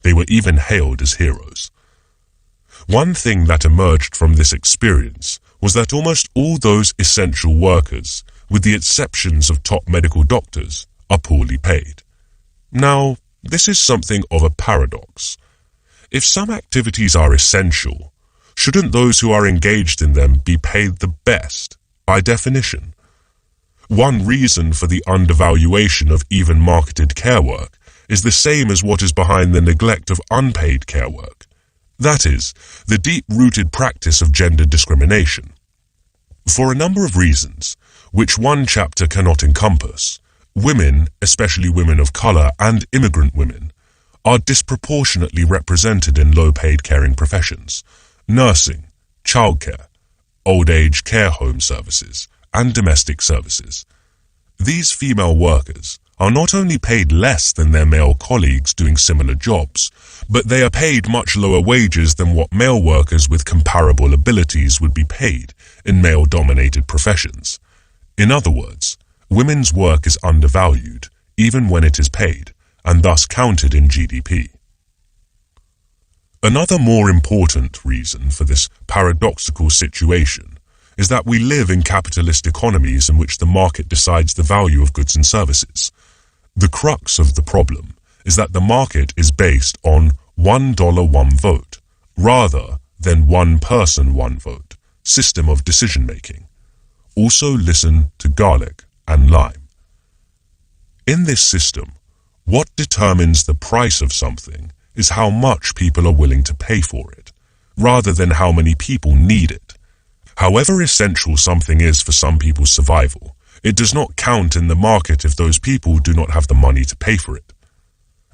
They were even hailed as heroes. One thing that emerged from this experience was that almost all those essential workers, with the exceptions of top medical doctors, are poorly paid. Now, this is something of a paradox. If some activities are essential, shouldn't those who are engaged in them be paid the best, by definition? One reason for the undervaluation of even marketed care work is the same as what is behind the neglect of unpaid care work. That is, the deep-rooted practice of gender discrimination. For a number of reasons, which one chapter cannot encompass, women, especially women of color and immigrant women, are disproportionately represented in low-paid caring professions, nursing, childcare, old-age care home services, and domestic services. These female workers are not only paid less than their male colleagues doing similar jobs, but they are paid much lower wages than what male workers with comparable abilities would be paid in male-dominated professions. In other words, women's work is undervalued, even when it is paid, and thus counted in GDP. Another more important reason for this paradoxical situation is that we live in capitalist economies in which the market decides the value of goods and services. The crux of the problem is that the market is based on $1 one vote, rather than one person one vote, system of decision-making. Also listen to garlic and lime. In this system, what determines the price of something is how much people are willing to pay for it, rather than how many people need it. However essential something is for some people's survival, it does not count in the market if those people do not have the money to pay for it.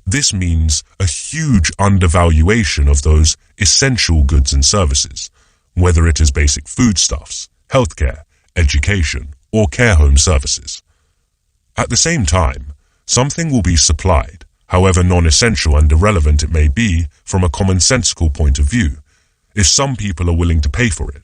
This means a huge undervaluation of those essential goods and services, whether it is basic foodstuffs, healthcare, education, or care home services. At the same time, something will be supplied, however non-essential and irrelevant it may be from a commonsensical point of view, if some people are willing to pay for it.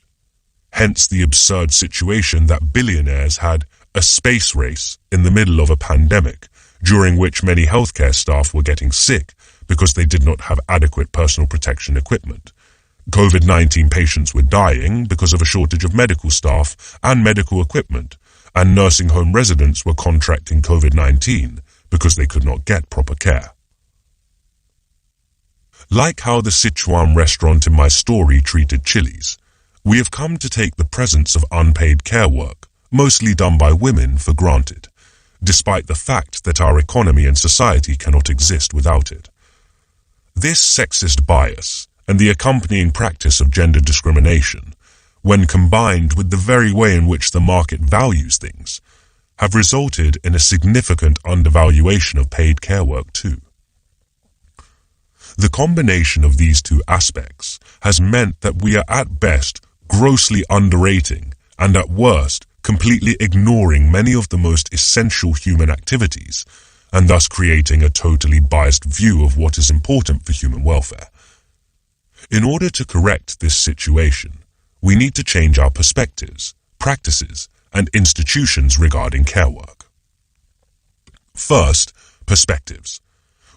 Hence the absurd situation that billionaires had a space race in the middle of a pandemic, during which many healthcare staff were getting sick because they did not have adequate personal protection equipment. COVID-19 patients were dying because of a shortage of medical staff and medical equipment, and nursing home residents were contracting COVID-19 because they could not get proper care. Like how the Sichuan restaurant in my story treated chilies, we have come to take the presence of unpaid care work, mostly done by women, for granted, despite the fact that our economy and society cannot exist without it. This sexist bias and the accompanying practice of gender discrimination, when combined with the very way in which the market values things, have resulted in a significant undervaluation of paid care work too. The combination of these two aspects has meant that we are at best grossly underrating and at worst completely ignoring many of the most essential human activities, and thus creating a totally biased view of what is important for human welfare. In order to correct this situation, we need to change our perspectives, practices, and institutions regarding care work. First, perspectives.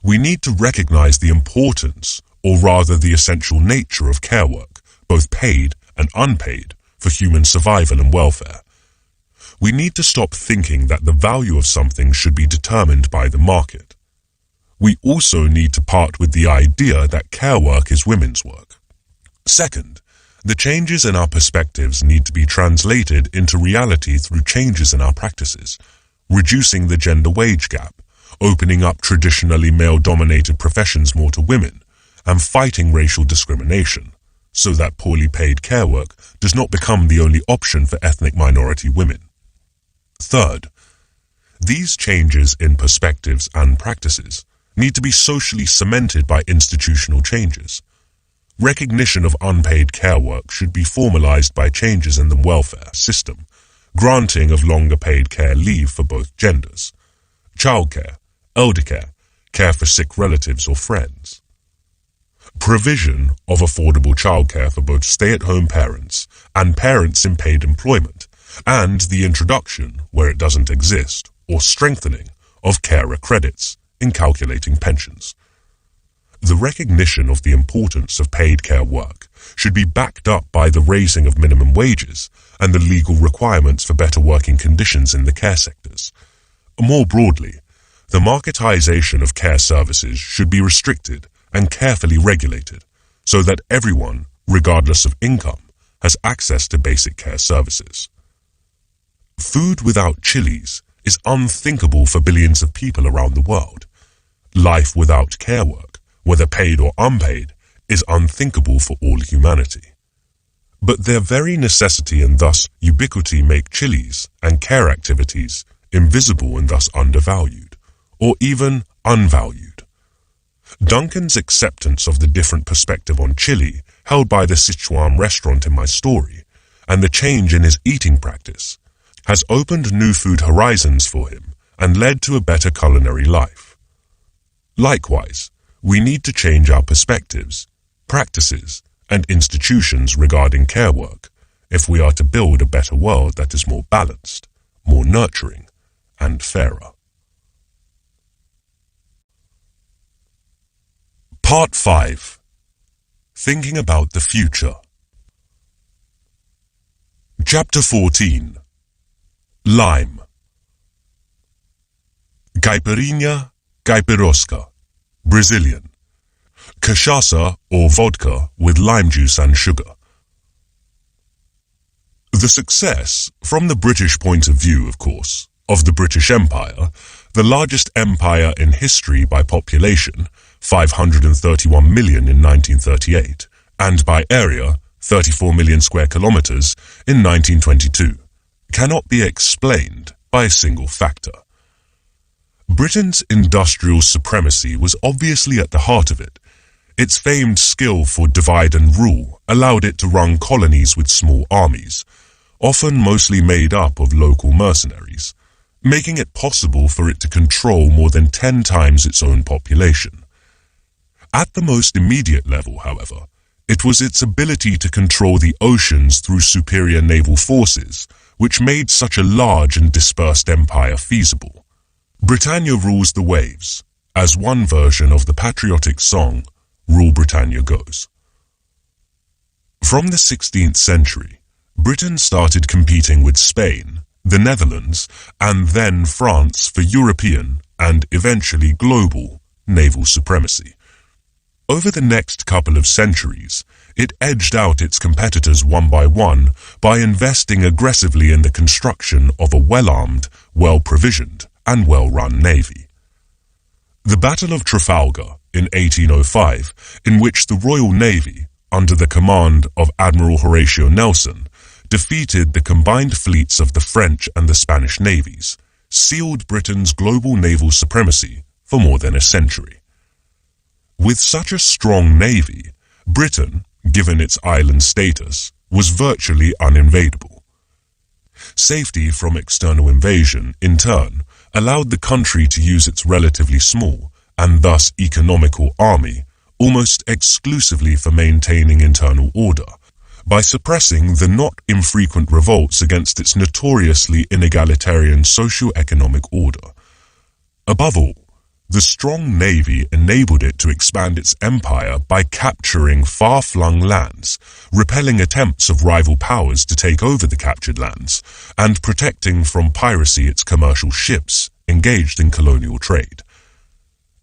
We need to recognize the importance, or rather the essential nature of care work, both paid and unpaid, for human survival and welfare. We need to stop thinking that the value of something should be determined by the market. We also need to part with the idea that care work is women's work. Second, the changes in our perspectives need to be translated into reality through changes in our practices, reducing the gender wage gap, opening up traditionally male-dominated professions more to women, and fighting racial discrimination, so that poorly paid care work does not become the only option for ethnic minority women. Third, these changes in perspectives and practices need to be socially cemented by institutional changes. Recognition of unpaid care work should be formalized by changes in the welfare system, granting of longer paid care leave for both genders, childcare, elder care, care for sick relatives or friends, provision of affordable childcare for both stay-at-home parents and parents in paid employment, and the introduction, where it doesn't exist, or strengthening of carer credits in calculating pensions. The recognition of the importance of paid care work should be backed up by the raising of minimum wages and the legal requirements for better working conditions in the care sectors. More broadly, the marketization of care services should be restricted and carefully regulated so that everyone, regardless of income, has access to basic care services. Food without chilies is unthinkable for billions of people around the world. Life without care work, whether paid or unpaid, is unthinkable for all humanity. But their very necessity and thus ubiquity make chilies and care activities invisible and thus undervalued, or even unvalued. Duncan's acceptance of the different perspective on chili held by the Sichuan restaurant in my story, and the change in his eating practice, has opened new food horizons for him and led to a better culinary life. Likewise, we need to change our perspectives, practices, and institutions regarding care work if we are to build a better world that is more balanced, more nurturing, and fairer. Part 5. Thinking about the future. Chapter 14. Lime. Caipirinha, caipirosca, Brazilian. Cachaça or vodka with lime juice and sugar. The success, from the British point of view, of course, of the British Empire, the largest empire in history by population, 531 million in 1938, and by area, 34 million square kilometers in 1922, cannot be explained by a single factor. Britain's industrial supremacy was obviously at the heart of it. Its famed skill for divide and rule allowed it to run colonies with small armies, often mostly made up of local mercenaries, making it possible for it to control more than 10 times its own population. At the most immediate level, however, it was its ability to control the oceans through superior naval forces which made such a large and dispersed empire feasible. Britannia rules the waves, as one version of the patriotic song, Rule Britannia goes. From the 16th century, Britain started competing with Spain, the Netherlands, and then France for European and eventually global naval supremacy. Over the next couple of centuries, it edged out its competitors one by investing aggressively in the construction of a well-armed, well-provisioned, and well-run navy. The Battle of Trafalgar in 1805, in which the Royal Navy, under the command of Admiral Horatio Nelson, defeated the combined fleets of the French and the Spanish navies, sealed Britain's global naval supremacy for more than a century. With such a strong navy, Britain, given its island status, was virtually uninvadable. Safety from external invasion, in turn, allowed the country to use its relatively small and thus economical army almost exclusively for maintaining internal order, by suppressing the not infrequent revolts against its notoriously inegalitarian socio-economic order. Above all, the strong navy enabled it to expand its empire by capturing far-flung lands, repelling attempts of rival powers to take over the captured lands, and protecting from piracy its commercial ships engaged in colonial trade.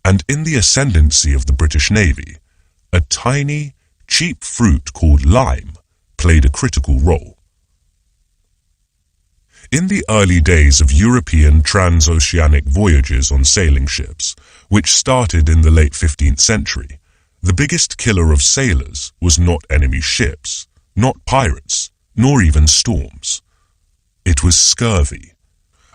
And in the ascendancy of the British Navy, a tiny, cheap fruit called lime played a critical role. In the early days of European transoceanic voyages on sailing ships, which started in the late 15th century, the biggest killer of sailors was not enemy ships, not pirates, nor even storms. It was scurvy,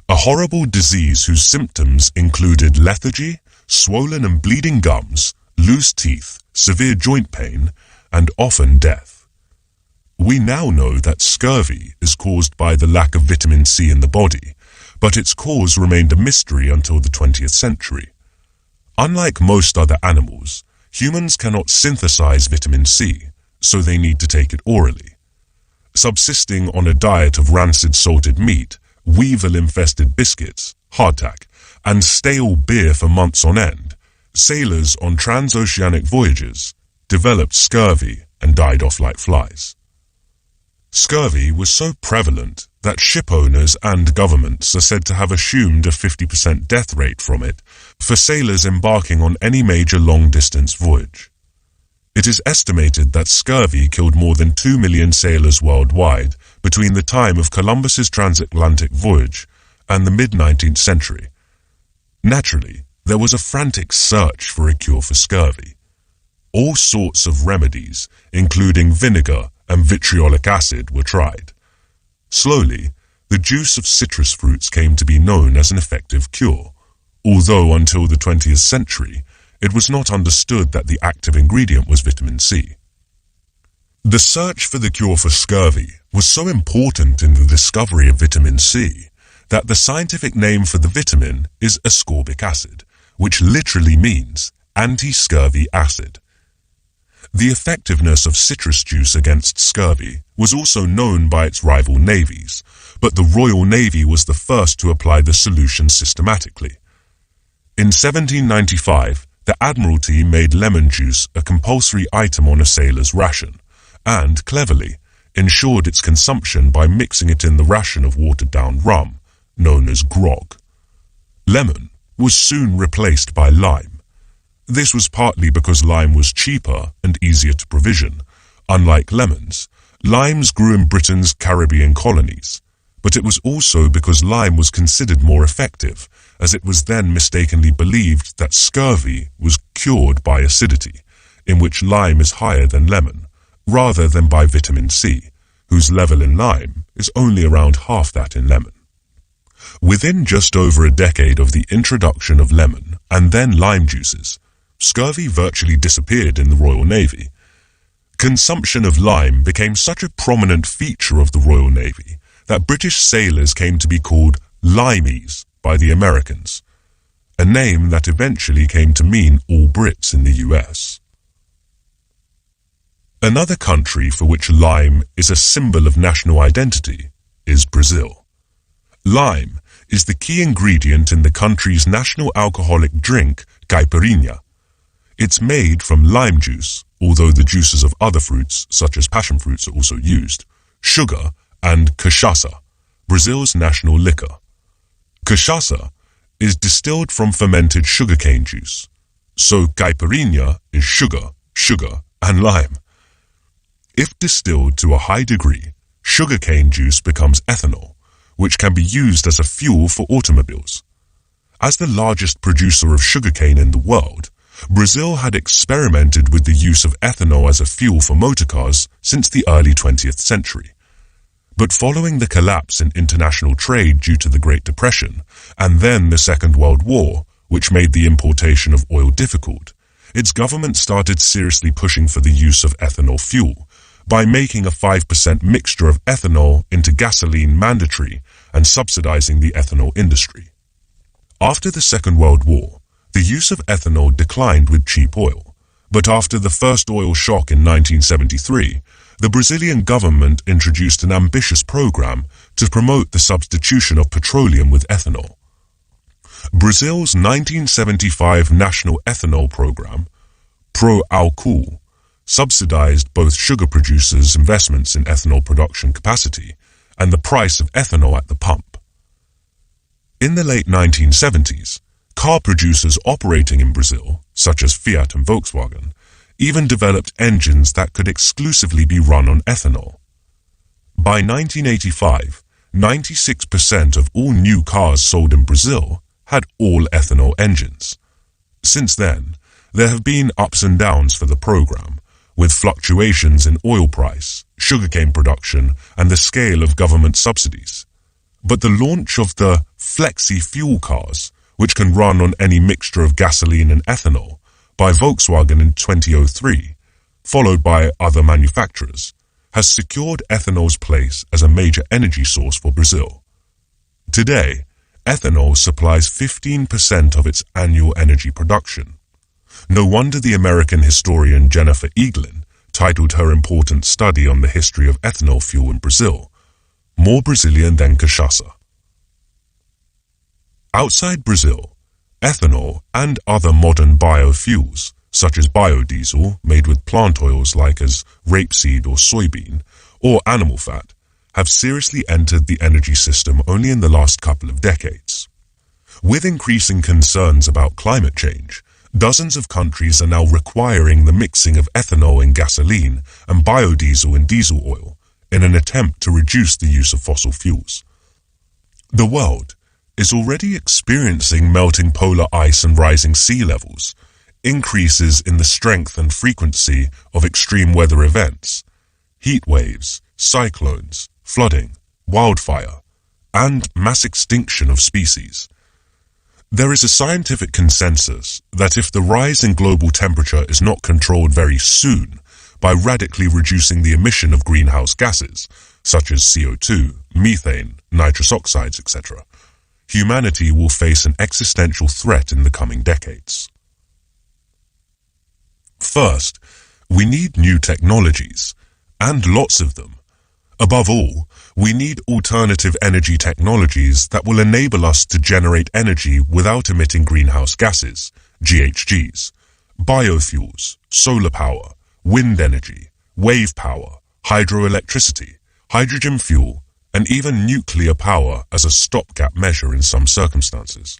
a horrible disease whose symptoms included lethargy, swollen and bleeding gums, loose teeth, severe joint pain, and often death. We now know that scurvy is caused by the lack of vitamin C in the body, but its cause remained a mystery until the 20th century. Unlike most other animals, humans cannot synthesize vitamin C, so they need to take it orally. Subsisting on a diet of rancid salted meat, weevil-infested biscuits, hardtack, and stale beer for months on end, sailors on transoceanic voyages developed scurvy and died off like flies. Scurvy was so prevalent that ship owners and governments are said to have assumed a 50% death rate from it for sailors embarking on any major long-distance voyage. It is estimated that scurvy killed more than 2 million sailors worldwide between the time of Columbus's transatlantic voyage and the mid-19th century. Naturally, there was a frantic search for a cure for scurvy. All sorts of remedies, including vinegar and vitriolic acid, were tried. Slowly, the juice of citrus fruits came to be known as an effective cure, although until the 20th century, it was not understood that the active ingredient was vitamin C. The search for the cure for scurvy was so important in the discovery of vitamin C that the scientific name for the vitamin is ascorbic acid, which literally means anti-scurvy acid. The effectiveness of citrus juice against scurvy was also known by its rival navies, but the Royal Navy was the first to apply the solution systematically. In 1795, the Admiralty made lemon juice a compulsory item on a sailor's ration, and, cleverly, ensured its consumption by mixing it in the ration of watered-down rum, known as grog. Lemon was soon replaced by lime. This was partly because lime was cheaper and easier to provision. Unlike lemons, limes grew in Britain's Caribbean colonies, but it was also because lime was considered more effective, as it was then mistakenly believed that scurvy was cured by acidity, in which lime is higher than lemon, rather than by vitamin C, whose level in lime is only around half that in lemon. Within just over a decade of the introduction of lemon and then lime juices, scurvy virtually disappeared in the Royal Navy. Consumption of lime became such a prominent feature of the Royal Navy that British sailors came to be called limeys by the Americans, a name that eventually came to mean all Brits in the US. Another country for which lime is a symbol of national identity is Brazil. Lime is the key ingredient in the country's national alcoholic drink, caipirinha. It's made from lime juice, although the juices of other fruits, such as passion fruits, are also used, sugar, and cachaça, Brazil's national liquor. Cachaça is distilled from fermented sugarcane juice, so caipirinha is sugar, and lime. If distilled to a high degree, sugarcane juice becomes ethanol, which can be used as a fuel for automobiles. As the largest producer of sugarcane in the world, Brazil had experimented with the use of ethanol as a fuel for motorcars since the early 20th century. But following the collapse in international trade due to the Great Depression, and then the Second World War, which made the importation of oil difficult, its government started seriously pushing for the use of ethanol fuel by making a 5% mixture of ethanol into gasoline mandatory and subsidizing the ethanol industry. After the Second World War, the use of ethanol declined with cheap oil, but after the first oil shock in 1973, the Brazilian government introduced an ambitious program to promote the substitution of petroleum with ethanol. Brazil's 1975 National Ethanol Program, Pro-Álcool, subsidized both sugar producers' investments in ethanol production capacity and the price of ethanol at the pump. In the late 1970s, car producers operating in Brazil, such as Fiat and Volkswagen, even developed engines that could exclusively be run on ethanol. By 1985, 96% of all new cars sold in Brazil had all ethanol engines. Since then, there have been ups and downs for the program, with fluctuations in oil price, sugarcane production, and the scale of government subsidies. But the launch of the flexi fuel cars, which can run on any mixture of gasoline and ethanol, by Volkswagen in 2003, followed by other manufacturers, has secured ethanol's place as a major energy source for Brazil. Today, ethanol supplies 15% of its annual energy production. No wonder the American historian Jennifer Eaglin titled her important study on the history of ethanol fuel in Brazil, "More Brazilian Than Cachaça." Outside Brazil, ethanol and other modern biofuels, such as biodiesel made with plant oils like as rapeseed or soybean, or animal fat, have seriously entered the energy system only in the last couple of decades. With increasing concerns about climate change, dozens of countries are now requiring the mixing of ethanol in gasoline and biodiesel in diesel oil in an attempt to reduce the use of fossil fuels. The world is already experiencing melting polar ice and rising sea levels, increases in the strength and frequency of extreme weather events, heat waves, cyclones, flooding, wildfire, and mass extinction of species. There is a scientific consensus that if the rise in global temperature is not controlled very soon by radically reducing the emission of greenhouse gases, such as CO2, methane, nitrous oxides, etc., humanity will face an existential threat in the coming decades. First, we need new technologies, and lots of them. Above all, we need alternative energy technologies that will enable us to generate energy without emitting greenhouse gases, GHGs, biofuels, solar power, wind energy, wave power, hydroelectricity, hydrogen fuel, and even nuclear power as a stopgap measure in some circumstances.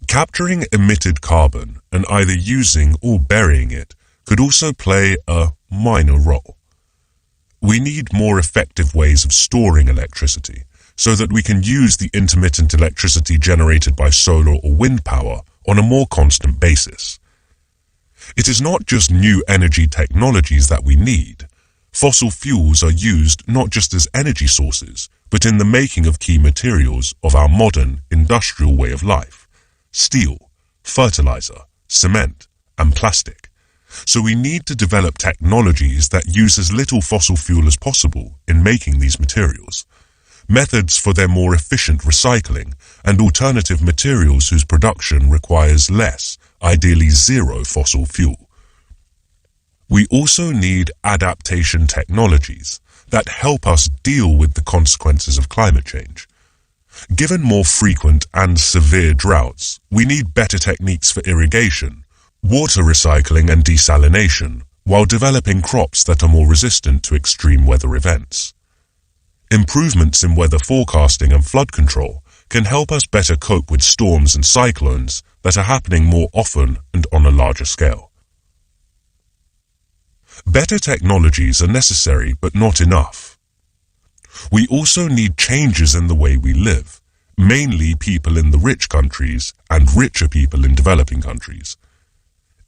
Capturing emitted carbon and either using or burying it could also play a minor role. We need more effective ways of storing electricity so that we can use the intermittent electricity generated by solar or wind power on a more constant basis. It is not just new energy technologies that we need. Fossil fuels are used not just as energy sources, but in the making of key materials of our modern industrial way of life: steel, fertilizer, cement, and plastic. So we need to develop technologies that use as little fossil fuel as possible in making these materials, methods for their more efficient recycling, and alternative materials whose production requires less, ideally zero fossil fuel. We also need adaptation technologies that help us deal with the consequences of climate change. Given more frequent and severe droughts, we need better techniques for irrigation, water recycling and desalination, while developing crops that are more resistant to extreme weather events. Improvements in weather forecasting and flood control can help us better cope with storms and cyclones that are happening more often and on a larger scale. Better technologies are necessary but not enough. We also need changes in the way we live, mainly people in the rich countries and richer people in developing countries.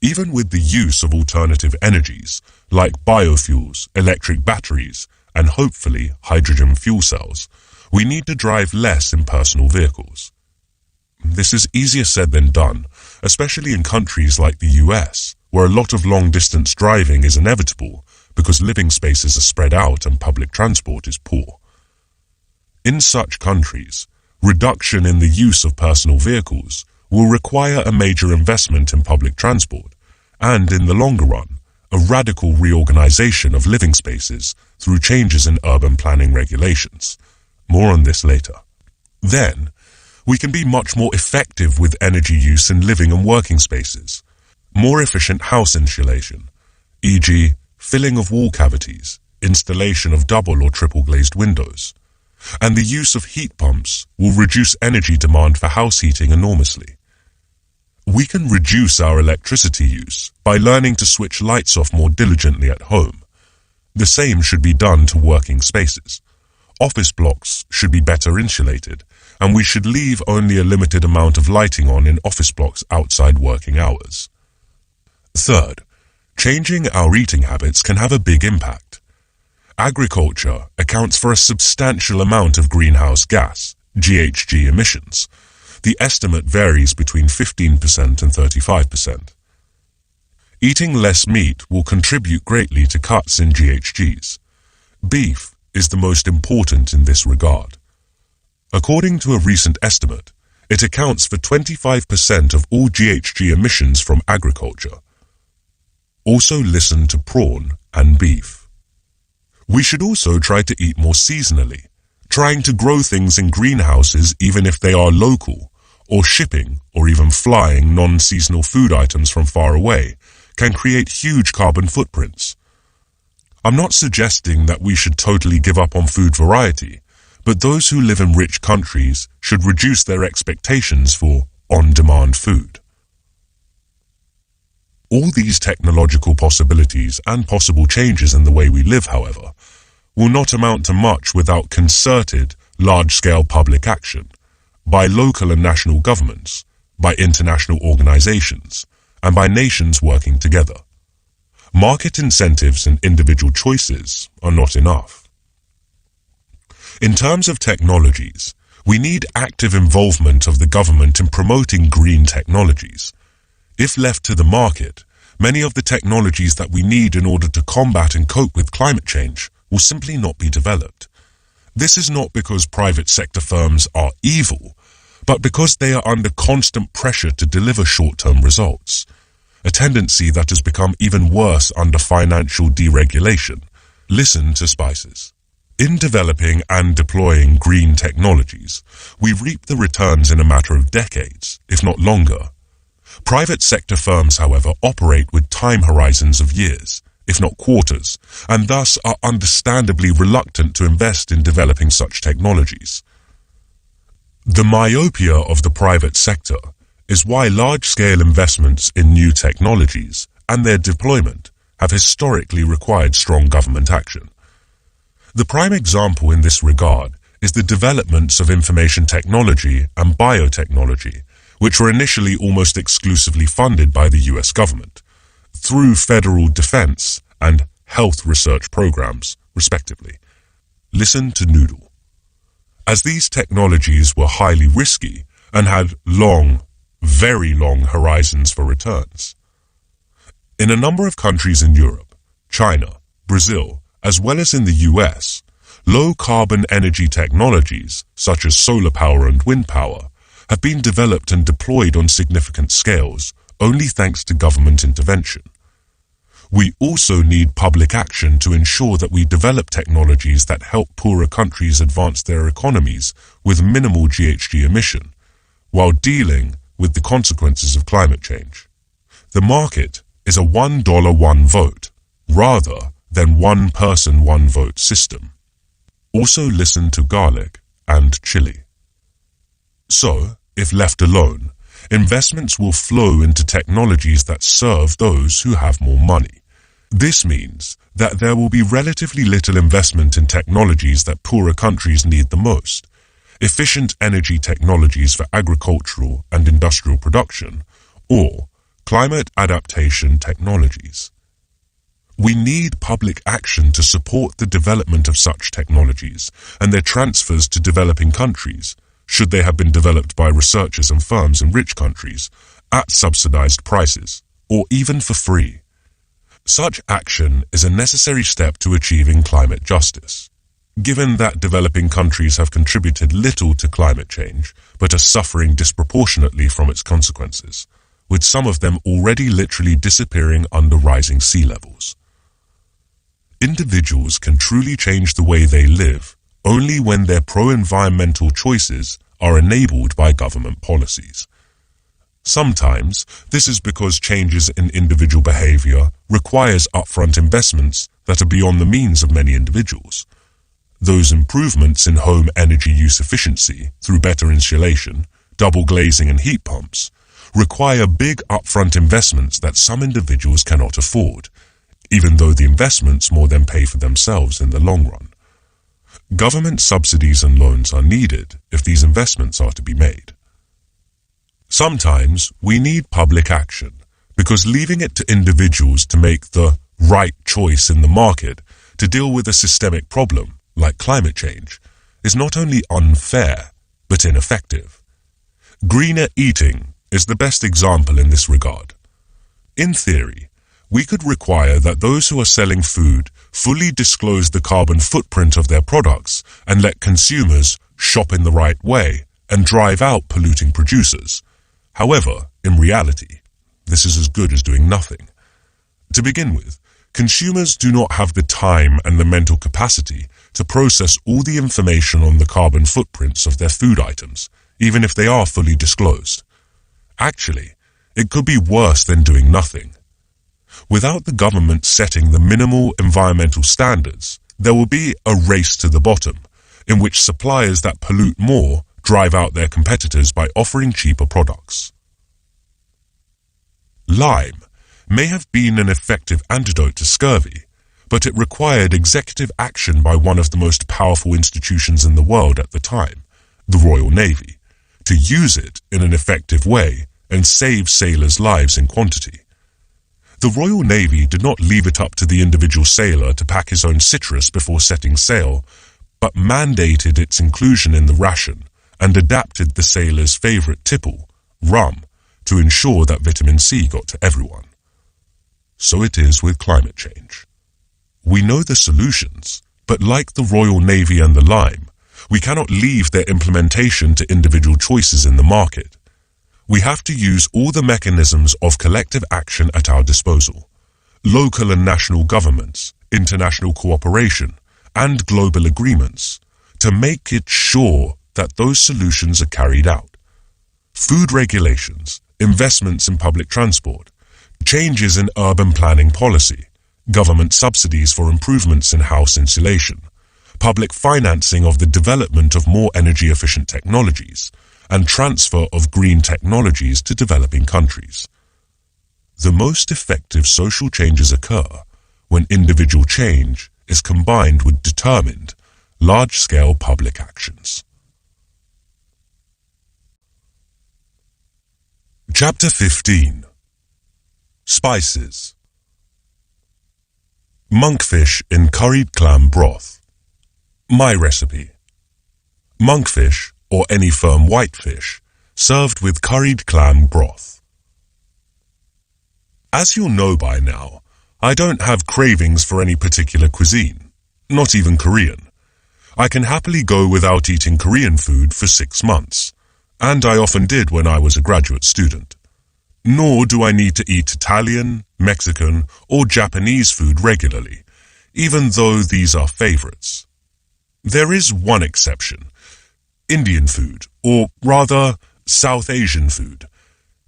Even with the use of alternative energies, like biofuels, electric batteries, and hopefully hydrogen fuel cells, we need to drive less in personal vehicles. This is easier said than done, especially in countries like the US, where a lot of long-distance driving is inevitable because living spaces are spread out and public transport is poor. In such countries, reduction in the use of personal vehicles will require a major investment in public transport and, in the longer run, a radical reorganization of living spaces through changes in urban planning regulations. More on this later. Then, we can be much more effective with energy use in living and working spaces. More efficient house insulation, e.g., filling of wall cavities, installation of double or triple glazed windows, and the use of heat pumps will reduce energy demand for house heating enormously. We can reduce our electricity use by learning to switch lights off more diligently at home. The same should be done to working spaces. Office blocks should be better insulated, and we should leave only a limited amount of lighting on in office blocks outside working hours. Third, changing our eating habits can have a big impact. Agriculture accounts for a substantial amount of greenhouse gas, GHG emissions. The estimate varies between 15% and 35%. Eating less meat will contribute greatly to cuts in GHGs. Beef is the most important in this regard. According to a recent estimate, it accounts for 25% of all GHG emissions from agriculture. Also listen to prawn and beef. We should also try to eat more seasonally, trying to grow things in greenhouses even if they are local, or shipping or even flying non-seasonal food items from far away can create huge carbon footprints. I'm not suggesting that we should totally give up on food variety, but those who live in rich countries should reduce their expectations for on-demand food. All these technological possibilities and possible changes in the way we live, however, will not amount to much without concerted, large-scale public action by local and national governments, by international organizations, and by nations working together. Market incentives and individual choices are not enough. In terms of technologies, we need active involvement of the government in promoting green technologies. If left to the market, many of the technologies that we need in order to combat and cope with climate change will simply not be developed. This is not because private sector firms are evil, but because they are under constant pressure to deliver short-term results, a tendency that has become even worse under financial deregulation. Listen to spices. In developing and deploying green technologies, we reap the returns in a matter of decades, if not longer. Private sector firms, however, operate with time horizons of years, if not quarters, and thus are understandably reluctant to invest in developing such technologies. The myopia of the private sector is why large-scale investments in new technologies and their deployment have historically required strong government action. The prime example in this regard is the developments of information technology and biotechnology, which were initially almost exclusively funded by the US government, through federal defense and health research programs, respectively. Listen to Noodle. As these technologies were highly risky and had long, very long horizons for returns. In a number of countries in Europe, China, Brazil, as well as in the US, low-carbon energy technologies, such as solar power and wind power, have been developed and deployed on significant scales, only thanks to government intervention. We also need public action to ensure that we develop technologies that help poorer countries advance their economies with minimal GHG emission, while dealing with the consequences of climate change. The market is a $1 one vote, rather than one person one vote system. Also listen to garlic and chili. So, if left alone, investments will flow into technologies that serve those who have more money. This means that there will be relatively little investment in technologies that poorer countries need the most. Efficient energy technologies for agricultural and industrial production, or climate adaptation technologies. We need public action to support the development of such technologies and their transfers to developing countries, should they have been developed by researchers and firms in rich countries, at subsidized prices, or even for free. Such action is a necessary step to achieving climate justice. Given that developing countries have contributed little to climate change, but are suffering disproportionately from its consequences, with some of them already literally disappearing under rising sea levels. Individuals can truly change the way they live only when their pro-environmental choices are enabled by government policies. Sometimes, this is because changes in individual behavior requires upfront investments that are beyond the means of many individuals. Those improvements in home energy use efficiency through better insulation, double glazing and heat pumps require big upfront investments that some individuals cannot afford, even though the investments more than pay for themselves in the long run. Government subsidies and loans are needed if these investments are to be made. Sometimes we need public action because leaving it to individuals to make the right choice in the market to deal with a systemic problem like climate change is not only unfair but ineffective. Greener eating is the best example in this regard. In theory, we could require that those who are selling food fully disclose the carbon footprint of their products and let consumers shop in the right way and drive out polluting producers. However, in reality, this is as good as doing nothing. To begin with, consumers do not have the time and the mental capacity to process all the information on the carbon footprints of their food items, even if they are fully disclosed. Actually, it could be worse than doing nothing. Without the government setting the minimal environmental standards, there will be a race to the bottom, in which suppliers that pollute more drive out their competitors by offering cheaper products. Lime may have been an effective antidote to scurvy, but it required executive action by one of the most powerful institutions in the world at the time, the Royal Navy, to use it in an effective way and save sailors' lives in quantity. The Royal Navy did not leave it up to the individual sailor to pack his own citrus before setting sail, but mandated its inclusion in the ration and adapted the sailors' favorite tipple, rum, to ensure that vitamin C got to everyone. So it is with climate change. We know the solutions, but like the Royal Navy and the lime, we cannot leave their implementation to individual choices in the market. We have to use all the mechanisms of collective action at our disposal: local and national governments, international cooperation, and global agreements, to make it sure that those solutions are carried out. Food regulations, investments in public transport, changes in urban planning policy, government subsidies for improvements in house insulation, public financing of the development of more energy-efficient technologies, and transfer of green technologies to developing countries. The most effective social changes occur when individual change is combined with determined, large-scale public actions. Chapter 15. Spices. Monkfish in curried clam broth. My recipe. Monkfish, or any firm whitefish, served with curried clam broth. As you'll know by now, I don't have cravings for any particular cuisine, not even Korean. I can happily go without eating Korean food for 6 months, and I often did when I was a graduate student. Nor do I need to eat Italian, Mexican, or Japanese food regularly, even though these are favorites. There is one exception: Indian food, or rather, South Asian food.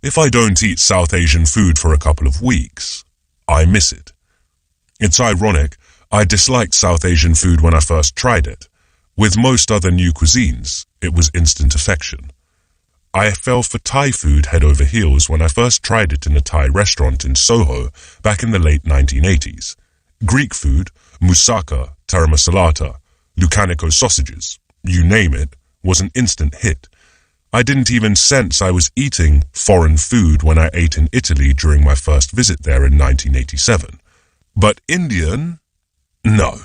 If I don't eat South Asian food for a couple of weeks, I miss it. It's ironic, I disliked South Asian food when I first tried it. With most other new cuisines, it was instant affection. I fell for Thai food head over heels when I first tried it in a Thai restaurant in Soho back in the late 1980s. Greek food, moussaka, taramasalata, lucanico sausages, you name it, was an instant hit. I didn't even sense I was eating foreign food when I ate in Italy during my first visit there in 1987. But Indian? No.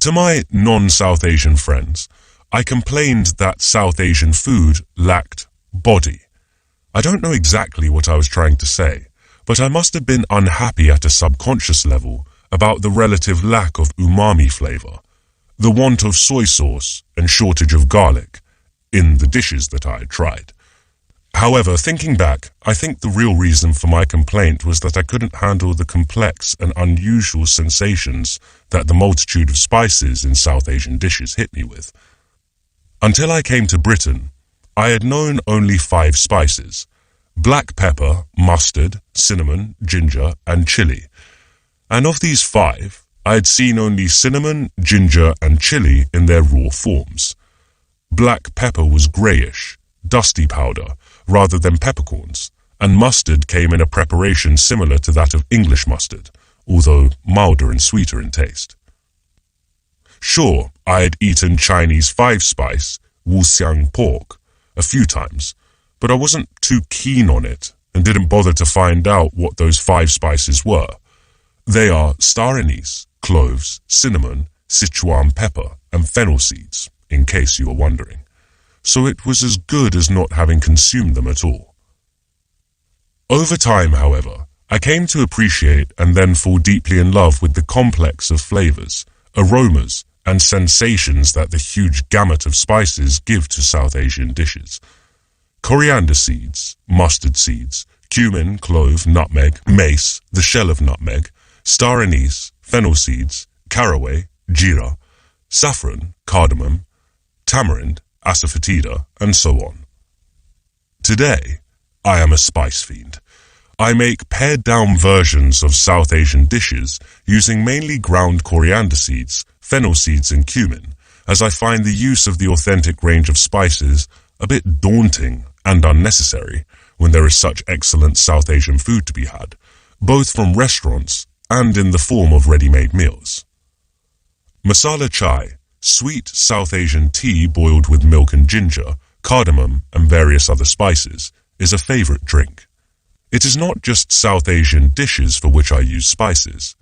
To my non-South Asian friends, I complained that South Asian food lacked body. I don't know exactly what I was trying to say, but I must have been unhappy at a subconscious level about the relative lack of umami flavor, the want of soy sauce and shortage of garlic in the dishes that I had tried. However, thinking back, I think the real reason for my complaint was that I couldn't handle the complex and unusual sensations that the multitude of spices in South Asian dishes hit me with. Until I came to Britain, I had known only 5 spices: black pepper, mustard, cinnamon, ginger, and chili. And of these 5, I had seen only cinnamon, ginger, and chili in their raw forms. Black pepper was greyish, dusty powder, rather than peppercorns, and mustard came in a preparation similar to that of English mustard, although milder and sweeter in taste. Sure, I had eaten Chinese 5-spice, wuxiang pork, a few times, but I wasn't too keen on it and didn't bother to find out what those 5 spices were. They are star anise, cloves, cinnamon, Sichuan pepper, and fennel seeds, in case you were wondering. So it was as good as not having consumed them at all. Over time, however, I came to appreciate and then fall deeply in love with the complex of flavors, aromas, and sensations that the huge gamut of spices give to South Asian dishes. Coriander seeds, mustard seeds, cumin, clove, nutmeg, mace, the shell of nutmeg, star anise, fennel seeds, caraway, jeera, saffron, cardamom, tamarind, asafoetida, and so on. Today, I am a spice fiend. I make pared-down versions of South Asian dishes using mainly ground coriander seeds, fennel seeds and cumin, as I find the use of the authentic range of spices a bit daunting and unnecessary when there is such excellent South Asian food to be had, both from restaurants and in the form of ready-made meals. Masala chai, sweet South Asian tea boiled with milk and ginger, cardamom and various other spices, is a favorite drink. It is not just South Asian dishes for which I use spices.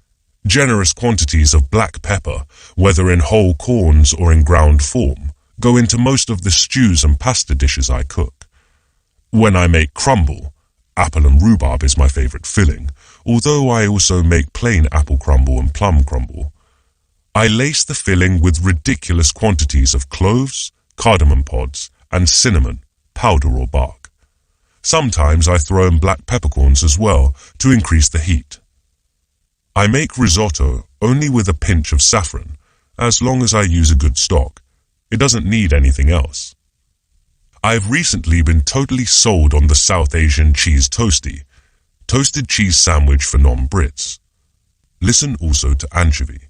Generous quantities of black pepper, whether in whole corns or in ground form, go into most of the stews and pasta dishes I cook. When I make crumble, apple and rhubarb is my favorite filling, although I also make plain apple crumble and plum crumble. I lace the filling with ridiculous quantities of cloves, cardamom pods, and cinnamon, powder or bark. Sometimes I throw in black peppercorns as well to increase the heat. I make risotto only with a pinch of saffron, as long as I use a good stock. It doesn't need anything else. I have recently been totally sold on the South Asian cheese toastie, toasted cheese sandwich for non-Brits. Listen also to anchovy.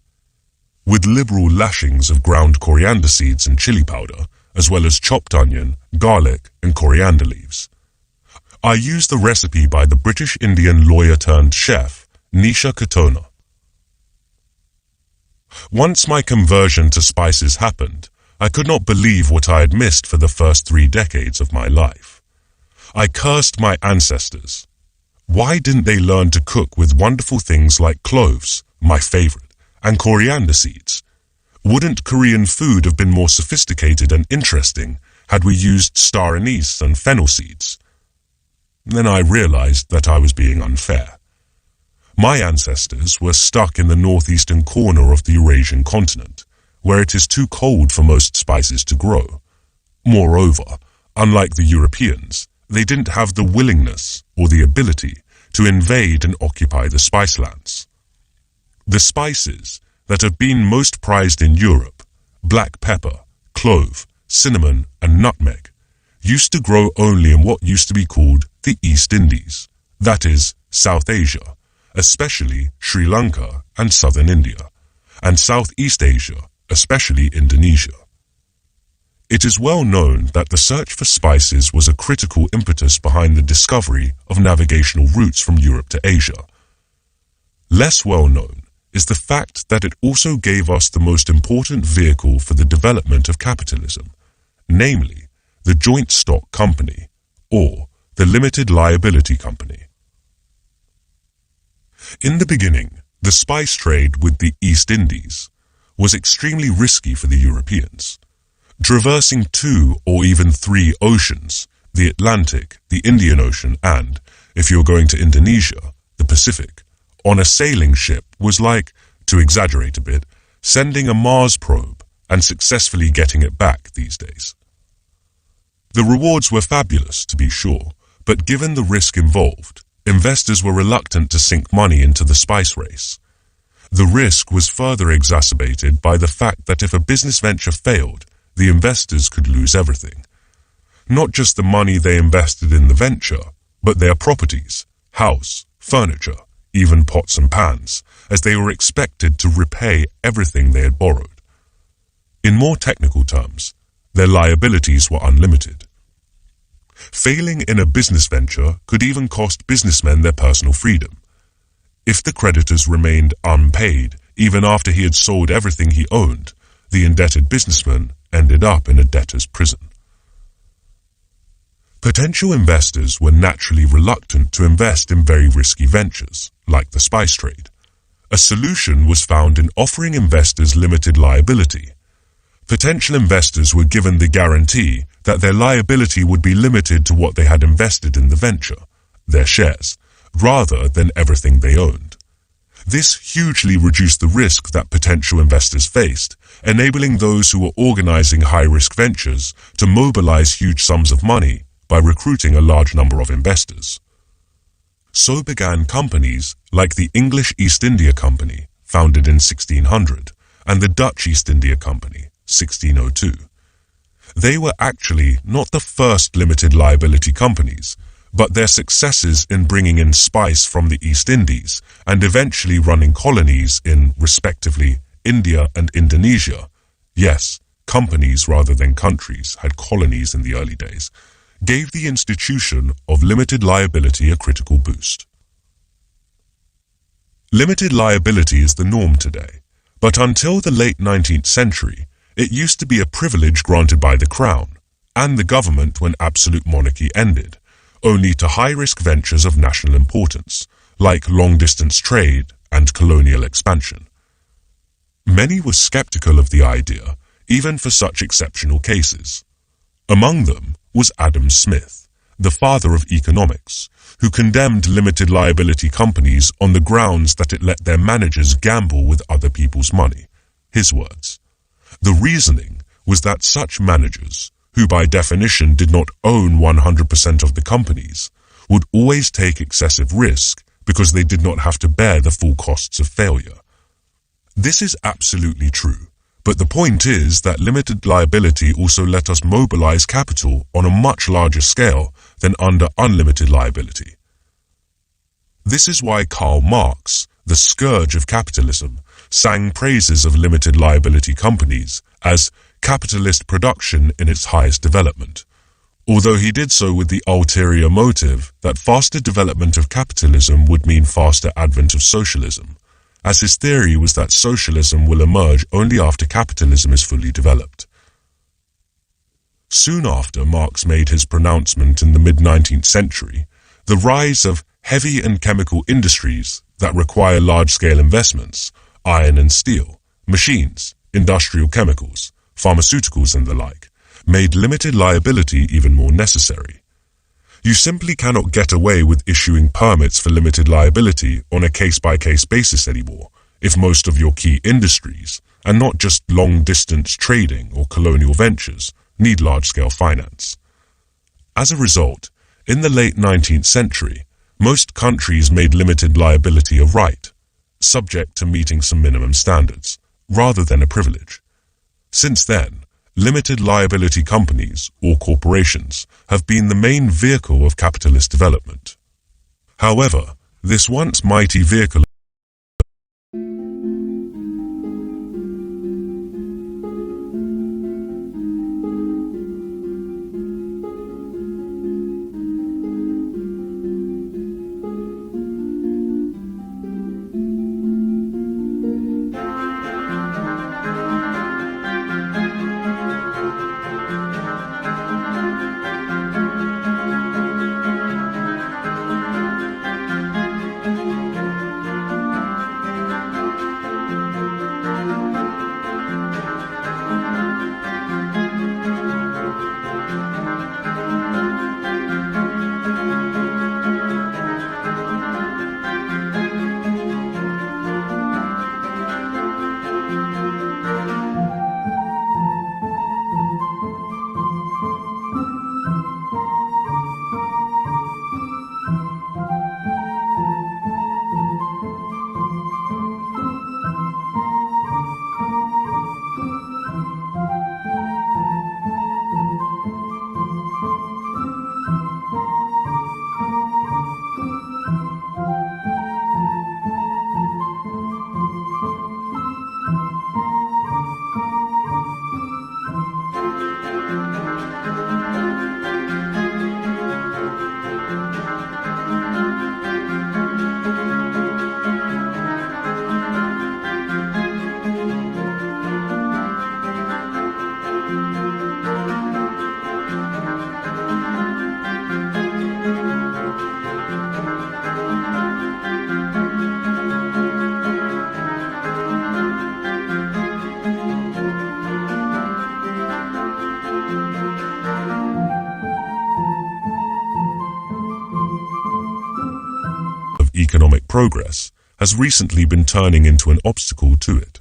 With liberal lashings of ground coriander seeds and chili powder, as well as chopped onion, garlic, and coriander leaves. I use the recipe by the British Indian lawyer-turned-chef, Nisha Katona. Once my conversion to spices happened, I could not believe what I had missed for the first 3 decades of my life. I cursed my ancestors. Why didn't they learn to cook with wonderful things like cloves, my favorite, and coriander seeds? Wouldn't Korean food have been more sophisticated and interesting had we used star anise and fennel seeds? Then I realized that I was being unfair. My ancestors were stuck in the northeastern corner of the Eurasian continent, where it is too cold for most spices to grow. Moreover, unlike the Europeans, they didn't have the willingness or the ability to invade and occupy the spice lands. The spices that have been most prized in Europe, black pepper, clove, cinnamon, and nutmeg, used to grow only in what used to be called the East Indies, that is, South Asia, especially Sri Lanka and southern India, and Southeast Asia, especially Indonesia. It is well known that the search for spices was a critical impetus behind the discovery of navigational routes from Europe to Asia. Less well known is the fact that it also gave us the most important vehicle for the development of capitalism, namely the joint stock company, or the limited liability company. In the beginning, the spice trade with the East Indies was extremely risky for the Europeans. Traversing 2 or even 3 oceans, the Atlantic, the Indian Ocean, and, if you're going to Indonesia, the Pacific, on a sailing ship was like, to exaggerate a bit, sending a Mars probe and successfully getting it back these days. The rewards were fabulous, to be sure, but given the risk involved, investors were reluctant to sink money into the spice race. The risk was further exacerbated by the fact that if a business venture failed, the investors could lose everything. Not just the money they invested in the venture, but their properties, house, furniture, even pots and pans, as they were expected to repay everything they had borrowed. In more technical terms, their liabilities were unlimited. Failing in a business venture could even cost businessmen their personal freedom. If the creditors remained unpaid, even after he had sold everything he owned, the indebted businessman ended up in a debtor's prison. Potential investors were naturally reluctant to invest in very risky ventures, like the spice trade. A solution was found in offering investors limited liability. Potential investors were given the guarantee that their liability would be limited to what they had invested in the venture, their shares, rather than everything they owned. This hugely reduced the risk that potential investors faced, enabling those who were organizing high-risk ventures to mobilize huge sums of money by recruiting a large number of investors. So began companies like the English East India Company, founded in 1600, and the Dutch East India Company, 1602. they were actually not the first limited liability companies, but their successes in bringing in spice from the East Indies and eventually running colonies in, respectively, India and Indonesia. Yes, companies rather than countries had colonies in the early days, gave the institution of limited liability a critical boost. Limited liability is the norm today, but until the late 19th century, it used to be a privilege granted by the Crown and the government when absolute monarchy ended, only to high-risk ventures of national importance, like long-distance trade and colonial expansion. Many were skeptical of the idea, even for such exceptional cases. Among them was Adam Smith, the father of economics, who condemned limited liability companies on the grounds that it let their managers gamble with other people's money. His words. The reasoning was that such managers, who by definition did not own 100% of the companies, would always take excessive risk because they did not have to bear the full costs of failure. This is absolutely true, but the point is that limited liability also let us mobilize capital on a much larger scale than under unlimited liability. This is why Karl Marx, the scourge of capitalism, sang praises of limited liability companies as capitalist production in its highest development, although he did so with the ulterior motive that faster development of capitalism would mean faster advent of socialism, as his theory was that socialism will emerge only after capitalism is fully developed. Soon after Marx made his pronouncement in the mid-19th century, the rise of heavy and chemical industries that require large-scale investments, iron and steel, machines, industrial chemicals, pharmaceuticals and the like, made limited liability even more necessary. You simply cannot get away with issuing permits for limited liability on a case-by-case basis anymore if most of your key industries, and not just long-distance trading or colonial ventures, need large-scale finance. As a result, in the late 19th century, most countries made limited liability a right, subject to meeting some minimum standards, rather than a privilege. Since then, limited liability companies, or corporations, have been the main vehicle of capitalist development. However, this once mighty vehicle economic progress has recently been turning into an obstacle to it.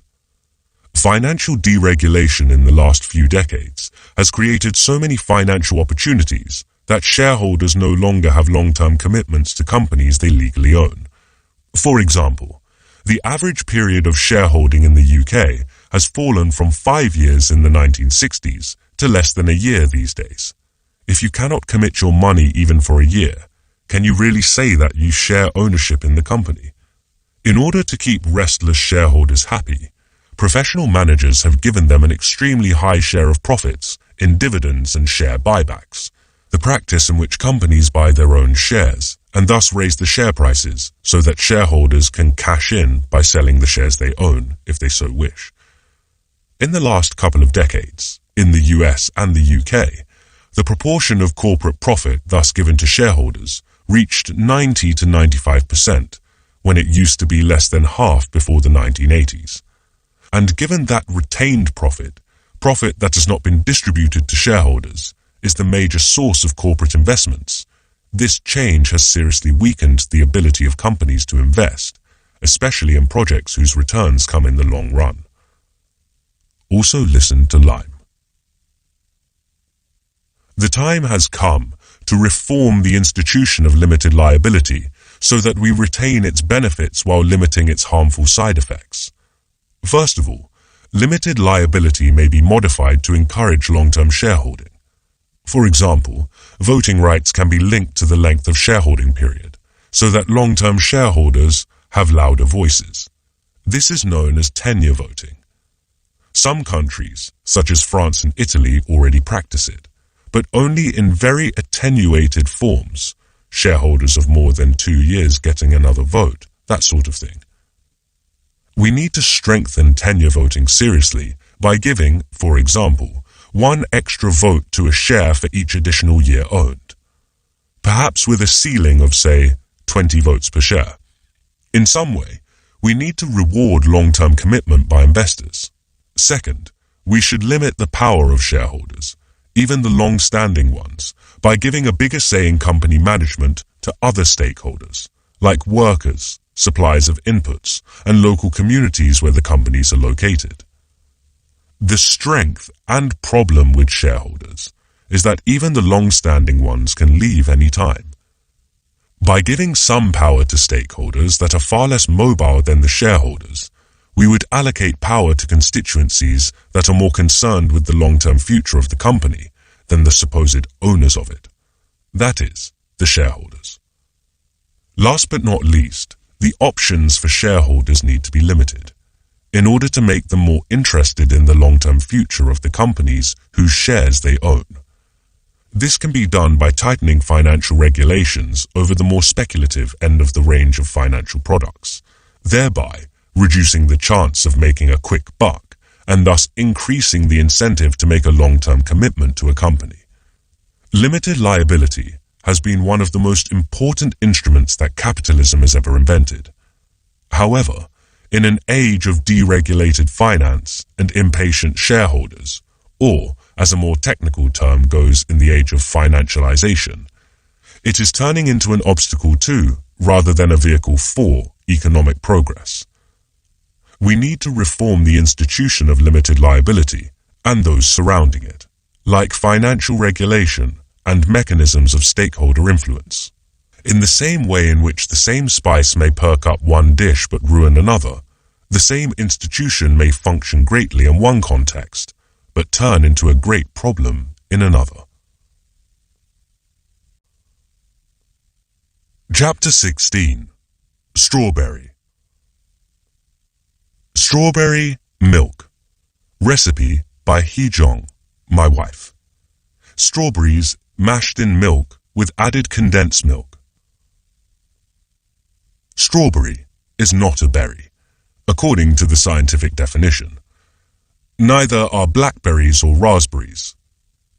Financial deregulation in the last few decades has created so many financial opportunities that shareholders no longer have long-term commitments to companies they legally own. For example, the average period of shareholding in the UK has fallen from 5 years in the 1960s to less than a year these days. If you cannot commit your money even for a year, can you really say that you share ownership in the company? In order to keep restless shareholders happy, professional managers have given them an extremely high share of profits in dividends and share buybacks, the practice in which companies buy their own shares and thus raise the share prices so that shareholders can cash in by selling the shares they own if they so wish. In the last couple of decades, in the US and the UK, the proportion of corporate profit thus given to shareholders reached 90 to 95%, when it used to be less than half before the 1980s. And given that retained profit that has not been distributed to shareholders, is the major source of corporate investments, this change has seriously weakened the ability of companies to invest, especially in projects whose returns come in the long run. Also listen to Lime. The time has come to reform the institution of limited liability so that we retain its benefits while limiting its harmful side effects. First of all, limited liability may be modified to encourage long-term shareholding. For example, voting rights can be linked to the length of shareholding period, so that long-term shareholders have louder voices. This is known as tenure voting. Some countries, such as France and Italy, already practice it, but only in very attenuated forms, shareholders of more than 2 years getting another vote, that sort of thing. We need to strengthen tenure voting seriously by giving, for example, 1 extra vote to a share for each additional year owned, perhaps with a ceiling of, say, 20 votes per share. In some way, we need to reward long-term commitment by investors. Second, we should limit the power of shareholders, even the long-standing ones, by giving a bigger say in company management to other stakeholders, like workers, suppliers of inputs, and local communities where the companies are located. The strength and problem with shareholders is that even the long-standing ones can leave any time. By giving some power to stakeholders that are far less mobile than the shareholders, we would allocate power to constituencies that are more concerned with the long-term future of the company than the supposed owners of it. That is, the shareholders. Last but not least, the options for shareholders need to be limited, in order to make them more interested in the long-term future of the companies whose shares they own. This can be done by tightening financial regulations over the more speculative end of the range of financial products, thereby reducing the chance of making a quick buck and thus increasing the incentive to make a long-term commitment to a company. Limited liability has been one of the most important instruments that capitalism has ever invented. However, in an age of deregulated finance and impatient shareholders, or, as a more technical term goes, in the age of financialization, it is turning into an obstacle to, rather than a vehicle for, economic progress. We need to reform the institution of limited liability and those surrounding it, like financial regulation and mechanisms of stakeholder influence. In the same way in which the same spice may perk up one dish but ruin another, the same institution may function greatly in one context, but turn into a great problem in another. Chapter 16. Strawberry. Strawberry milk. Recipe by Ha-Joon, my wife. Strawberries mashed in milk with added condensed milk. Strawberry is not a berry, according to the scientific definition. Neither are blackberries or raspberries.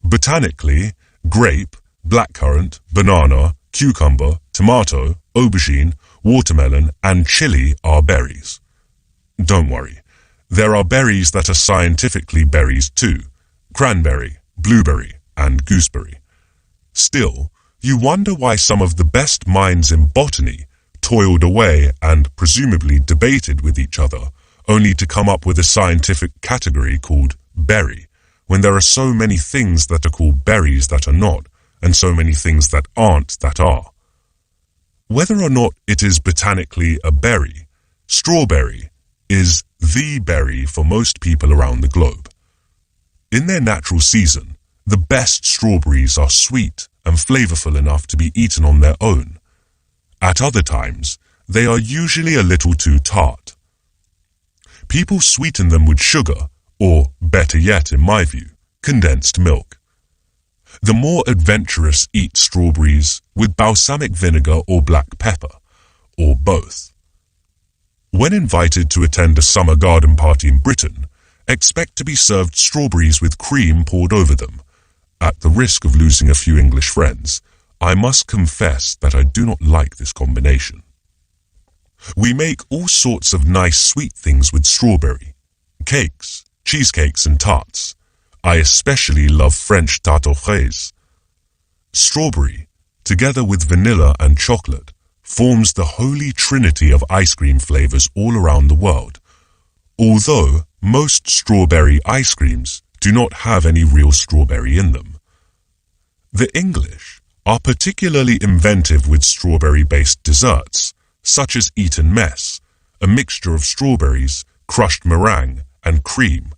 Botanically, grape, blackcurrant, banana, cucumber, tomato, aubergine, watermelon, and chili are berries. Don't worry, there are berries that are scientifically berries too: cranberry, blueberry, and gooseberry. Still, you wonder why some of the best minds in botany toiled away and presumably debated with each other, only to come up with a scientific category called berry, when there are so many things that are called berries that are not, and so many things that aren't that are. Whether or not it is botanically a berry, strawberry is the berry for most people around the globe. In their natural season, the best strawberries are sweet and flavorful enough to be eaten on their own. At other times, they are usually a little too tart. People sweeten them with sugar, or, better yet in my view, condensed milk. The more adventurous eat strawberries with balsamic vinegar or black pepper, or both. When invited to attend a summer garden party in Britain, expect to be served strawberries with cream poured over them. At the risk of losing a few English friends, I must confess that I do not like this combination. We make all sorts of nice sweet things with strawberry. Cakes, cheesecakes and tarts. I especially love French tarte aux fraises. Strawberry, together with vanilla and chocolate, forms the holy trinity of ice cream flavors all around the world, although most strawberry ice creams do not have any real strawberry in them. The English are particularly inventive with strawberry-based desserts, such as Eton mess, a mixture of strawberries, crushed meringue, and cream,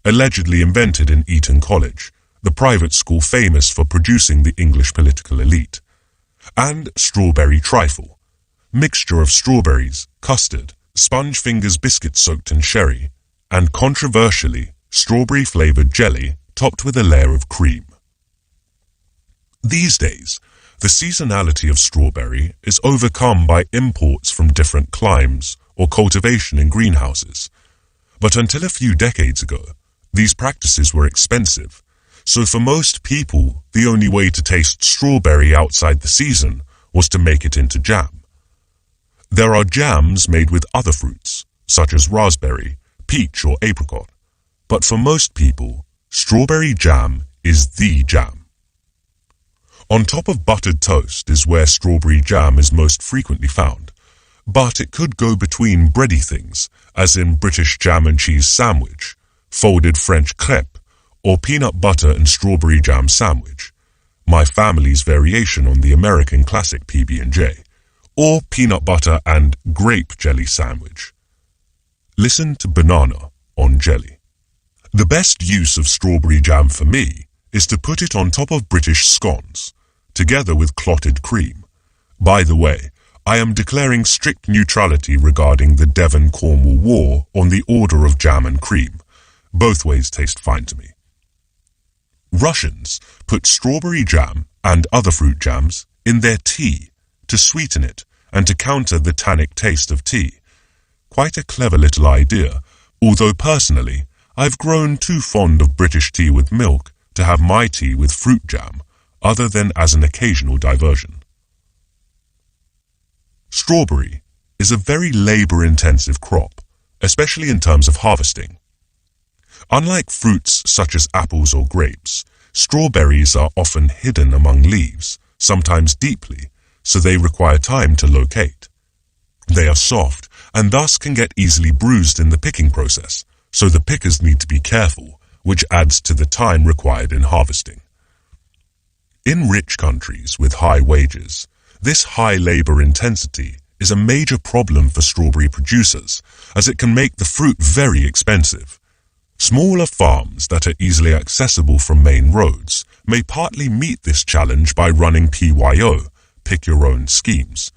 allegedly invented in Eton College, the private school famous for producing the English political elite, and strawberry trifle, mixture of strawberries, custard, sponge fingers biscuit soaked in sherry, and controversially, strawberry-flavored jelly topped with a layer of cream. These days, the seasonality of strawberry is overcome by imports from different climes or cultivation in greenhouses. But until a few decades ago, these practices were expensive, so for most people, the only way to taste strawberry outside the season was to make it into jam. There are jams made with other fruits, such as raspberry, peach or apricot, but for most people, strawberry jam is the jam. On top of buttered toast is where strawberry jam is most frequently found, but it could go between bready things, as in British jam and cheese sandwich, folded French crepe, or peanut butter and strawberry jam sandwich, my family's variation on the American classic PB&J, or peanut butter and grape jelly sandwich. Listen to banana on jelly. The best use of strawberry jam for me is to put it on top of British scones, together with clotted cream. By the way, I am declaring strict neutrality regarding the Devon-Cornwall War on the order of jam and cream. Both ways taste fine to me. Russians put strawberry jam and other fruit jams in their tea to sweeten it and to counter the tannic taste of tea. Quite a clever little idea, although personally, I've grown too fond of British tea with milk to have my tea with fruit jam, other than as an occasional diversion. Strawberry is a very labor-intensive crop, especially in terms of harvesting. Unlike fruits such as apples or grapes, strawberries are often hidden among leaves, sometimes deeply, so they require time to locate. They are soft and thus can get easily bruised in the picking process, so the pickers need to be careful, which adds to the time required in harvesting. In rich countries with high wages, this high labor intensity is a major problem for strawberry producers, as it can make the fruit very expensive. Smaller farms that are easily accessible from main roads may partly meet this challenge by running PYO, pick your own schemes,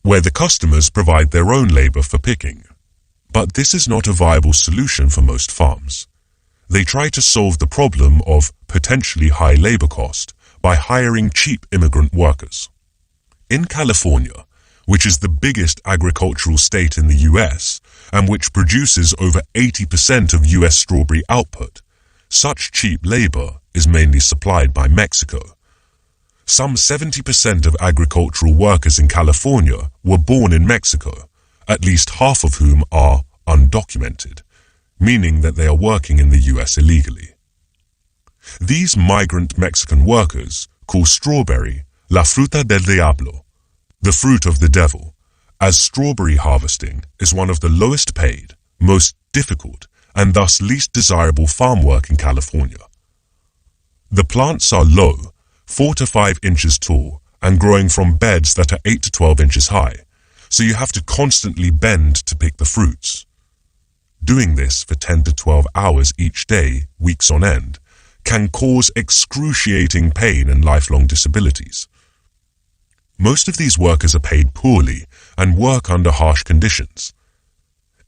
where the customers provide their own labor for picking. But this is not a viable solution for most farms. They try to solve the problem of potentially high labor cost by hiring cheap immigrant workers. In California, which is the biggest agricultural state in the US and which produces over 80% of US strawberry output, such cheap labor is mainly supplied by Mexico. Some 70% of agricultural workers in California were born in Mexico, at least half of whom are undocumented, meaning that they are working in the US illegally. These migrant Mexican workers call strawberry la fruta del diablo, the fruit of the devil, as strawberry harvesting is one of the lowest paid, most difficult, and thus least desirable farm work in California. The plants are low, 4 to 5 inches tall, and growing from beds that are 8 to 12 inches high, so you have to constantly bend to pick the fruits. Doing this for 10 to 12 hours each day, weeks on end, can cause excruciating pain and lifelong disabilities. Most of these workers are paid poorly and work under harsh conditions.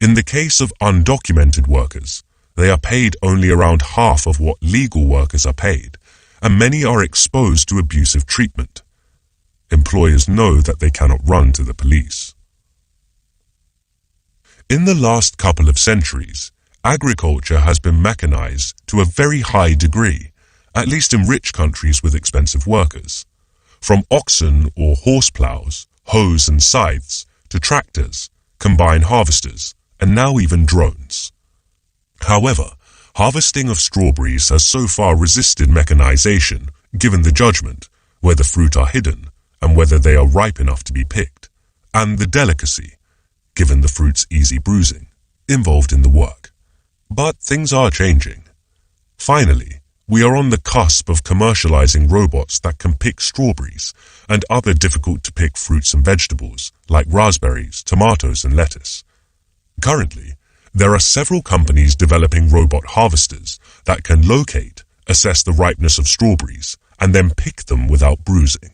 In the case of undocumented workers, they are paid only around half of what legal workers are paid, and many are exposed to abusive treatment. Employers know that they cannot run to the police. In the last couple of centuries, agriculture has been mechanized to a very high degree, at least in rich countries with expensive workers. From oxen or horse plows, hoes and scythes, to tractors, combine harvesters, and now even drones. However, harvesting of strawberries has so far resisted mechanization, given the judgment, where the fruit are hidden, and whether they are ripe enough to be picked, and the delicacy, given the fruit's easy bruising, involved in the work. But things are changing. Finally, we are on the cusp of commercializing robots that can pick strawberries and other difficult-to-pick fruits and vegetables, like raspberries, tomatoes, and lettuce. Currently, there are several companies developing robot harvesters that can locate, assess the ripeness of strawberries, and then pick them without bruising.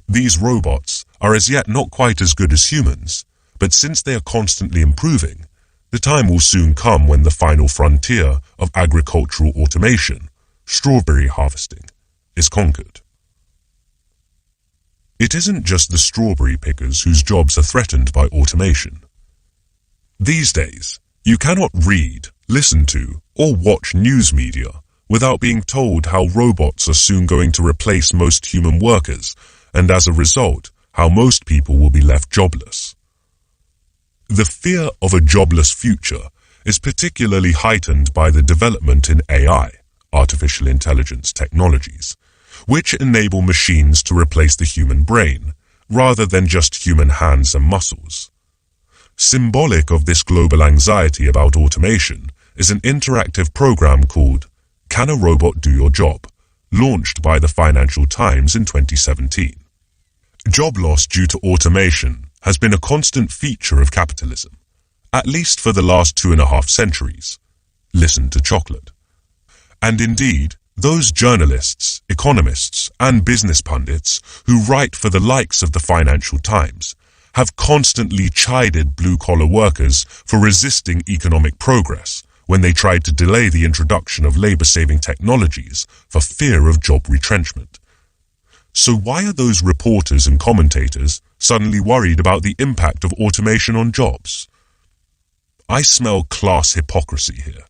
These robots are as yet not quite as good as humans, but since they are constantly improving, the time will soon come when the final frontier of agricultural automation, strawberry harvesting, is conquered. It isn't just the strawberry pickers whose jobs are threatened by automation. These days, you cannot read, listen to, or watch news media without being told how robots are soon going to replace most human workers, and as a result, how most people will be left jobless. The fear of a jobless future is particularly heightened by the development in AI, artificial intelligence technologies, which enable machines to replace the human brain, rather than just human hands and muscles. Symbolic of this global anxiety about automation is an interactive program called Can a Robot Do Your Job?, launched by the Financial Times in 2017. Job loss due to automation has been a constant feature of capitalism, at least for the last 2.5 centuries. Listen to chocolate. And indeed, those journalists, economists, and business pundits who write for the likes of the Financial Times have constantly chided blue-collar workers for resisting economic progress when they tried to delay the introduction of labor-saving technologies for fear of job retrenchment. So why are those reporters and commentators suddenly worried about the impact of automation on jobs? I smell class hypocrisy here.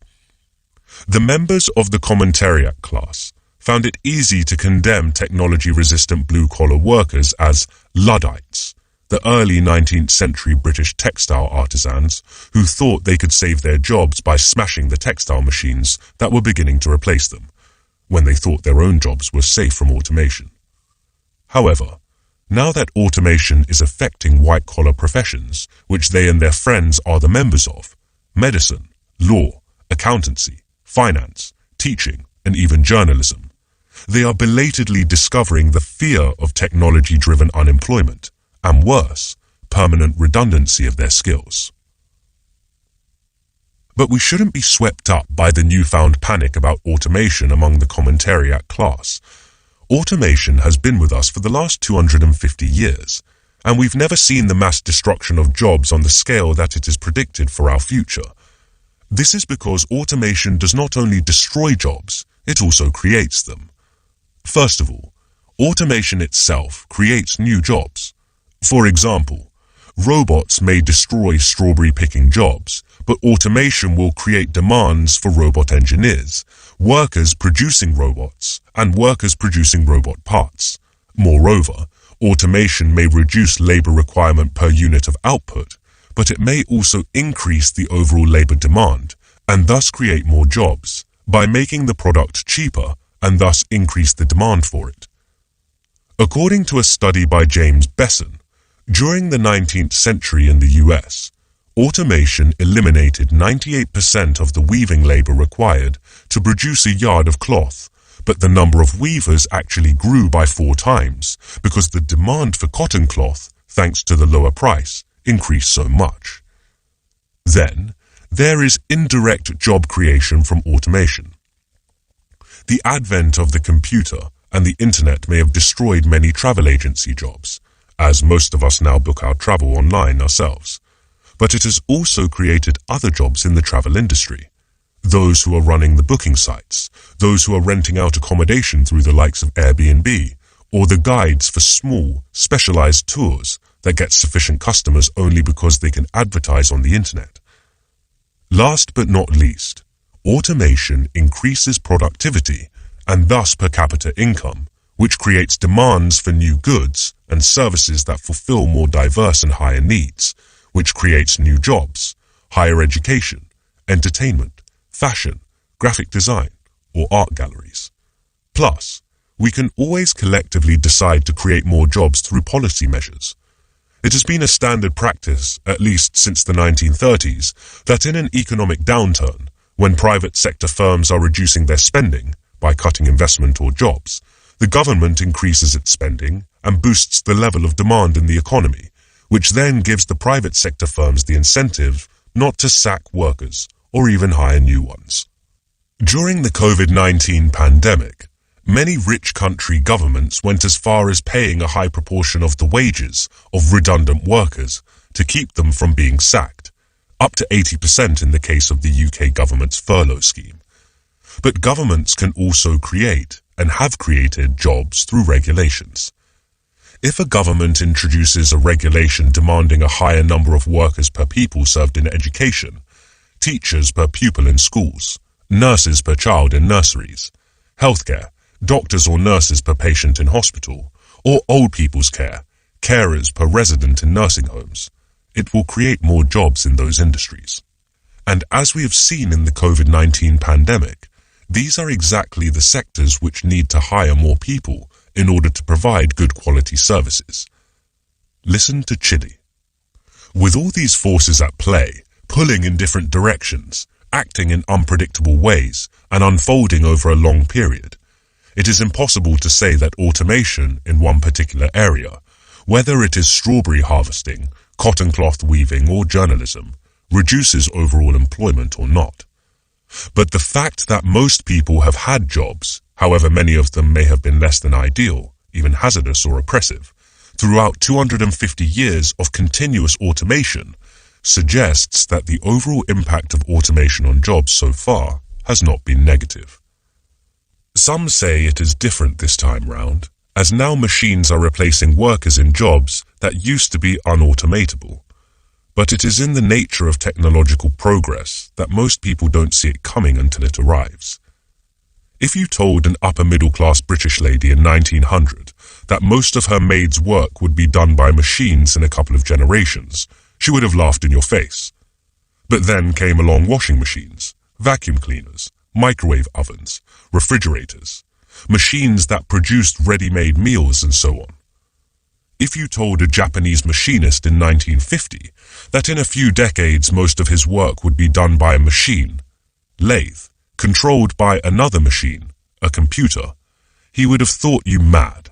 The members of the commentariat class found it easy to condemn technology-resistant blue-collar workers as Luddites, the early 19th century British textile artisans who thought they could save their jobs by smashing the textile machines that were beginning to replace them, when they thought their own jobs were safe from automation. However, now that automation is affecting white-collar professions, which they and their friends are the members of, medicine, law, accountancy, finance, teaching, and even journalism, they are belatedly discovering the fear of technology-driven unemployment, and worse, permanent redundancy of their skills. But we shouldn't be swept up by the newfound panic about automation among the commentariat class. Automation has been with us for the last 250 years, and we've never seen the mass destruction of jobs on the scale that it is predicted for our future. This is because automation does not only destroy jobs, it also creates them. First of all, automation itself creates new jobs. For example, robots may destroy strawberry picking jobs, but automation will create demands for robot engineers, workers producing robots, and workers producing robot parts. Moreover, automation may reduce labor requirement per unit of output, but it may also increase the overall labor demand, and thus create more jobs, by making the product cheaper, and thus increase the demand for it. According to a study by James Besson, during the 19th century in the US, automation eliminated 98% of the weaving labor required to produce a yard of cloth, but the number of weavers actually grew by 4 times because the demand for cotton cloth, thanks to the lower price, increased so much. Then, there is indirect job creation from automation. The advent of the computer and the internet may have destroyed many travel agency jobs, as most of us now book our travel online ourselves. But it has also created other jobs in the travel industry. Those who are running the booking sites, those who are renting out accommodation through the likes of Airbnb, or the guides for small, specialized tours that get sufficient customers only because they can advertise on the internet. Last but not least, automation increases productivity and thus per capita income, which creates demands for new goods and services that fulfill more diverse and higher needs, which creates new jobs, higher education, entertainment, fashion, graphic design, or art galleries. Plus, we can always collectively decide to create more jobs through policy measures. It has been a standard practice, at least since the 1930s, that in an economic downturn, when private sector firms are reducing their spending by cutting investment or jobs, the government increases its spending and boosts the level of demand in the economy, which then gives the private sector firms the incentive not to sack workers or even hire new ones. During the COVID-19 pandemic, many rich country governments went as far as paying a high proportion of the wages of redundant workers to keep them from being sacked, up to 80% in the case of the UK government's furlough scheme. But governments can also create and have created jobs through regulations. If a government introduces a regulation demanding a higher number of workers per pupil served in education, teachers per pupil in schools, nurses per child in nurseries, healthcare, doctors or nurses per patient in hospital, or old people's care, carers per resident in nursing homes, it will create more jobs in those industries. And as we have seen in the COVID-19 pandemic, these are exactly the sectors which need to hire more people in order to provide good quality services. Listen to Chile. With all these forces at play, pulling in different directions, acting in unpredictable ways, and unfolding over a long period, it is impossible to say that automation in one particular area, whether it is strawberry harvesting, cotton cloth weaving, or journalism, reduces overall employment or not. But the fact that most people have had jobs, however many of them may have been less than ideal, even hazardous or oppressive, throughout 250 years of continuous automation, suggests that the overall impact of automation on jobs so far has not been negative. Some say it is different this time round, as now machines are replacing workers in jobs that used to be unautomatable. But it is in the nature of technological progress that most people don't see it coming until it arrives. If you told an upper-middle-class British lady in 1900 that most of her maid's work would be done by machines in a couple of generations, she would have laughed in your face. But then came along washing machines, vacuum cleaners, microwave ovens, refrigerators, machines that produced ready-made meals and so on. If you told a Japanese machinist in 1950 that in a few decades most of his work would be done by a machine, lathe, controlled by another machine, a computer, he would have thought you mad.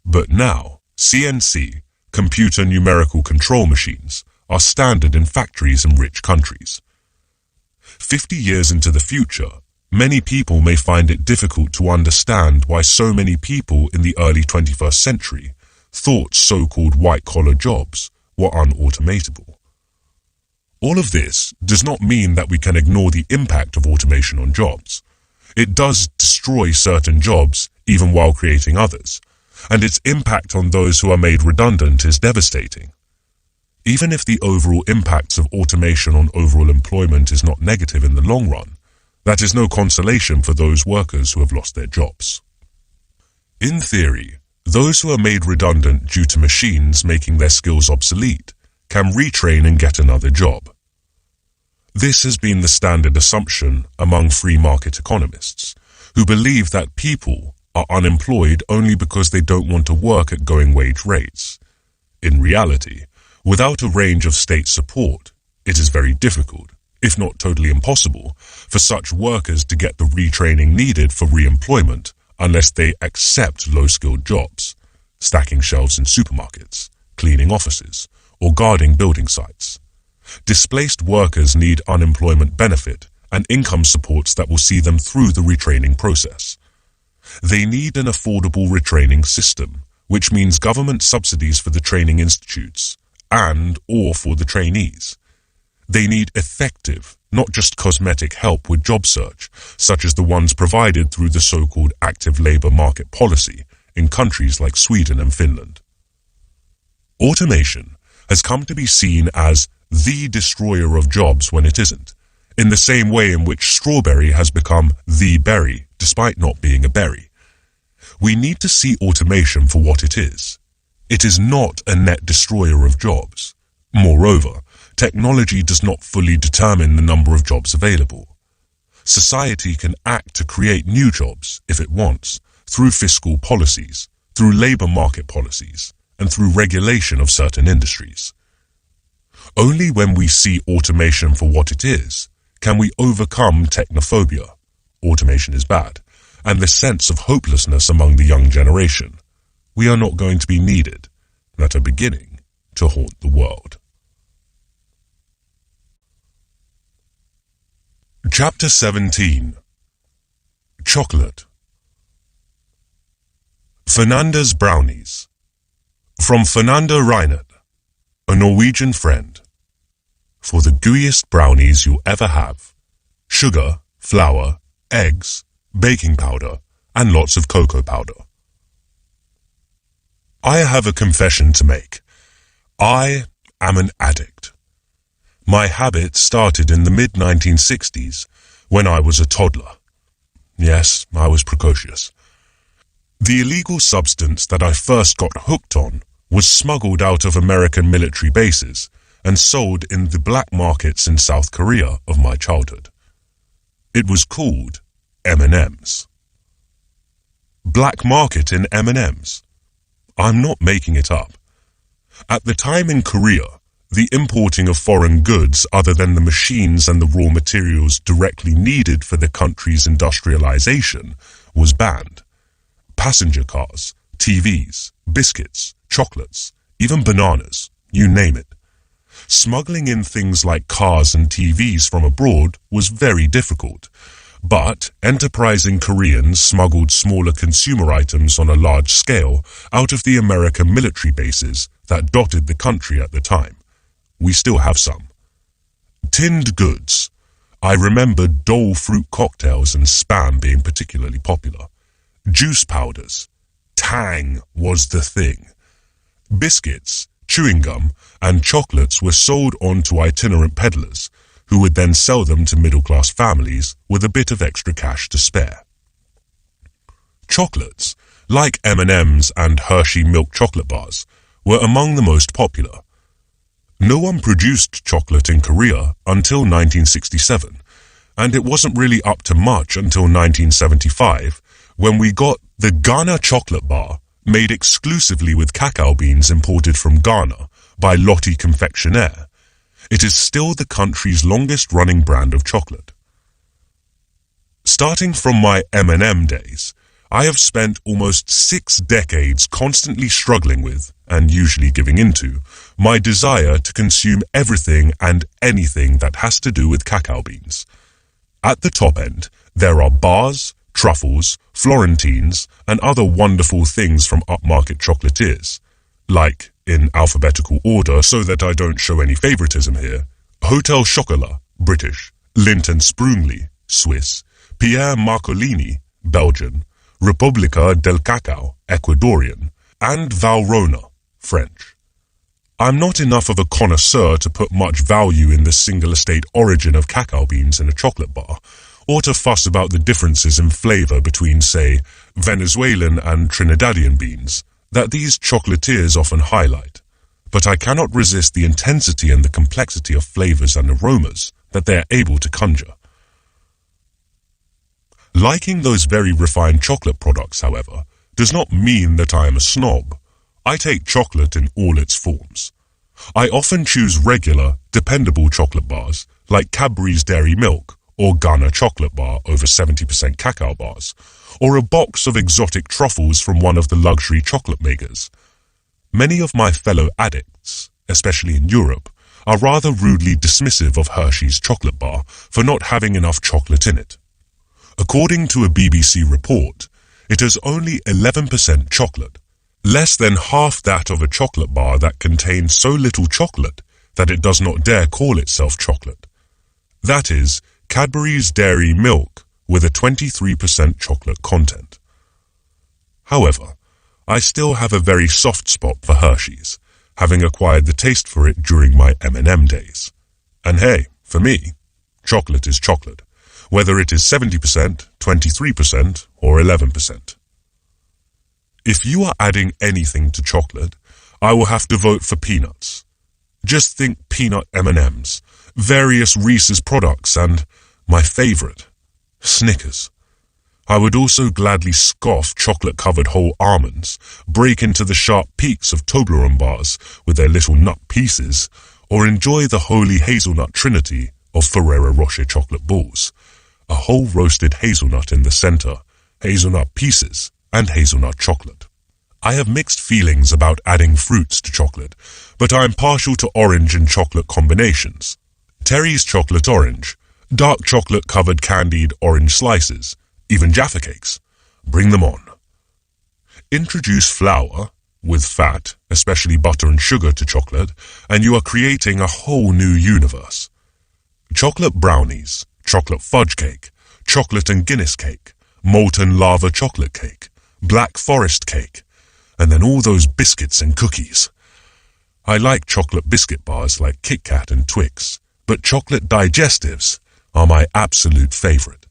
But now, CNC, computer numerical control machines, are standard in factories in rich countries. 50 years into the future, many people may find it difficult to understand why so many people in the early 21st century thought so-called white-collar jobs were unautomatable. All of this does not mean that we can ignore the impact of automation on jobs. It does destroy certain jobs even while creating others, and its impact on those who are made redundant is devastating. Even if the overall impacts of automation on overall employment is not negative in the long run, that is no consolation for those workers who have lost their jobs. In theory, those who are made redundant due to machines making their skills obsolete can retrain and get another job. This has been the standard assumption among free market economists, who believe that people are unemployed only because they don't want to work at going wage rates. In reality, without a range of state support, it is very difficult, if not totally impossible, for such workers to get the retraining needed for re-employment unless they accept low-skilled jobs, stacking shelves in supermarkets, cleaning offices, or guarding building sites. Displaced workers need unemployment benefit and income supports that will see them through the retraining process. They need an affordable retraining system, which means government subsidies for the training institutes and/or for the trainees. They need effective, not just cosmetic help with job search, such as the ones provided through the so-called active labor market policy in countries like Sweden and Finland. Automation has come to be seen as the destroyer of jobs when it isn't, in the same way in which strawberry has become the berry, despite not being a berry. We need to see automation for what it is. It is not a net destroyer of jobs. Moreover, technology does not fully determine the number of jobs available. Society can act to create new jobs, if it wants, through fiscal policies, through labor market policies, and through regulation of certain industries. Only when we see automation for what it is, can we overcome technophobia, automation is bad, and the sense of hopelessness among the young generation. We are not going to be needed, that are beginning to haunt the world. Chapter 17. Chocolate. Fernanda's Brownies. From Fernanda Reinert, a Norwegian friend. For the gooeyest brownies you'll ever have, sugar, flour, eggs, baking powder, and lots of cocoa powder. I have a confession to make. I am an addict. My habit started in the mid-1960s, when I was a toddler. Yes, I was precocious. The illegal substance that I first got hooked on was smuggled out of American military bases and sold in the black markets in South Korea of my childhood. It was called M&Ms. Black market in M&Ms. I'm not making it up. At the time in Korea, the importing of foreign goods other than the machines and the raw materials directly needed for the country's industrialization was banned. Passenger cars, TVs, biscuits, chocolates, even bananas, you name it. Smuggling in things like cars and TVs from abroad was very difficult, but enterprising Koreans smuggled smaller consumer items on a large scale out of the American military bases that dotted the country at the time. We still have some. Tinned goods. I remember Dole fruit cocktails and Spam being particularly popular. Juice powders. Tang was the thing. Biscuits, chewing gum, and chocolates were sold on to itinerant peddlers, who would then sell them to middle-class families with a bit of extra cash to spare. Chocolates, like M&Ms and Hershey milk chocolate bars, were among the most popular. No one produced chocolate in Korea until 1967, and it wasn't really up to much until 1975, when we got the Ghana chocolate bar, made exclusively with cacao beans imported from Ghana by Lotte Confectionaire. It is still the country's longest-running brand of chocolate. Starting from my M&M days, I have spent almost 6 decades constantly struggling with, and usually giving into, my desire to consume everything and anything that has to do with cacao beans. At the top end, there are bars, truffles, Florentines, and other wonderful things from upmarket chocolatiers, like, in alphabetical order so that I don't show any favoritism here, Hotel Chocolat, British, Lindt and Sprüngli, Swiss, Pierre Marcolini, Belgian, Repubblica del Cacao, Ecuadorian, and Valrhona, French. I'm not enough of a connoisseur to put much value in the single estate origin of cacao beans in a chocolate bar, or to fuss about the differences in flavor between, say, Venezuelan and Trinidadian beans that these chocolatiers often highlight, but I cannot resist the intensity and the complexity of flavors and aromas that they are able to conjure. Liking those very refined chocolate products, however, does not mean that I am a snob. I take chocolate in all its forms. I often choose regular, dependable chocolate bars like Cadbury's Dairy Milk or Ghana chocolate bar over 70% cacao bars, or a box of exotic truffles from one of the luxury chocolate makers. Many of my fellow addicts, especially in Europe, are rather rudely dismissive of Hershey's chocolate bar for not having enough chocolate in it. According to a BBC report, it has only 11% chocolate, less than half that of a chocolate bar that contains so little chocolate that it does not dare call itself chocolate. That is, Cadbury's Dairy Milk with a 23% chocolate content. However, I still have a very soft spot for Hershey's, having acquired the taste for it during my M&M days. And hey, for me, chocolate is chocolate, whether it is 70%, 23%, or 11%. If you are adding anything to chocolate, I will have to vote for peanuts. Just think peanut M&Ms, various Reese's products, and my favorite, Snickers. I would also gladly scoff chocolate-covered whole almonds, break into the sharp peaks of Toblerone bars with their little nut pieces, or enjoy the holy hazelnut trinity of Ferrero Rocher chocolate balls. A whole roasted hazelnut in the center, hazelnut pieces, and hazelnut chocolate. I have mixed feelings about adding fruits to chocolate, but I am partial to orange and chocolate combinations. Terry's chocolate orange, dark chocolate-covered candied orange slices, even Jaffa cakes. Bring them on. Introduce flour, with fat, especially butter and sugar, to chocolate, and you are creating a whole new universe. Chocolate brownies, chocolate fudge cake, chocolate and Guinness cake, molten lava chocolate cake, black forest cake, and then all those biscuits and cookies. I like chocolate biscuit bars like Kit Kat and Twix, but chocolate digestives are my absolute favorite.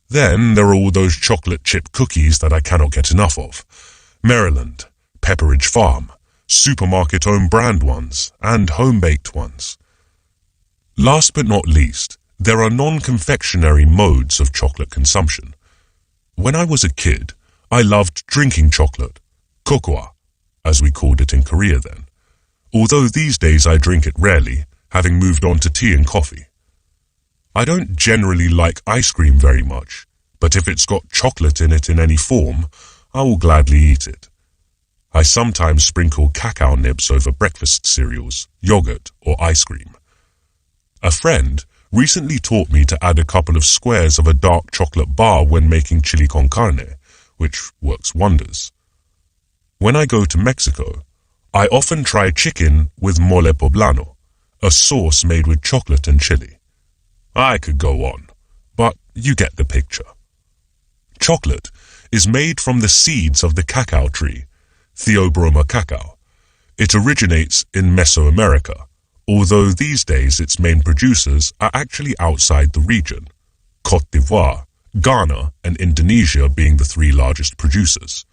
Then there are all those chocolate chip cookies that I cannot get enough of. Maryland, Pepperidge Farm, supermarket-owned brand ones, and home-baked ones. Last but not least, there are non-confectionery modes of chocolate consumption. When I was a kid, I loved drinking chocolate, cocoa, as we called it in Korea then. Although these days I drink it rarely, having moved on to tea and coffee. I don't generally like ice cream very much, but if it's got chocolate in it in any form, I will gladly eat it. I sometimes sprinkle cacao nibs over breakfast cereals, yogurt, or ice cream. A friend recently taught me to add a couple of squares of a dark chocolate bar when making chili con carne, which works wonders. When I go to Mexico, I often try chicken with mole poblano, a sauce made with chocolate and chili. I could go on, but you get the picture. Chocolate is made from the seeds of the cacao tree, Theobroma cacao. It originates in Mesoamerica, although these days its main producers are actually outside the region, Côte d'Ivoire, Ghana, and Indonesia being the three largest producers.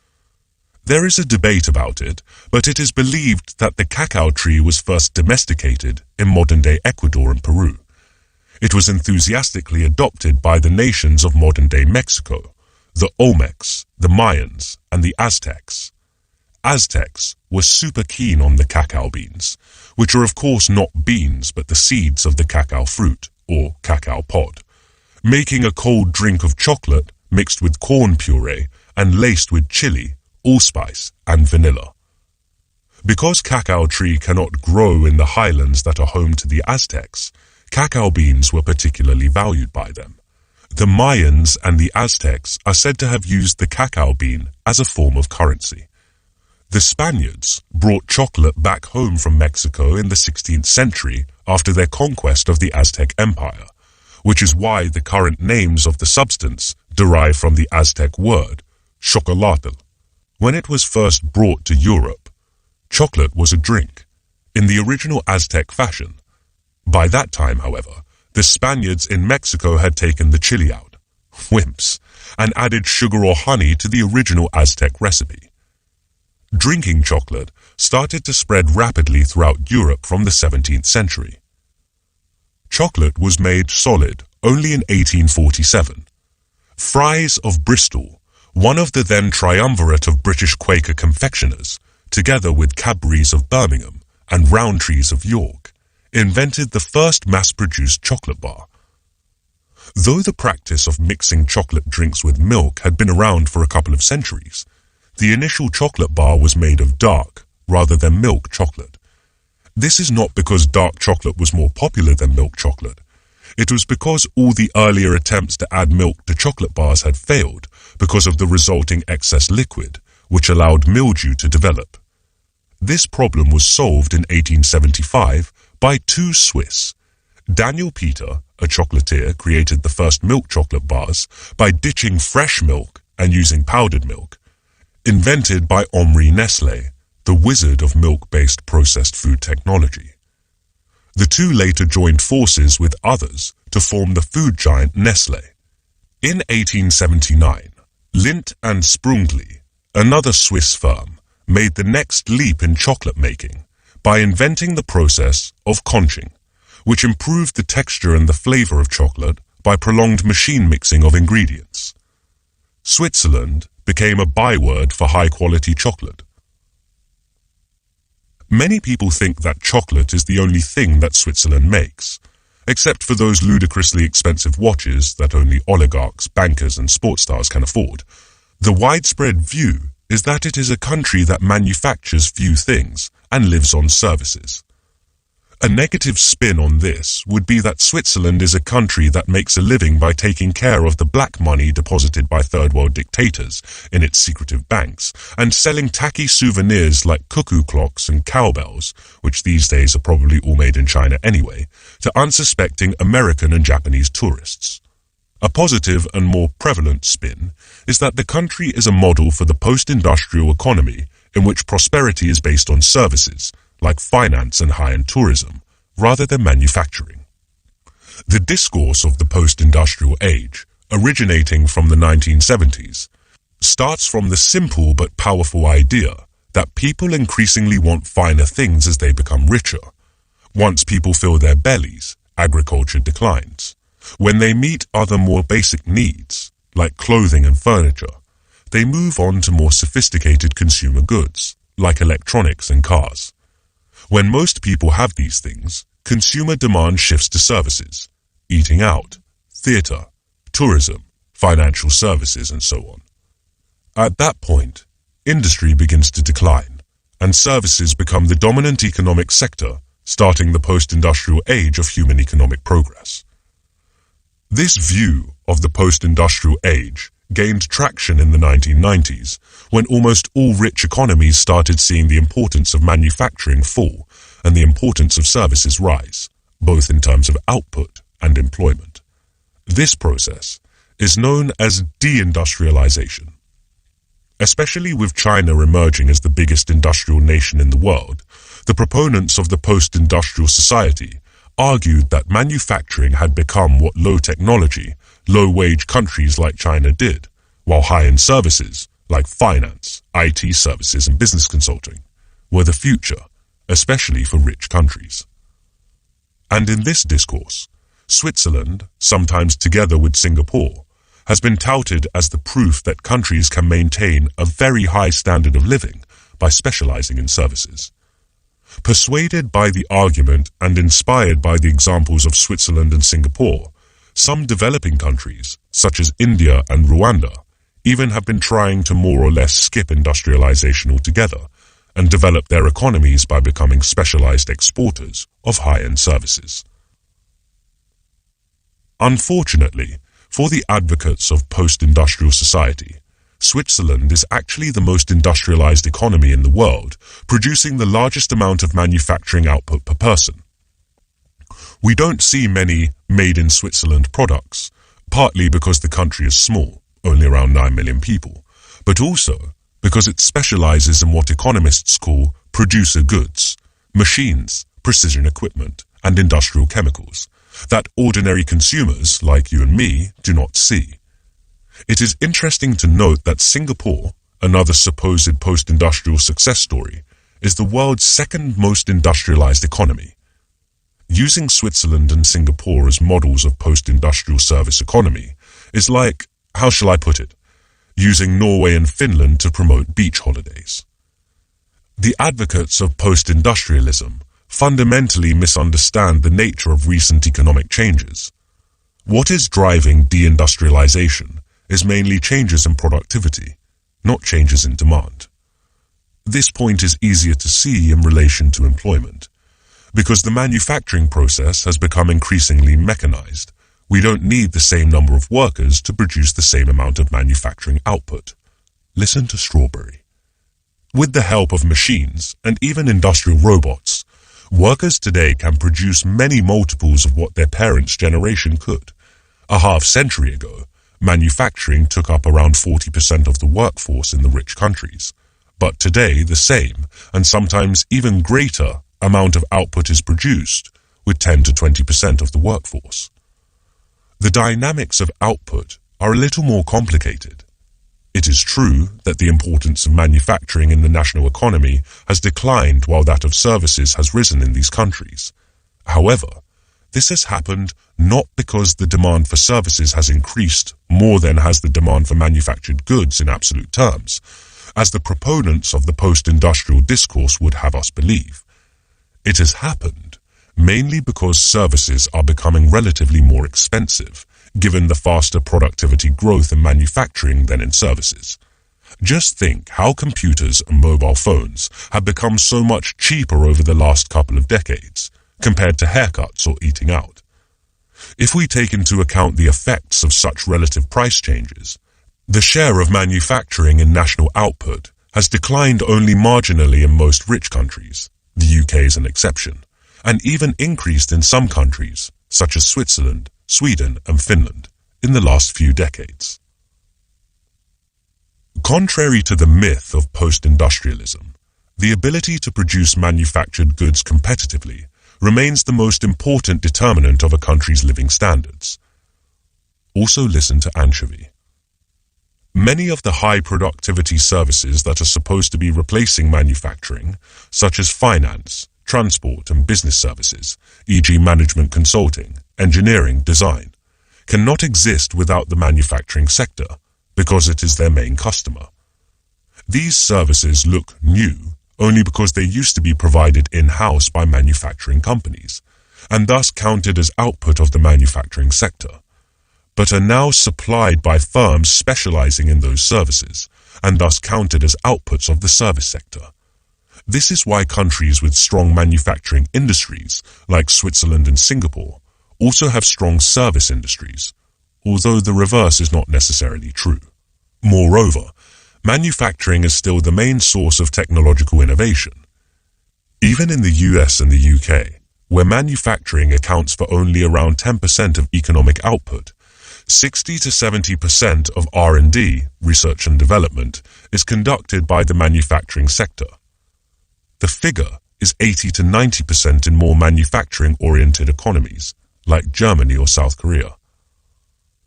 There is a debate about it, but it is believed that the cacao tree was first domesticated in modern-day Ecuador and Peru. It was enthusiastically adopted by the nations of modern-day Mexico, the Olmecs, the Mayans, and the Aztecs. Aztecs were super keen on the cacao beans, which are of course not beans but the seeds of the cacao fruit, or cacao pod, making a cold drink of chocolate mixed with corn puree and laced with chili, allspice, and vanilla. Because cacao tree cannot grow in the highlands that are home to the Aztecs, cacao beans were particularly valued by them. The Mayans and the Aztecs are said to have used the cacao bean as a form of currency. The Spaniards brought chocolate back home from Mexico in the 16th century after their conquest of the Aztec Empire, which is why the current names of the substance derive from the Aztec word, chocolatl. When it was first brought to Europe, chocolate was a drink, in the original Aztec fashion. By that time, however, the Spaniards in Mexico had taken the chili out, wimps, and added sugar or honey to the original Aztec recipe. Drinking chocolate started to spread rapidly throughout Europe from the 17th century. Chocolate was made solid only in 1847. Fry's of Bristol, one of the then triumvirate of British Quaker confectioners, together with Cadbury's of Birmingham and Rowntree's of York, invented the first mass-produced chocolate bar. Though the practice of mixing chocolate drinks with milk had been around for a couple of centuries, the initial chocolate bar was made of dark rather than milk chocolate. This is not because dark chocolate was more popular than milk chocolate. It was because all the earlier attempts to add milk to chocolate bars had failed because of the resulting excess liquid, which allowed mildew to develop. This problem was solved in 1875 by two Swiss. Daniel Peter, a chocolatier, created the first milk chocolate bars by ditching fresh milk and using powdered milk, invented by Omri Nestlé, the wizard of milk-based processed food technology. The two later joined forces with others to form the food giant Nestlé. In 1879, Lindt and Sprungli, another Swiss firm, made the next leap in chocolate making by inventing the process of conching, which improved the texture and the flavor of chocolate by prolonged machine mixing of ingredients. Switzerland became a byword for high-quality chocolate. Many people think that chocolate is the only thing that Switzerland makes, except for those ludicrously expensive watches that only oligarchs, bankers, and sports stars can afford. The widespread view is that it is a country that manufactures few things and lives on services. A negative spin on this would be that Switzerland is a country that makes a living by taking care of the black money deposited by third world dictators in its secretive banks and selling tacky souvenirs like cuckoo clocks and cowbells, which these days are probably all made in China anyway, to unsuspecting American and Japanese tourists. A positive and more prevalent spin is that the country is a model for the post-industrial economy in which prosperity is based on services, like finance and high-end tourism, rather than manufacturing. The discourse of the post-industrial age, originating from the 1970s, starts from the simple but powerful idea that people increasingly want finer things as they become richer. Once people fill their bellies, agriculture declines. When they meet other more basic needs, like clothing and furniture, they move on to more sophisticated consumer goods, like electronics and cars. When most people have these things, consumer demand shifts to services, eating out, theater, tourism, financial services, and so on. At that point, industry begins to decline, and services become the dominant economic sector, starting the post-industrial age of human economic progress. This view of the post-industrial age gained traction in the 1990s, when almost all rich economies started seeing the importance of manufacturing fall and the importance of services rise, both in terms of output and employment. This process is known as deindustrialization. Especially with China emerging as the biggest industrial nation in the world, the proponents of the post-industrial society argued that manufacturing had become what low-technology, low-wage countries like China did, while high-end services, like finance, IT services, and business consulting, were the future, especially for rich countries. And in this discourse, Switzerland, sometimes together with Singapore, has been touted as the proof that countries can maintain a very high standard of living by specializing in services. Persuaded by the argument and inspired by the examples of Switzerland and Singapore, some developing countries, such as India and Rwanda, even have been trying to more or less skip industrialization altogether and develop their economies by becoming specialized exporters of high-end services. Unfortunately, for the advocates of post-industrial society, Switzerland is actually the most industrialized economy in the world, producing the largest amount of manufacturing output per person. We don't see many made-in-Switzerland products, partly because the country is small, only around 9 million people, but also because it specializes in what economists call producer goods, machines, precision equipment, and industrial chemicals, that ordinary consumers, like you and me, do not see. It is interesting to note that Singapore, another supposed post-industrial success story, is the world's second most industrialized economy. Using Switzerland and Singapore as models of post-industrial service economy is like, how shall I put it, using Norway and Finland to promote beach holidays. The advocates of post-industrialism fundamentally misunderstand the nature of recent economic changes. What is driving deindustrialization is mainly changes in productivity, not changes in demand. This point is easier to see in relation to employment. Because the manufacturing process has become increasingly mechanized, we don't need the same number of workers to produce the same amount of manufacturing output. Listen to Strawberry. With the help of machines and even industrial robots, workers today can produce many multiples of what their parents' generation could. A half-century ago, manufacturing took up around 40% of the workforce in the rich countries. But today, the same, and sometimes even greater, amount of output is produced, with 10 to 20% of the workforce. The dynamics of output are a little more complicated. It is true that the importance of manufacturing in the national economy has declined while that of services has risen in these countries. However, this has happened not because the demand for services has increased more than has the demand for manufactured goods in absolute terms, as the proponents of the post-industrial discourse would have us believe. It has happened mainly because services are becoming relatively more expensive, given the faster productivity growth in manufacturing than in services. Just think how computers and mobile phones have become so much cheaper over the last couple of decades, compared to haircuts or eating out. If we take into account the effects of such relative price changes, the share of manufacturing in national output has declined only marginally in most rich countries, the UK is an exception, and even increased in some countries, such as Switzerland, Sweden and Finland, in the last few decades. Contrary to the myth of post-industrialism, the ability to produce manufactured goods competitively remains the most important determinant of a country's living standards. Also listen to Anchovy. Many of the high productivity services that are supposed to be replacing manufacturing, such as finance, transport and business services, e.g. management consulting, engineering, design, cannot exist without the manufacturing sector because it is their main customer. These services look new only because they used to be provided in-house by manufacturing companies, and thus counted as output of the manufacturing sector, but are now supplied by firms specializing in those services, and thus counted as outputs of the service sector. This is why countries with strong manufacturing industries, like Switzerland and Singapore, also have strong service industries, although the reverse is not necessarily true. Moreover, manufacturing is still the main source of technological innovation. Even in the US and the UK, where manufacturing accounts for only around 10% of economic output, 60 to 70% of R&D, research and development, is conducted by the manufacturing sector. The figure is 80 to 90% in more manufacturing-oriented economies, like Germany or South Korea.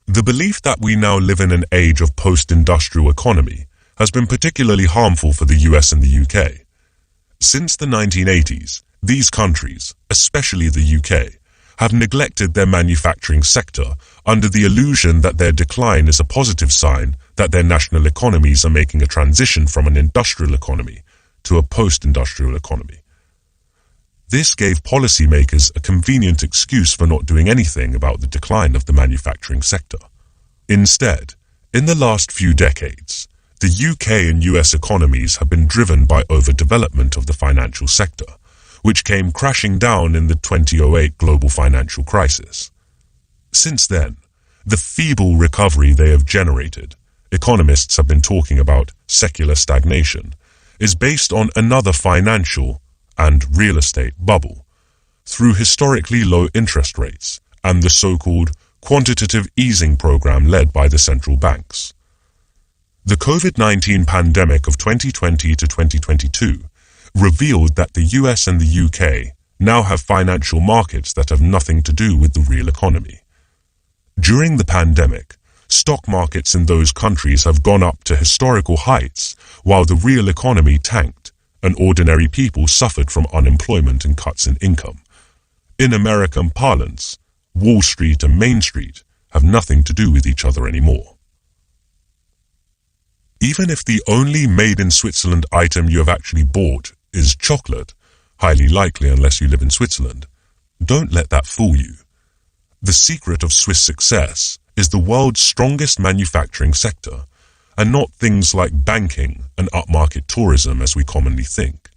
The belief that we now live in an age of post-industrial economy has been particularly harmful for the US and the UK. Since the 1980s, these countries, especially the UK, have neglected their manufacturing sector under the illusion that their decline is a positive sign that their national economies are making a transition from an industrial economy to a post-industrial economy. This gave policymakers a convenient excuse for not doing anything about the decline of the manufacturing sector. Instead, in the last few decades, the UK and US economies have been driven by overdevelopment of the financial sector, which came crashing down in the 2008 global financial crisis. Since then, the feeble recovery they have generated, economists have been talking about secular stagnation, is based on another financial and real estate bubble, through historically low interest rates and the so-called quantitative easing program led by the central banks. The COVID-19 pandemic of 2020 to 2022 revealed that the US and the UK now have financial markets that have nothing to do with the real economy. During the pandemic, stock markets in those countries have gone up to historical heights, while the real economy tanked, and ordinary people suffered from unemployment and cuts in income. In American parlance, Wall Street and Main Street have nothing to do with each other anymore. Even if the only made-in-Switzerland item you have actually bought is chocolate, highly likely unless you live in Switzerland, don't let that fool you. The secret of Swiss success is the world's strongest manufacturing sector, and not things like banking and upmarket tourism as we commonly think.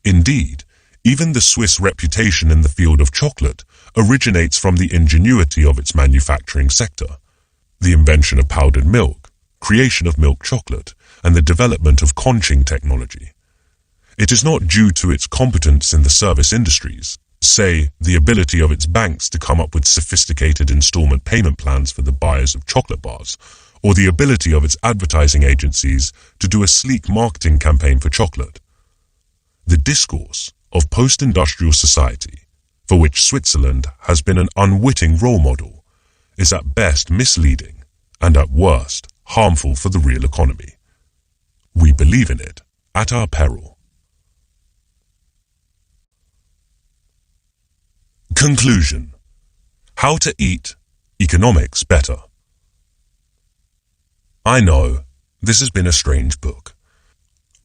Indeed, Even the Swiss reputation in the field of chocolate originates from the ingenuity of its manufacturing sector. The invention of powdered milk, creation of milk chocolate, and the development of conching technology. It is not due to its competence in the service industries, say, the ability of its banks to come up with sophisticated installment payment plans for the buyers of chocolate bars, or the ability of its advertising agencies to do a sleek marketing campaign for chocolate. The discourse of post-industrial society, for which Switzerland has been an unwitting role model, is at best misleading and at worst harmful for the real economy. We believe in it at our peril. Conclusion. How to eat economics better. I know, this has been a strange book.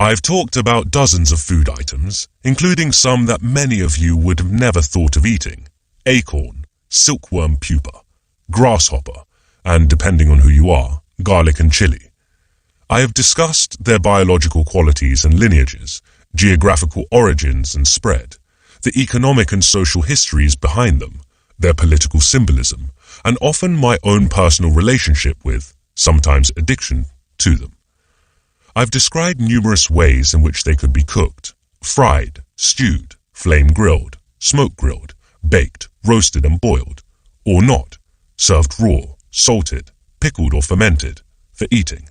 I've talked about dozens of food items, including some that many of you would have never thought of eating: acorn, silkworm pupa, grasshopper, and, depending on who you are, garlic and chili. I have discussed their biological qualities and lineages, geographical origins and spread, the economic and social histories behind them, their political symbolism, and often my own personal relationship with, sometimes addiction to them. I've described numerous ways in which they could be cooked: fried, stewed, flame-grilled, smoke-grilled, baked, roasted and boiled, or not, served raw, salted, pickled or fermented, for eating.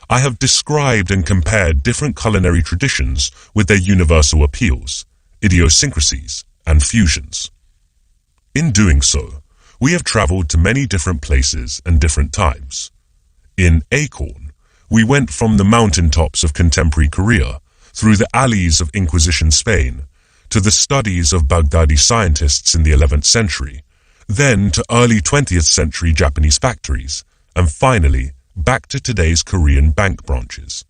I have described and compared different culinary traditions with their universal appeals, idiosyncrasies, and fusions. In doing so, we have traveled to many different places and different times. In Acorn, we went from the mountaintops of contemporary Korea, through the alleys of Inquisition Spain, to the studies of Baghdadi scientists in the 11th century, then to early 20th century Japanese factories, and finally back to today's Korean bank branches.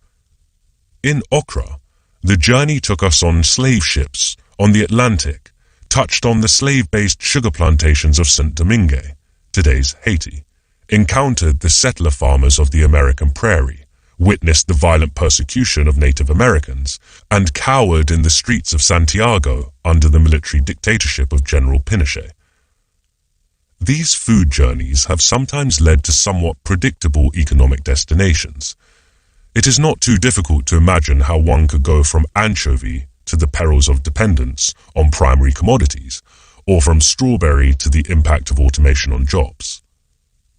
In Okra, the journey took us on slave ships on the Atlantic, touched on the slave-based sugar plantations of Saint Domingue, today's Haiti, encountered the settler farmers of the American prairie, witnessed the violent persecution of Native Americans, and cowered in the streets of Santiago under the military dictatorship of General Pinochet. These food journeys have sometimes led to somewhat predictable economic destinations. It is not too difficult to imagine how one could go from anchovy to the perils of dependence on primary commodities, or from strawberry to the impact of automation on jobs.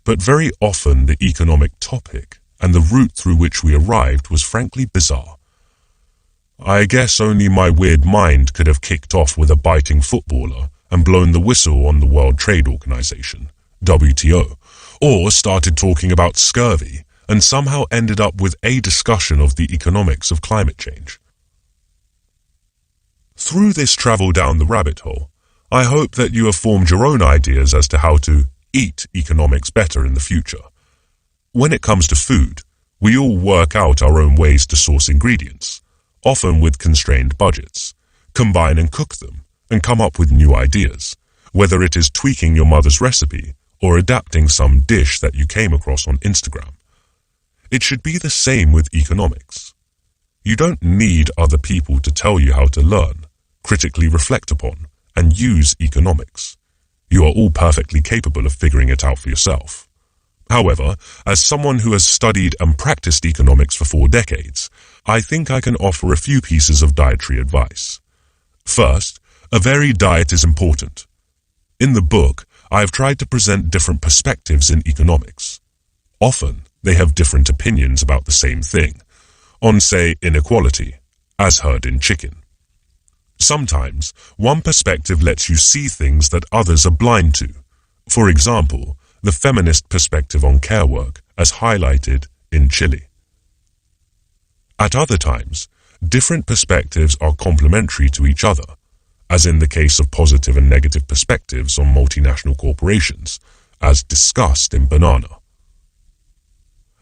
But very often the economic topic and the route through which we arrived was frankly bizarre. I guess only my weird mind could have kicked off with a biting footballer and blown the whistle on the World Trade Organization, WTO, or started talking about scurvy and somehow ended up with a discussion of the economics of climate change. Through this travel down the rabbit hole, I hope that you have formed your own ideas as to how to eat economics better in the future. When it comes to food, we all work out our own ways to source ingredients, often with constrained budgets, combine and cook them, and come up with new ideas, whether it is tweaking your mother's recipe or adapting some dish that you came across on Instagram. It should be the same with economics. You don't need other people to tell you how to learn, critically reflect upon, and use economics. You are all perfectly capable of figuring it out for yourself. However, as someone who has studied and practiced economics for 4 decades, I think I can offer a few pieces of dietary advice. First, a varied diet is important. In the book, I have tried to present different perspectives in economics. Often, they have different opinions about the same thing, on, say, inequality, as heard in chicken. Sometimes, one perspective lets you see things that others are blind to. For example, the feminist perspective on care work, as highlighted in Chile. At other times, different perspectives are complementary to each other, as in the case of positive and negative perspectives on multinational corporations, as discussed in Banana.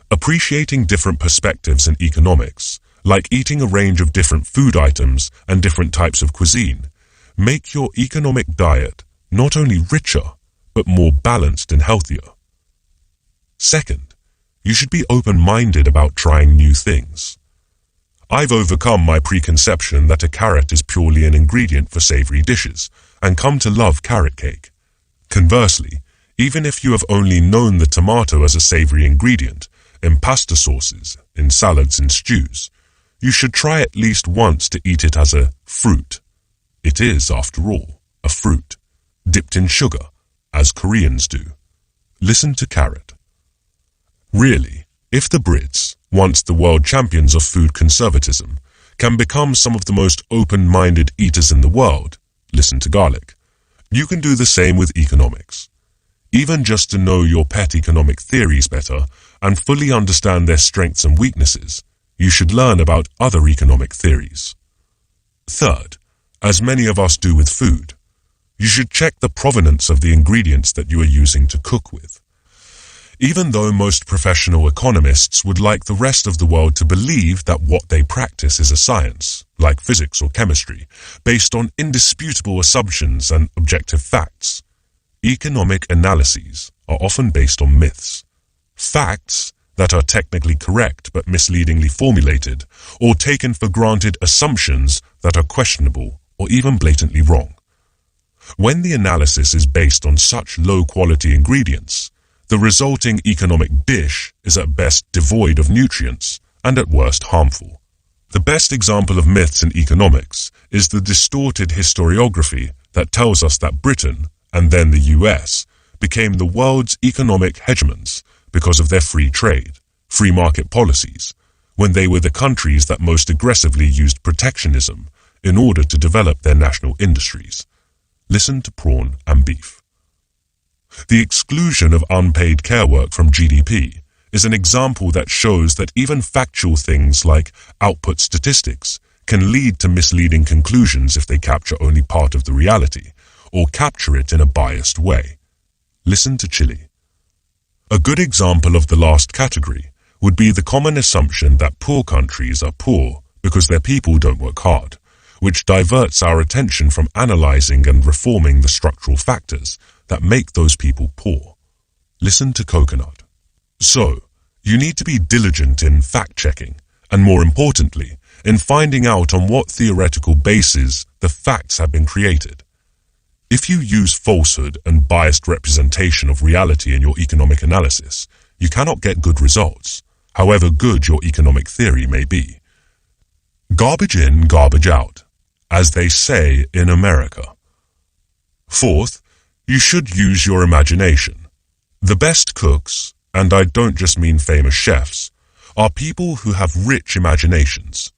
Appreciating different perspectives in economics, like eating a range of different food items and different types of cuisine, make your economic diet not only richer, but more balanced and healthier. Second, you should be open-minded about trying new things. I've overcome my preconception that a carrot is purely an ingredient for savory dishes, and come to love carrot cake. Conversely, even if you have only known the tomato as a savory ingredient, in pasta sauces, in salads and stews, you should try at least once to eat it as a fruit. It is, after all, a fruit, dipped in sugar, as Koreans do. Listen to carrot. Really, if the Brits, once the world champions of food conservatism, can become some of the most open-minded eaters in the world, listen to garlic. You can do the same with economics. Even just to know your pet economic theories better and fully understand their strengths and weaknesses, you should learn about other economic theories. Third, as many of us do with food, you should check the provenance of the ingredients that you are using to cook with. Even though most professional economists would like the rest of the world to believe that what they practice is a science, like physics or chemistry, based on indisputable assumptions and objective facts, economic analyses are often based on myths, facts that are technically correct but misleadingly formulated, or taken for granted assumptions that are questionable or even blatantly wrong. When the analysis is based on such low-quality ingredients, the resulting economic dish is at best devoid of nutrients and at worst harmful. The best example of myths in economics is the distorted historiography that tells us that Britain, and then the US, became the world's economic hegemons because of their free trade, free market policies, when they were the countries that most aggressively used protectionism in order to develop their national industries. Listen to prawn and beef. The exclusion of unpaid care work from GDP is an example that shows that even factual things like output statistics can lead to misleading conclusions if they capture only part of the reality, or capture it in a biased way. Listen to Chile. A good example of the last category would be the common assumption that poor countries are poor because their people don't work hard, which diverts our attention from analyzing and reforming the structural factors that make those people poor. Listen to coconut. So, you need to be diligent in fact-checking, and more importantly, in finding out on what theoretical basis the facts have been created. If you use falsehood and biased representation of reality in your economic analysis, you cannot get good results, however good your economic theory may be. Garbage in, garbage out, as they say in America. Fourth, you should use your imagination. The best cooks, and I don't just mean famous chefs, are people who have rich imaginations.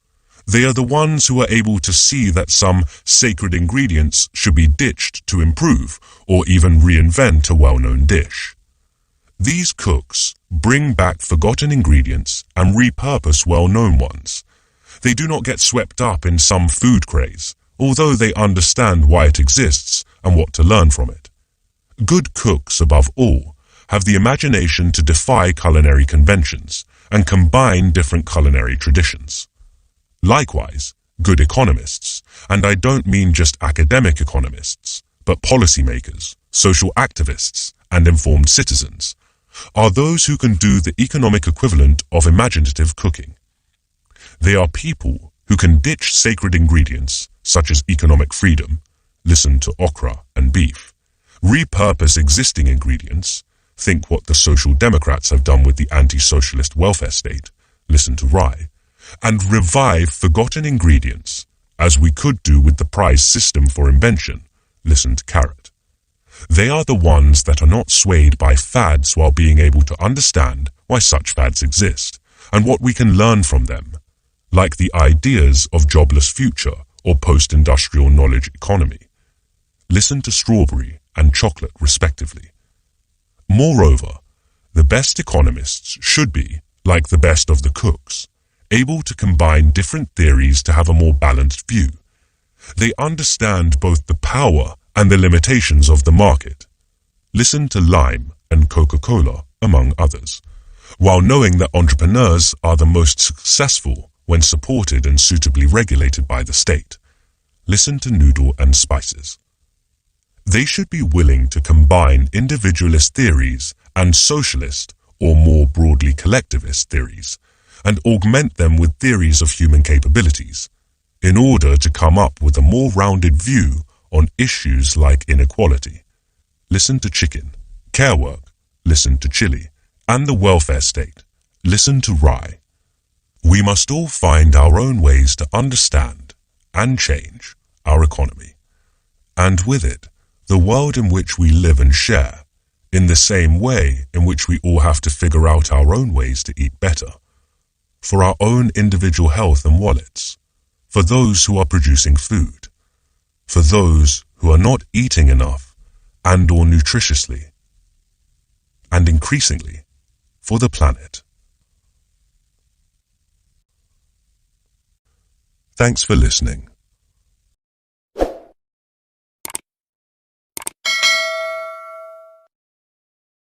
They are the ones who are able to see that some sacred ingredients should be ditched to improve or even reinvent a well-known dish. These cooks bring back forgotten ingredients and repurpose well-known ones. They do not get swept up in some food craze, although they understand why it exists and what to learn from it. Good cooks, above all, have the imagination to defy culinary conventions and combine different culinary traditions. Likewise, good economists, and I don't mean just academic economists, but policymakers, social activists, and informed citizens, are those who can do the economic equivalent of imaginative cooking. They are people who can ditch sacred ingredients, such as economic freedom, listen to okra and beef, repurpose existing ingredients, think what the Social Democrats have done with the anti-socialist welfare state, listen to rye, and revive forgotten ingredients, as we could do with the prize system for invention, listen to carrot. They are the ones that are not swayed by fads while being able to understand why such fads exist, and what we can learn from them, like the ideas of jobless future or post-industrial knowledge economy. Listen to strawberry and chocolate respectively. Moreover, the best economists should be, like the best of the cooks, able to combine different theories to have a more balanced view. They understand both the power and the limitations of the market. Listen to Lime and Coca-Cola, among others, while knowing that entrepreneurs are the most successful when supported and suitably regulated by the state. Listen to Noodle and Spices. They should be willing to combine individualist theories and socialist, or more broadly collectivist theories, and augment them with theories of human capabilities, in order to come up with a more rounded view on issues like inequality. Listen to chicken, care work, listen to chili, and the welfare state, listen to rye. We must all find our own ways to understand and change our economy, and with it, the world in which we live and share, in the same way in which we all have to figure out our own ways to eat better, for our own individual health and wallets, for those who are producing food, for those who are not eating enough and or nutritiously, and increasingly, for the planet. Thanks for listening.